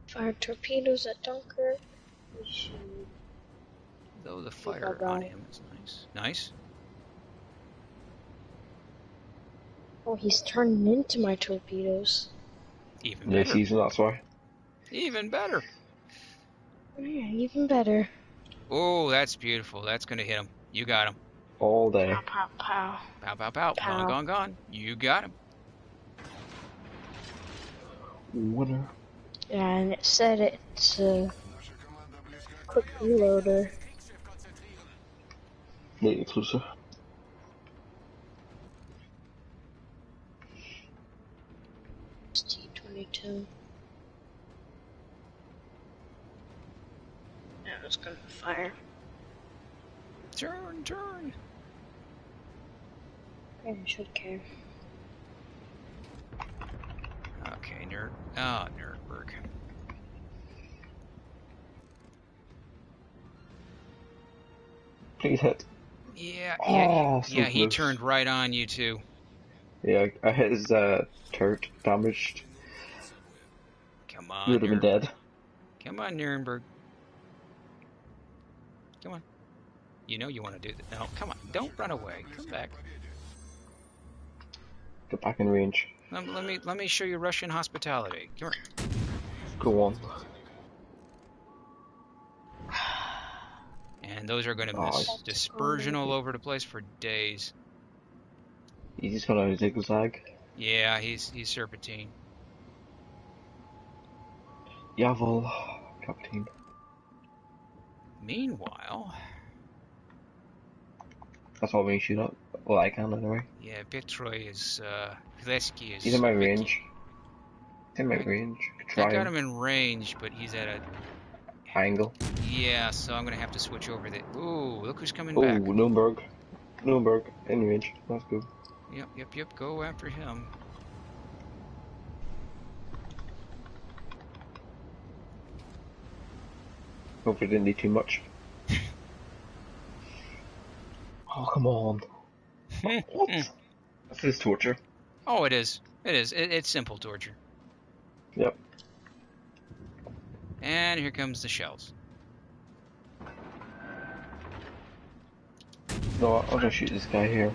Fire torpedoes at Dunkirk. Though the fire on him is nice. Nice. Oh, he's turning into my torpedoes. Even Yeah, better. season, that's why. Even better. Yeah, even better. Oh, that's beautiful. That's gonna hit him. You got him. All day. Pow, pow, pow. Pow, pow, pow. Pow. Gone, gone, gone. You got him. Winner. Yeah, and it said it's a quick reloader. Make it closer. It's T-22. Yeah, it's gonna fire. Turn, turn. I should care. Okay, Nuremberg. Please hit. Yeah, Oh, so he close. turned right on you too. Yeah, I hit his turret, damaged. Come on, He would have been dead. Come on, Nuremberg. Come on. You know you want to do that. No, come on. Don't run away. Come back. Get back in range. Let me show you Russian hospitality. Come here. Go on. And those are going to Oh, miss. that's Dispersion cool. all over the place for days. He's just gonna zigzag. Yeah, he's serpentine. Jawohl, Captain. Meanwhile, That's all we shoot up. Well, I can anyway. yeah, Victroy is, Hleski He's in is my Vicky. range. He's in my range. I Try got him. him in range, but he's at a, Angle. yeah, so I'm gonna have to switch over the, ooh, look who's coming Oh, back. Nuremberg. Nuremberg. In range. That's good. Yep, go after him. Hopefully didn't need too much. Oh, come on. What? This is torture. Oh, it is. It's simple torture. Yep. And here comes the shells. No, I'll just shoot this guy here.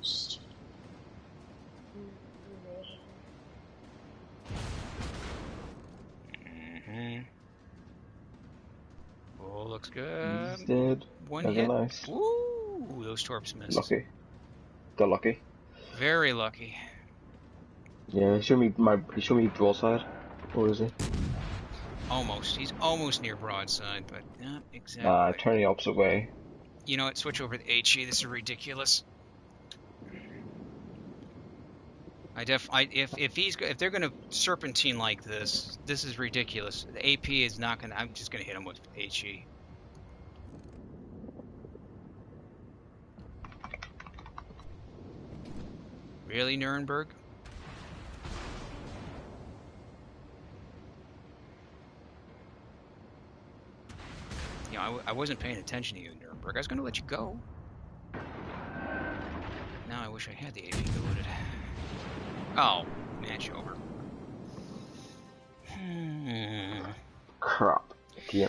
First. Oh, looks good. He's dead. One That's hit. nice. Ooh, those torps missed. Lucky. Got lucky. Very lucky. Yeah, show me broadside. What is he? Almost. He's almost near broadside, but not exactly. Turn the opposite way. You know what? Switch over to HE. This is ridiculous. If they're gonna serpentine like this, this is ridiculous. The AP is not gonna. I'm just gonna hit him with HE. Really, Nuremberg? You know, I wasn't paying attention to you, Nuremberg. I was gonna let you go. Now I wish I had the AP loaded. Oh, match over. Crap. Game.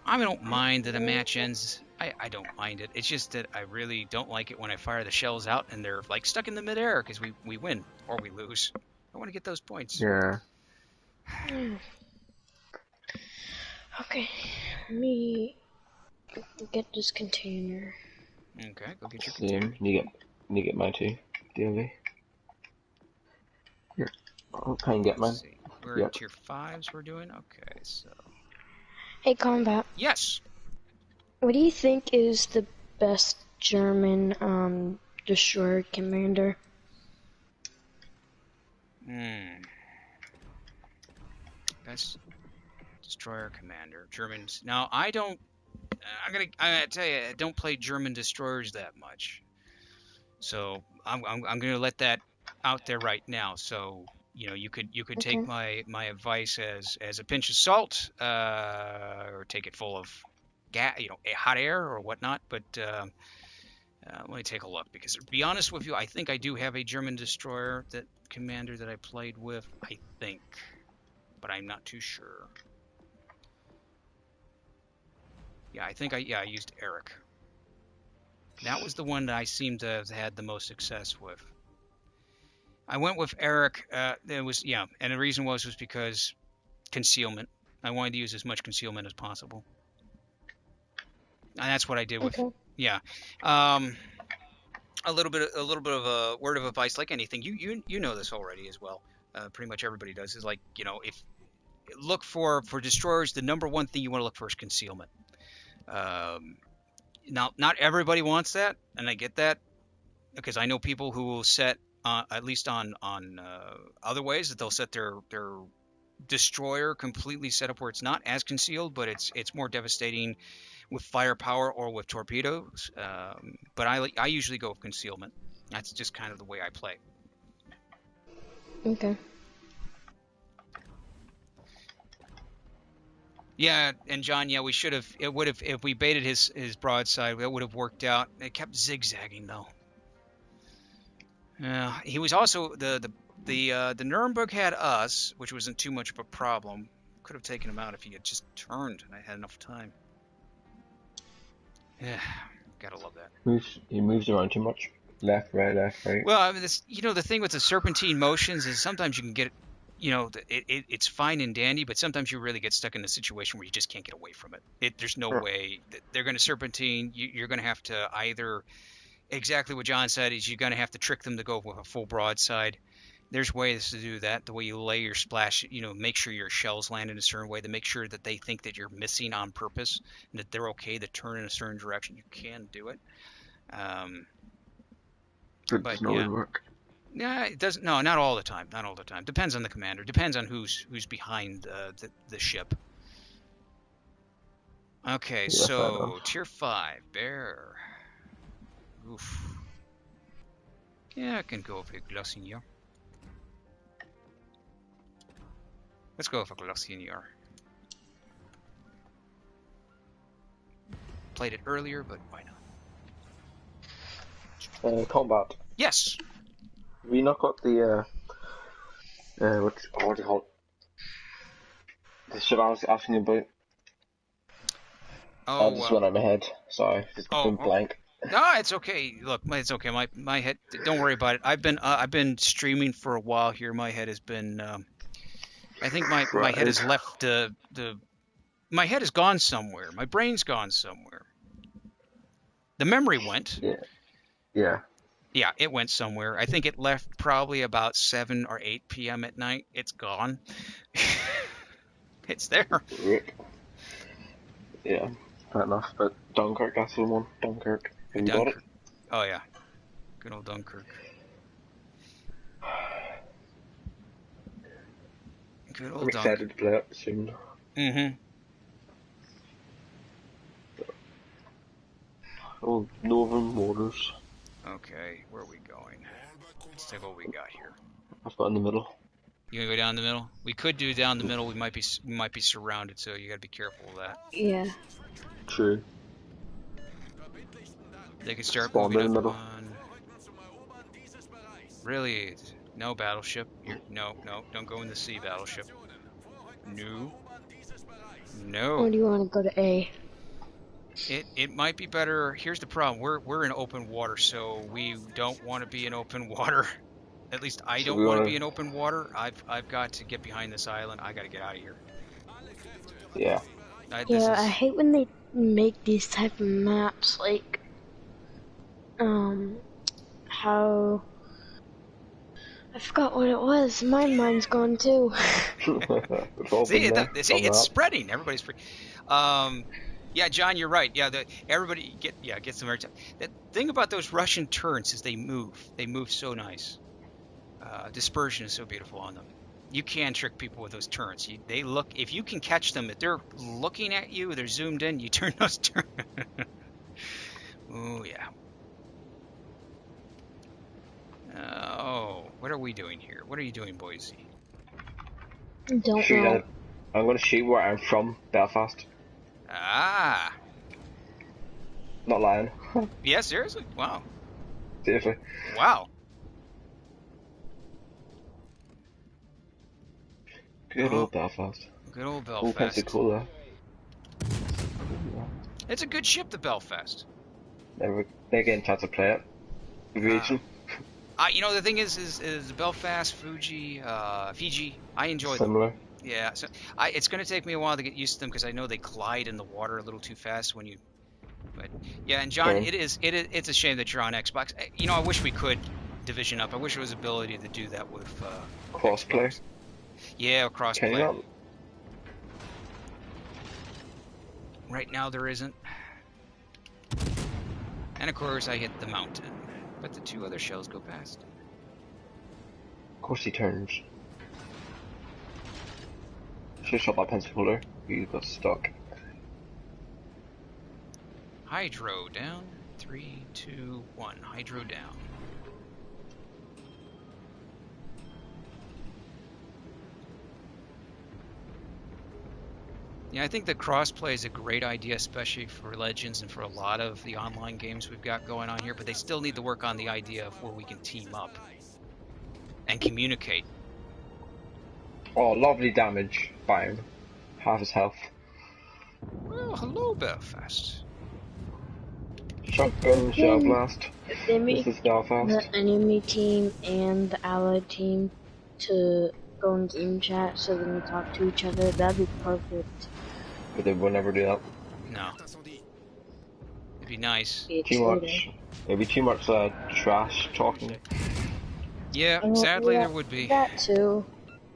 I don't mind that a match ends. I don't mind it. It's just that I really don't like it when I fire the shells out and they're like stuck in the midair because we win or we lose. I want to get those points. Yeah. Okay, let me get this container. Okay, go get your Same. container. You get mine too. DLV. Here. I'll try and get mine. Let's see. We're Yep. at tier 5s we're doing? Okay, so... Hey, Combatpt. Yes! What do you think is the best German destroyer commander? Best destroyer commander. Germans. Now, I don't... I tell you, I don't play German destroyers that much. So, I'm gonna let that out there right now. So, you know, you could Okay. take my advice as a pinch of salt, or take it full of hot air or whatnot. But let me take a look, because to be honest with you, I think I do have a German destroyer commander that I played with. I think, but I'm not too sure. Yeah, I think I used Eric. That was the one that I seem to have had the most success with. I went with Eric. And the reason was because concealment. I wanted to use as much concealment as possible, and that's what I did with. Okay. Yeah. A little bit of a word of advice, like anything. You know this already as well. Pretty much everybody does. Is like, you know, if look for destroyers, the number one thing you want to look for is concealment. Now, not everybody wants that, and I get that, because I know people who will set, at least on other ways, that they'll set their destroyer completely set up where it's not as concealed, but it's more devastating with firepower or with torpedoes. But I usually go with concealment. That's just kind of the way I play. Okay. Yeah, and John, yeah, we should have. It would have, if we baited his broadside. That would have worked out. It kept zigzagging though. He was also the Nuremberg had us, which wasn't too much of a problem. Could have taken him out if he had just turned and I had enough time. Yeah, gotta love that. He moves around too much. Left, right. Well, I mean, the thing with the serpentine motions is sometimes you can get, it's fine and dandy, but sometimes you really get stuck in a situation where you just can't get away from it. There's no way that they're going to serpentine. You're going to have to either exactly what John said is you're going to have to trick them to go with a full broadside. There's ways to do that. The way you lay your splash, make sure your shells land in a certain way to make sure that they think that you're missing on purpose and that they're okay to turn in a certain direction. You can do it. It But doesn't always work. yeah, it doesn't. No, not all the time. Not all the time. Depends on the commander. Depends on who's behind the ship. Okay, Yeah, fair so enough. tier 5 bear. Oof. Yeah, I can go with a Glossigneur. Let's go with a Glossigneur. Played it earlier, but why not? Combat. Yes. We not got the what do you call it? The shit I was asking you about. Oh, I just went out of my head. Sorry, just been blank. No, it's okay. Look, it's okay. My head. Don't worry about it. I've been streaming for a while here. My head has been. I think my head has left the. My head has gone somewhere. My brain's gone somewhere. The memory went. Yeah. Yeah. Yeah, it went somewhere. I think it left probably about 7 or 8 p.m. at night. It's gone. It's there. Rip. Yeah, fair enough. But Dunkirk, that's the one. Dunkirk. Have you got it? Oh yeah, good old Dunkirk. Good old I'm excited to play it soon. Mm-hmm. Oh, Northern Waters. Okay, where are we going? Let's see what we got here. I've got in the middle. You gonna go down the middle? We could do down the middle. We might be surrounded, so you gotta be careful of that. Yeah. True. They could start Spawn moving in the up middle. on. Really? No battleship. No, don't go in the sea, battleship. No. No. Or do you want to go to A? It might be better. Here's the problem. We're in open water, so we don't want to be in open water. At least I don't want to be in open water. I've got to get behind this island. I got to get out of here. Yeah. I hate when they make these type of maps, like how I forgot what it was. My mind's gone too. It's spreading. Everybody's free. Yeah, John, you're right. Yeah, everybody gets some airtime. The thing about those Russian turrets is they move. They move so nice. Dispersion is so beautiful on them. You can trick people with those turrets. They look. If you can catch them, if they're looking at you, they're zoomed in. You turn those turrets. Oh yeah. What are we doing here? What are you doing, Boise? Don't know. I'm going to shoot where I'm from, Belfast. Ah. Not lying. Yeah, seriously? Wow. Seriously. Wow. Good old Belfast. Good old Belfast. All Pensacola. It's a good ship, the Belfast. Never getting a chance to play it. Region. The thing is Belfast, Fiji. I enjoy Similar. them. Yeah, so it's going to take me a while to get used to them because I know they glide in the water a little too fast when you. But yeah, and John, it's a shame that you're on Xbox. I wish we could division up. I wish there was ability to do that with crossplay. Xbox. Yeah, crossplay. Right now there isn't. And of course I hit the mountain, but the 2 other shells go past. Of course he turns. Should've shot that Pensacola. You got stuck. Hydro down. 3, 2, 1. Hydro down. Yeah, I think the crossplay is a great idea, especially for Legends and for a lot of the online games we've got going on here, but they still need to work on the idea of where we can team up and communicate. Oh, lovely damage by him. Half his health. Well, hello, Belfast. Shotgun shell blast. This is Belfast. The enemy team and the allied team to go in game chat so they can talk to each other. That'd be perfect. But they will never do that. No. be nice. Too much. Maybe too much trash talking. Yeah, Oh, sadly yeah, there would be. That too.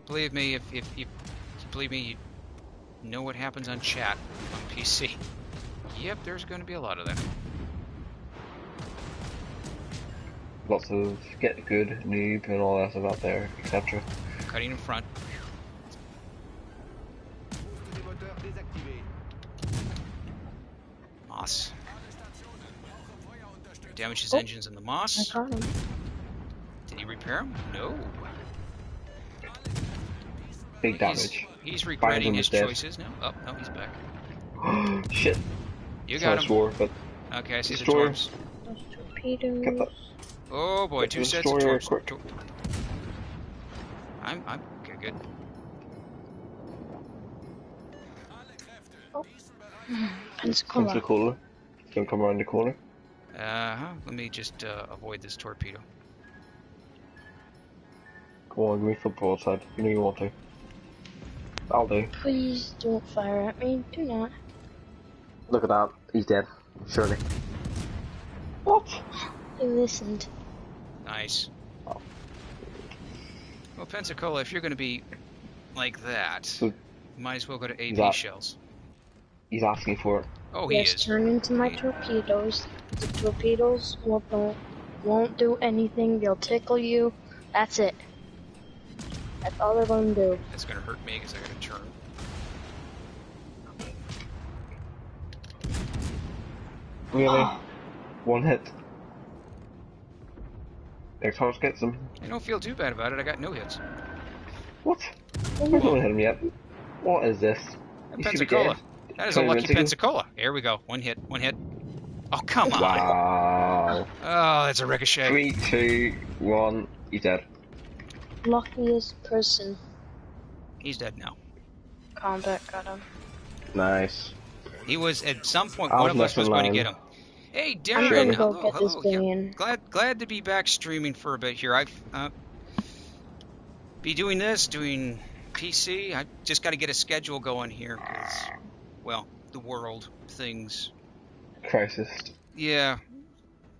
Believe me, if you believe me, you know what happens on chat on PC. Yep, there's going to be a lot of that. Lots of get good, noob, and all that stuff out there, etc. Cutting in front. Boost des moteurs désactivé. Moss. Damage his Oh. engines in the I Moss. caught him. Did he repair him? No. Big damage. He's regretting him his is dead. choices now. Oh, no, he's back. Shit. You So I got him. swore, but Okay, I see the Destroyer. torps. Those get torpedoes. that. Oh boy, Get two the sets of destroyer torps. quick. I'm okay, good. Pensacola. Pensacola. Don't come around the corner. Let me just avoid this torpedo. Come on, give me football side. You know you want to. I'll do. Please don't fire at me. Do not. Look at that. He's dead. Surely. What? I listened. Nice. Oh. Well, Pensacola, if you're going to be like that, So might as well go to AP that- shells. he's asking for it. Oh, he Yes, is. turn into my torpedoes. The torpedoes won't do anything. They'll tickle you. That's it. That's all they're gonna do. That's going to hurt me because I got to turn. Really? One hit. Next horse gets him. I don't feel too bad about it. I got no hits. What? I haven't hit him yet. What is this? And He should be Pensacola. dead. That is a 20 lucky minutes ago. Pensacola. Here we go. One hit. One hit. Oh, come on. Wow. Oh, that's a ricochet. 3, 2, 1. He's dead. Luckiest person. He's dead now. Combat got him. Nice. He was, at some point, I one was of us was going to left get in him. Hey, I'm Darren. gonna go Hello, get this hello. Here. billion. Glad to be back streaming for a bit here. I've be doing this, doing PC. I just got to get a schedule going here because, well, the world, things. Crisis. Yeah,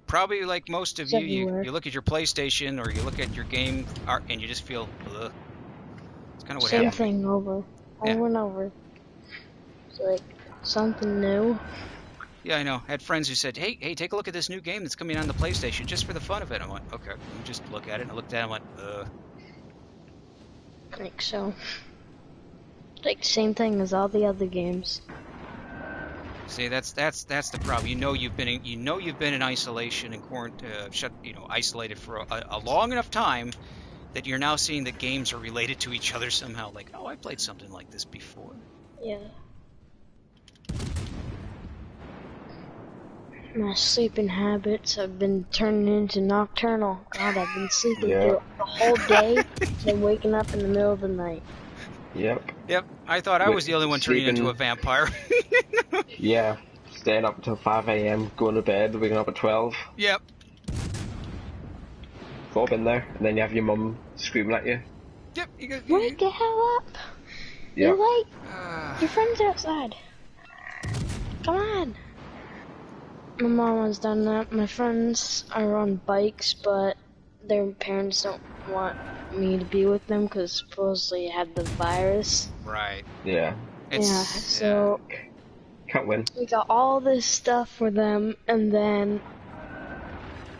probably like most of It's you, everywhere. you look at your PlayStation or you look at your game art and you just feel, ugh. It's kind of what Same happened. thing over. Yeah. Over and over. It's like something new. Yeah, I know. I had friends who said, hey, take a look at this new game that's coming on the PlayStation just for the fun of it. I went, okay. Let me just look at it. And I looked at it and went, Like so. Like same thing as all the other games. See, that's the problem. You know you've been in isolation and isolated for a long enough time that you're now seeing that games are related to each other somehow. Like, oh, I played something like this before. Yeah. My sleeping habits have been turning into nocturnal. God, I've been sleeping Yeah. through the whole day, then waking up in the middle of the night. Yep. Yep, I thought I was the only one turning into a Sleeping. vampire. Yeah. Staying up until 5 a.m., going to bed, waking up at 12. Yep. We've all been there. And then you have your mum screaming at you. Yep. You got, Wake the hell up! Yeah. You're late. Ah. Your friend's outside. Come on. My mom has done that. My friends are on bikes, but their parents don't want me to be with them because supposedly I had the virus. Right. Yeah. It's, Yeah, so Can't win. we got all this stuff for them, and then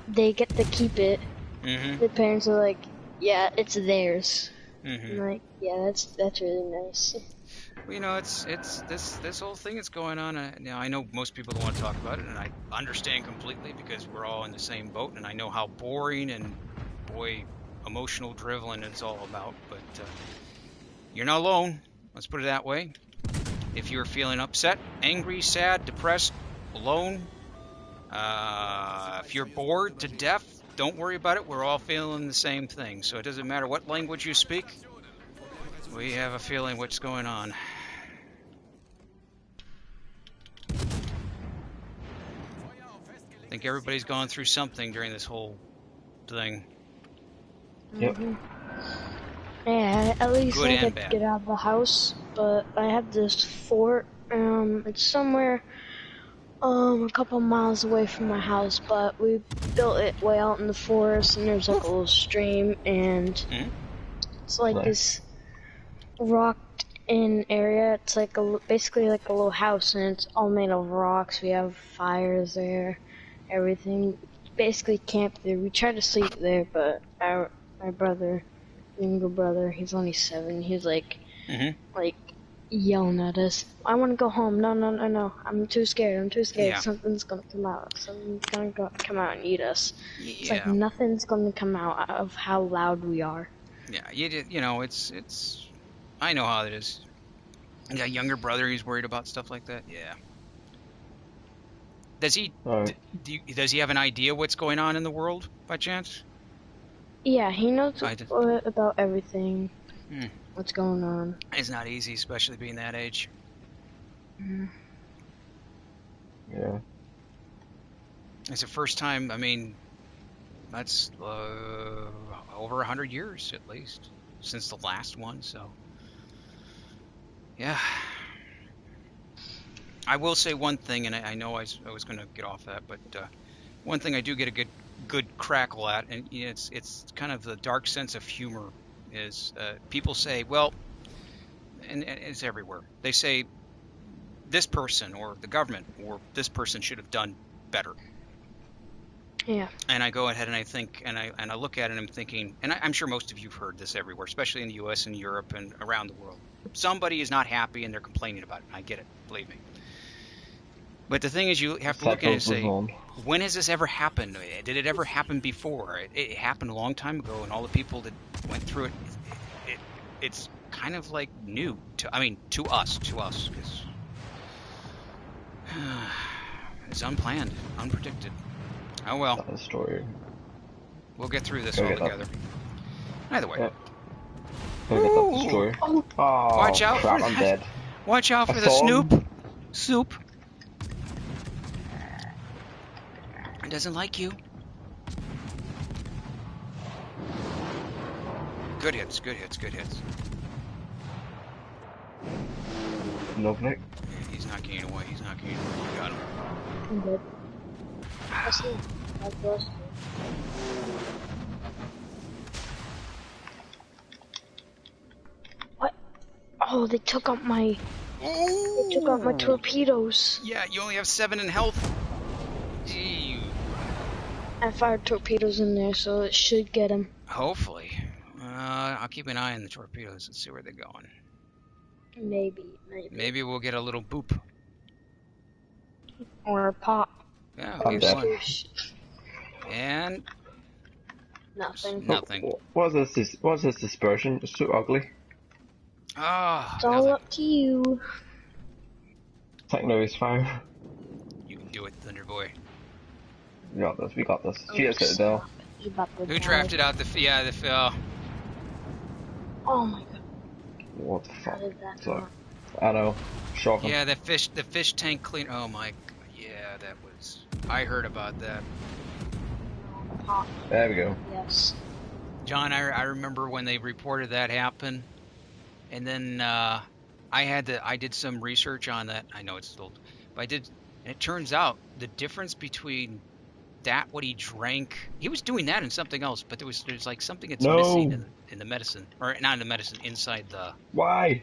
they get to keep it. Mm-hmm. The parents are like, "Yeah, it's theirs." Mm-hmm. I'm like, "Yeah, that's really nice." Well, you know, it's this whole thing that's going on. Now, I know most people don't want to talk about it, and I understand completely because we're all in the same boat, and I know how boring and, boy, emotional driveling it's all about. But you're not alone. Let's put it that way. If you're feeling upset, angry, sad, depressed, alone, if you're bored to death, don't worry about it. We're all feeling the same thing. So it doesn't matter what language you speak. We have a feeling what's going on. I think everybody's gone through something during this whole thing. Yep. Yeah, at least Good I and get bad. to get out of the house, but I have this fort. It's somewhere A couple miles away from my house, but we built it way out in the forest, and there's like a little stream, and it's like this rocked in area. It's like basically like a little house, and it's all made of rocks. We have fires there, everything. Basically camp there. We try to sleep there, but my brother, younger brother, he's only 7. He's like yelling at us. I want to go home. No. I'm too scared. Yeah. Something's gonna come out. Something's gonna come out and eat us. It's like Yeah. nothing's gonna come out of how loud we are. Yeah. You know, it's. I know how it is. You got a younger brother. He's worried about stuff like that. Yeah. Does he? Does he have an idea what's going on in the world by chance? Yeah, he knows about everything. What's going on? It's not easy, especially being that age. Yeah. It's the first time. I mean, that's over 100 years at least since the last one. So, yeah. I will say one thing, and I know I was going to get off that, but one thing I do get a good crackle at, and you know, it's kind of the dark sense of humor. Is people say, well, and it's everywhere. They say this person or the government or this person should have done better. Yeah. And I go ahead and I think and I look at it and I'm thinking, and I'm sure most of you've heard this everywhere, especially in the U.S. and Europe and around the world. Somebody is not happy and they're complaining about it. I get it, believe me. But the thing is, you have to look at it and say, when has this ever happened? Did it ever happen before? It happened a long time ago, and all the people that went through it, it's kind of like new to us, because it's unplanned, unpredicted. Oh well. That's the story. We'll get through this all together. Either way. Yep. Go get that story. Oh, watch out crap, for I'm that. dead. Watch out for the soup. It doesn't like you. Good hits. Lovely. He's not getting away. You got him. I'm good. I see. God bless you. What? Oh, they took out my torpedoes. Yeah, you only have 7 in health. Gee. I fired torpedoes in there, so it should get him. Hopefully. I'll keep an eye on the torpedoes and see where they're going. Maybe we'll get a little boop. Or a pop. Yeah, I'm dead. And Nothing. What is this dispersion? It's so ugly. It's all up to you. Techno is fine. You can do it, Thunder Boy. We got this. She has it though. Who drafted out the Oh my god. What the fuck? How did that So, I know. Shocking. Yeah, the fish tank clean. Oh my, yeah, that was. I heard about that. There we go. Yes. John, I remember when they reported that happen, and then I did some research on that. I know it's still, but I did. And it turns out the difference between that, what he drank, he was doing that and something else, but there's like something that's missing in the medicine, or not in the medicine, inside the. Why?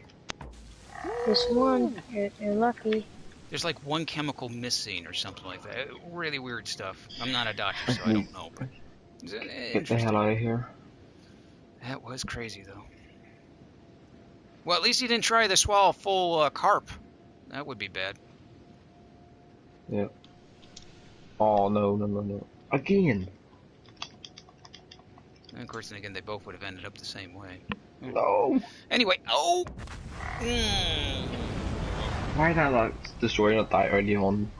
This one, you're lucky. There's like one chemical missing or something like that. Really weird stuff. I'm not a doctor, so I don't know. But get the hell out of here. That was crazy, though. Well, at least he didn't try to swallow full carp. That would be bad. Yeah. Oh, no. Again. And of course, then again, they both would have ended up the same way. No. Anyway, Why did I like destroy not die early on?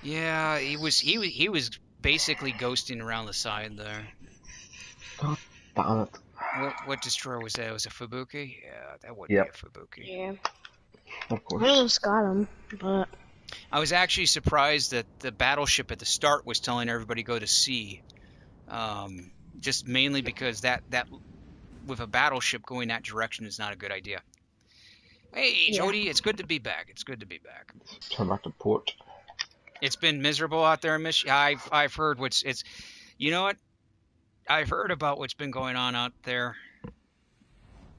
Yeah, he was basically ghosting around the side there. God damn it. What destroyer was that? It was a Fubuki? Yeah, that would Yep. be a Fubuki. Yeah. Of course. I almost got him, but I was actually surprised that the battleship at the start was telling everybody go to sea. Just mainly because that with a battleship going that direction is not a good idea. Hey, Yeah. Jody, it's good to be back. It's good to be back. Turn back to port. It's been miserable out there in Michigan. I've heard it's. You know what? I've heard about what's been going on out there.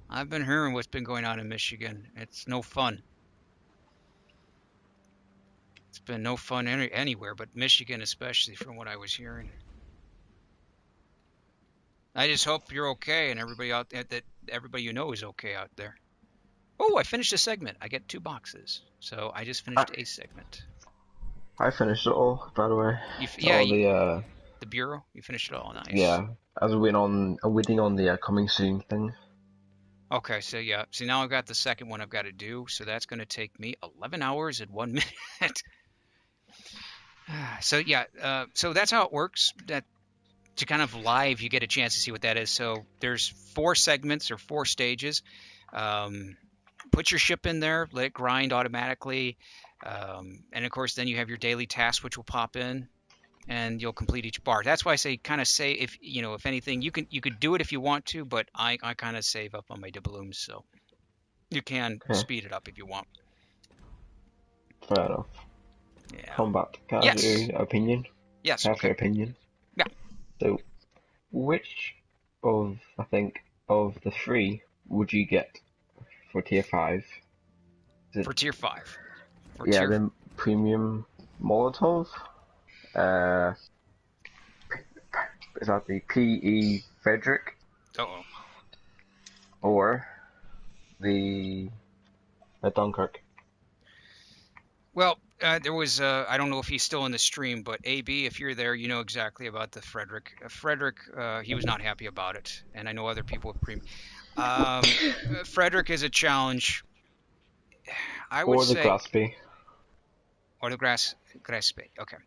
I've been hearing what's been going on in Michigan. It's no fun. It's been no fun anywhere, but Michigan especially, from what I was hearing. I just hope you're okay and everybody out there, that everybody you know is okay out there. Oh, I finished a segment. I get 2 boxes, so I just finished a segment. I finished it all, by the way. Yeah, All the the Bureau. You finished it all. Nice. yeah. I was waiting on the coming soon thing. Okay, so yeah. See, now I've got the second one I've got to do, so that's going to take me 11 hours and 1 minute. So yeah, so that's how it works. That to kind of live, you get a chance to see what that is. So there's 4 segments or 4 stages. Put your ship in there, let it grind automatically, and of course then you have your daily tasks which will pop in, and you'll complete each bar. That's why I say kind of say if if anything you could do it if you want to, but I kind of save up on my doubloons, so you can speed it up if you want. Fair enough. Yeah. Combatpt. Can I have your opinion? Yes. Can I have Okay. your opinion? Yeah. So, which of the 3 would you get for tier 5? For tier 5. The premium Molotov. Is that the PE Frederick? Uh-oh. Or the Dunkirk? Well, there was I don't know if he's still in the stream, but AB, if you're there, you know exactly about the Frederick. Frederick, he was not happy about it, and I know other people with premium. Frederick is a challenge. I would say. Or the Glaspie. Or the Graspe. Okay.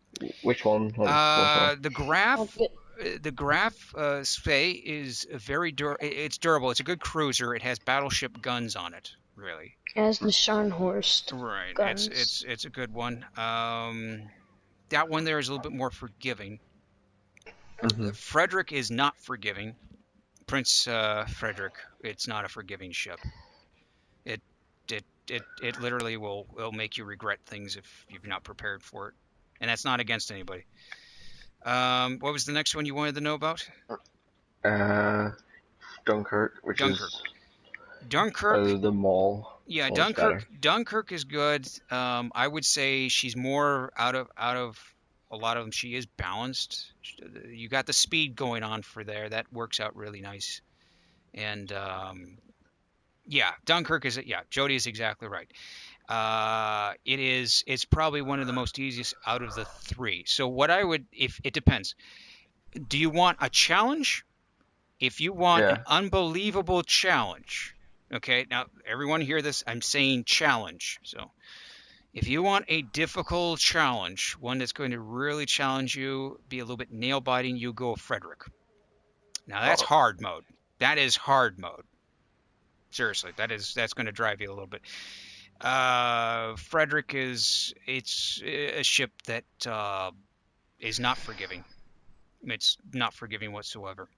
Which one? The Graf. The Graf Spey is it's durable. It's a good cruiser. It has battleship guns on it. Really. As the Scharnhorst. Right. Guns. It's a good one. That one there is a little bit more forgiving. Mm-hmm. Frederick is not forgiving. Prince Frederick. It's not a forgiving ship. It literally will make you regret things if you're not prepared for it, and that's not against anybody. What was the next one you wanted to know about? Dunkirk, which is Dunkirk. The mall. Yeah, Dunkirk. Better. Dunkirk is good. I would say she's more out of a lot of them. She is balanced. You got the speed going on for there. That works out really nice. And yeah, Dunkirk is Jody is exactly right. It's probably one of the most easiest out of the 3. So what I would, if it depends, do you want a challenge? If you want an unbelievable challenge, okay, now everyone hear this, I'm saying challenge. So if you want a difficult challenge, one that's going to really challenge you, be a little bit nail biting, you go with Frederick. Now that's hard mode. That is hard mode. Seriously, that's going to drive you a little bit. Frederick it's a ship that is not forgiving. It's not forgiving whatsoever.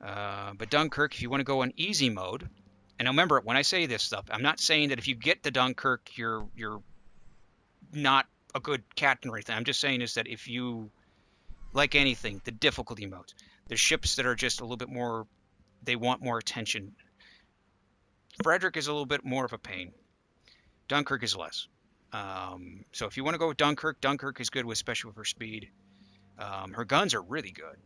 But Dunkirk, if you want to go on easy mode, and remember when I say this stuff, I'm not saying that if you get the Dunkirk, you're not a good captain or anything. I'm just saying is that if you like anything, the difficulty modes, there's ships that are just a little bit more, they want more attention. Frederick is a little bit more of a pain. Dunkirk is less. So if you want to go with Dunkirk, Dunkirk is good, especially with her speed. Her guns are really good.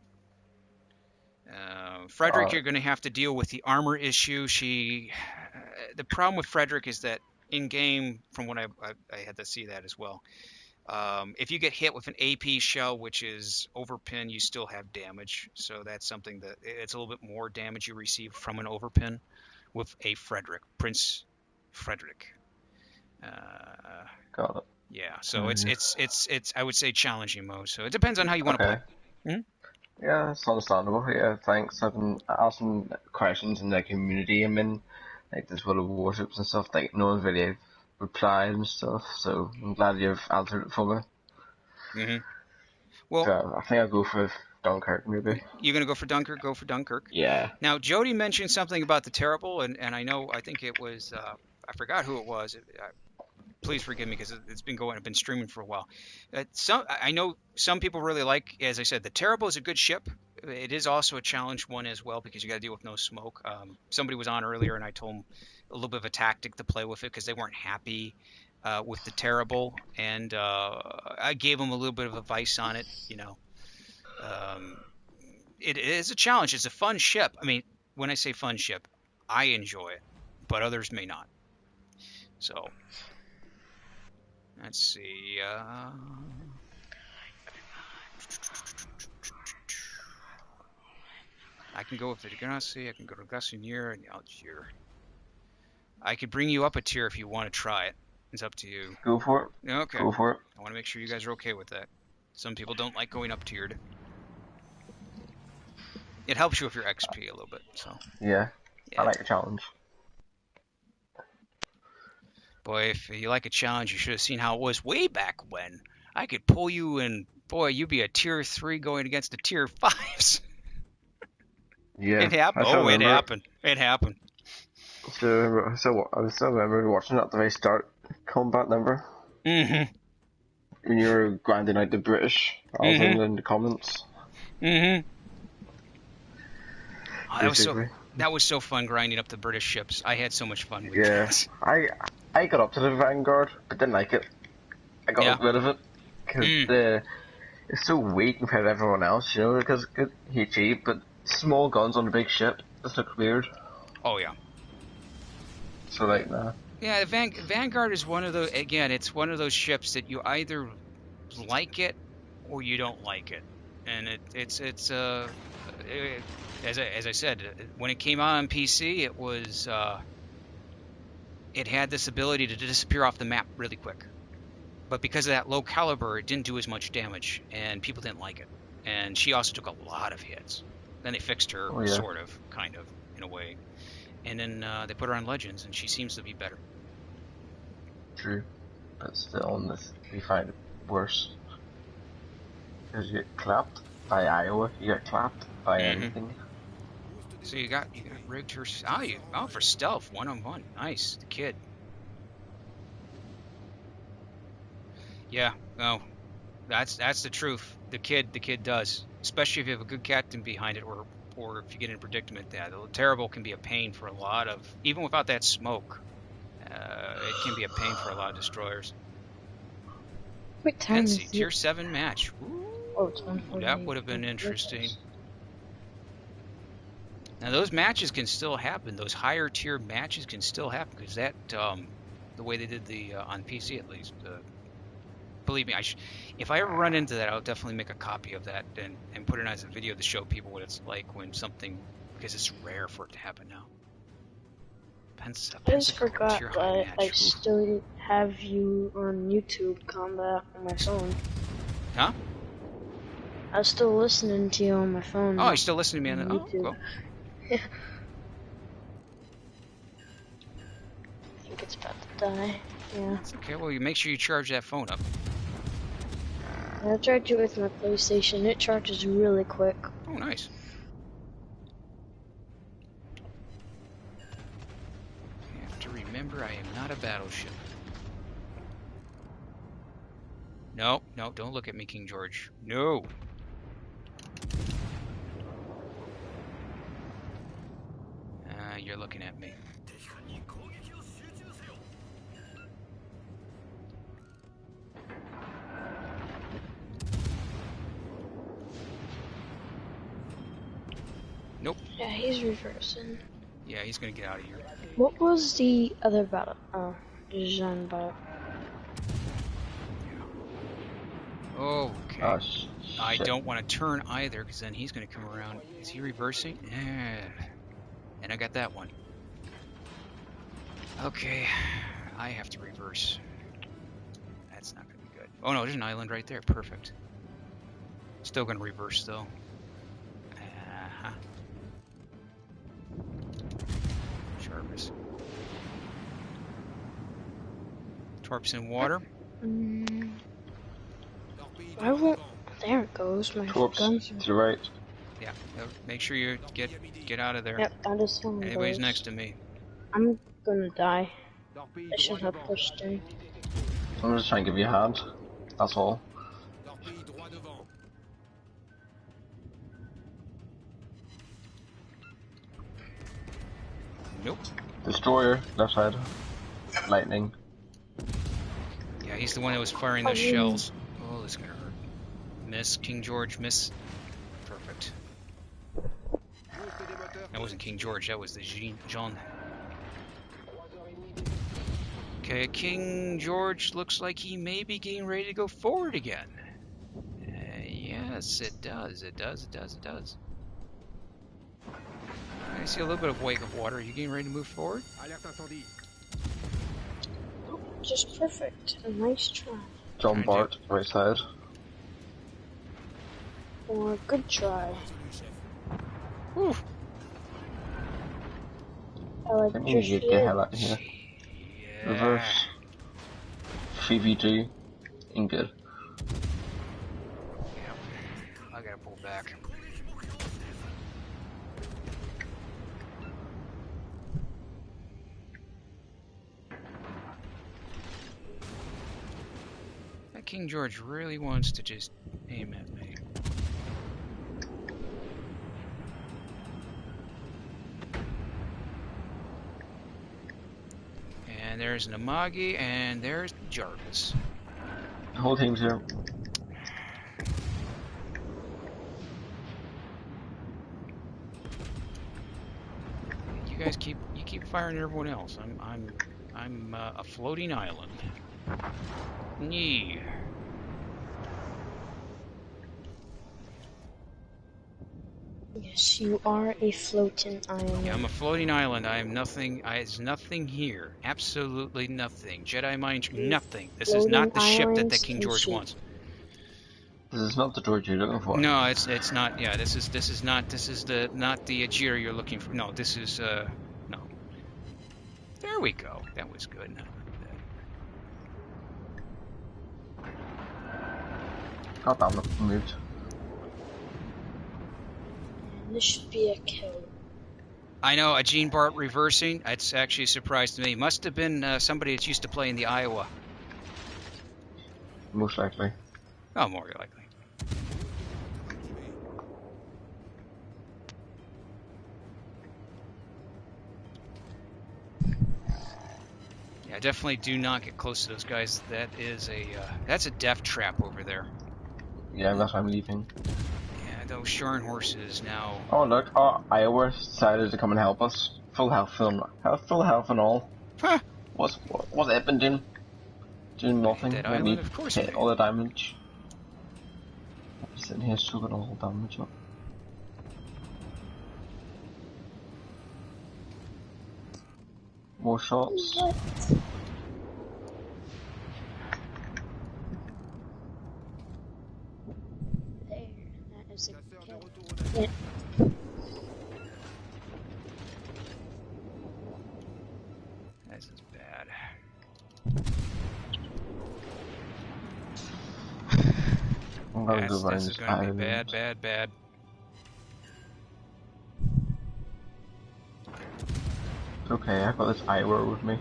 Frederick, you're going to have to deal with the armor issue. The problem with Frederick is that in game, from what I had to see that as well. If you get hit with an AP shell, which is overpin, you still have damage. So that's something that it's a little bit more damage you receive from an overpin with a Frederick, Prince Frederick. Got it. Yeah, so it's I would say challenging mode. So it depends on how you want to play. Hmm? Yeah, it's understandable. Yeah, thanks. I've been asking questions in the community. I mean, like this world of Warships and stuff. Like no one's really replied and stuff. So I'm glad you've answered it for me. Mm-hmm. Well, so I think I'll go for Dunkirk, maybe. You're gonna go for Dunkirk? Go for Dunkirk. Yeah. Now Jody mentioned something about the terrible, and I think it was I forgot who it was. Please forgive me because it's been going. I've been streaming for a while. I know some people really like, as I said, the Terrible is a good ship. It is also a challenge one as well because you got to deal with no smoke. Somebody was on earlier and I told them a little bit of a tactic to play with it because they weren't happy with the Terrible, and I gave them a little bit of advice on it. You know, it is a challenge. It's a fun ship. I mean, when I say fun ship, I enjoy it, but others may not. So. Let's see. I can go with the Ganassi. I can go to Gassinier and Algier. I could bring you up a tier if you want to try it. It's up to you. Go for it. Okay. Go for it. I want to make sure you guys are okay with that. Some people don't like going up tiered. It helps you with your XP a little bit. So. Yeah. I like a challenge. Boy, if you like a challenge, you should have seen how it was way back when. I could pull you and, boy, you'd be a tier 3 going against the tier 5s. Yeah. It happened. Oh, it happened. It happened. I still remember watching at the very start, Combatpt number. Mm-hmm. When you were grinding out the British, I was in the comments. Mm-hmm. Oh, that was so fun grinding up the British ships. I had so much fun with this. I got up to the Vanguard, but didn't like it. I got rid of it because it's so weak compared to everyone else, you know. Because good HE, but small guns on a big ship just look weird. Oh yeah. So like, nah. Yeah, Vanguard is one of those. Again, it's one of those ships that you either like it or you don't like it, and it's as I said, when it came out on PC, it was it had this ability to disappear off the map really quick. But because of that low caliber, it didn't do as much damage, and people didn't like it. And she also took a lot of hits. Then they fixed her, sort of, kind of, in a way. And then they put her on Legends, and she seems to be better. True. But still, we find it worse. Because you get clapped by Iowa, you get clapped by anything. So you got rigged her. Oh, for stealth, 1-on-1. Nice, the kid. Yeah, no, that's the truth. The kid does, especially if you have a good captain behind it, or if you get in a predicament. The Terrible can be a pain for a lot of, even without that smoke. It can be a pain for a lot of destroyers. What time is it? Tier 7 match. Ooh, oh, it's 1:48. That would have been interesting. Now those matches can still happen. Those higher tier matches can still happen because that the way they did the on PC at least. Believe me, if I ever run into that, I'll definitely make a copy of that and put it as a video to show people what it's like when something, because it's rare for it to happen now. I just forgot that I still have you on YouTube Combat on my phone. Huh? I was still listening to you on my phone. Oh, you're still listening to me on YouTube. Oh, cool. I think it's about to die. Yeah. Okay, well, you make sure you charge that phone up. I charge it with my PlayStation. It charges really quick. Oh, nice. You have to remember, I am not a battleship. No, don't look at me, King George. No. You're looking at me. Nope. Yeah, he's reversing. Yeah, he's gonna get out of here. What was the other battle? Oh, Jean battle. Okay. I don't want to turn either, because then he's gonna come around. Is he reversing? Yeah. And I got that one. Okay. I have to reverse. That's not gonna be good. Oh no, there's an island right there. Perfect. Still gonna reverse though. Jarvis. Torps in water. I won't. There it goes. My guns to the right. Yeah. Make sure you get out of there. Yep, I just want Anybody's next to me. I'm gonna die. Leur pays I should droit have devant. pushed him. I'm just trying to give you a hand. That's all. Leur pays droit devant. Nope. Destroyer, left side. Lightning. Yeah, he's the one that was firing those shells. Oh, that's gonna hurt. Miss, King George, miss. Perfect. Boost des moteurs. That wasn't King George, that was the John. Okay, King George looks like he may be getting ready to go forward again. Yes, it does. It does. It does. It does. I see a little bit of wake of water. Are you getting ready to move forward? Alerte incendie. Just perfect. A nice try. John Bart, right side. Or good try. Whew. I like I your need to get the hell out of shield. here. Yeah. Reverse. 3v2. Ain't good. I gotta pull back. That King George really wants to just aim at me. And there's Namagi, and there's Jarvis. The whole team's here. You guys keep firing at everyone else. I'm a floating island. Nee. Yes, you are a floating island. Yeah, I'm a floating island. I am nothing. There's nothing here. Absolutely nothing. Jedi mind, nothing. This is not the ship that King George wants. This is not the George you're looking for. No, it's not. Yeah, this is not the Ajira you're looking for. No, this is no. There we go. That was good. God damn it, moved. This should be a kill. I know, a Gene Bart reversing. It's actually a surprise to me. Must have been somebody that's used to play in the Iowa. Most likely. Oh, more likely. Yeah, definitely do not get close to those guys. That is that's a death trap over there. Yeah, that's why I'm leaving. Yeah, those Sharn horses now. Oh look, Iowa decided to come and help us. Full health and all. Huh. What's it been doing? Doing nothing. That Let island, me of course hit it all the damage. I'm sitting here soaking all the damage up. More shots. What? There, that is a Chasseurs de kill. retour au Yeah. This is bad. I'm gonna go around This is this going to island. be bad. It's okay, I've got this Iowa with me.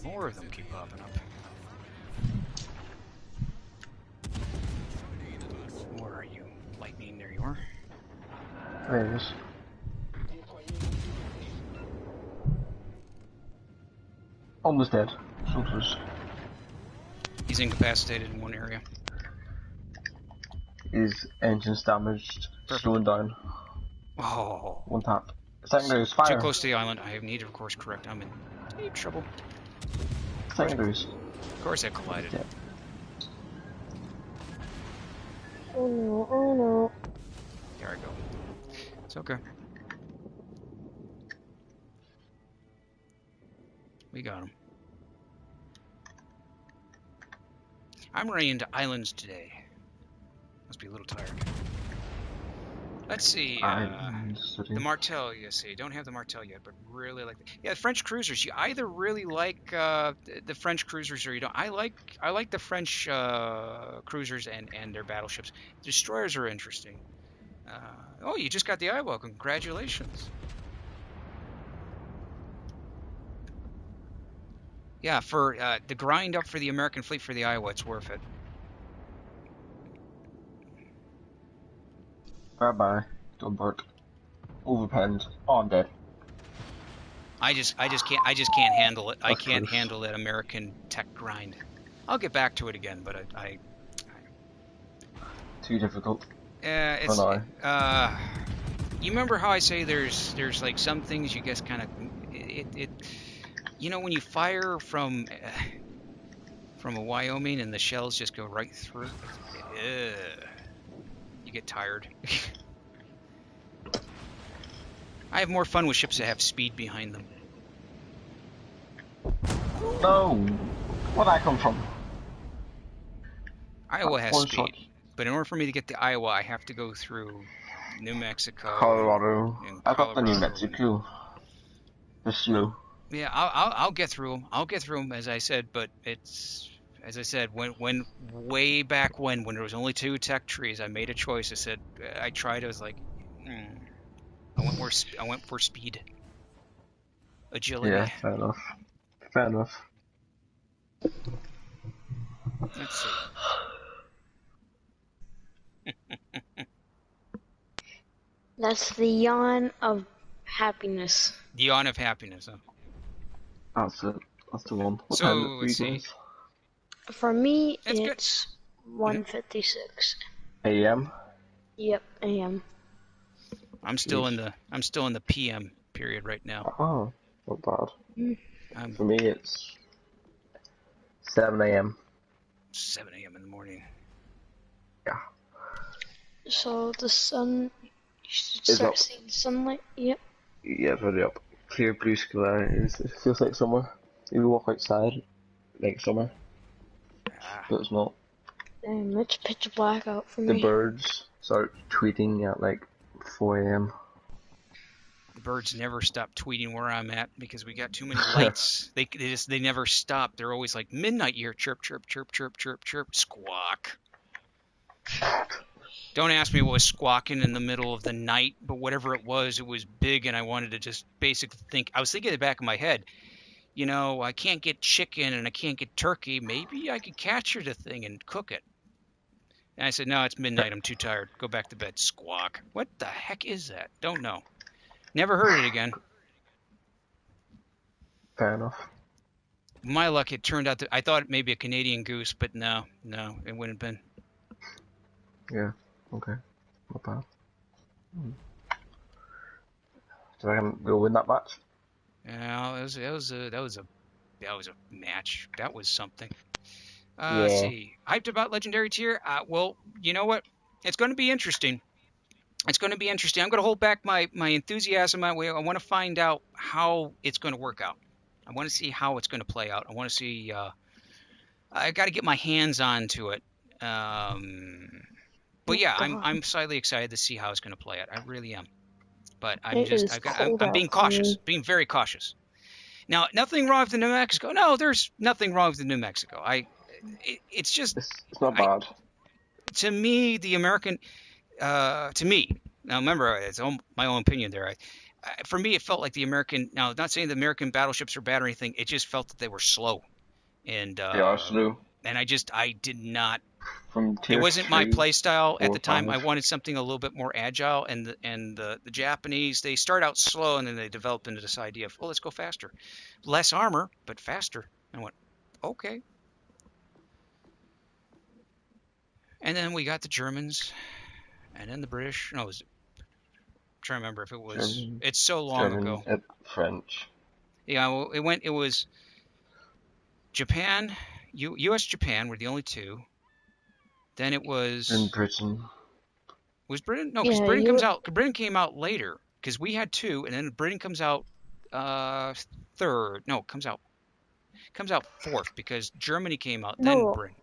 More of them keep popping up. Where are you? Lightning, there you are. There it is. Almost dead. So close. He's incapacitated in one area. His engine's damaged. Perfect. Slowing down. Oh. One tap. Secondaries, Too fire! close to the island. I need to, of course, correct. I'm in deep trouble. Secondaries. Of course I collided. Yeah. Oh no, oh no. There I go. It's okay. We got him. I'm running into islands today. Must be a little tired. Let's see. The Martel, you see. Don't have the Martel yet, but really like. Yeah, French cruisers. You either really like the French cruisers or you don't. I like the French cruisers and their battleships. Destroyers are interesting. Oh, you just got the Iowa. Congratulations. Yeah, for the grind up for the American fleet for the Iowa, it's worth it. Bye-bye. Combatpt. Overpenned. Oh, I'm dead. I just can't handle it. I That's can't close. handle that American tech grind. I'll get back to it again, but Too difficult. it's For now. you remember how I say there's like some things you guess kind of you know when you fire from a Wyoming and the shells just go right through, you get tired. I have more fun with ships that have speed behind them. No! Where'd I come from? Iowa has One speed, shot. but in order for me to get to Iowa, I have to go through New Mexico, Colorado. and I got the New Colorado, Mexico. The snow. yeah, I'll get through them. I'll get through them, as I said. But it's as I said when way back when there was only 2 tech trees, I made a choice. I said I tried. I was like, I went for speed, agility. Yeah, fair enough. Fair enough. Let's see. That's the yawn of happiness. The yawn of happiness. Huh? That's it. That's the one. What So, time is it for let's you see. guys? For me, That's good. it's 1:56. AM? Yep, AM. I'm still in the PM period right now. Oh, not bad. I'm For me, it's 7 AM. 7 a.m. in the morning. Yeah. So the sun, you should Is start up. seeing sunlight. Yep. Yeah, it's already up. Clear blue sky. It feels like summer. You walk outside, like summer, but it's not. Damn, it's pitch black out for The me. birds start tweeting at like 4 AM. The birds never stop tweeting where I'm at because we got too many lights. They never stop. They're always like midnight here, chirp chirp chirp chirp chirp chirp, squawk. Don't ask me what was squawking in the middle of the night, but whatever it was big, and I wanted to just basically think. I was thinking in the back of my head, you know, I can't get chicken and I can't get turkey. Maybe I could capture the thing and cook it. And I said, no, it's midnight. I'm too tired. Go back to bed. Squawk. What the heck is that? Don't know. Never heard it again. Fair enough. My luck, it turned out that I thought it may be a Canadian goose, but no, it wouldn't have been. Yeah. Okay. Not bad. Do I reckon we'll win that match? Yeah, that was a match. That was something. Yeah. Let's see. Hyped about Legendary Tier? Well, you know what? It's going to be interesting. It's going to be interesting. I'm going to hold back my enthusiasm. I want to find out how it's going to work out. I want to see how it's going to play out. I want to see. I got to get my hands onto it. But yeah, I'm slightly excited to see how it's going to play out. I really am. But I'm being cautious, being very cautious. Now, nothing wrong with the New Mexico. No, there's nothing wrong with the New Mexico. It's just It's not bad. To me, the American. To me, now remember, it's my own opinion there. For me, it felt like the American. Now, not saying the American battleships are bad or anything. It just felt that they were slow, and They are slow. And I did not. From tier It wasn't my 3, play style at 4, the time. 5. I wanted something a little bit more agile. And the Japanese, they start out slow and then they develop into this idea of, let's go faster, less armor but faster. I went, okay. And then we got the Germans, and then the British. No, I'm trying to remember if it was. German, It's so long ago. French. Yeah, well, it was Japan, U.S. Japan were the only 2. Then it was. In Britain. Was Britain? No, because Britain came out later. Because we had 2, and then Britain comes out third. No, comes out 4th because Germany came out. Then Britain.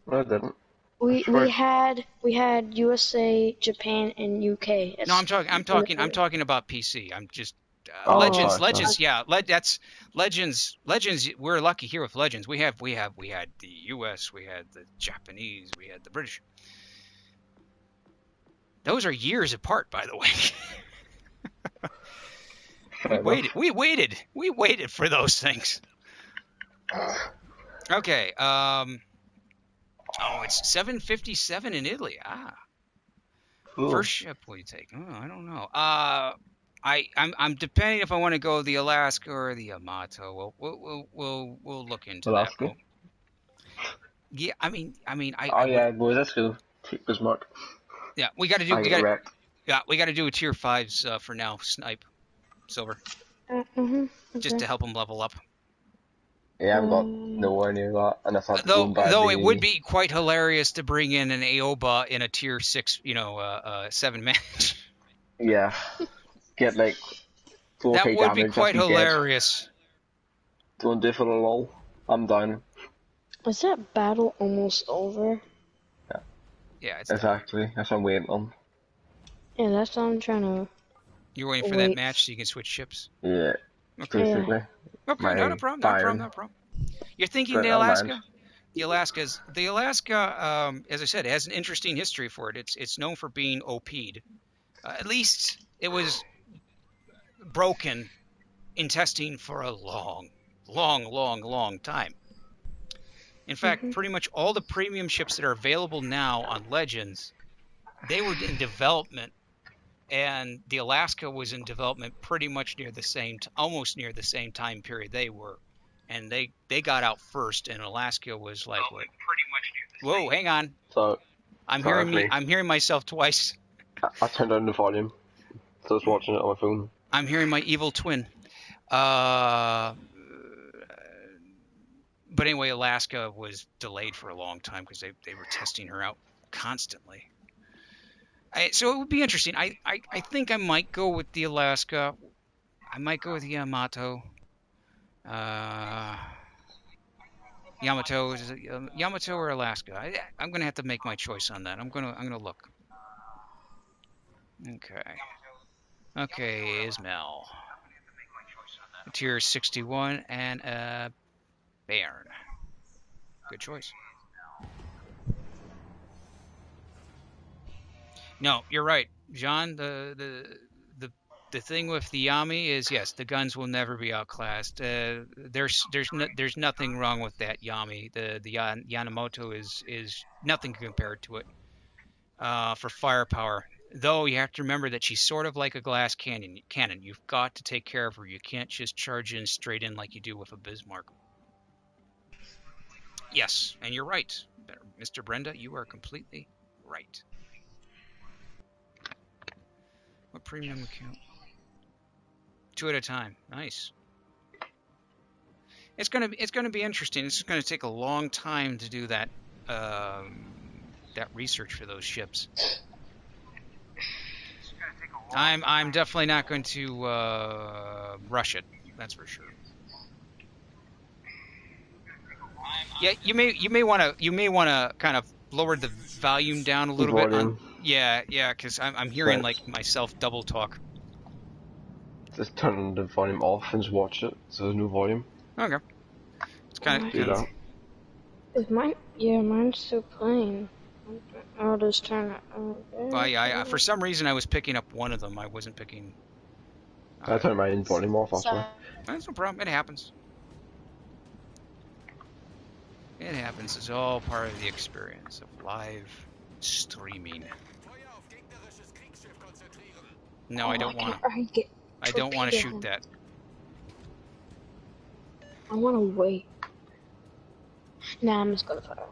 No, it didn't. We had USA, Japan, and UK. No, I'm talking about PC. I'm just Legends. Legends. Yeah, that's Legends. Legends. We're lucky here with Legends. We had the US, we had the Japanese, we had the British. Those are years apart, by the way. Fair enough. We waited for those things. Okay. Oh, it's 757 in Italy. Ah. Ooh. First ship will you take? Oh, I don't know. I'm depending if I want to go the Alaska or the Yamato. We'll look into Alaska? that. Yeah, I mean, Oh yeah, boys, let's go. Take Bismarck. yeah, we got to do I get wrecked. we got to do a tier 5s for now. Snipe, silver, just to help them level up. Yeah, I've got nowhere near that, and if I'm going by Though the... it would be quite hilarious to bring in an Aoba in a tier 6, 7 match. Yeah. Get like 4k That would be damage, quite just be dead. hilarious. Don't do for the lol. I'm down. Is that battle almost over? Yeah, it's Exactly. That's what I'm waiting on. Yeah, that's what I'm trying to. You're waiting for that match so you can switch ships. Yeah. Okay. Basically. Okay, not a problem. You're thinking the Alaska? The Alaska, as I said, has an interesting history for it. It's known for being OP'd. At least it was broken in testing for a long time. In fact, pretty much all the premium ships that are available now on Legends, they were in development, and the Alaska was in development pretty much almost near the same time period they were. And they got out first, and Alaska was like what? Whoa, hang on. So, I'm hearing myself twice. I turned down the volume, so I was watching it on my phone. I'm hearing my evil twin. But anyway, Alaska was delayed for a long time because they were testing her out constantly. So it would be interesting. I think I might go with the Alaska. I might go with the Yamato. Yamato or Alaska? I'm gonna have to make my choice on that. I'm gonna look. Okay, Ismail. Tier 61 and Bairn. Good choice. No, you're right, John. The thing with the Yami is, yes, the guns will never be outclassed. There's nothing wrong with that Yami. The Yamamoto is nothing compared to it for firepower. Though you have to remember that she's sort of like a glass cannon. You've got to take care of her. You can't just charge in straight in like you do with a Bismarck. Yes, and you're right, Mr. Brenda. You are completely right. What premium account? 2 at a time. Nice. It's gonna be interesting. It's gonna take a long time to do that that research for those ships. I'm definitely not going to rush it. That's for sure. Yeah, you may want to kind of lower the volume down a little bit. Yeah, because I'm hearing like myself double talk. Just turn the volume off and just watch it, so there's no volume. Okay. It's kind of. Is mine's still playing. I'll just turn it on. Well, for some reason I was picking up one of them. I wasn't picking. I turned my volume off, that's why. That's no problem. It happens. It happens. It's all part of the experience of live streaming. No, I don't want to. I don't want to shoot that. I want to wait. Nah, I'm just gonna fire.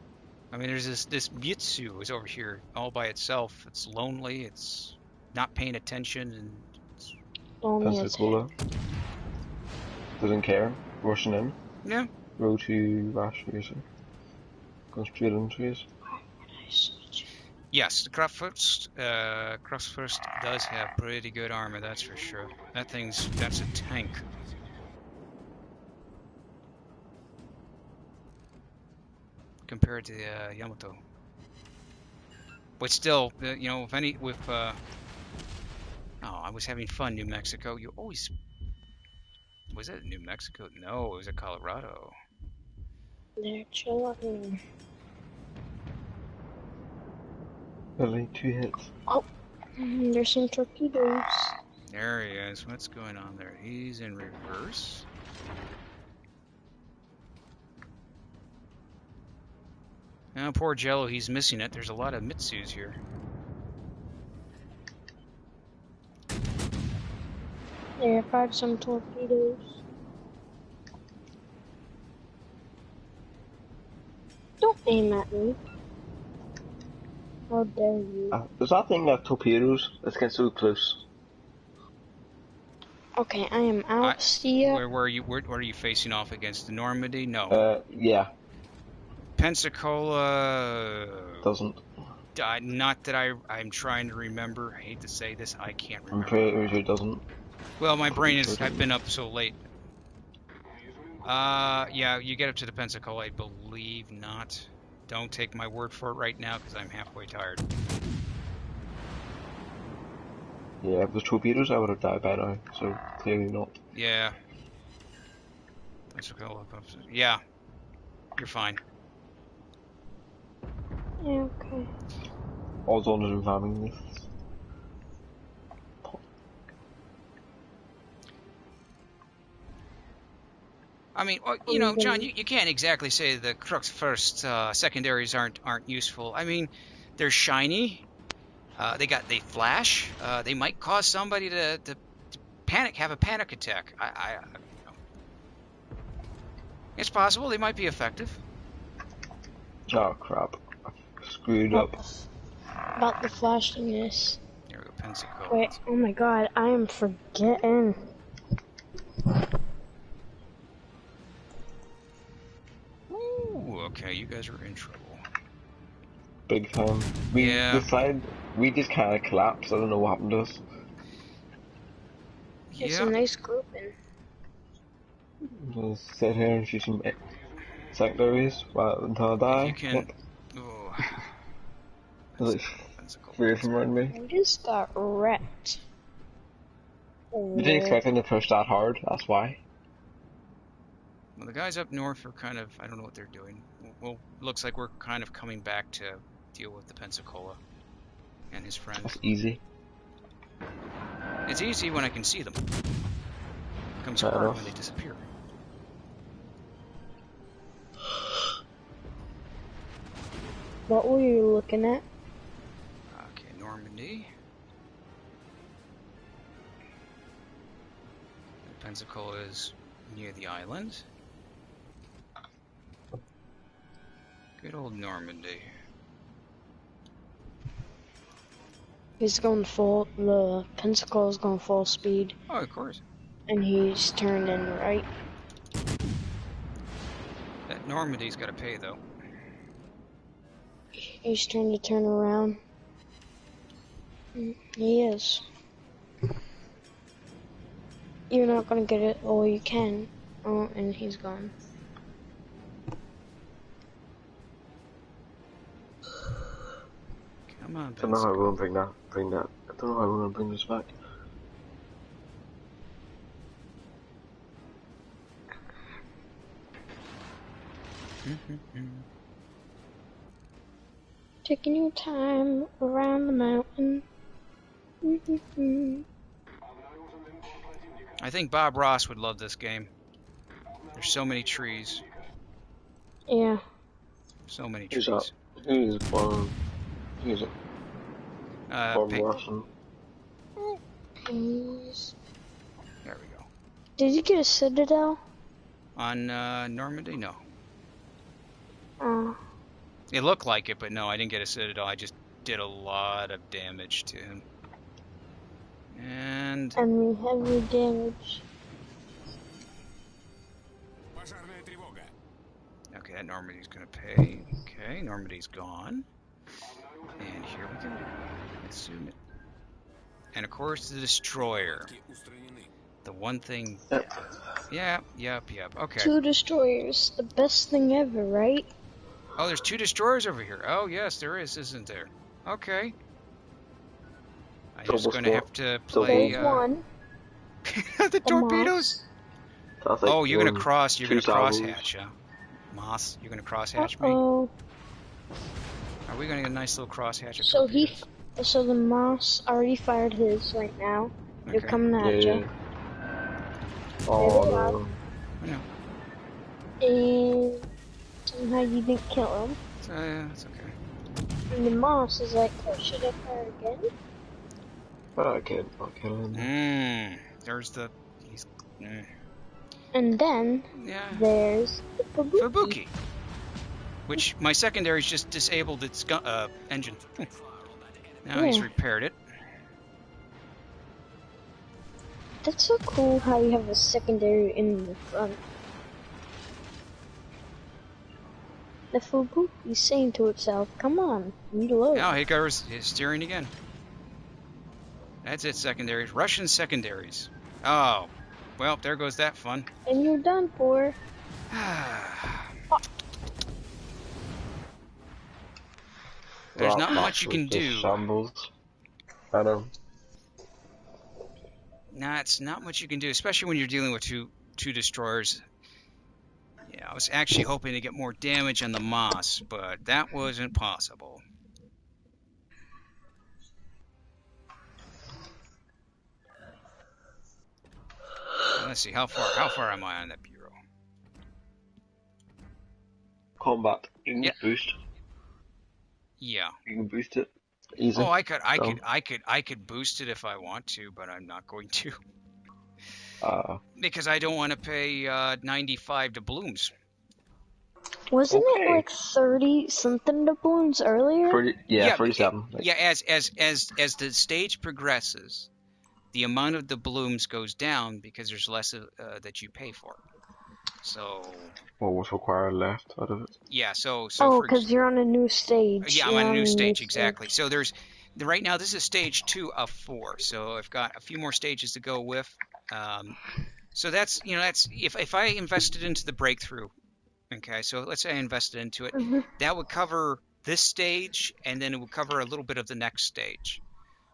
I mean, there's this Mitsu is over here all by itself. It's lonely. It's not paying attention, and it's lonely as heck. Doesn't care. Rushing in. Yeah. Row to Rash, basically. Going straight into us. Yes, the Kraftfurst does have pretty good armor, that's for sure. That's a tank. Compared to the Yamato. But still, oh, I was having fun, New Mexico. You always... Was that New Mexico? No, it was at Colorado. They're chilling. Only 2 hits. Oh, There's some torpedoes. There he is. What's going on there? He's in reverse. Oh, poor Jello, he's missing it. There's a lot of Mitsus here. There, I fired some torpedoes. Don't aim at me. How dare you? Does that thing have torpedoes? Let's get so close. Okay, I am out. See ya. Where are you facing off against? The Normandy? No. Yeah. Pensacola. Doesn't. Not that I'm trying to remember. I hate to say this, I can't remember. I'm pretty sure it doesn't. Well, my brain is. I've been up so late. Yeah, you get up to the Pensacola, I believe not. Don't take my word for it right now, because I'm halfway tired. Yeah, if there's torpedoes, I would have died by now, so clearly not. Yeah. Pensacola. Yeah. You're fine. Yeah, okay. Odds on in farming this. I mean, you know, John, you can't exactly say the Crux first secondaries aren't useful. I mean, they're shiny. They flash. They might cause somebody to panic, have a panic attack. You know. It's possible they might be effective. Oh crap! I screwed up. About the flashiness. There we go, Pensacola. Wait, oh my god, I am forgetting. Ooh, okay, you guys are in trouble. Big time. We just kind of collapsed. I don't know what happened to us. It's a nice grouping. Just sit here and shoot some secondaries until I die. You can. Yep. Oh. There's like three of them around me. I just got wrecked. We didn't expect them to push that hard, that's why. Well, the guys up north are kind of, I don't know what they're doing. Well, looks like we're kind of coming back to deal with the Pensacola and his friends. That's easy. It's easy when I can see them. It becomes Fair hard enough. when they disappear. What were you looking at? Okay, Normandy. Pensacola is near the island. Good old Normandy. He's going full, the Pensacola's going full speed. Oh, of course. And he's turned in right. That Normandy's got to pay, though. He's trying to turn around. He is. You're not gonna get it all you can. Oh, and he's gone. Come on, I don't know how we're gonna bring that. I don't know how we're gonna bring this back. Taking your time around the mountain. I think Bob Ross would love this game. There's so many trees. Yeah. So many Who's trees. that? Who's one? Who's it? Bob Pink. Larson. Please. There we go. Did you get a citadel? On Normandy? No. Oh. It looked like it, but no, I didn't get a citadel. I just did a lot of damage to him. And Enemy heavy damage. Пожарная тревога. okay, that Normandy's gonna pay. Okay, Normandy's gone. And here we go. Let's zoom it. And of course the destroyer. Устранены. The one thing. Yep. Yep. Okay. 2 destroyers. The best thing ever, right? Oh, there's 2 destroyers over here. Oh, yes, there is, isn't there? Okay. I'm just going to have to play. There's one. The torpedoes. That's like Oh, you're going to cross. You're going to 2,000. crosshatch, huh? Moss, you're going to crosshatch me. Uh-oh. Are we going to get a nice little crosshatch? Of So he torpedoes? So the Moss already fired his right now. They're Okay. coming at Yeah. you. Oh no. I know. And somehow you didn't kill him. That's okay. And the Moss is like, oh, should I fire again? But I can't. I'll kill him. There's the. He's. And then Yeah. there's the Fubuki. Fubuki. Which my secondary's just disabled its engine. Now he's repaired it. That's so cool how you have a secondary in the front. The Fubuki's saying to itself, come on, reload. Now he goes his steering again. That's it, secondaries. Russian secondaries. Oh. Well, there goes that fun. And you're done for. There's not much you can do. Shambles. I know. Nah, it's not much you can do, especially when you're dealing with two destroyers. Yeah, I was actually hoping to get more damage on the Moss, but that wasn't possible. Let's see, how far am I on that bureau? Combat. You can Yeah. boost. Yeah. You can boost it. Easy. Oh, I could boost it if I want to, but I'm not going to. Because I don't want to pay 95 doubloons. Wasn't it like 30 something doubloons earlier? 37. Yeah, as the stage progresses, the amount of doubloons goes down because there's less that you pay for. So. Well, what's required left out of it? Yeah, so. Oh, because you're on a new stage. Yeah, I'm on a new stage, exactly. So there's right now this is stage 2 of 4, so I've got a few more stages to go with. So that's if I invested into the breakthrough. Okay, so let's say I invested into it, that would cover this stage, and then it would cover a little bit of the next stage.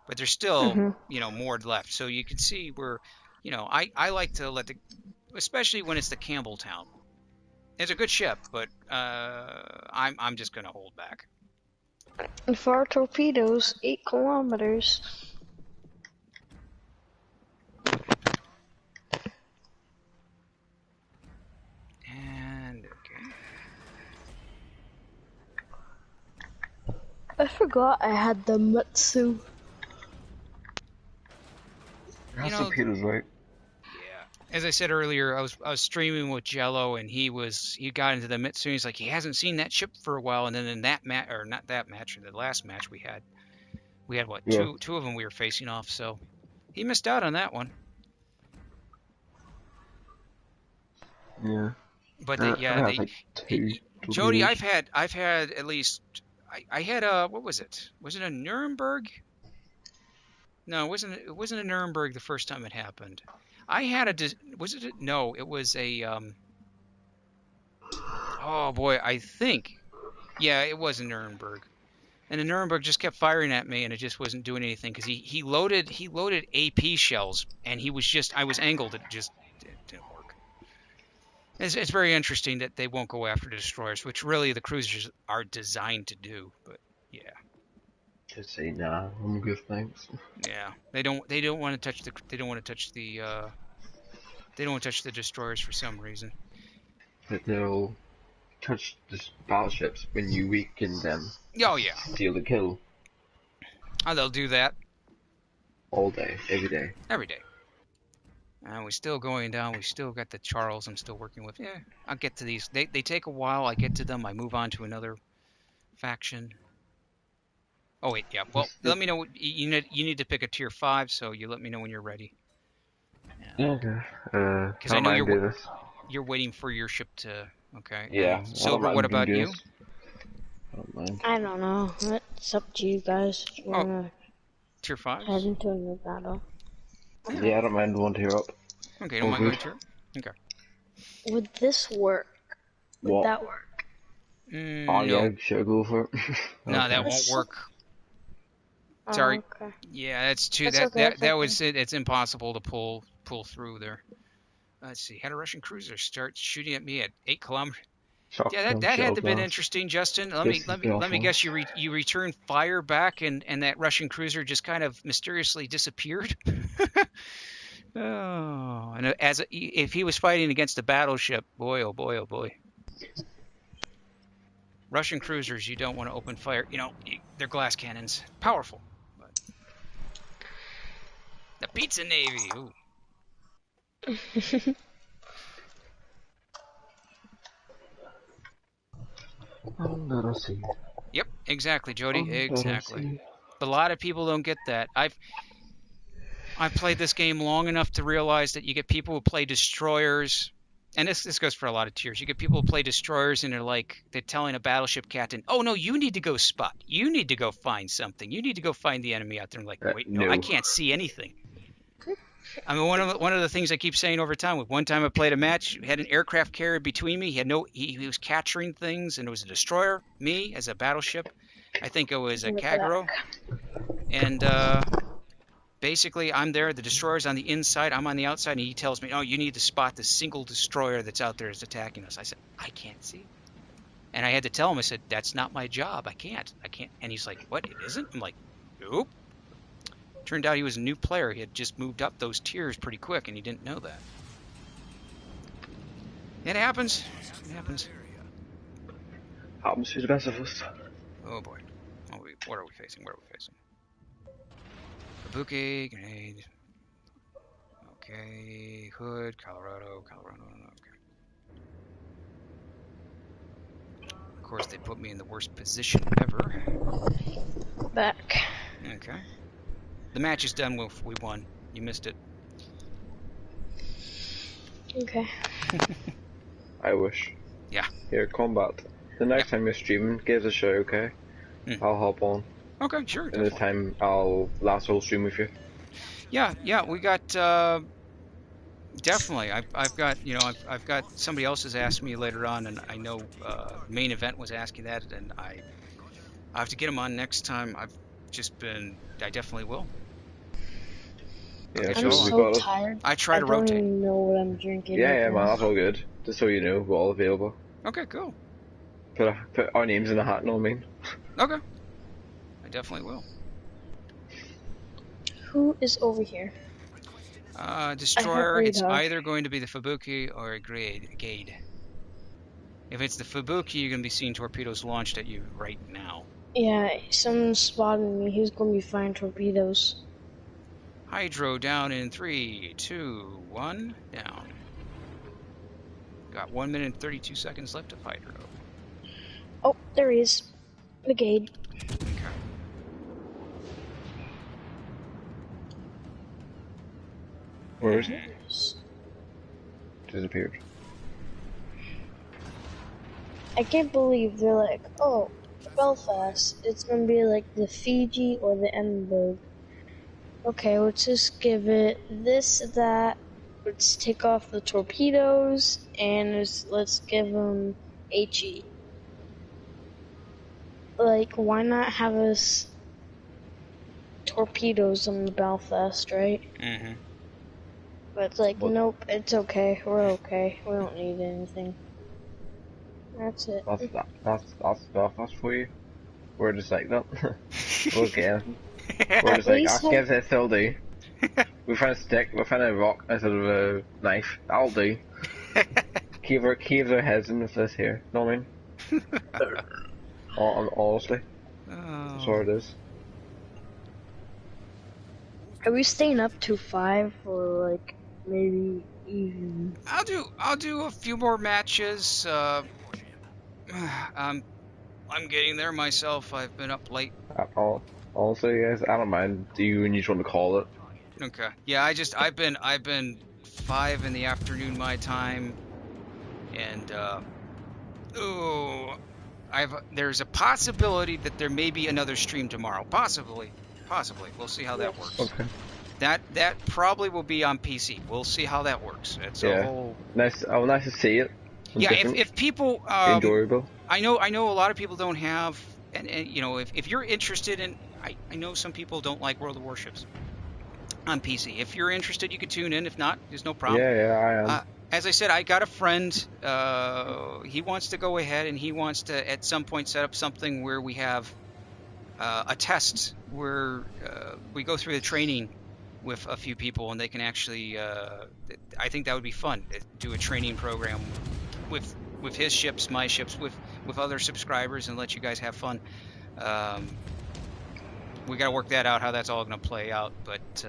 But there's still, more left. So you can see where, I like to let especially when it's the Campbelltown. It's a good ship, but I'm just gonna hold back. And for our torpedoes, 8 kilometers. And okay. I forgot I had the Matsu. That's torpedoes, right? Yeah. As I said earlier, I was streaming with Jello, and he got into the Mitsu. He's like, he hasn't seen that ship for a while. And then in that match, or not that match, the last match we had what, two of them we were facing off. So he missed out on that one. Yeah. But Jody, I've had at least I had what was it? Was it a Nuremberg? No, it wasn't a Nuremberg the first time it happened. I had no, it was a oh boy, I think. Yeah, it was a Nuremberg. And the Nuremberg just kept firing at me, and it just wasn't doing anything because he loaded AP shells, and I was angled, it just didn't work. It's very interesting that they won't go after the destroyers, which really the cruisers are designed to do. But yeah. Just say nah. I'm good, thanks. Yeah, they don't want to touch the destroyers for some reason. But they'll touch the battleships when you weaken them. Oh yeah. Steal the kill. Oh, they'll do that. All day, every day. Every day. And we're still going down. We still got the Charles I'm still working with. Yeah, I'll get to these. They take a while. I get to them. I move on to another faction. Oh wait, yeah. Well, let me know. You need to pick a tier 5, so you let me know when you're ready. Yeah. Okay. Because I know you're waiting for your ship to. Okay. Yeah. Silver, what about you? I don't know. It's up to you guys. If you wanna tier 5? head into a new battle. Yeah, I don't mind one tier up. Okay, don't mind going tier. Okay. Would this work? Would that work? No. Yeah, should I go for it? No, that won't work. Sorry. Oh, okay. Yeah, that's too. That was it. It's impossible to pull through there. Let's see. Had a Russian cruiser start shooting at me at 8 kilometers. Yeah, Shotgun, that had shell to been blast. interesting, Justin. Let This me is let the me let off me guess. ones. You return fire back, and that Russian cruiser just kind of mysteriously disappeared. Oh, and if he was fighting against a battleship, boy, oh boy, oh boy. Russian cruisers, you don't want to open fire. You know, they're glass cannons, powerful. But the Pizza Navy. Ooh. Under the sea. Yep, exactly, Jody. Under the Exactly. sea. But a lot of people don't get that. I've played this game long enough to realize that you get people who play destroyers, and this goes for a lot of tiers. You get people who play destroyers, and they're telling a battleship captain, "Oh no, you need to go spot. You need to go find something. You need to go find the enemy out there." I'm like, "Wait, no, I No. can't see anything." I mean, one of the things I keep saying over time. One time I played a match, had an aircraft carrier between me. He was capturing things, and it was a destroyer. Me as a battleship. I think it was a We're back. Kagero, and basically, I'm there. The destroyer's on the inside. I'm on the outside, and he tells me, "Oh, you need to spot the single destroyer that's out there that's attacking us." I said, "I can't see it." And I had to tell him, I said, "That's not my job. I can't. I can't." And he's like, "What? It isn't?" I'm like, "Nope." Turned out he was a new player. He had just moved up those tiers pretty quick, and he didn't know that. It happens. It happens. Happens to the best of us. Oh boy. What are we facing? What are we facing? Kabuki, grenade. Okay, Hood, Colorado. Okay. Of course, they put me in the worst position ever. Back. Okay. The match is done. We won. You missed it. Okay. I wish. Yeah. Here, Combatpt. The next time you're streaming, give us a shout, okay? I'll hop on. Okay, sure. And this time, I'll last whole stream with you. Yeah. We got definitely. I've got I've got somebody else has asked me later on, and I know main event was asking that, and I have to get him on next time. I definitely will. Yeah, I'm so tired. I try to I don't rotate. even know what I'm drinking. Yeah, right man, now. that's all good. Just so you know, we're all available. Okay, cool. Put our names in the hat, know what I mean? Okay. I definitely will. Who is over here? Destroyer, it's either going to be the Fubuki or a Gade. If it's the Fubuki, you're going to be seeing torpedoes launched at you right now. Yeah, someone's spotting me. He's going to be firing torpedoes. Hydro down in 3, 2, 1, down. Got 1 minute and 32 seconds left of Hydro. Oh, there he is. The Gade. Okay. Where is he? Disappeared. I can't believe they're like, oh, Belfast, it's gonna be like the Fiji or the Edinburgh. Okay, let's just give it this, that. Let's take off the torpedoes and let's give them HE. Like, why not have us torpedoes on the Belfast, right? Mm-hmm. But it's like, nope, it's okay. We're okay. We don't need anything. That's it. That's Belfast for you. We're just like that. Okay. We're just like, I guess it still do. We find a stick, we find a rock instead of a knife. That'll do. Keep our heads in with this here. Know what I mean? Honestly. That's what it is. Are we staying up to 5 or like maybe even? I'll do a few more matches. I'm getting there myself. I've been up late. Honestly, guys, I don't mind. Do you when you just want to call it? Okay. Yeah, I've been 5 in the afternoon my time, and there's a possibility that there may be another stream tomorrow. Possibly. We'll see how that works. Okay. That probably will be on PC. We'll see how that works. It's a whole nice. Oh, nice to see it. Yeah, if people enjoyable. I know a lot of people don't have, and you know, if you're interested in, I know some people don't like World of Warships. on PC. If you're interested, you could tune in. If not, there's no problem. Yeah, I am. As I said, I got a friend. He wants to go ahead and he wants to at some point set up something where we have a test where we go through the training with a few people and they can actually. I think that would be fun. Do a training program with his ships, my ships, with other subscribers, and let you guys have fun. We got to work that out, how that's all going to play out, but.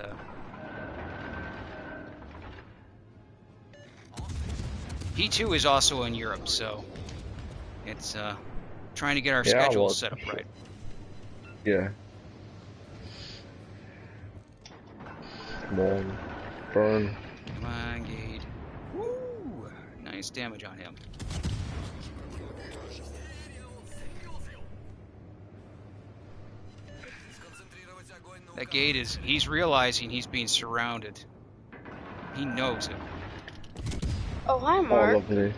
He too is also in Europe, so it's trying to get our schedule set up right. Yeah. Come on, burn. Come on, Gade. Woo! Nice damage on him. That Gade he's realizing he's being surrounded. He knows it. Oh, hi, Mark. Oh, lovely.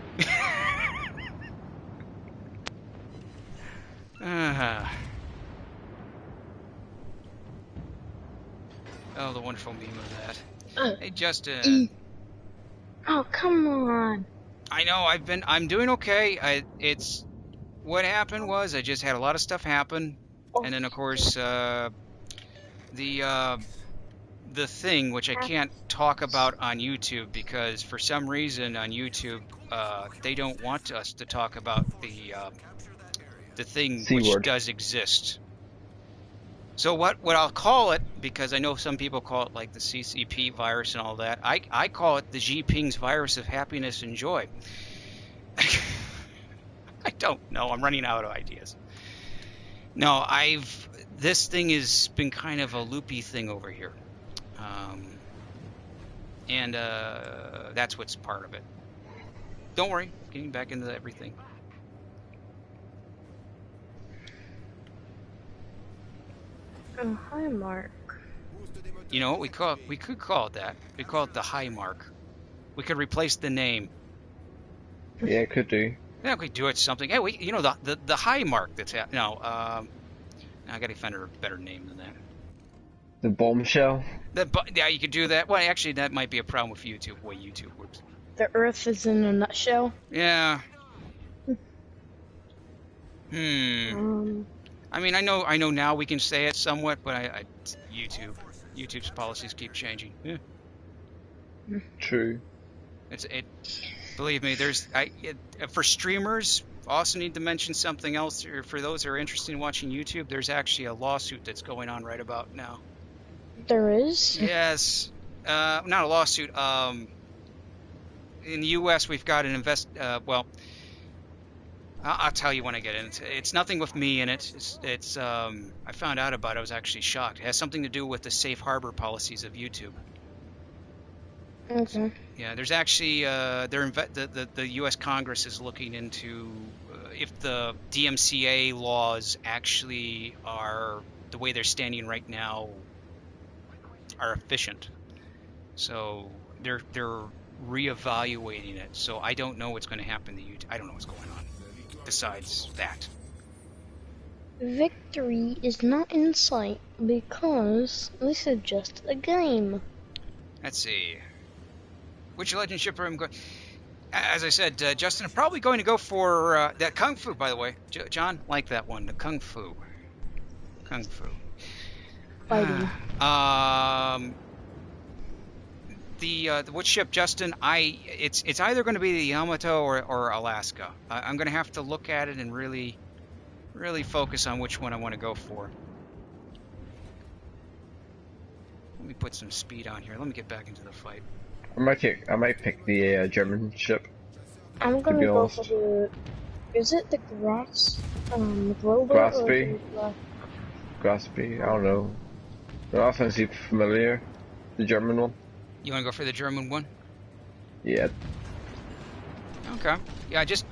Oh, the wonderful meme of that. Hey, Justin. Oh, come on. I know, I'm doing okay. What happened was I just had a lot of stuff happen. And then, of course, the thing, which I can't talk about on YouTube because for some reason on YouTube they don't want us to talk about the thing which does exist. So what I'll call it, because I know some people call it like the CCP virus and all that, I call it the G-Ping's virus of happiness and joy. I don't know, I'm running out of ideas. No, this thing has been kind of a loopy thing over here. And that's what's part of it. Don't worry, getting back into everything. Oh, hi, Mark. You know what we could call it that. We call it the high mark. We could replace the name. Yeah, could do. Yeah, we could do it something. Hey, the high mark that's no. I got to find a better name than that. The bombshell? Yeah, you could do that. Well, actually, that might be a problem with YouTube, the way YouTube works. The Earth is in a nutshell? Yeah. I mean, I know now we can say it somewhat, but YouTube's policies keep changing. Yeah. True. Believe me, for streamers, also need to mention something else. For those who are interested in watching YouTube, there's actually a lawsuit that's going on right about now. There is? Yes. Not a lawsuit. In the U.S., we've got an well, I'll tell you when I get into it. It's nothing with me in it. It's I found out about it. I was actually shocked. It has something to do with the safe harbor policies of YouTube. Okay. Yeah, there's actually the U.S. Congress is looking into if the DMCA laws actually are the way they're standing right now are efficient. So they're reevaluating it. So I don't know what's going to happen to YouTube. I don't know what's going on besides that. Victory is not in sight because this is just a game. Let's see. Which legend ship are I'm going? As I said, Justin, I'm probably going to go for that Kung Fu, by the way. John, like that one, the Kung Fu. Kung Fu. Fighting. Which ship, Justin? It's either going to be the Yamato or Alaska. I'm going to have to look at it and really focus on which one I want to go for. Let me put some speed on here. Let me get back into the fight. I might pick the German ship. I'm gonna go for the. Is it the Global? Graspy? Graspy? I don't know. The offense seems familiar. The German one. You want to go for the German one? Yeah. Okay. Yeah, just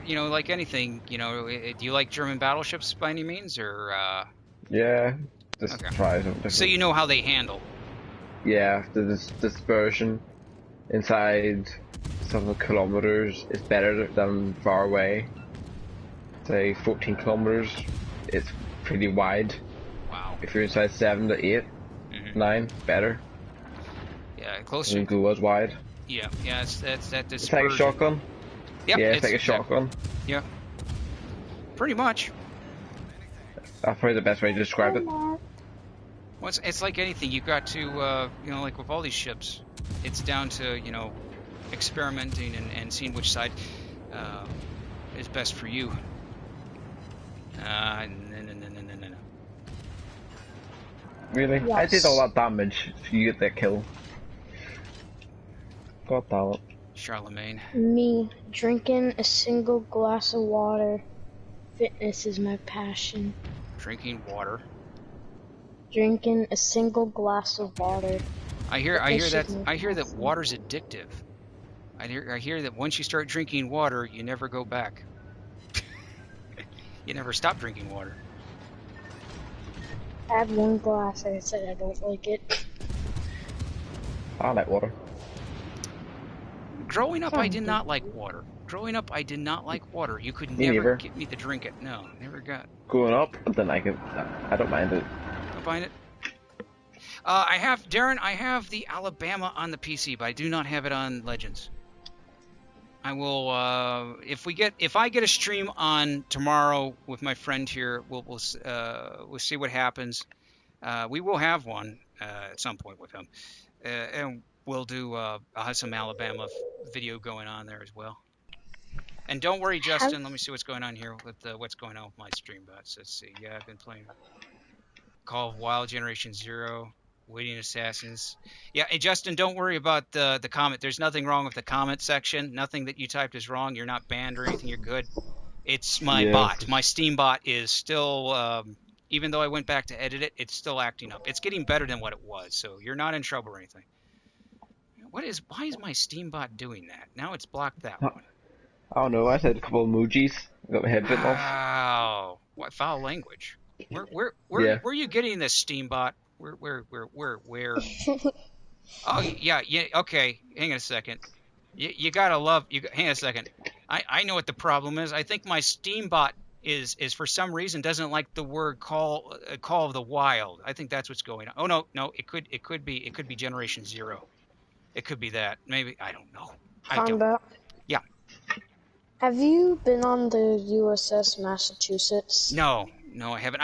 like anything, do you like German battleships by any means, or? Yeah. Just try something different. So you know how they handle. Yeah, the dispersion inside several kilometers is better than far away. Say 14 kilometers, it's pretty wide. Wow. If you're inside 7 to 8, 9, better. Yeah, I closer. think it was wide. Yeah, it's that It's like a dispersion. shotgun. Yep, Yeah, it's like a exactly. shotgun. Yeah, pretty much. That's probably the best way to describe it. Well, it's like anything. You've got to, like with all these ships, it's down to, experimenting and seeing which side is best for you. No. Really? Yes. I did all that damage for you get that kill. God damn it. Charlemagne. Me drinking a single glass of water. Fitness is my passion. Drinking water. Drinking a single glass of water. I hear Fitness is that my that passion. water's addictive. I hear that once you start drinking water, you never go back. You never stop drinking water. I had one glass and I said I don't like it. I like water. Growing up, I did not like water. You could Me never neither. get me to drink it. No, never got. Growing up, then I don't mind it. Don't find it. I have the Alabama on the PC, but I do not have it on Legends. I will if I get a stream on tomorrow with my friend here, we'll see what happens. We will have one at some point with him, and we'll do. I'll have some Alabama video going on there as well. And don't worry, Justin. Let me see what's going on here with what's going on with my stream bots. Let's see. Yeah, I've been playing Call of Wild Generation Zero. Waiting Assassins. Yeah, hey Justin, don't worry about the comment. There's nothing wrong with the comment section. Nothing that you typed is wrong. You're not banned or anything. You're good. It's my bot. My Steam bot is still, even though I went back to edit it, it's still acting up. It's getting better than what it was, so you're not in trouble or anything. Why is my Steam bot doing that? Now it's blocked that one. I don't know, I said a couple of emojis. I got my head bitten off. Wow. What foul language. Where are you getting this Steam bot? Where? Oh, yeah, okay. Hang on a second. You gotta love. Hang on a second. I know what the problem is. I think my Steam bot is for some reason doesn't like the word Call of the Wild. I think that's what's going on. Oh no. It could be Generation Zero. It could be that. Maybe I don't know. Combatpt. Yeah. Have you been on the USS Massachusetts? No, I haven't.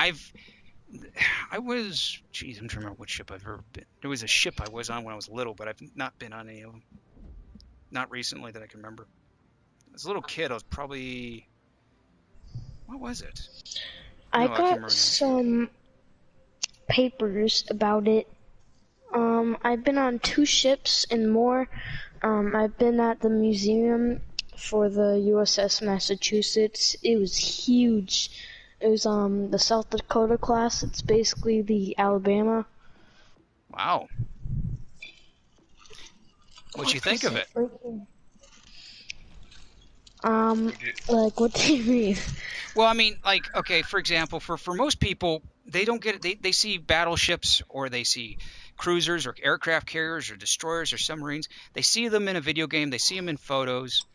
I was, I'm trying to remember what ship I've ever been. There was a ship I was on when I was little, but I've not been on any of them. Not recently that I can remember. As a little kid, I was probably, what was it? I got some papers about it. I've been on 2 ships and more. I've been at the museum for the USS Massachusetts. It was huge. It was the South Dakota class. It's basically the Alabama. Wow. What'd you think of it? Like, what do you mean? Well, I mean, like, okay, for example, for most people, they don't get it. They see battleships or they see cruisers or aircraft carriers or destroyers or submarines. They see them in a video game. They see them in photos.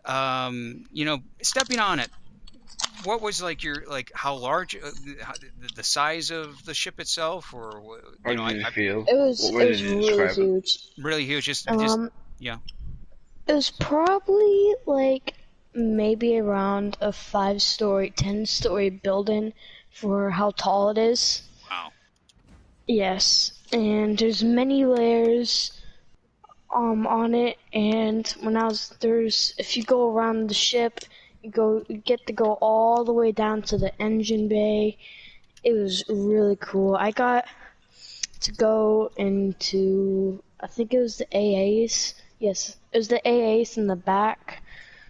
Stepping on it. What was how large, the size of the ship itself, or How did you feel? It was really huge. Really huge. Yeah. It was probably like maybe around a 5-story, 10-story building for how tall it is. Wow. Yes, and there's many layers on it, and if you go around the ship, you get to go all the way down to the engine bay. It was really cool. I got to go into, I think it was the AAs. Yes, it was the AAs in the back.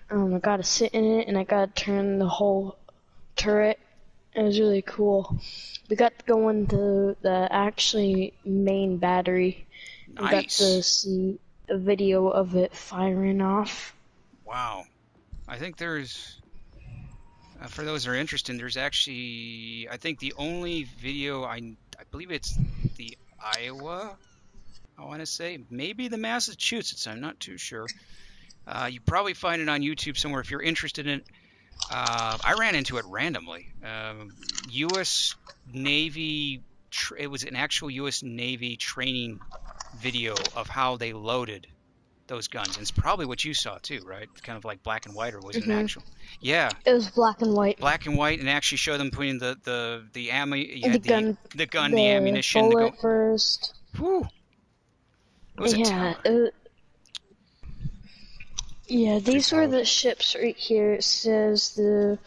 I got to sit in it, and I got to turn the whole turret. It was really cool. We got to go into the actually main battery. Nice. We got to see a video of it firing off. Wow. I think there's, for those who are interested, there's actually, I think the only video, I believe it's the Iowa, I want to say, maybe the Massachusetts, I'm not too sure. You probably find it on YouTube somewhere if you're interested in it. I ran into it randomly. U.S. Navy, it was an actual U.S. Navy training video of how they loaded those guns. And it's probably what you saw too, right? It's kind of like black and white, or was it an actual? Yeah, It was black and white. black and white, and actually show them putting the ammo, you The had gun, the gun, the ammunition. bullet first. Whew. It was a Yeah, tower. yeah. These were the ships right here. It says the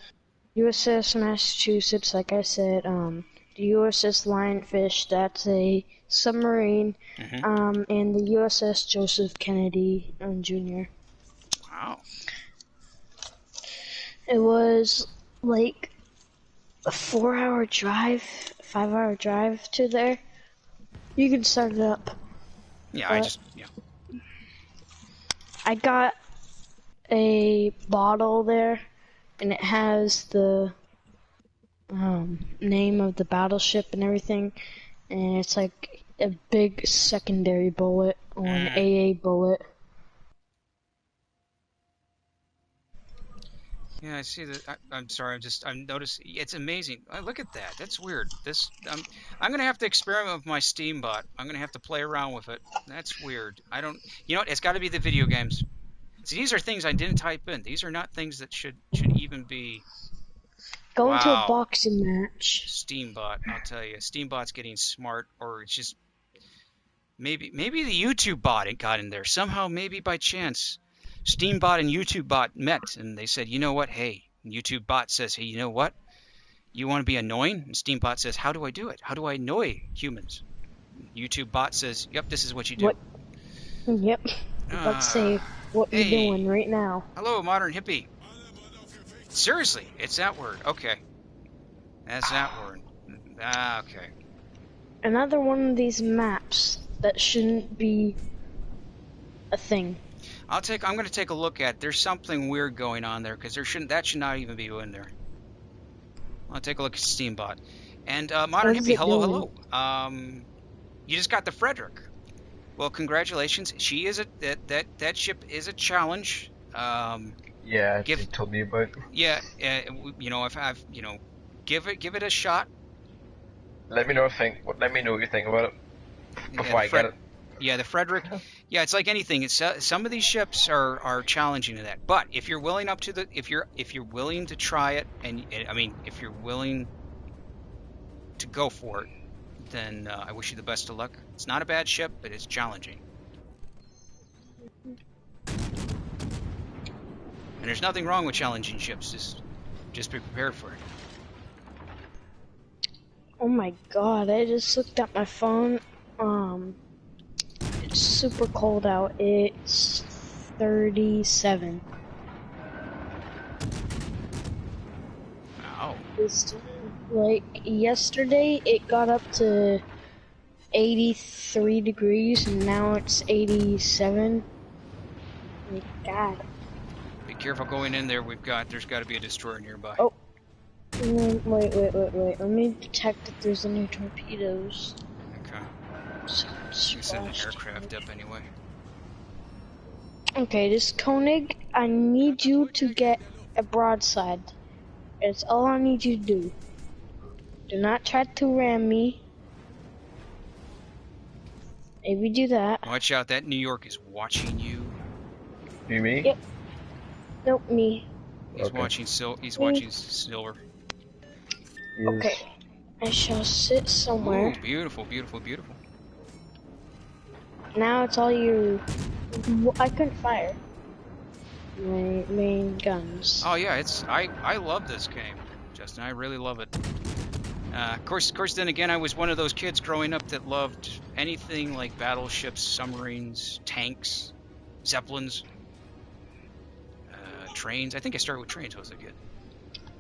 USS Massachusetts, like I said. The USS Lionfish, that's a submarine. And the USS Joseph Kennedy Jr. Wow. It was like a 4-hour drive, 5-hour drive to there. You can start it up. Yeah, I got a bottle there, and it has the name of the battleship and everything, and it's like a big secondary bullet or an AA bullet. Yeah, I see that. I'm sorry. I'm noticing. It's amazing. Look at that. That's weird. I'm gonna have to experiment with my Steam bot. I'm gonna have to play around with it. That's weird. I don't. You know what? It's got to be the video games. See, these are things I didn't type in. These are not things that should even be. Go into a Wow. boxing match. Steam bot. I'll tell you, Steam bot's getting smart, or it's just maybe the YouTube bot got in there somehow. Maybe by chance. Steam bot and YouTube bot met, and they said, you know what? Hey, YouTube bot says, hey, you know what? You want to be annoying? And Steam bot says, how do I do it? How do I annoy humans? YouTube bot says, yep, this is what you do. What? Yep. Let's see what you're doing right now. Hello, modern hippie. Seriously, it's that word. Okay. That's that word. Okay. Another one of these maps that shouldn't be a thing. I'm going to take a look at. There's something weird going on there, because that should not even be in there. I'll take a look at Steambot. And modern hippie, hello. You just got the Frederick. Well, congratulations. She is that ship is a challenge. Yeah, you told me about. Yeah, if I've give it a shot. Let me know what you think about it before I get it. Yeah, the Frederick. Yeah, it's like anything. It's some of these ships are challenging in that. But if you're willing if you're willing to try it, and I mean, if you're willing to go for it, then I wish you the best of luck. It's not a bad ship, but it's challenging. And there's nothing wrong with challenging ships. Just be prepared for it. Oh my god, I just looked at my phone. It's super cold out. It's 37. Wow. It's like yesterday it got up to 83 degrees and now it's 87. My god. Be careful going in there. There's got to be a destroyer nearby. Oh. Wait. Let me detect if there's any torpedoes. Okay. You send an aircraft up anyway. Okay, this Koenig, I need you to get a broadside. It's all I need you to do. Do not try to ram me. Maybe do that. Watch out, that New York is watching you. You me? Yep. Nope, me. He's watching Silver. Okay. I shall sit somewhere. Ooh, beautiful, beautiful, beautiful. Now it's all you. I couldn't fire my main guns. Oh yeah, I love this game, Justin. I really love it. Of course. Then again, I was one of those kids growing up that loved anything like battleships, submarines, tanks, zeppelins, trains. I think I started with trains when I was a kid.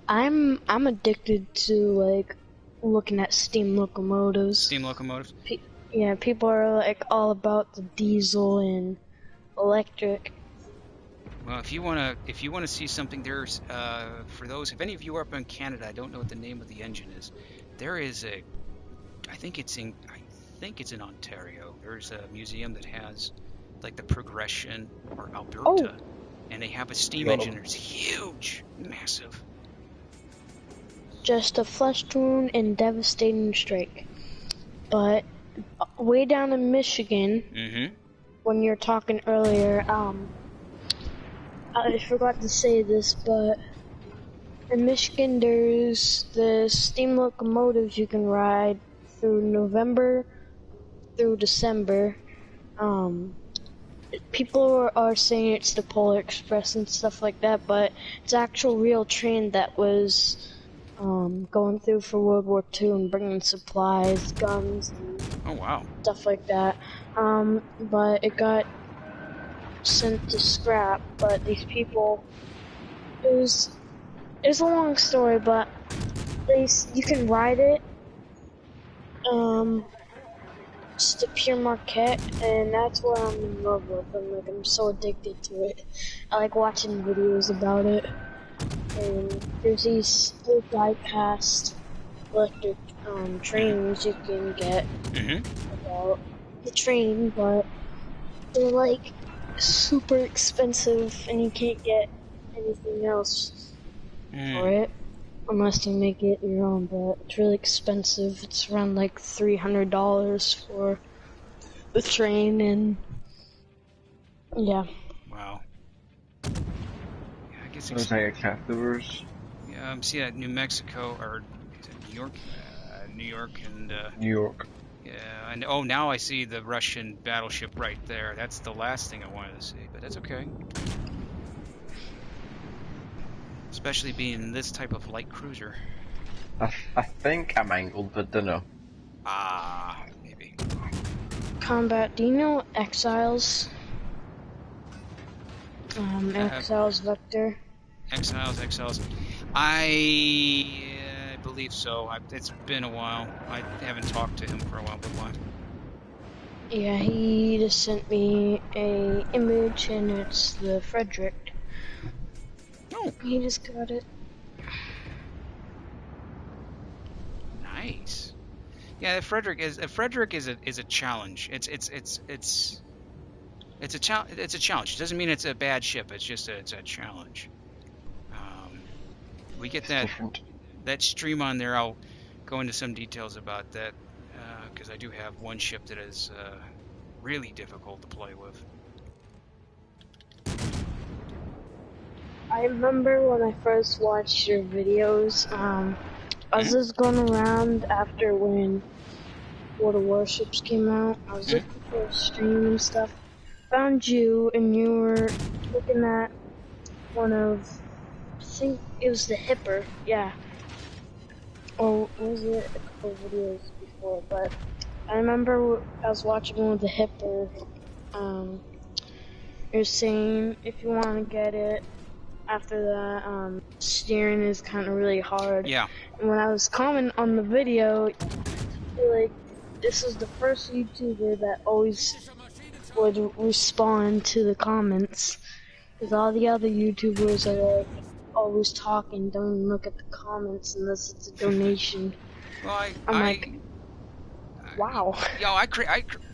I'm addicted to like looking at steam locomotives. Steam locomotives. Yeah, people are like all about the diesel and electric. Well, if you wanna see something, there's for those, if any of you are up in Canada, I don't know what the name of the engine is. There is I think it's in Ontario. There's a museum that has like the progression, or Alberta, and they have a steam engine. It's huge, massive. Just a flesh wound and devastating strike. But way down in Michigan, Mm-hmm. when you were talking earlier, I forgot to say this, but in Michigan there's the steam locomotives you can ride through November through December. People are saying it's the Polar Express and stuff like that, but it's an actual real train that was going through for World War II and bringing supplies, guns, and Oh, wow. stuff like that. But it got sent to scrap, but these people, it's a long story, but you can ride it. It's the Pure Marquette, and that's what I'm in love with. I'm so addicted to it. I like watching videos about it. And there's these little die-cast electric trains you can get about the train, but they're like super expensive, and you can't get anything else for it unless you make it your own. But it's really expensive. It's around like $300 for the train, and yeah. Wow. Yeah, I guess It was like leftovers. yeah, see that New Mexico or is it New York? New York and New York. yeah, and oh, now I see the Russian battleship right there. That's the last thing I wanted to see, but that's okay. Especially being this type of light cruiser. I think I'm angled, but don't know. Ah, maybe. Combatpt, do you know Exiles? Exiles Vector. Exiles. I believe so. It's been a while. I haven't talked to him for a while, but why? Yeah, he just sent me a image, and it's the Frederick. Oh, He just got it. nice. Yeah, Frederick is a challenge. It's a challenge. It's a challenge. It doesn't mean it's a bad ship. It's just it's a challenge. We get that stream on there. I'll go into some details about that because I do have one ship that is really difficult to play with. I remember when I first watched your videos, I was just going around after when World of Warships came out. I was looking for a stream and stuff. Found you, and you were looking at one of, I think it was the Hipper, yeah. Or was it a couple of videos before, but I remember I was watching one with the Hipper. You're saying if you want to get it, after that, steering is kind of really hard. Yeah. And when I was commenting on the video, like, this is the first YouTuber that always would respond to the comments. Because all the other YouTubers are like, always talking, don't even look at the comments unless it's a donation. Well, I'm like, wow.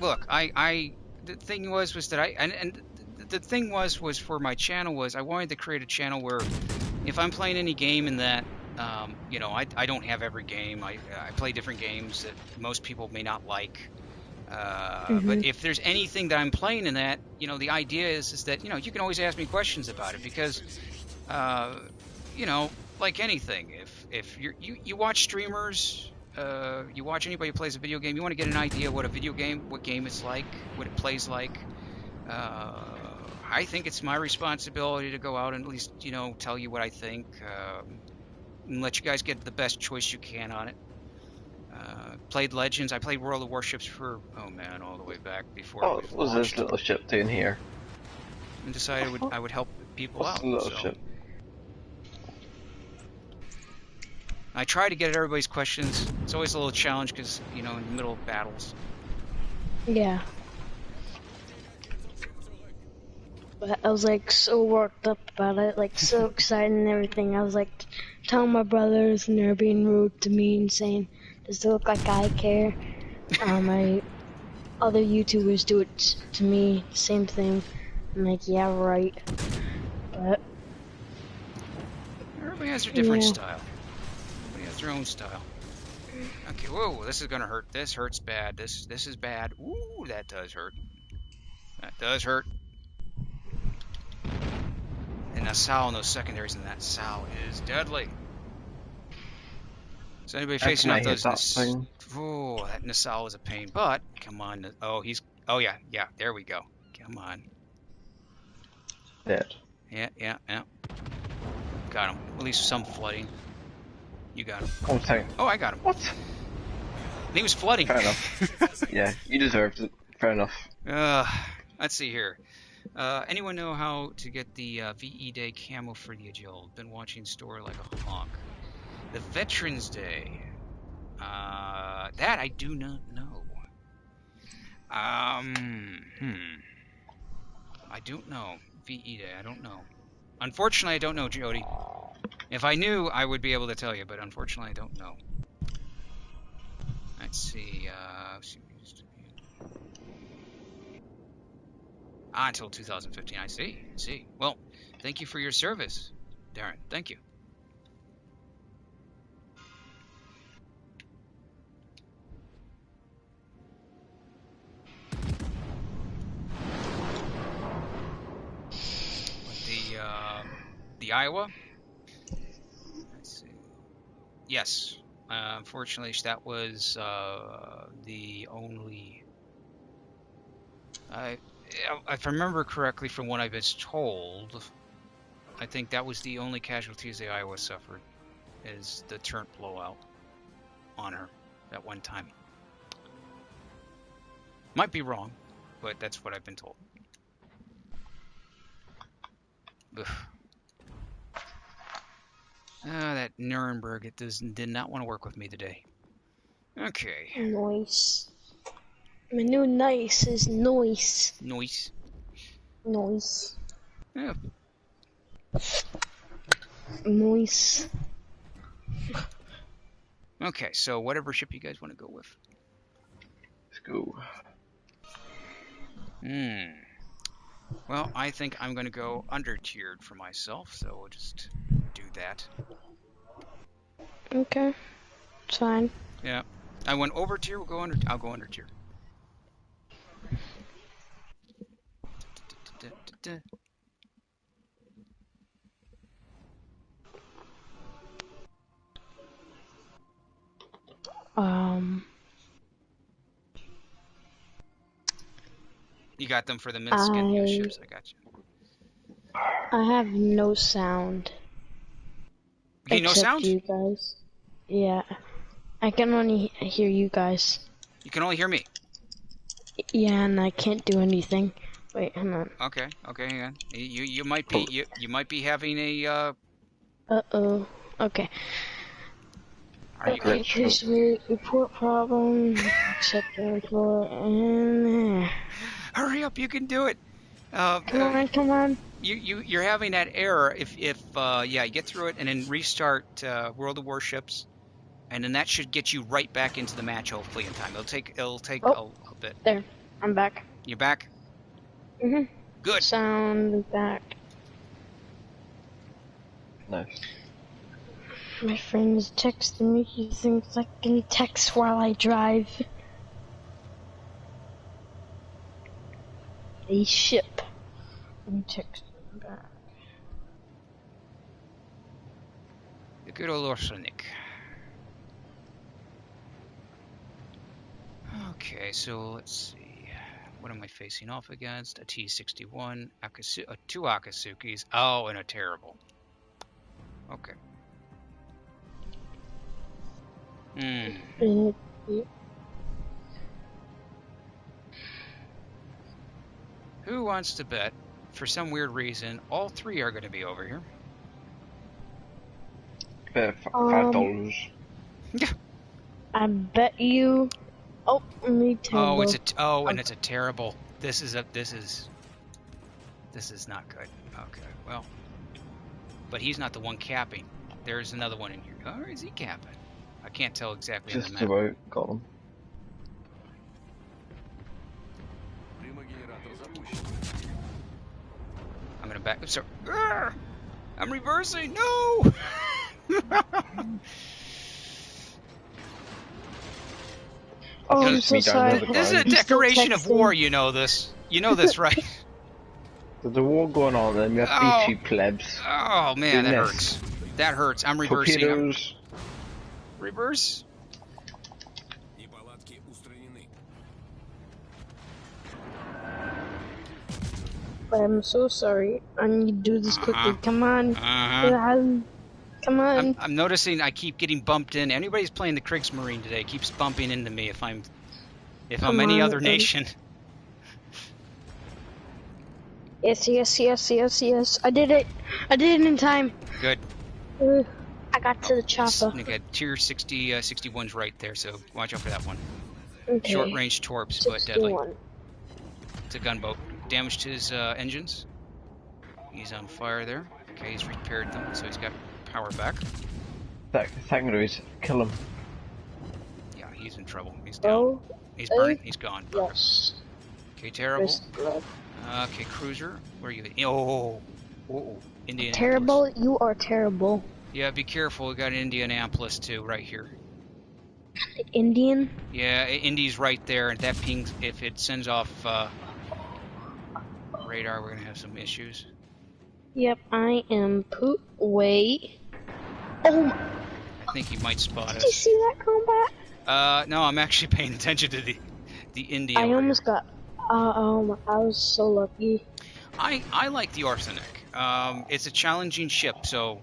Look, the thing was that and the thing was for my channel was I wanted to create a channel where if I'm playing any game in that, you know, I don't have every game. I play different games that most people may not like. But if there's anything that I'm playing in that, you know, the idea is that, you know, you can always ask me questions about it because, you know, like anything, if you watch streamers, you watch anybody who plays a video game, you want to get an idea what game it's like, what it plays like. I think it's my responsibility to go out and at least, you know, tell you what I think, and let you guys get the best choice you can on it. Played Legends. I played World of Warships for, oh man, all the way back before. What was this little ship doing here? And decided I would help people What's out. the little So. ship? I try to get at everybody's questions. It's always a little challenge because, you know, in the middle of battles. Yeah. But I was like so worked up about it, like so excited and everything. I was like telling my brothers, and they're being rude to me and saying, "Does it look like I care?" My other YouTubers do it to me, same thing. I'm like, yeah, right. But everybody has their different style. Everybody has their own style. Okay, whoa, this is gonna hurt. This hurts bad. This is bad. Ooh, that does hurt. That does hurt. And Nassau and those secondaries in that Sao is deadly. So anybody facing off those oh, that Nassau is a pain, but come on. Oh, yeah, there we go. Come on. Dead. Yeah. Got him. At least some flooding. You got him. Oh, I got him. What? He was flooding. Fair enough. Yeah, you deserved it. Fair enough. Let's see here. Anyone know how to get the VE Day camo for the Agile? Been watching Story like a honk. The Veterans Day. That I do not know. I don't know. VE Day, I don't know. Unfortunately, I don't know, Jody. If I knew, I would be able to tell you, but unfortunately, I don't know. Let's see. Until 2015. I see. Well, thank you for your service, Darren. Thank you. The Iowa. Let's see. Yes. Unfortunately, that was the only. If I remember correctly from what I was told, I think that was the only casualties the Iowa suffered, is the turret blowout on her at one time. Might be wrong, but that's what I've been told. Ugh. That Nuremberg, did not want to work with me today. Okay. Noise. My new nice is noise. Noise. Noise. Yeah. Noise. Okay, so whatever ship you guys want to go with. Let's go. Well, I think I'm going to go under-tiered for myself, so we'll just do that. Okay. It's fine. Yeah. I went over-tier, I'll go under-tier. You got them for the Minsk and new ships. I got you. I have no sound. Okay, no sound? You guys. Yeah. I can only hear you guys. You can only hear me? Yeah, and I can't do anything. Wait, hang on. Okay, hang on. You might be you might be having a Uh-oh. Okay. Okay, please wait. Report problem. Accept the report. And hurry up, you can do it. Come on. You're having that error if you get through it and then restart World of Warships, and then that should get you right back into the match hopefully in time. It'll take a bit. There, I'm back. You back? Mhm. Good. Sound back. Nice. My friend is texting me. He thinks I can text while I drive. A ship. I'm texting back. The good old Orsonic. Okay, so let's see. What am I facing off against? A T-61, two Akasukis. Oh, and a terrible. Okay. Who wants to bet, for some weird reason, all three are going to be over here? $5. I bet you. Oh, me too. Oh, and it's a terrible. This is not good. Okay, well, but he's not the one capping. There's another one in here. Or is he capping? I can't tell exactly. Just on the map. about got him. I'm gonna back. Sorry. I'm reversing. No. Oh, I'm Just so me down there sorry. on the This is a ground. He's still declaration of texting. war. You know this. You know this, right? There's a war going on, and we have these Oh. cheap plebs. Oh man, Doing that this. hurts. That hurts. I'm reversing. Torpedoes. Reverse. Неполадки устранены. I'm so sorry. I need to do this quickly. Come on. Come on. I'm noticing I keep getting bumped in. Anybody's playing the Kriegsmarine today keeps bumping into me if I'm Come any on, other nation. Yes, yes, yes, yes, yes. I did it. I did it in time. Good. I got to the chopper. You got tier 60, 61's right there, so watch out for that one. Okay. Short range torps, but deadly. 61. It's a gunboat. Damaged his engines. He's on fire there. Okay, he's repaired them, so he's got power back. Secondaries, kill him. Yeah, he's in trouble. He's down. Oh, He's burning. He's gone. Perfect. yes. Okay, terrible. First blood. Okay, cruiser. Where are you? Oh, Indianapolis. Terrible. You are terrible. Yeah, be careful. We got Indianapolis too, right here. Indian. Yeah, Indy's right there, and that pings. If it sends off radar, we're gonna have some issues. Yep, I am Wait. Oh my. I think he might spot Did you us. see that combat? No, I'm actually paying attention to the Indy. I over almost here. got. I was so lucky. I like the Arsenic. It's a challenging ship, so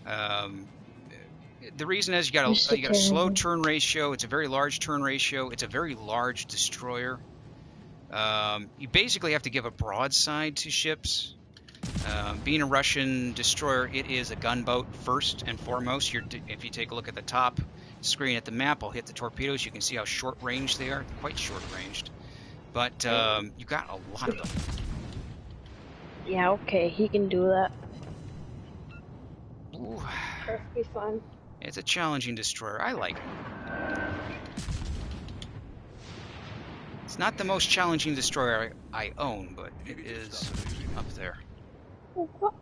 the reason is you got a slow turn ratio. It's a very large turn ratio. It's a very large destroyer. You basically have to give a broadside to ships. Being a Russian destroyer, it is a gunboat first and foremost. If you take a look at the top screen at the map, I'll hit the torpedoes. You can see how short range they are. Quite short ranged. But you got a lot of them. Yeah, okay, he can do that. Ooh. Perfectly fine. It's a challenging destroyer. I like it. It's not the most challenging destroyer I own, but it is up there. What?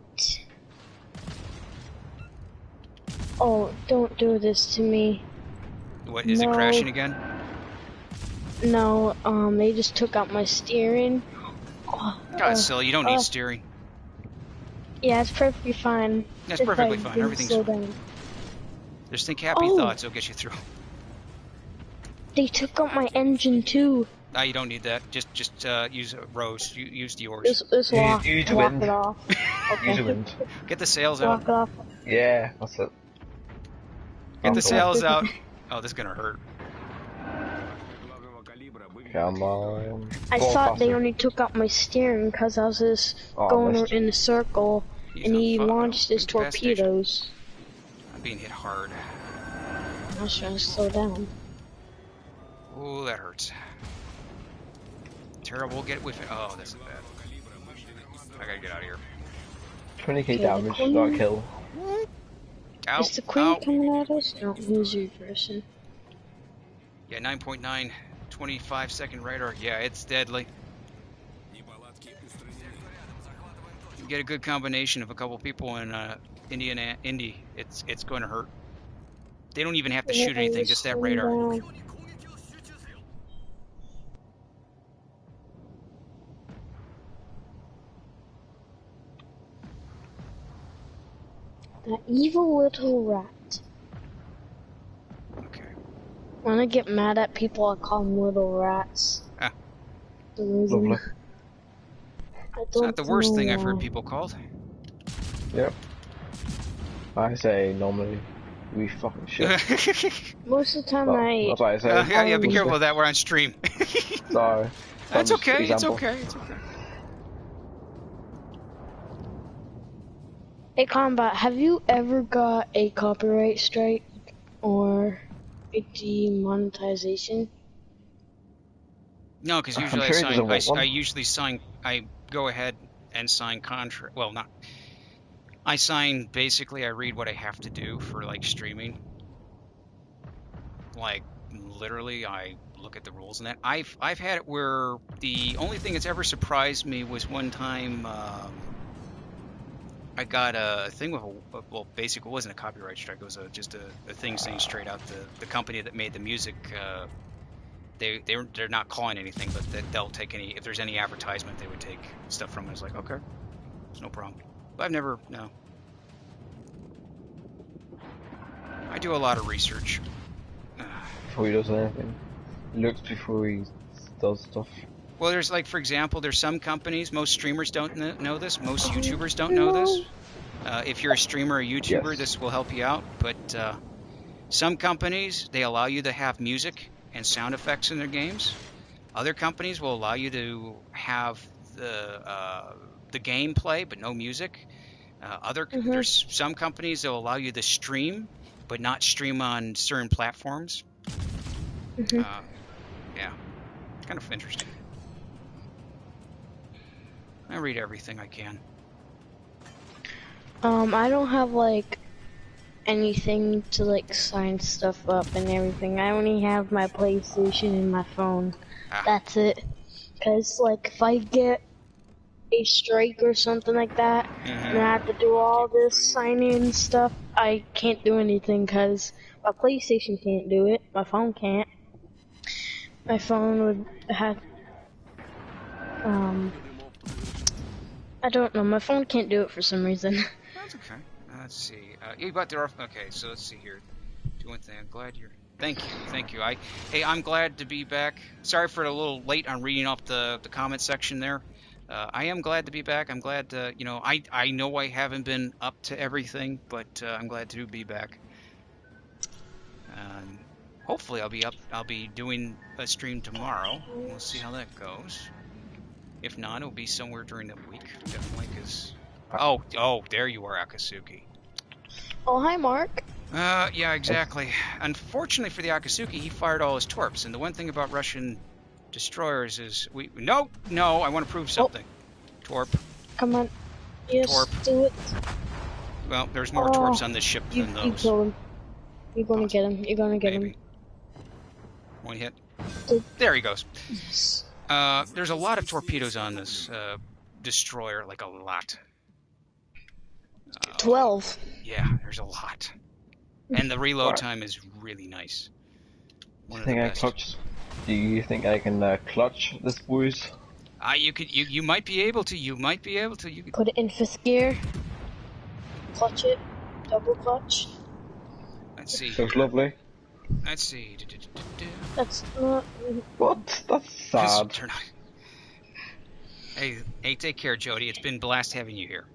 Oh, don't do this to me. What, is it crashing again? No, they just took out my steering. God, silly, you don't need steering. Yeah, it's perfectly fine. That's perfectly fine. Everything's fine. Just think happy thoughts, it'll get you through. They took out my engine too. No, you don't need that. Just use rows. Use the oars. Just walk Use the wind. it off. Okay. Use the wind. Get the sails Walk out. it off. Yeah, that's it. Get the sails out. Oh, this is gonna hurt. Come on. I Go thought faster. they only took out my steering because I was just going missed. in a circle, He's and on he fire. launched his Gas station. torpedoes. I'm being hit hard. I was trying to slow down. Oh, that hurts. Terrible. Get with it. Oh, this is bad. I gotta get out of here. 20k Okay, damage, the not a queen- kill. Ow, Is the queen ow. coming at us? No, who's reversing? Yeah, 9.9, 25-second radar. Yeah, it's deadly. Неполадки устранены. You get a good combination of a couple people in Indy, it's going to hurt. They don't even have to shoot anything, just that radar. That evil little rat. Okay. When I get mad at people, I call them little rats. Ah. The reason- Lovely. I It's not the worst know thing I've why. heard people called. Yep. I say normally, we fucking shit. Most of the time, Well, I that's what I say. Yeah, be careful of that. We're on stream. Sorry. That's Some okay. It's example. okay. It's okay. Hey, Combatpt, have you ever got a copyright strike or a demonetization? No, because I'm usually sure he doesn't want one. I usually sign. I go ahead and sign contract. Well, not. I sign basically. I read what I have to do for like streaming. Like literally, I look at the rules and that. I've had it where the only thing that's ever surprised me was one time. I got a thing with well, basically it wasn't a copyright strike. It was just a thing saying straight out the company that made the music they're not calling anything, but they'll take any, if there's any advertisement, they would take stuff from it. It's like, okay, it's no problem. But I've never, no. I do a lot of research. Before he does anything. He looks before he does stuff. Well, there's like, for example, there's some companies, most streamers don't know this, most YouTubers don't know this. If you're a streamer or YouTuber, Yes. this will help you out. But some companies, they allow you to have music and sound effects in their games. Other companies will allow you to have the gameplay but no music. There's some companies that will allow you to stream but not stream on certain platforms. Yeah, it's kind of interesting. I read everything I can. I don't have like anything to like sign stuff up and everything. I only have my PlayStation and my phone. That's it. Cause like if I get a strike or something like that, and I have to do all this sign-in stuff, I can't do anything cause my PlayStation can't do it. My phone can't. My phone would have. I don't know. My phone can't do it for some reason. That's okay. Let's see. You got there. Okay, so let's see here. Do one thing. I'm glad you're. Thank you. Hey, I'm glad to be back. Sorry for a little late on reading off the comment section there. I am glad to be back. I'm glad to, you know, I know I haven't been up to everything, but I'm glad to be back. Hopefully I'll be up. I'll be doing a stream tomorrow. We'll see how that goes. If not, it'll be somewhere during the week, definitely. Cause oh, there you are, Akatsuki. Oh, hi, Mark. Yeah, exactly. Unfortunately for the Akatsuki, he fired all his torps, and the one thing about Russian destroyers is no, I want to prove something. Torp. Come on. Yes, Torp. do it. Well, there's more torps on this ship than those. You kill him. You're gonna get him. You're gonna get him. One hit. Good. There he goes. Yes. There's a lot of torpedoes on this destroyer, like a lot. 12. Yeah, there's a lot. And the reload time is really nice. One of the best. Do you think I can clutch this boys? You might be able to. You might be able to. You could Put it in 5th gear. Clutch it. Double clutch. Let's see. Looks lovely. Let's see. That's not. What? That's sad. Hey, take care, Jody. It's been a blast having you here.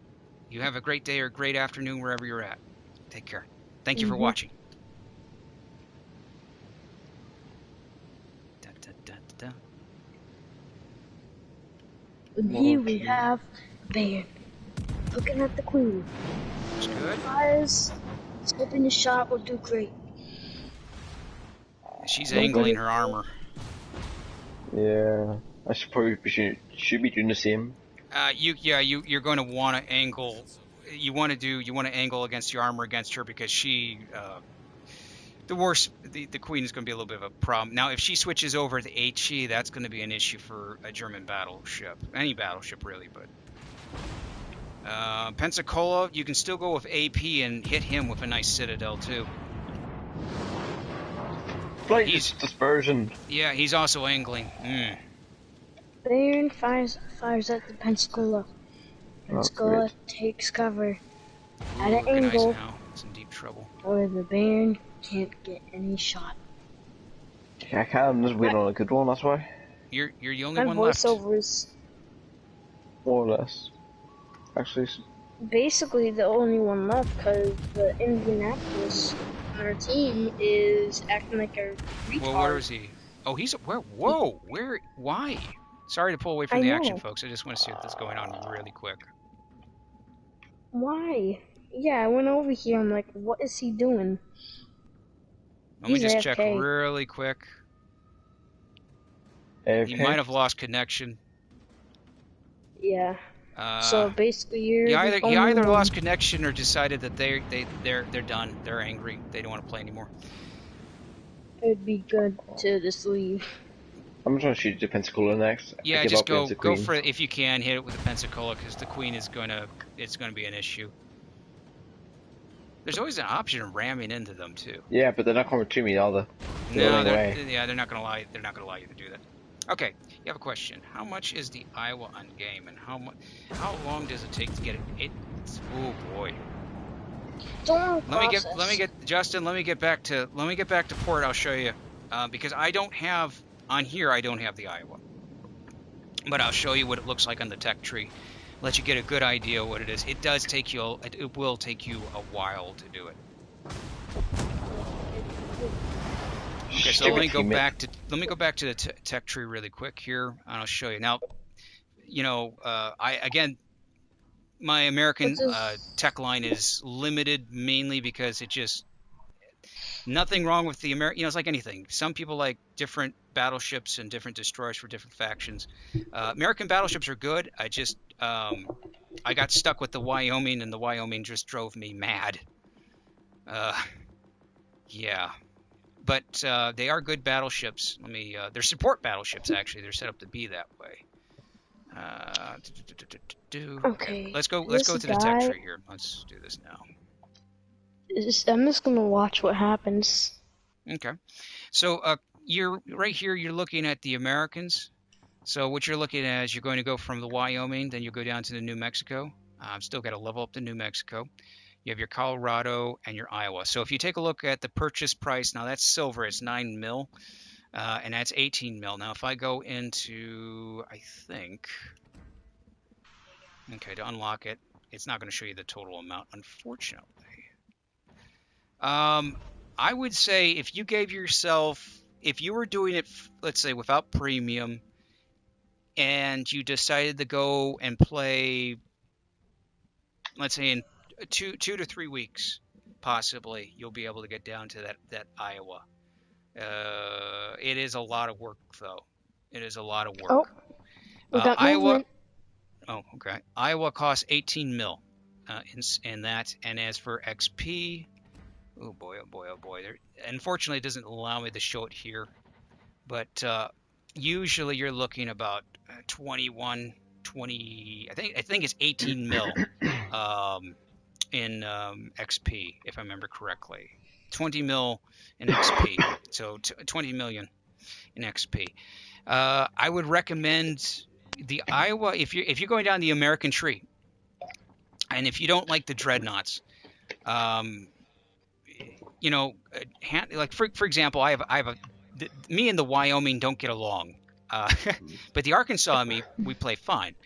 You have a great day or great afternoon wherever you're at. Take care. Thank you for watching. And here we have Baird looking at the Queen. That's good. Guys, hoping the shot will do great. She's angling her armor. Yeah, I should be doing the same. You're going to want to angle. You want to angle against your armor against her because she. The Queen is going to be a little bit of a problem. Now, if she switches over to HE, that's going to be an issue for a German battleship. Any battleship, really, but... Pensacola, you can still go with AP and hit him with a nice Citadel, too. Flight dispersion. Yeah, he's also angling. Baron fires at the Pensacola. Pensacola takes cover at an angle. Now. It's in deep trouble. Or the Baron can't get any shot. Yeah, I can. I'm just waiting on a good one, that's why. You're the only one My left. voiceover is More or less. Actually, basically the only one left because the Indianapolis on our team is acting like a retard. Well, where is he? Oh, he's where? Whoa, where? Why? Sorry to pull away from the action, folks. I just want to see what's going on really quick. Why? Yeah, I went over here. I'm like, what is he doing? Let me just AFK. check really quick. AFK? He might have lost connection. Yeah. So basically, you're he either one. lost connection or decided that they're done. They're angry. They don't want to play anymore. It would be good to just leave. I'm trying to shoot the Pensacola next. Yeah, just go for it if you can. Hit it with the Pensacola because the Queen is it's gonna be an issue. There's always an option of ramming into them too. Yeah, but they're not coming to me, are they? No, Rolling away. they're not gonna allow you. They're not gonna allow you to do that. Okay, you have a question. How much is the Iowa on game, and how long does it take to get it? Oh boy. It's a long process. Let me get Justin. Let me get back to port. I'll show you because I don't have on here. I don't have the Iowa, but I'll show you what it looks like on the tech tree. Let you get a good idea of what it is. It does take you. It will take you a while to do it. Okay, so let me go back to the tech tree really quick here, and I'll show you. Now, you know, my American tech line is limited mainly because it just nothing wrong with the American. You know, it's like anything. Some people like different battleships and different destroyers for different factions. American battleships are good. I got stuck with the Wyoming, and the Wyoming just drove me mad. Yeah. But they are good battleships. They're support battleships, actually. They're set up to be that way. Okay. Let's go to the tech tree here. Let's do this now. I'm just gonna watch what happens. Okay. So you're right here. You're looking at the Americans. So what you're looking at is you're going to go from the Wyoming, then you go down to the New Mexico. I've still got to level up the New Mexico. You have your Colorado and your Iowa. So if you take a look at the purchase price, now that's silver, it's 9 mil, and that's 18 mil. Now if I go into, I think, okay, to unlock it, it's not going to show you the total amount, unfortunately. I would say if you gave yourself, if you were doing it, let's say without premium, and you decided to go and play, let's say in 2 to 3 weeks, possibly you'll be able to get down to that Iowa. It is a lot of work, though. It is a lot of work. Oh, we got movement. Oh, okay. Iowa costs 18 mil in that, and as for XP, oh boy, oh boy, oh boy. Unfortunately, it doesn't allow me to show it here, but usually you're looking about 20. I think it's 18 mil. In XP, if I remember correctly. 20 mil in XP, so 20 million in XP. I would recommend the Iowa if you're going down the American tree, and if you don't like the dreadnoughts, you know, like for example, me and the Wyoming don't get along, but the Arkansas and me, we play fine.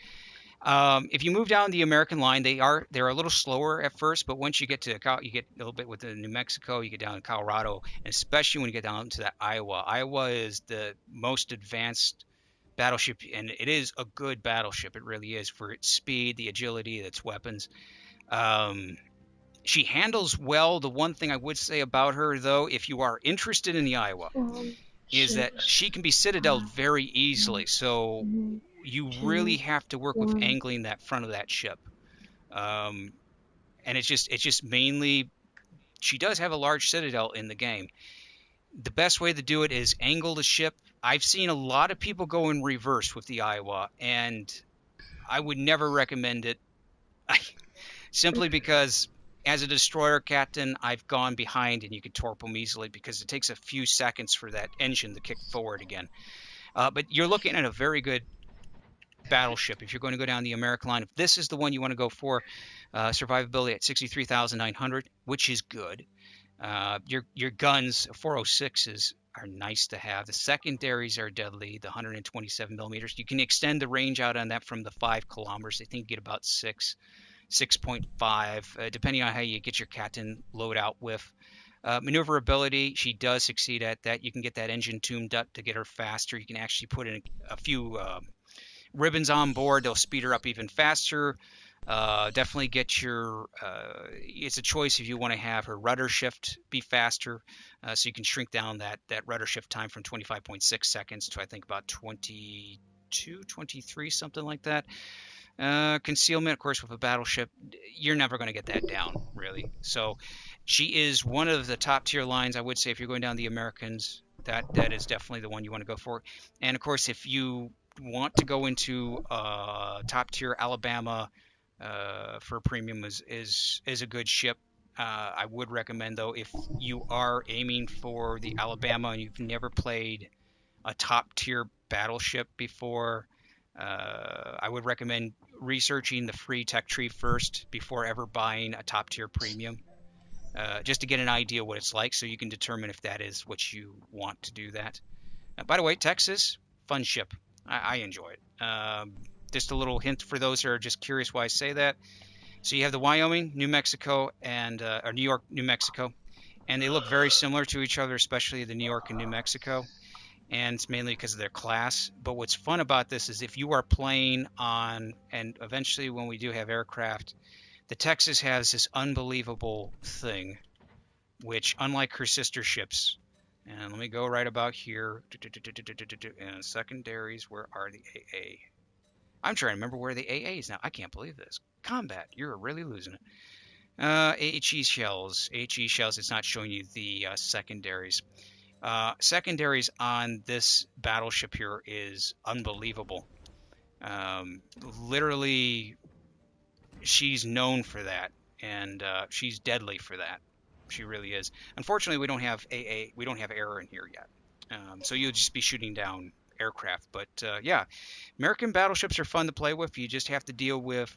If you move down the American line, they're a little slower at first, but once you get to you get a little bit with the New Mexico, you get down to Colorado, and especially when you get down to that Iowa. Iowa is the most advanced battleship, and it is a good battleship. It really is for its speed, the agility, its weapons. She handles well. The one thing I would say about her, though, if you are interested in the Iowa, is that she can be citadeled very easily. So you really have to work with angling that front of that ship. And it's just mainly, she does have a large citadel in the game. The best way to do it is angle the ship. I've seen a lot of people go in reverse with the Iowa, and I would never recommend it. Simply because as a destroyer captain, I've gone behind and you can torp them easily because it takes a few seconds for that engine to kick forward again. But you're looking at a very good battleship if you're going to go down the American line. If this is the one you want to go for, survivability at 63,900, which is good. Your guns, 406s, are nice to have. The secondaries are deadly, the 127 millimeters. You can extend the range out on that from the 5 kilometers. I think you get about 6.5, depending on how you get your captain load out with. Maneuverability, she does succeed at that. You can get that engine tuned up to get her faster. You can actually put in a few ribbons on board. They'll speed her up even faster. Definitely get your it's a choice if you want to have her rudder shift be faster, so you can shrink down that rudder shift time from 25.6 seconds to I think about 22, 23, something like that. Concealment, of course, with a battleship, you're never going to get that down, really. So she is one of the top tier lines, I would say, if you're going down the Americans. That is definitely the one you want to go for. And of course, if you want to go into top tier, Alabama for premium is a good ship. I would recommend, though, if you are aiming for the Alabama and you've never played a top tier battleship before, I would recommend researching the free tech tree first before ever buying a top tier premium, just to get an idea what it's like so you can determine if that is what you want to do that. By the way, Texas, fun ship. I enjoy it. Just a little hint for those who are just curious why I say that. So you have the Wyoming, New Mexico, and or New York, New Mexico, and they look very similar to each other, especially the New York and New Mexico. And it's mainly because of their class. But what's fun about this is if you are playing on, and eventually when we do have aircraft, the Texas has this unbelievable thing, which unlike her sister ships, and let me go right about here, and secondaries, where are the AA? I'm trying to remember where the AA is now. I can't believe this. Combat, you're really losing it. HE shells, it's not showing you the secondaries. Secondaries on this battleship here is unbelievable. Literally, she's known for that, and she's deadly for that. She really is. Unfortunately, we don't have AA, we don't have air in here yet, so you'll just be shooting down aircraft. But yeah, American battleships are fun to play with. You just have to deal with,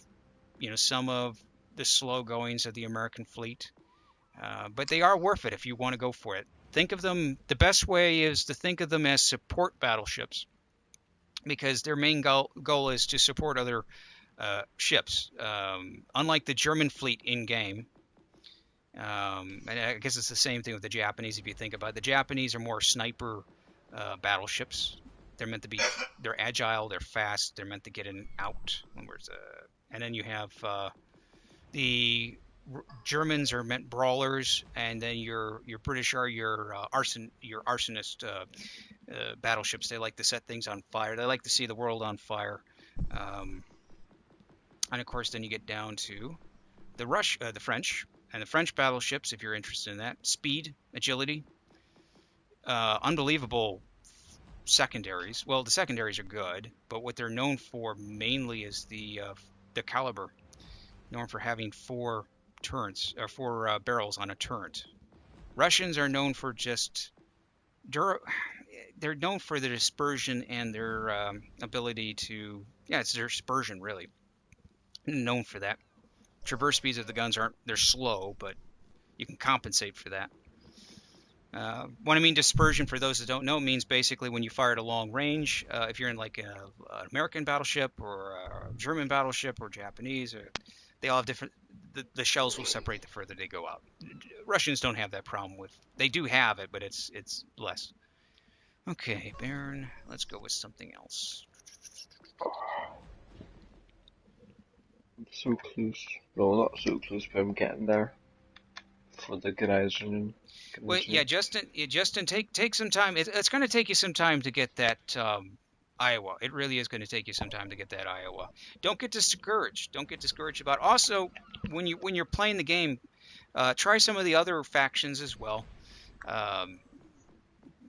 some of the slow goings of the American fleet, but they are worth it if you want to go for it. Think of them. The best way is to think of them as support battleships, because their main goal is to support other ships. Unlike the German fleet in game, and I guess it's the same thing with the Japanese. If you think about it, the Japanese are more sniper battleships. They're meant to be. They're agile. They're fast. They're meant to get in and out. And then you have the Germans are meant brawlers, and then your British are your arsonist battleships. They like to set things on fire. They like to see the world on fire. And of course, then you get down to the French, and the French battleships. If you're interested in that, speed, agility, unbelievable secondaries. Well, the secondaries are good, but what they're known for mainly is the caliber, known for having four turrets or four barrels on a turret. Russians are known for just they're known for their dispersion and their ability to, it's their dispersion really. Known for that. Traverse speeds of the guns they're slow, but you can compensate for that. When I mean dispersion, for those that don't know, means basically when you fire at a long range, if you're in like an American battleship or a German battleship or Japanese, they all have different, the shells will separate the further they go out. Russians don't have that problem with, they do have it, but it's less. Okay, Baron, let's go with something else. So close. No, not so close, but I'm getting there. For the Gryzon. Well, yeah, Justin, take some time. It's going to take you some time to get that Iowa. It really is going to take you some time to get that Iowa. Don't get discouraged. Don't get discouraged about. Also, when you're playing the game, try some of the other factions as well,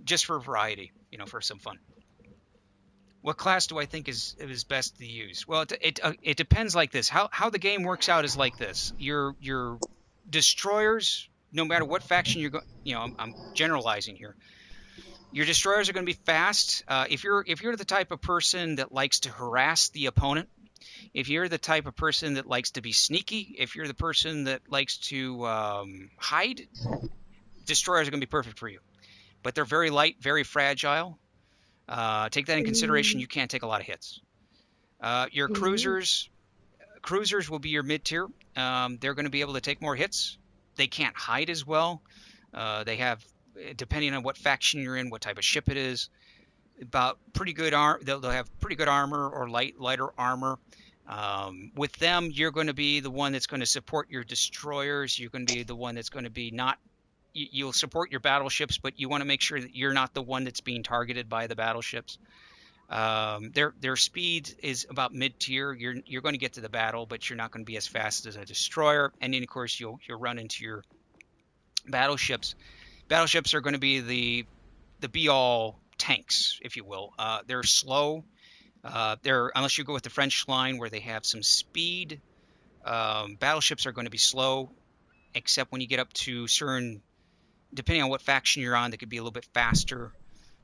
just for variety. For some fun. What class do I think is best to use? Well, it depends like this. How the game works out is like this. Your destroyers, no matter what faction you're going, I'm generalizing here. Your destroyers are going to be fast. If you're the type of person that likes to harass the opponent, if you're the type of person that likes to be sneaky, if you're the person that likes to hide, destroyers are going to be perfect for you. But they're very light, very fragile. Take that in consideration. You can't take a lot of hits. Your cruisers will be your mid-tier. They're going to be able to take more hits. They can't hide as well. They have, depending on what faction you're in, what type of ship it is, about pretty good they'll have pretty good armor or lighter armor. With them, you're going to be the one that's going to support your destroyers. You're going to be the one that's going to be not. You'll support your battleships, but you want to make sure that you're not the one that's being targeted by the battleships. Their speed is about mid-tier. You're going to get to the battle, but you're not going to be as fast as a destroyer. And then, of course, you'll run into your battleships. Battleships are going to be the be-all tanks, if you will. They're slow. Unless you go with the French line where they have some speed. Battleships are going to be slow. except when you get up to certain, depending on what faction you're on, they could be a little bit faster,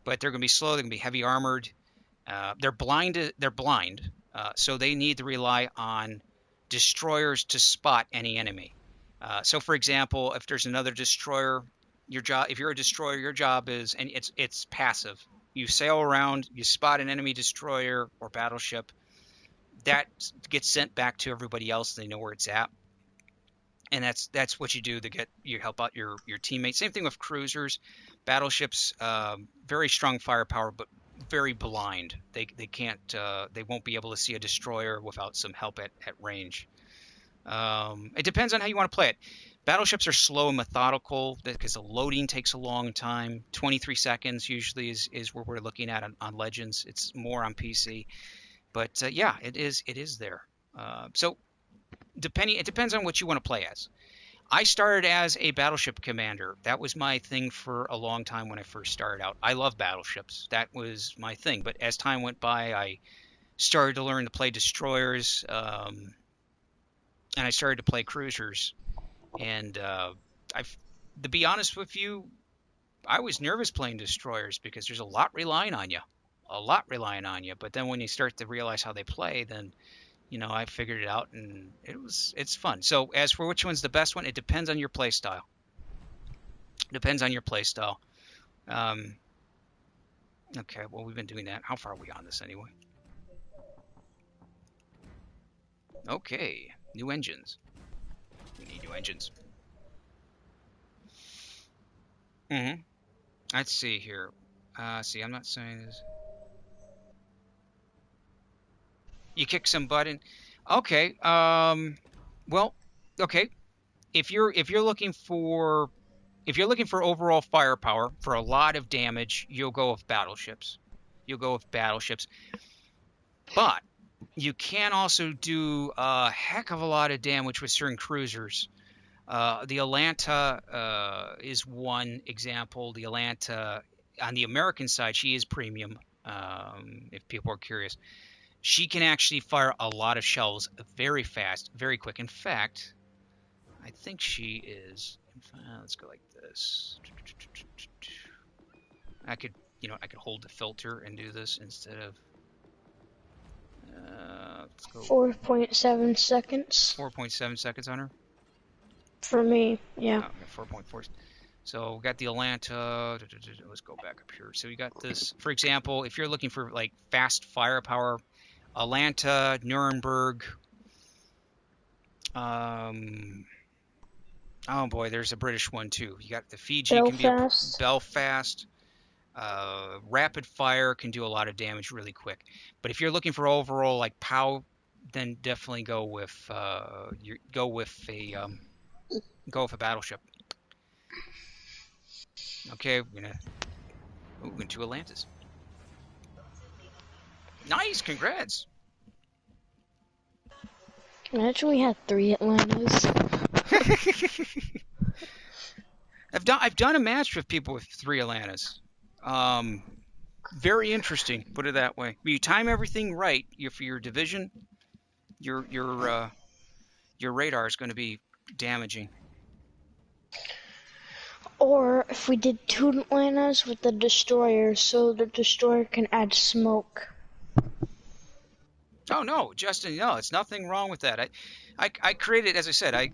but they're going to be slow. They're going to be heavy armored. They're blind. So they need to rely on destroyers to spot any enemy. So, for example, if there's another destroyer, if you're a destroyer, your job is, and it's passive. You sail around, you spot an enemy destroyer or battleship, that gets sent back to everybody else. They know where it's at, and that's what you do to you help out your teammates. Same thing with cruisers, battleships. Very strong firepower, but very blind. They can't. They won't be able to see a destroyer without some help at range. It depends on how you want to play it. Battleships are slow and methodical because the loading takes a long time. 23 seconds usually is where we're looking at on Legends. It's more on PC, but yeah, it is there. So it depends on what you want to play as. I started as a battleship commander. That was my thing for a long time when I first started out. I love battleships. That was my thing. But as time went by, I started to learn to play destroyers, and I started to play cruisers. And to be honest with you, I was nervous playing destroyers because there's a lot relying on you. But then when you start to realize how they play, then I figured it out, and it's fun. So as for which one's the best one, it depends on your play style. Okay, well, we've been doing that. How far are we on this anyway? Okay, new engines. We need new engines. Let's see here. See, I'm not saying this. You kick some button. Okay. Well, okay. If you're looking for overall firepower for a lot of damage, you'll go with battleships. But you can also do a heck of a lot of damage with certain cruisers. The Atlanta is one example. The Atlanta, on the American side, she is premium. If people are curious. She can actually fire a lot of shells very fast, very quick. In fact, I think she is. Let's go like this. I could hold the filter and do this instead of. Let's go. 4.7 seconds. 4.7 seconds on her. For me, yeah. 4.4. So we got the Atlanta. Let's go back up here. So we got this. For example, if you're looking for like fast firepower. Atlanta, Nuremberg. Oh boy, there's a British one too. You got the Fiji, Belfast. Rapid fire can do a lot of damage really quick. But if you're looking for overall like POW, then definitely go with a battleship. Okay, we're gonna move into Atlantis. Nice, congrats. Imagine we had 3 Atlantas. I've done a match with people with 3 Atlantas. Very interesting, put it that way. When you time everything right, for your division, your radar is going to be damaging. Or if we did 2 Atlantas with the destroyer, so the destroyer can add smoke. Oh no, Justin, no, it's nothing wrong with that. I created, as I said,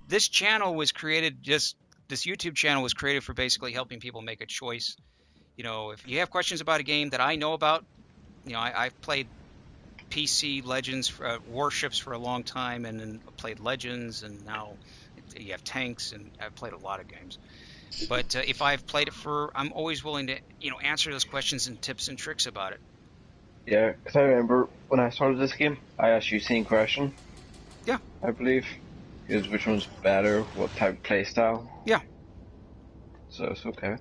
this channel was created this YouTube channel was created for basically helping people make a choice. If you have questions about a game that I know about, I've played PC Legends, Warships for a long time, and then played Legends, and now you have tanks, and I've played a lot of games. But if I've played it I'm always willing to, answer those questions and tips and tricks about it. Yeah, because I remember when I started this game, I asked you the same question. Yeah. I believe. Is which one's better, what type of playstyle? Yeah. So it's okay.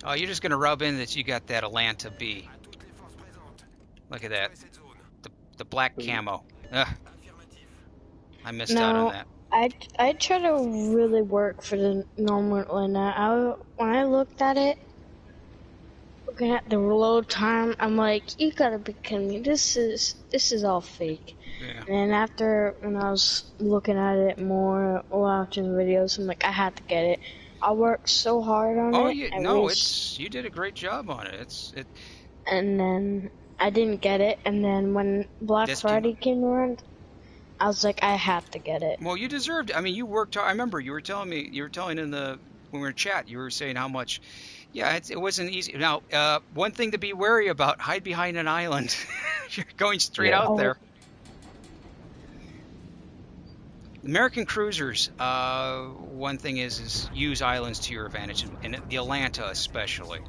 Oh, you're just going to rub in that you got that Atlanta B. Look at that. The black camo. Ugh. I missed out on that. I try to really work for the normal Atlanta. When I looked at it, looking at the reload time, I'm like, you gotta be kidding me. This is all fake. Yeah. And after, when I was looking at it more, watching videos, I'm like, I had to get it. I worked so hard on Oh, it. you did a great job on it. And then I didn't get it. And then when Black This Friday came around, I was like, I had to get it. Well, you deserved. I mean, you worked hard. I remember you were telling me. You were telling when we were in chat. You were saying how much. Yeah, it wasn't easy. Now, one thing to be wary about: hide behind an island. You're going straight out there. American cruisers. One thing is use islands to your advantage, and the Atlanta especially.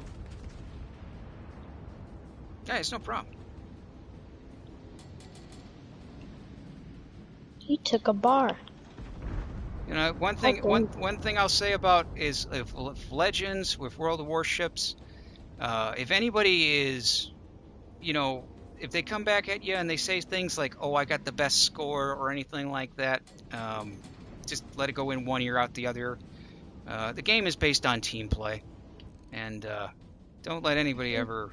Yeah, it's no problem. He took a bar. You know, one thing I'll say about is if Legends with World of Warships, if anybody is, you know, if they come back at you and they say things like, "Oh, I got the best score" or anything like that, just let it go in one ear out the other. The game is based on team play, and don't let anybody ever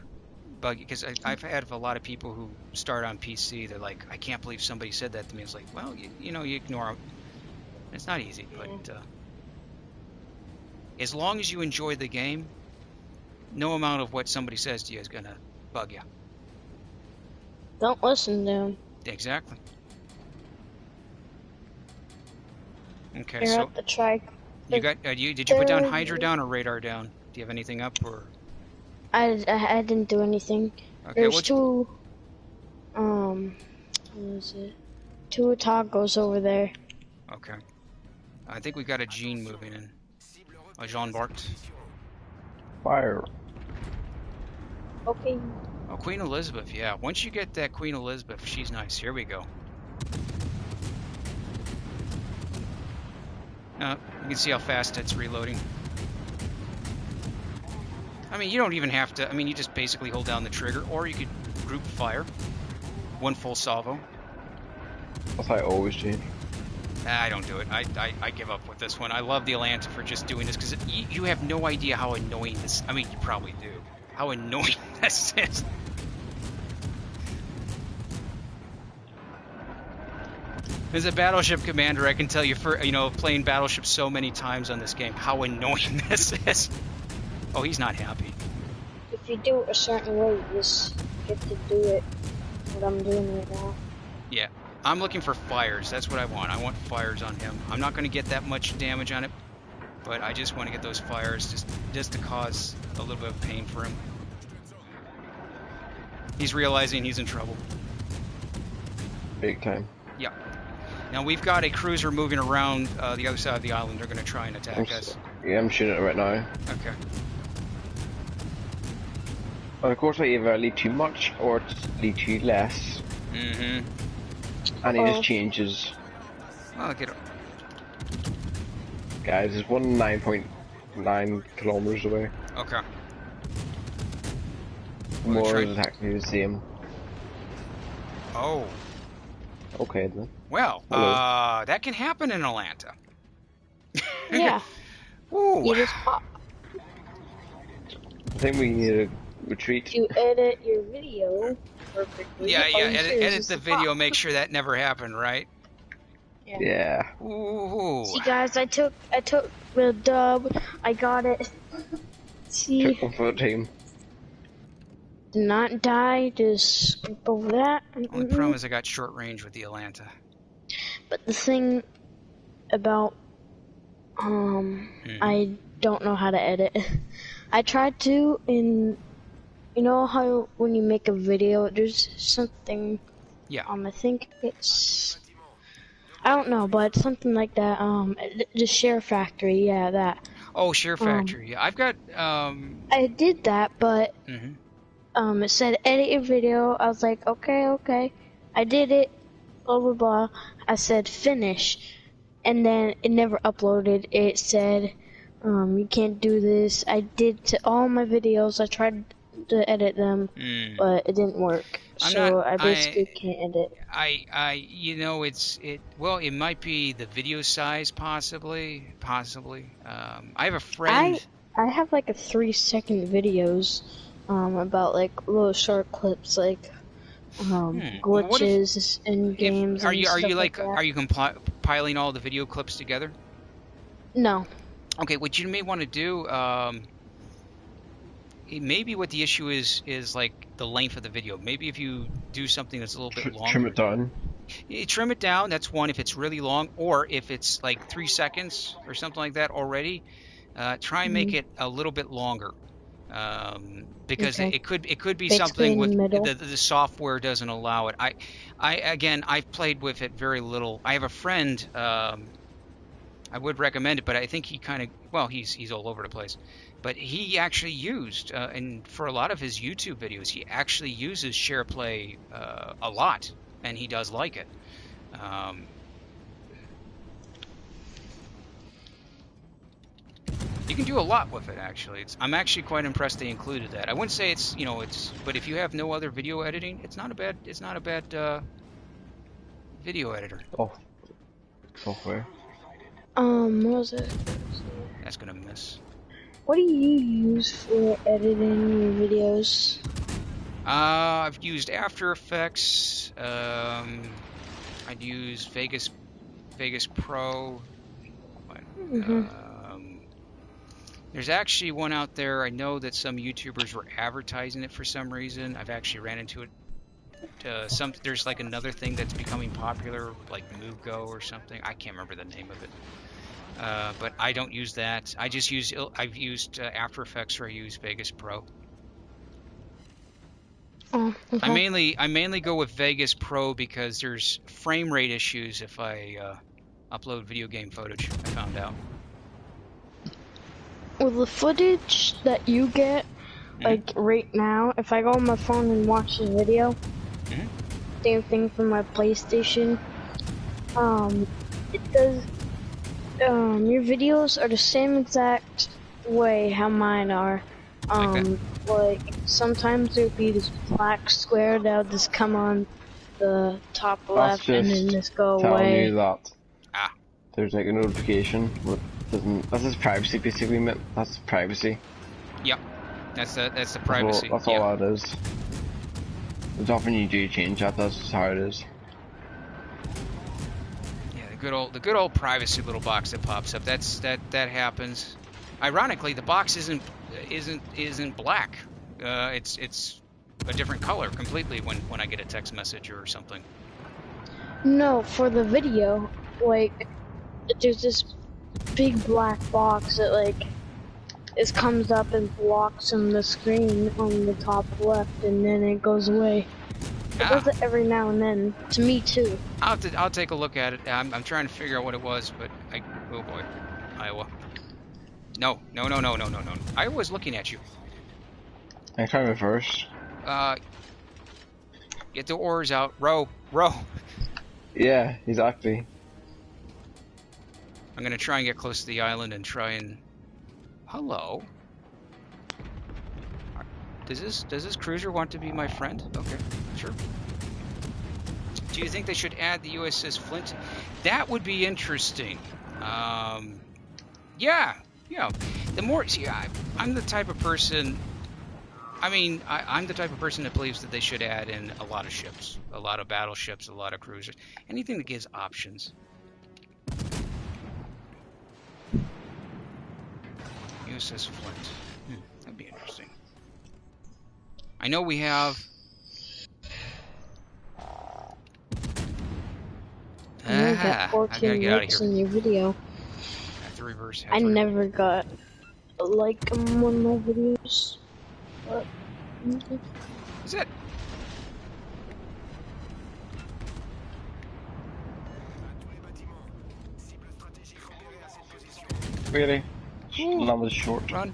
bug you, because I've had a lot of people who start on PC. They're like, "I can't believe somebody said that to me." It's like, well, you know, you ignore them. It's not easy, but as long as you enjoy the game, no amount of what somebody says to you is gonna bug you. Don't listen to him. Exactly. Okay, You're so at the track. you got did you put down Hydra down or radar down? Do you have anything up or? I didn't do anything. Okay, There's two. What is it? Two toggles over there. Okay. I think we got a Jean moving in. A Jean Bart. Fire. Okay. Oh, Queen Elizabeth, yeah. Once you get that Queen Elizabeth, she's nice. Here we go. You can see how fast it's reloading. I mean, you don't even have to. I mean, you just basically hold down the trigger, or you could group fire. One full salvo. That's how I always change. I don't do it. I give up with this one. I love the Atlanta for just doing this, because you have no idea how annoying this... I mean, you probably do. How annoying this is. As a battleship commander, I can tell you, for playing battleships so many times on this game, how annoying this is. Oh, he's not happy. If you do it a certain way, you just get to do it. What I'm doing right now. Yeah. I'm looking for fires. That's what I want. I want fires on him. I'm not going to get that much damage on it, but I just want to get those fires just to cause a little bit of pain for him. He's realizing he's in trouble. Big time. Yeah. Now we've got a cruiser moving around the other side of the island. They're going to try and attack us. Yeah, I'm shooting it right now. Okay. Of course, I either lead too much or lead too less. Mm-hmm. And it just changes. I'll get it. Guys, there's one 9.9 kilometers away. Okay. More is actually the same. Oh. Okay then. Well, Hello. that can happen in Atlanta. Yeah. Ooh. You just pop. I think we need to retreat. You edit your video perfectly. Yeah, All you edit is the just video, pop. make sure that never happened, right? Yeah. Ooh. See, guys, I took the dub. I got it. See, Took one for the team. did not die. Just skip over that. Only problem is I got short range with the Atlanta. But the thing about I don't know how to edit. I tried to, and you know how when you make a video, there's something. Yeah. I think it's. I don't know, but something like that. The share factory, yeah, that. Oh, share factory. Yeah, I've got. I did that, but it said edit your video. I was like, okay. I did it. Blah blah blah. I said finish, and then it never uploaded. It said, you can't do this. I did to all my videos. I tried to edit them, but it didn't work. I basically can't edit. Well, it might be the video size, possibly. I have a friend. I have like a 3-second videos. about like little short clips, like What if glitches in games and are stuff you like that. are you compiling all the video clips together? No. Okay, what you may want to do, maybe what the issue is like the length of the video. Maybe if you do something that's a little bit longer. Trim it down. You trim it down, that's one if it's really long, or if it's like 3 seconds or something like that already, try and make it a little bit longer. Because Okay. it could be Basically something in with the middle. the software doesn't allow it. I've played with it very little. I have a friend, I would recommend it, but I think he kind of, well, he's all over the place. But he actually used, and for a lot of his YouTube videos, he actually uses SharePlay a lot, and he does like it. You can do a lot with it, actually. I'm actually quite impressed they included that. I wouldn't say it's, but if you have no other video editing, it's not a bad video editor. Oh, software. What was it? That's gonna miss. What do you use for editing your videos? I've used After Effects. I'd use Vegas Pro. There's actually one out there. I know that some YouTubers were advertising it for some reason. I've actually ran into it. There's like another thing that's becoming popular, like MoveGo or something. I can't remember the name of it. But I don't use that. I've used After Effects, or I use Vegas Pro. Oh, okay. I mainly go with Vegas Pro because there's frame rate issues if I upload video game footage. I found out. Well, the footage that you get, like right now, if I go on my phone and watch the video, same thing from my PlayStation. It does. Your videos are the same exact way how mine are. Like sometimes there'll be this black square that'll just come on the top left and then just go telling away. You that there's like a notification. That's just privacy, basically. That's privacy. Yep, that's the privacy. That's all that is. As often you do change that, that's how it is. Yeah, the good old privacy little box that pops up. That happens. Ironically, the box isn't black. It's a different color completely when I get a text message or something. No, for the video, like there's this big black box that like it comes up and blocks on the screen on the top left, and then it goes away. It does it every now and then. To me too. I'll take a look at it. I'm trying to figure out what it was, but oh boy, Iowa. No. I was looking at you. I try reverse. Get the oars out. Row. Yeah, exactly. I'm gonna try and get close to the island and try and. Hello. Does this cruiser want to be my friend? Okay, sure. Do you think they should add the USS Flint? That would be interesting. Yeah. The more, see, I'm the type of person. I'm the type of person that believes that they should add in a lot of ships, a lot of battleships, a lot of cruisers, anything that gives options. USS Flint. That'd be interesting. I know we have. You got 14 likes in your video. I have to reverse. I never got a like on one of my videos. But, Is it? Really? That was short. Run.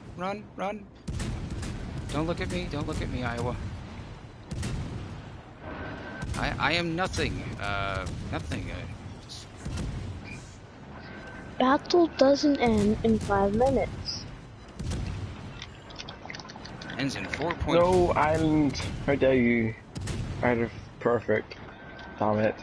Don't look at me, Iowa. I am nothing. Nothing. Battle doesn't end in 5 minutes. Ends in 4.4. No, island. How dare you? Out of perfect. Damn it.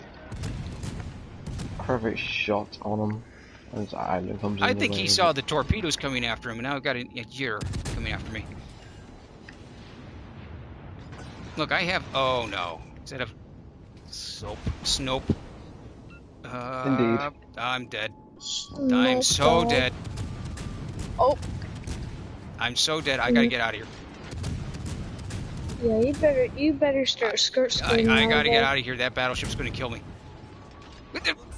Perfect shot on him. As the island comes in. I think he saw the torpedoes coming after him, and now I've got a year coming after me. Look, I have. Oh no! Instead of Snope. Indeed. I'm dead. I'm Nope, so dog. dead. Oh, I'm so dead. I gotta get out of here. yeah, you better start skirting I my gotta get way. out of here. That battleship's gonna kill me.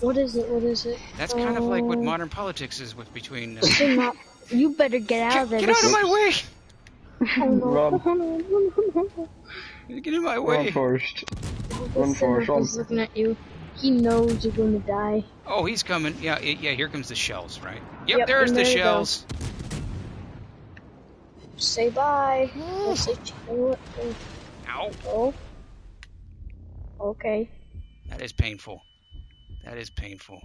What is it? What is it? That's kind of like what modern politics is with between. Still not. You better get out of there. Get out of my way! Oh no! Run. Oh no! Get in my Run, way! Forrest. The Run, Forrest, run. He's looking at you. He knows you're gonna die. Oh, he's coming. Yeah, yeah. Here comes the shells, right? Yep, Yep, there's and the there they go. shells. Say bye. Let's say oh, Ow! oh. Okay. That is painful. That is painful.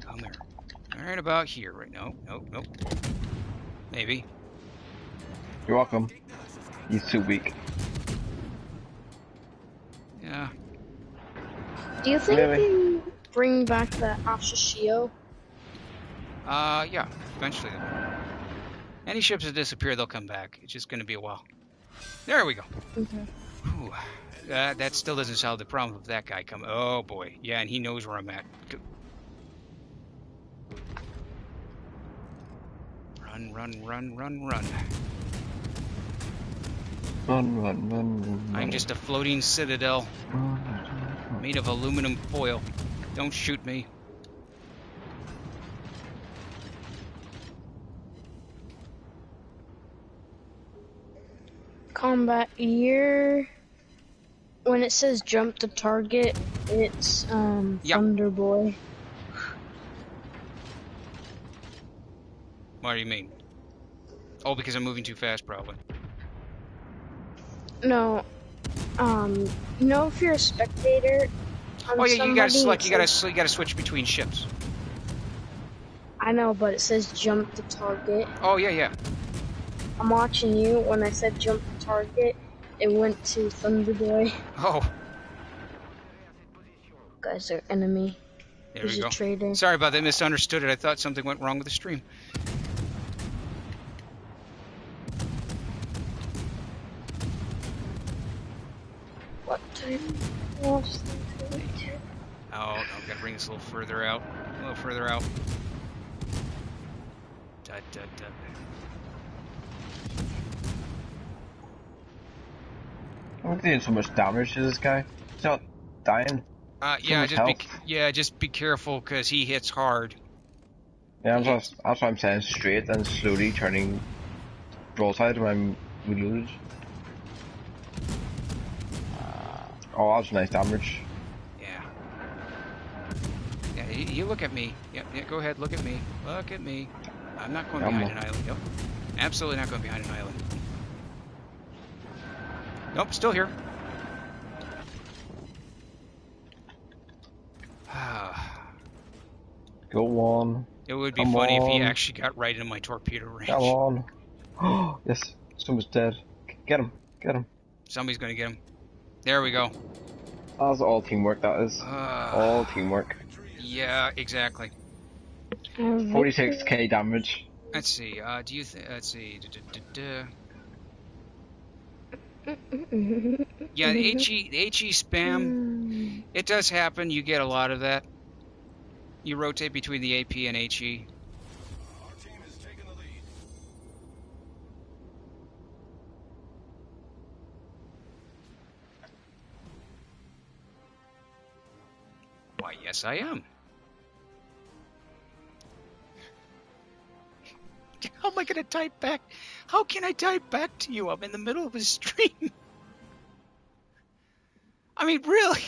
Come here. Right about here, right? No, nope, nope. Maybe. You're welcome. He's too weak. Yeah. Do you think Maybe. they bring back the Ashishio? Yeah. Eventually they will. Any ships that disappear, they'll come back. It's just gonna be a while. There we go. Okay. Whew. That still doesn't solve the problem of that guy coming. Oh boy. Yeah, and he knows where I'm at. Run, run, run, run, run. Run, run, run, run. I'm just a floating citadel made of aluminum foil. Don't shoot me. Combat year. When it says jump to target, it's Yep. Thunder Boy. What do you mean? Oh, because I'm moving too fast, probably. No. You know, if you're a spectator on Oh yeah, you gotta somebody, select. it You says- gotta switch between ships. I know, but it says jump to target. Oh yeah, yeah. I'm watching you. When I said jump to target, it went to Thunder Boy. Oh, Guys are enemy. there He's we a go. traitor. Sorry about that. Misunderstood it. I thought something went wrong with the stream. What time was it? Oh, no, gotta bring this a little further out. A little further out. Dut, dut, dut. I'm doing so much damage to this guy. He's not dying. Yeah, much just be health. just be careful because he hits hard. Yeah, that's what I'm saying. Straight and slowly turning broadside when I'm reloaded. Oh, that's nice damage. Yeah. Yeah, you look at me. Yeah, go ahead, look at me. Look at me. I'm not going behind an island. Yep. Absolutely not going behind an island. Nope, still here. Go on. It would be Come funny if he on. actually got right in my torpedo range. Come on. Oh, yes. Someone's dead. Get him. Get him. Somebody's going to get him. There we go. That's all teamwork, that is. All teamwork. Yeah, exactly. 46k damage. Let's see. Do you think? Let's see. Yeah, the HE spam. It does happen. You get a lot of that. You rotate between the AP and HE. Our team is taking the lead. Why, yes, I am. How am I going to type back? How can I type back to you? I'm in the middle of a stream. I mean, really?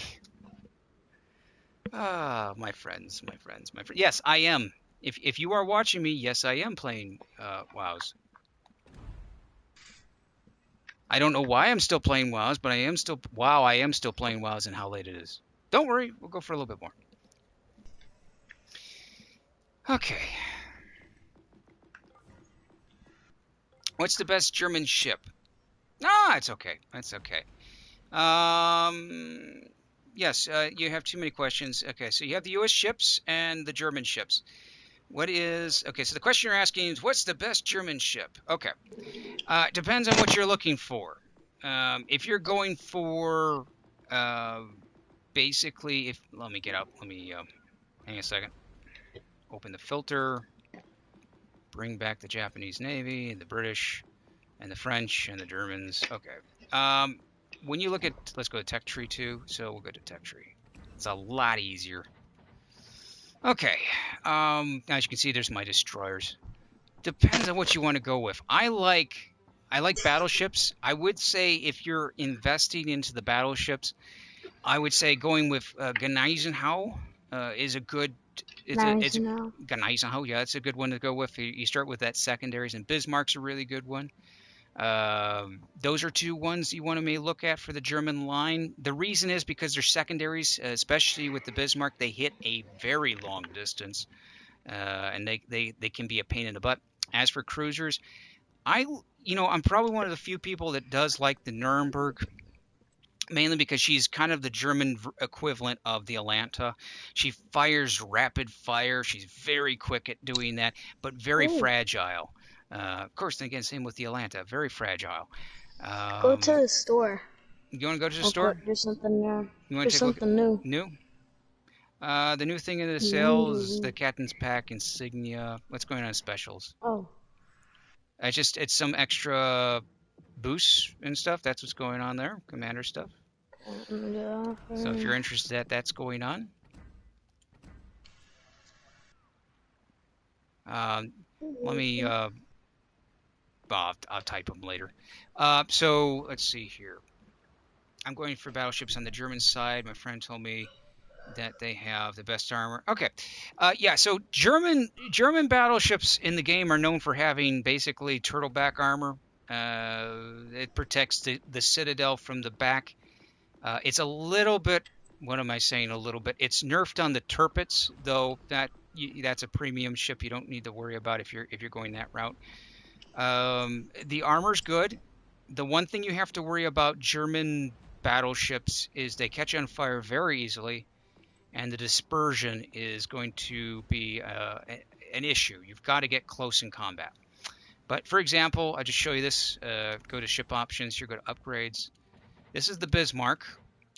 Ah, my friends. Yes, I am. If you are watching me, yes, I am playing WoWs. I don't know why I'm still playing WoWs, but I am still playing WoWs and how late it is. Don't worry, we'll go for a little bit more. Okay. What's the best German ship? Ah, it's okay. It's okay. yes, you have too many questions. Okay, so you have the U.S. ships and the German ships. Okay, so the question you're asking is, what's the best German ship? Okay, it depends on what you're looking for. If you're going for, basically, let me get up, hang a second, open the filter, bring back the Japanese Navy, the British, and the French, and the Germans. Okay. When you look at, let's go to Tech Tree 2, so we'll go to Tech Tree. It's a lot easier. Okay, as you can see, there's my destroyers. Depends on what you want to go with. I like battleships. I would say if you're investing into the battleships, I would say going with Gneisenau is a good. It's now. Gneisenau, yeah, it's a good one to go with. You start with that secondaries, and Bismarck's a really good one. Those are two ones you want to maybe look at for the German line. The reason is because their secondaries, especially with the Bismarck, they hit a very long distance, and they can be a pain in the butt. As for cruisers, I'm probably one of the few people that does like the Nuremberg, mainly because she's kind of the German equivalent of the Atlanta. She fires rapid fire. She's very quick at doing that, but very fragile. Of course, again, same with the Atlanta, very fragile. Go to the store. You want to go to the store? There's something new. You want to There's take a look something new. New? The new thing in the sale is the Captain's Pack insignia. What's going on in specials? Oh. It's some extra boosts and stuff. That's what's going on there. Commander stuff. So if you're interested, that's going on. Let me. I'll type them later. So let's see here. I'm going for battleships on the German side. My friend told me that they have the best armor. Okay. Yeah, so German battleships in the game are known for having basically turtleback armor. It protects the citadel from the back. It's a little bit, what am I saying, a little bit? It's nerfed on the Tirpitz, though that's a premium ship you don't need to worry about if you're going that route. The armor's good. The one thing you have to worry about German battleships is they catch on fire very easily, and the dispersion is going to be an issue. You've got to get close in combat. But for example, I just show you this. Go to ship options. You go to upgrades. This is the Bismarck,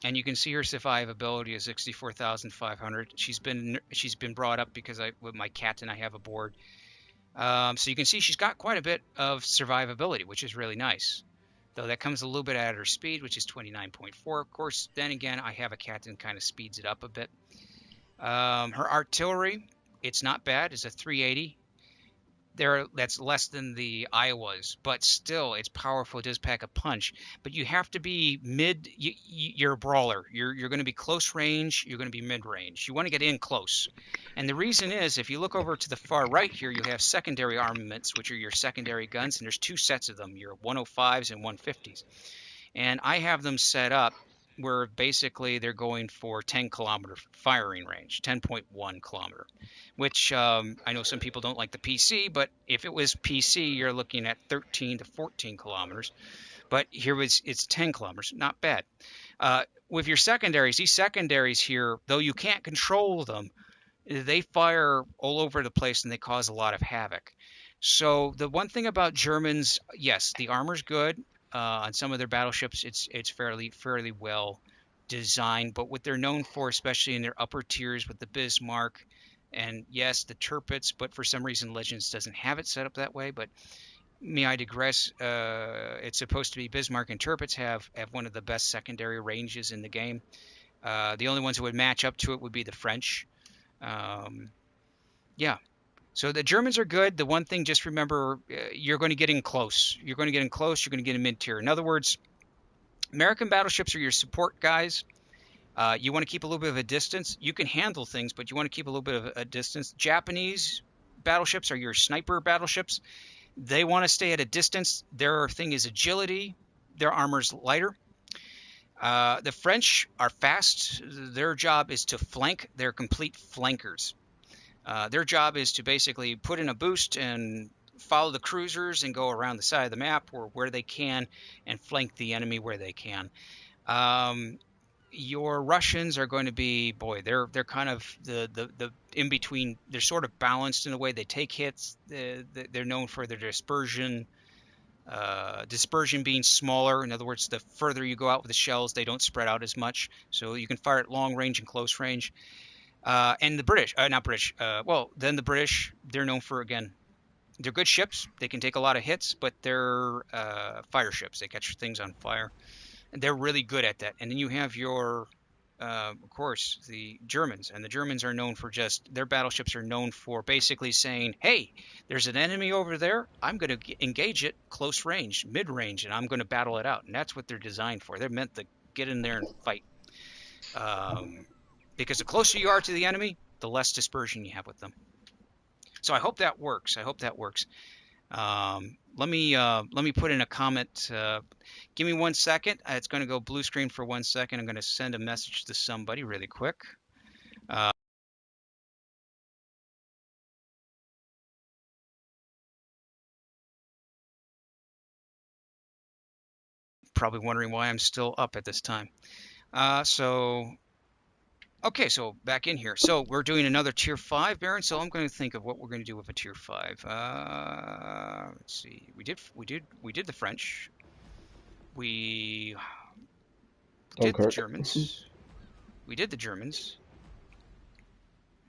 and you can see her survivability is 64,500. She's been brought up because with my captain I have aboard. So you can see she's got quite a bit of survivability, which is really nice. Though that comes a little bit at her speed, which is 29.4. Of course, then again, I have a captain kind of speeds it up a bit. Her artillery, it's not bad. It's a 380. That's less than the Iowas, but still, it's powerful. It does pack a punch. But you have to be mid. You're a brawler. You're going to be close range. You're going to be mid range. You want to get in close. And the reason is, if you look over to the far right here, you have secondary armaments, which are your secondary guns, and there's two sets of them, your 105s and 150s. And I have them set up where basically they're going for 10-kilometer firing range, 10.1 kilometer, which I know some people don't like the PC, but if it was PC, you're looking at 13 to 14 kilometers. But here it's 10 kilometers, not bad. With your secondaries, these secondaries here, though you can't control them, they fire all over the place and they cause a lot of havoc. So the one thing about Germans, yes, the armor's good. On some of their battleships, it's fairly well designed. But what they're known for, especially in their upper tiers with the Bismarck, and yes, the Tirpitz, but for some reason Legends doesn't have it set up that way. But may I digress? It's supposed to be Bismarck and Tirpitz have one of the best secondary ranges in the game. The only ones who would match up to it would be the French. Yeah. So the Germans are good. The one thing, just remember, you're going to get in close. You're going to get in close. You're going to get in mid-tier. In other words, American battleships are your support guys. You want to keep a little bit of a distance. You can handle things, but you want to keep a little bit of a distance. Japanese battleships are your sniper battleships. They want to stay at a distance. Their thing is agility. Their armor's lighter. The French are fast. Their job is to flank. They're complete flankers. Their job is to basically put in a boost and follow the cruisers and go around the side of the map or where they can and flank the enemy where they can. your Russians are going to be, boy, they're kind of the in between. They're sort of balanced in a way. They take hits. They're known for their dispersion. Dispersion being smaller. In other words, the further you go out with the shells, they don't spread out as much. So you can fire at long range and close range. And the British, not British. Well, then the British, they're known for, again, they're good ships. They can take a lot of hits, but they're fire ships. They catch things on fire. And they're really good at that. And then you have your, of course, the Germans. And the Germans are known for just, their battleships are known for basically saying, hey, there's an enemy over there. I'm going to engage it close range, mid range, and I'm going to battle it out. And that's what they're designed for. They're meant to get in there and fight. Because the closer you are to the enemy, the less dispersion you have with them. So I hope that works. I hope that works. Let me put in a comment. Give me 1 second. It's going to go blue screen for 1 second. I'm going to send a message to somebody really quick. Probably wondering why I'm still up at this time. Okay, so back in here. So we're doing another tier 5, Baron. So I'm going to think of what we're going to do with a tier 5. Let's see. We did the French. We did the Germans. We did the Germans.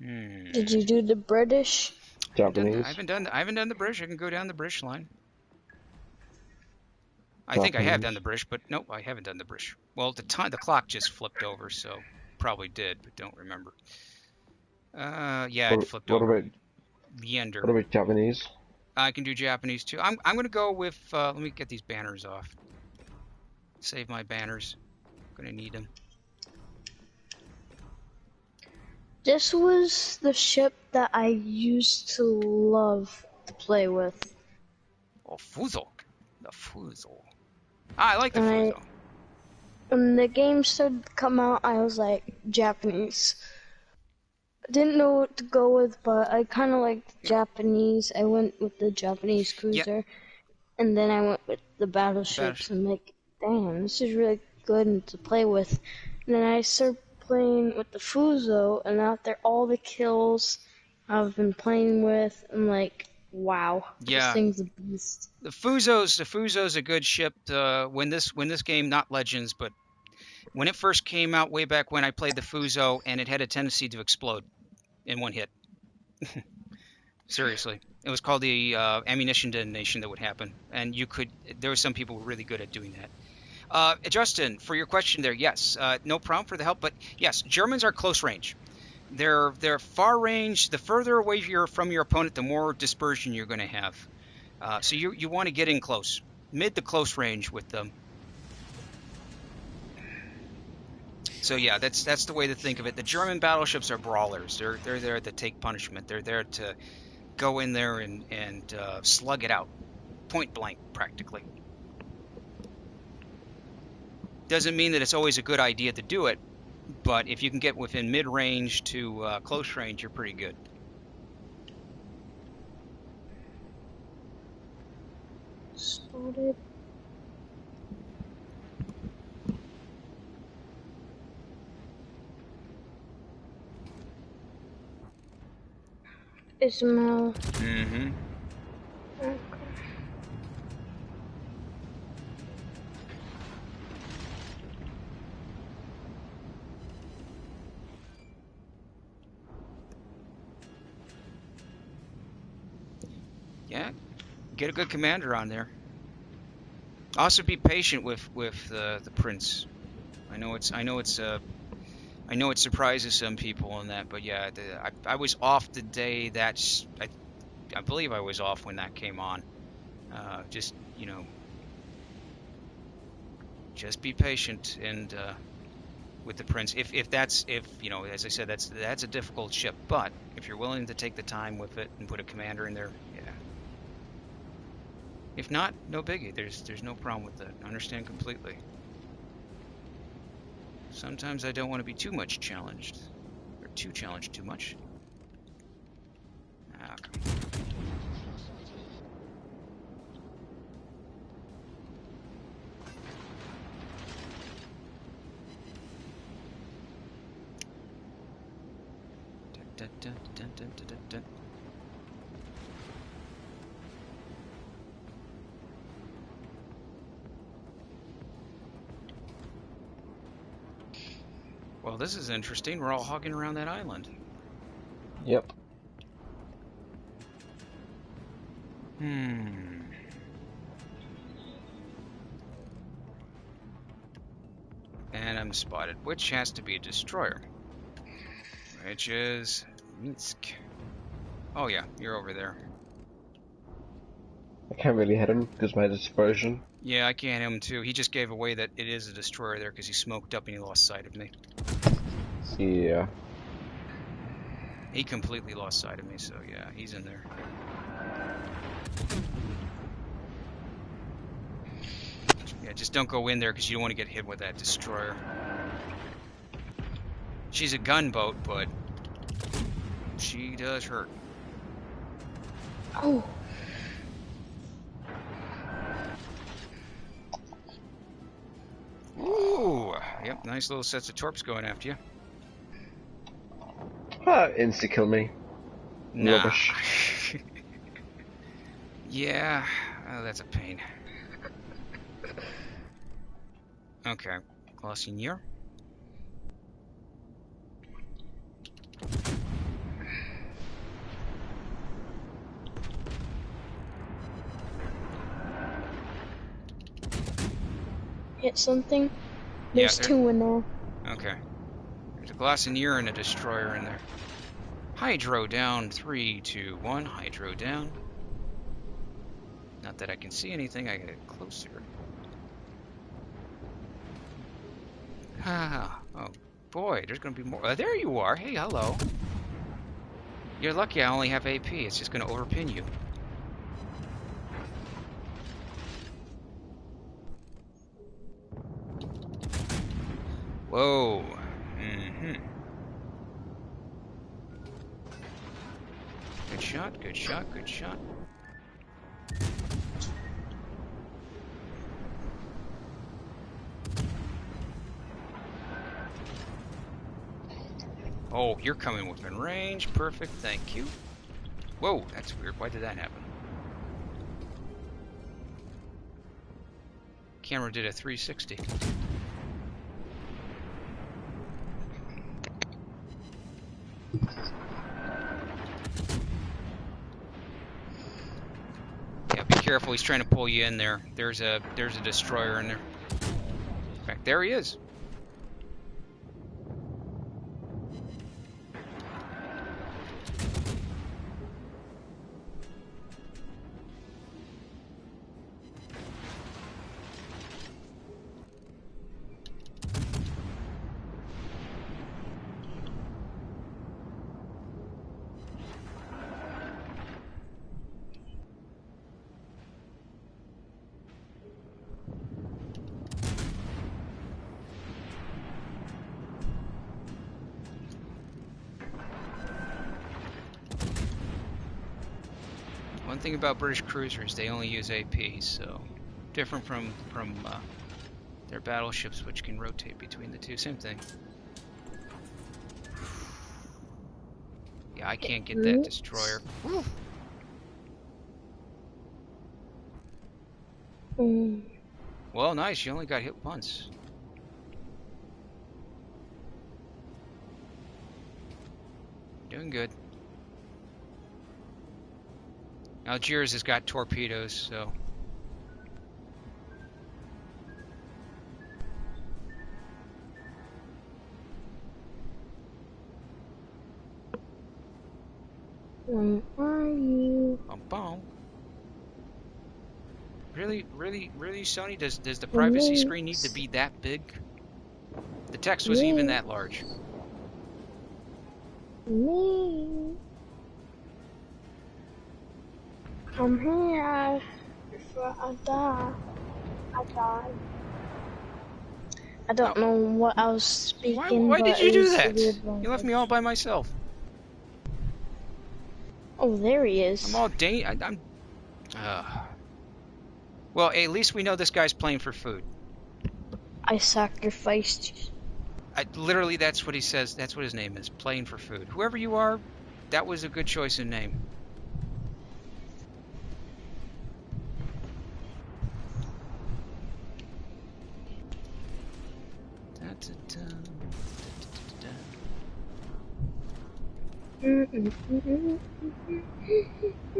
Did you do the British? Japanese. I haven't done the British. I can go down the British line. I think I have done the British, but no, I haven't done the British. Well, the clock just flipped over, so probably did, but don't remember. Yeah, it flipped over. What about Japanese? I can do Japanese too. I'm going to go with. Let me get these banners off. Save my banners. I'm going to need them. This was the ship that I used to love to play with. Oh, Fuso. The Fuso. I like the Fuso. When the game started to come out, I was like, Japanese. I didn't know what to go with, but I kind of liked Japanese. I went with the Japanese cruiser, and then I went with the battleships. I'm like, damn, this is really good to play with. And then I started playing with the Fuso, and after all the kills I've been playing with, I'm like, wow, this thing's a beast. The Fuso's a good ship. When this game, not Legends, but when it first came out way back when, I played the Fuso, and it had a tendency to explode in one hit. Seriously, it was called the ammunition detonation that would happen, and there were some people who were really good at doing that. Justin, for your question there, yes, no problem for the help, but yes, Germans are close range. They're far range. The further away you're from your opponent, the more dispersion you're going to have. So you want to get in close, mid to close range with them. So yeah, that's the way to think of it. The German battleships are brawlers. They're there to take punishment. They're there to go in there and slug it out, point blank, practically. Doesn't mean that it's always a good idea to do it, but if you can get within mid-range to close range, you're pretty good. Spotted. Ismail. Mm-hmm. Okay. Yeah, get a good commander on there. Also, be patient with the prince. I know it surprises some people on that, but yeah, I was off the day that I believe I was off when that came on. Just just be patient and with the prince. If as I said, that's a difficult ship, but if you're willing to take the time with it and put a commander in there, yeah. If not, no biggie. There's no problem with that. I understand completely. Sometimes I don't want to be too much challenged, or too challenged too much. Ah, come on. Well, this is interesting. We're all hogging around that island. Yep. And I'm spotted, which has to be a destroyer. Which is Minsk. Oh yeah, you're over there. I can't really hit him because my dispersion. Yeah, I can't hit him too. He just gave away that it is a destroyer there because he smoked up and he lost sight of me. Yeah. He completely lost sight of me, so yeah, he's in there. Yeah, just don't go in there because you don't want to get hit with that destroyer. She's a gunboat, but she does hurt. Oh. Ooh, yep, nice little sets of torps going after you. Ah, insta-kill me. Nah. Rubbish. Yeah, oh, that's a pain. Okay, Glossinier. Hit something? There's Yeah, two in there. Okay. There's a Glossinier and a destroyer in there. Hydro down. 3, 2, 1. Hydro down. Not that I can see anything. I gotta get closer. Ah, oh boy, there's gonna be more. There you are. Hey, hello. You're lucky I only have AP. It's just gonna overpin you. Whoa. Good shot, good shot, good shot. Oh, you're coming within range. Perfect, thank you. Whoa, that's weird. Why did that happen? Camera did a 360. Yeah, be careful. He's trying to pull you in there. There's a destroyer in there. In fact, there he is. One thing about British cruisers, they only use AP, so different from their battleships, which can rotate between the two. Same thing. Yeah, I can't get that destroyer. Well, nice. You only got hit once. Doing good. Algiers has got torpedoes, so. Where are you? Bum. Really, Sony? Does the privacy screen need to be that big? The text was even that large. Me. I'm here. Before I die. I died. I don't know what I was speaking. Why did you do that? You left me me all by myself. Oh, there he is. I'm all well, at least we know this guy's playing for food. I sacrificed Literally, that's what he says. That's what his name is. Playing for food. Whoever you are, that was a good choice in name.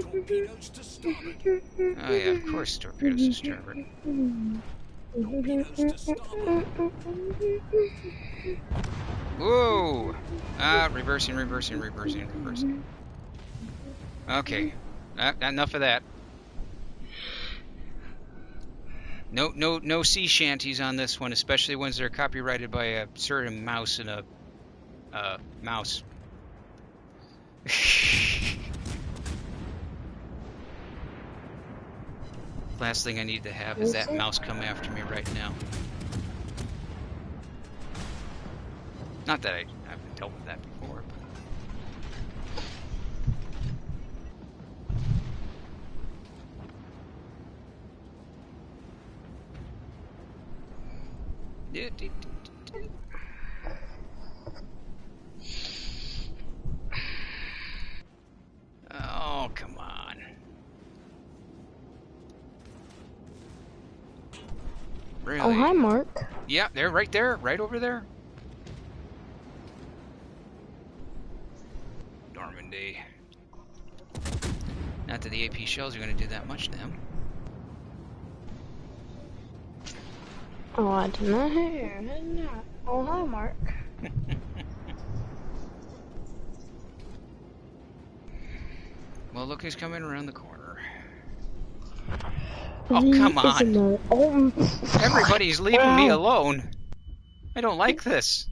Torpedoes to starboard. Oh yeah, of course, torpedoes to starboard. Torpedoes to starboard. Whoa! Reversing, reversing, reversing, reversing. Okay, enough of that. No sea shanties on this one, especially ones that are copyrighted by a certain mouse and a mouse. Last thing I need to have is that mouse come after me right now. Not that I haven't dealt with that before. Oh, come on. Really? Oh, hi, Mark. Yeah, they're right there, right over there. Normandy. Not that the AP shells are going to do that much to him. Oh, I did not hear. I did not. Oh, hi, Mark. Well, look who's coming around the corner. Oh, come on. Oh, Everybody's leaving me alone. I don't like this.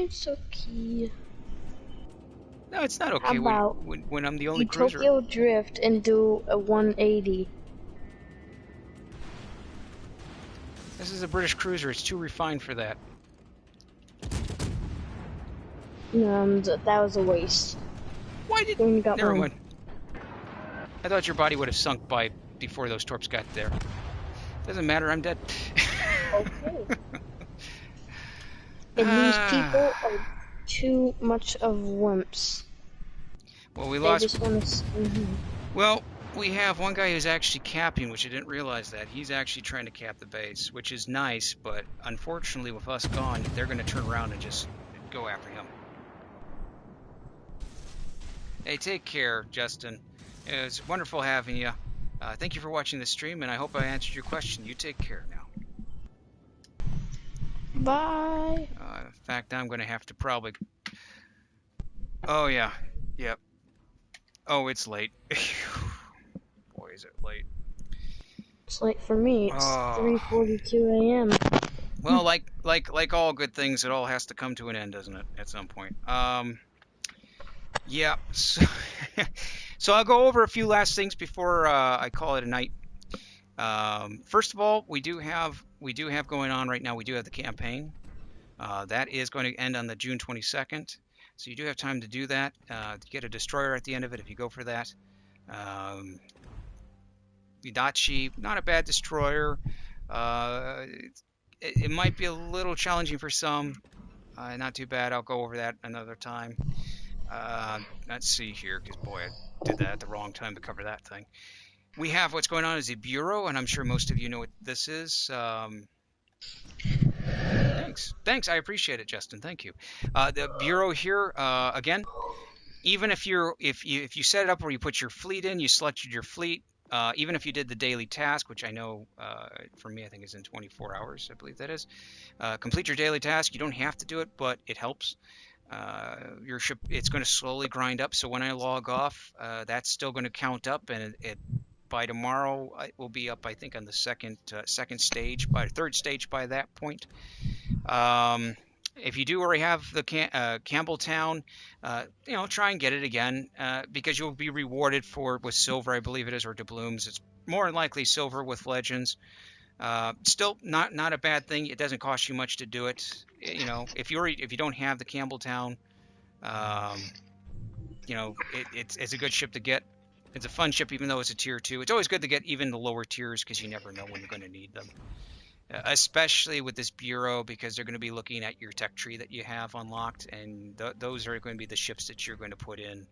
it's okay. No, it's not okay How about when I'm the only you cruiser. Tokyo drift and do a 180. This is a British cruiser. It's too refined for that. That was a waste. Why did... When you got Never mine. mind. I thought your body would have sunk by before those torps got there. Doesn't matter, I'm dead. Okay. And these people are too much of wimps. Well, we They lost... just want to... Well, we have one guy who's actually capping, which I didn't realize that. He's actually trying to cap the base, which is nice, but unfortunately with us gone, they're going to turn around and just go after him. Hey, take care, Justin. It was wonderful having you. Thank you for watching the stream, and I hope I answered your question. You take care now. Bye. In fact, I'm going to have to probably... Oh, yeah. Yep. Oh, it's late. Boy, is it late. It's late for me. It's Oh. 3:42 a.m. Well, like all good things, it all has to come to an end, doesn't it? At some point. Yeah. So, so I'll go over a few last things before I call it a night. First of all, we do have going on right now. We do have the campaign. That is going to end on the June 22nd. So you do have time to do that. To get a destroyer at the end of it if you go for that. Hidachi, not a bad destroyer. It might be a little challenging for some. Not too bad. I'll go over that another time. Let's see here, because boy, I did that at the wrong time to cover that thing. We have what's going on as a bureau, and I'm sure most of you know what this is. Thanks. I appreciate it, Justin. Thank you. The bureau here, again, even if you set it up where you put your fleet in, you selected your fleet. Even if you did the daily task, which I know for me I think is in 24 hours, I believe that is. Complete your daily task. You don't have to do it, but it helps. Your ship, it's going to slowly grind up. So when I log off, that's still going to count up, and it by tomorrow it will be up, I think, on the second stage, by third stage by that point. If you do already have the Campbelltown, try and get it again, because you'll be rewarded with silver, I believe it is, or doubloons. It's more than likely silver with legends. Still not a bad thing. It doesn't cost you much to do it. If you don't have the Campbelltown, it's a good ship to get. It's a fun ship, even though it's a tier 2. It's always good to get even the lower tiers because you never know when you're going to need them. especially with this bureau, because they're going to be looking at your tech tree that you have unlocked, and those are going to be the ships that you're going to put in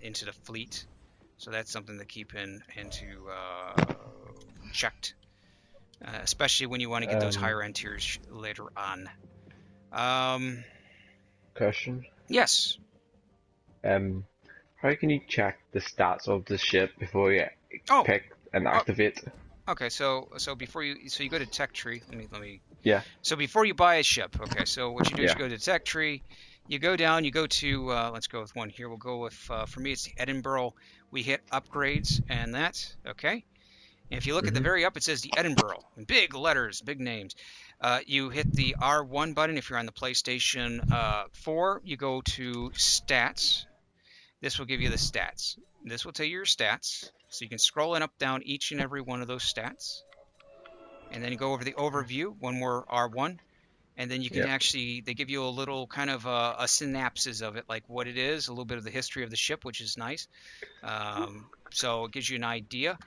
into the fleet. So that's something to keep into checked, especially when you want to get those higher end tiers later on. Question. Yes. How can you check the stats of the ship before you Oh. pick and activate? Okay, so before you go to tech tree. Let me. Yeah. So before you buy a ship, okay. So what you do is Yeah. you go to tech tree, you go down, you go to let's go with one here. We'll go with for me it's the Edinburgh. We hit upgrades and that okay. And if you look at the very up, it says the Edinburgh in big letters, big names. You hit the R1 button if you're on the PlayStation 4. You go to stats. This will give you the stats. This will tell you your stats. So you can scroll and up, down each and every one of those stats. And then you go over the overview, one more R1. And then you can actually, they give you a little kind of a synopsis of it, like what it is, a little bit of the history of the ship, which is nice. So it gives you an idea.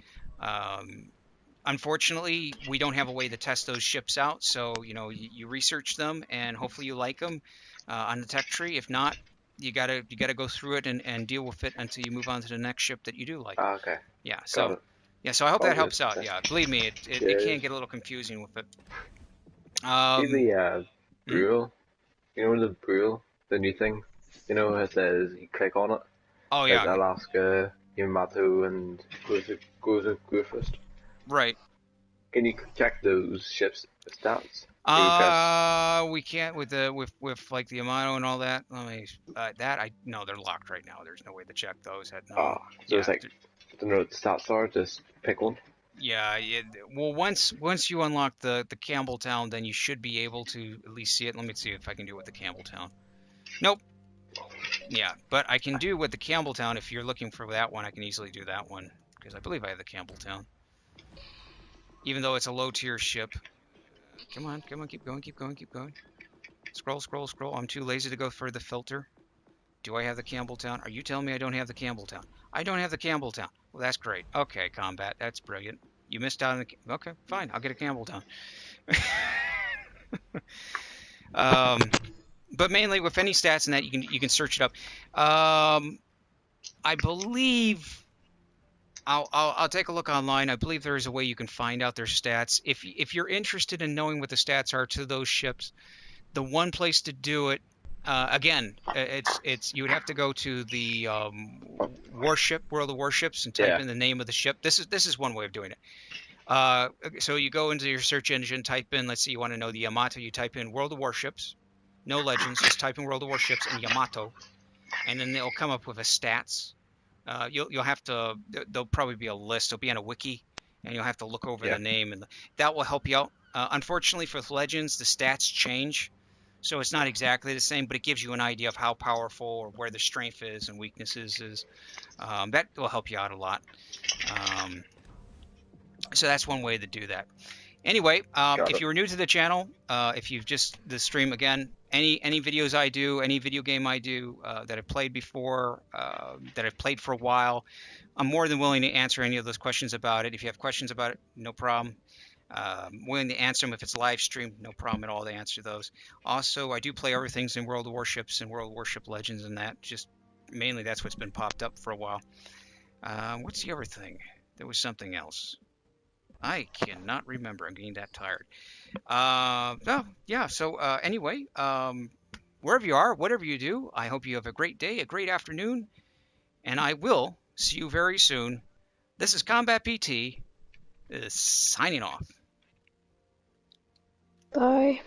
Unfortunately, we don't have a way to test those ships out. So, you research them and hopefully you like them on the tech tree. If not, you gotta go through it and deal with it until you move on to the next ship that you do like. Okay. Yeah. Got So, it. so I hope that All helps good. out. Yeah. Believe me, it can get a little confusing with it. See the Brule? You know the Brule, the new thing? You know it says you click on it. Oh There's yeah. Alaska, Yamato, and goes to Griffith. Right. Can you check those ships' stats? We can't with like the Amano and all that. Let me no, they're locked right now. There's no way to check those. So it's like, I don't know what the stats are, just pick one. Yeah. Well, once you unlock the Campbelltown, then you should be able to at least see it. Let me see if I can do it with the Campbelltown. Nope. Yeah, but I can do with the Campbelltown. If you're looking for that one, I can easily do that one because I believe I have the Campbelltown. Even though it's a low tier ship. Come on, keep going. Scroll. I'm too lazy to go for the filter. Do I have the Campbelltown? Are you telling me I don't have the Campbelltown? I don't have the Campbelltown. Well, that's great. Okay, Combat, that's brilliant. You missed out on the... Okay, fine, I'll get a Campbelltown. But mainly with any stats in that, you can search it up. I believe... I'll take a look online. I believe there is a way you can find out their stats. If you're interested in knowing what the stats are to those ships, the one place to do it, again, it's you would have to go to the warship, World of Warships, and type in the name of the ship. This is one way of doing it. So you go into your search engine, type in, let's see, you want to know the Yamato, you type in World of Warships, no legends, just type in World of Warships and Yamato, and then they'll come up with a stats. You'll have to. There'll probably be a list. It'll be on a wiki, and you'll have to look over the name, and that will help you out. Unfortunately, for Legends, the stats change, so it's not exactly the same, but it gives you an idea of how powerful or where the strength is and weaknesses is. That will help you out a lot. So that's one way to do that. Anyway, if you were new to the channel, if you've just the stream again, any videos I do, any video game I do that I've played before, that I've played for a while, I'm more than willing to answer any of those questions about it. If you have questions about it, no problem. Willing to answer them if it's live stream, no problem at all to answer those. Also, I do play other things in World of Warships and World of Warship Legends and that. Just mainly that's what's been popped up for a while. What's the other thing? There was something else. I cannot remember. I'm getting that tired. So anyway, wherever you are, whatever you do, I hope you have a great day, a great afternoon, and I will see you very soon. This is Combatpt signing off. Bye.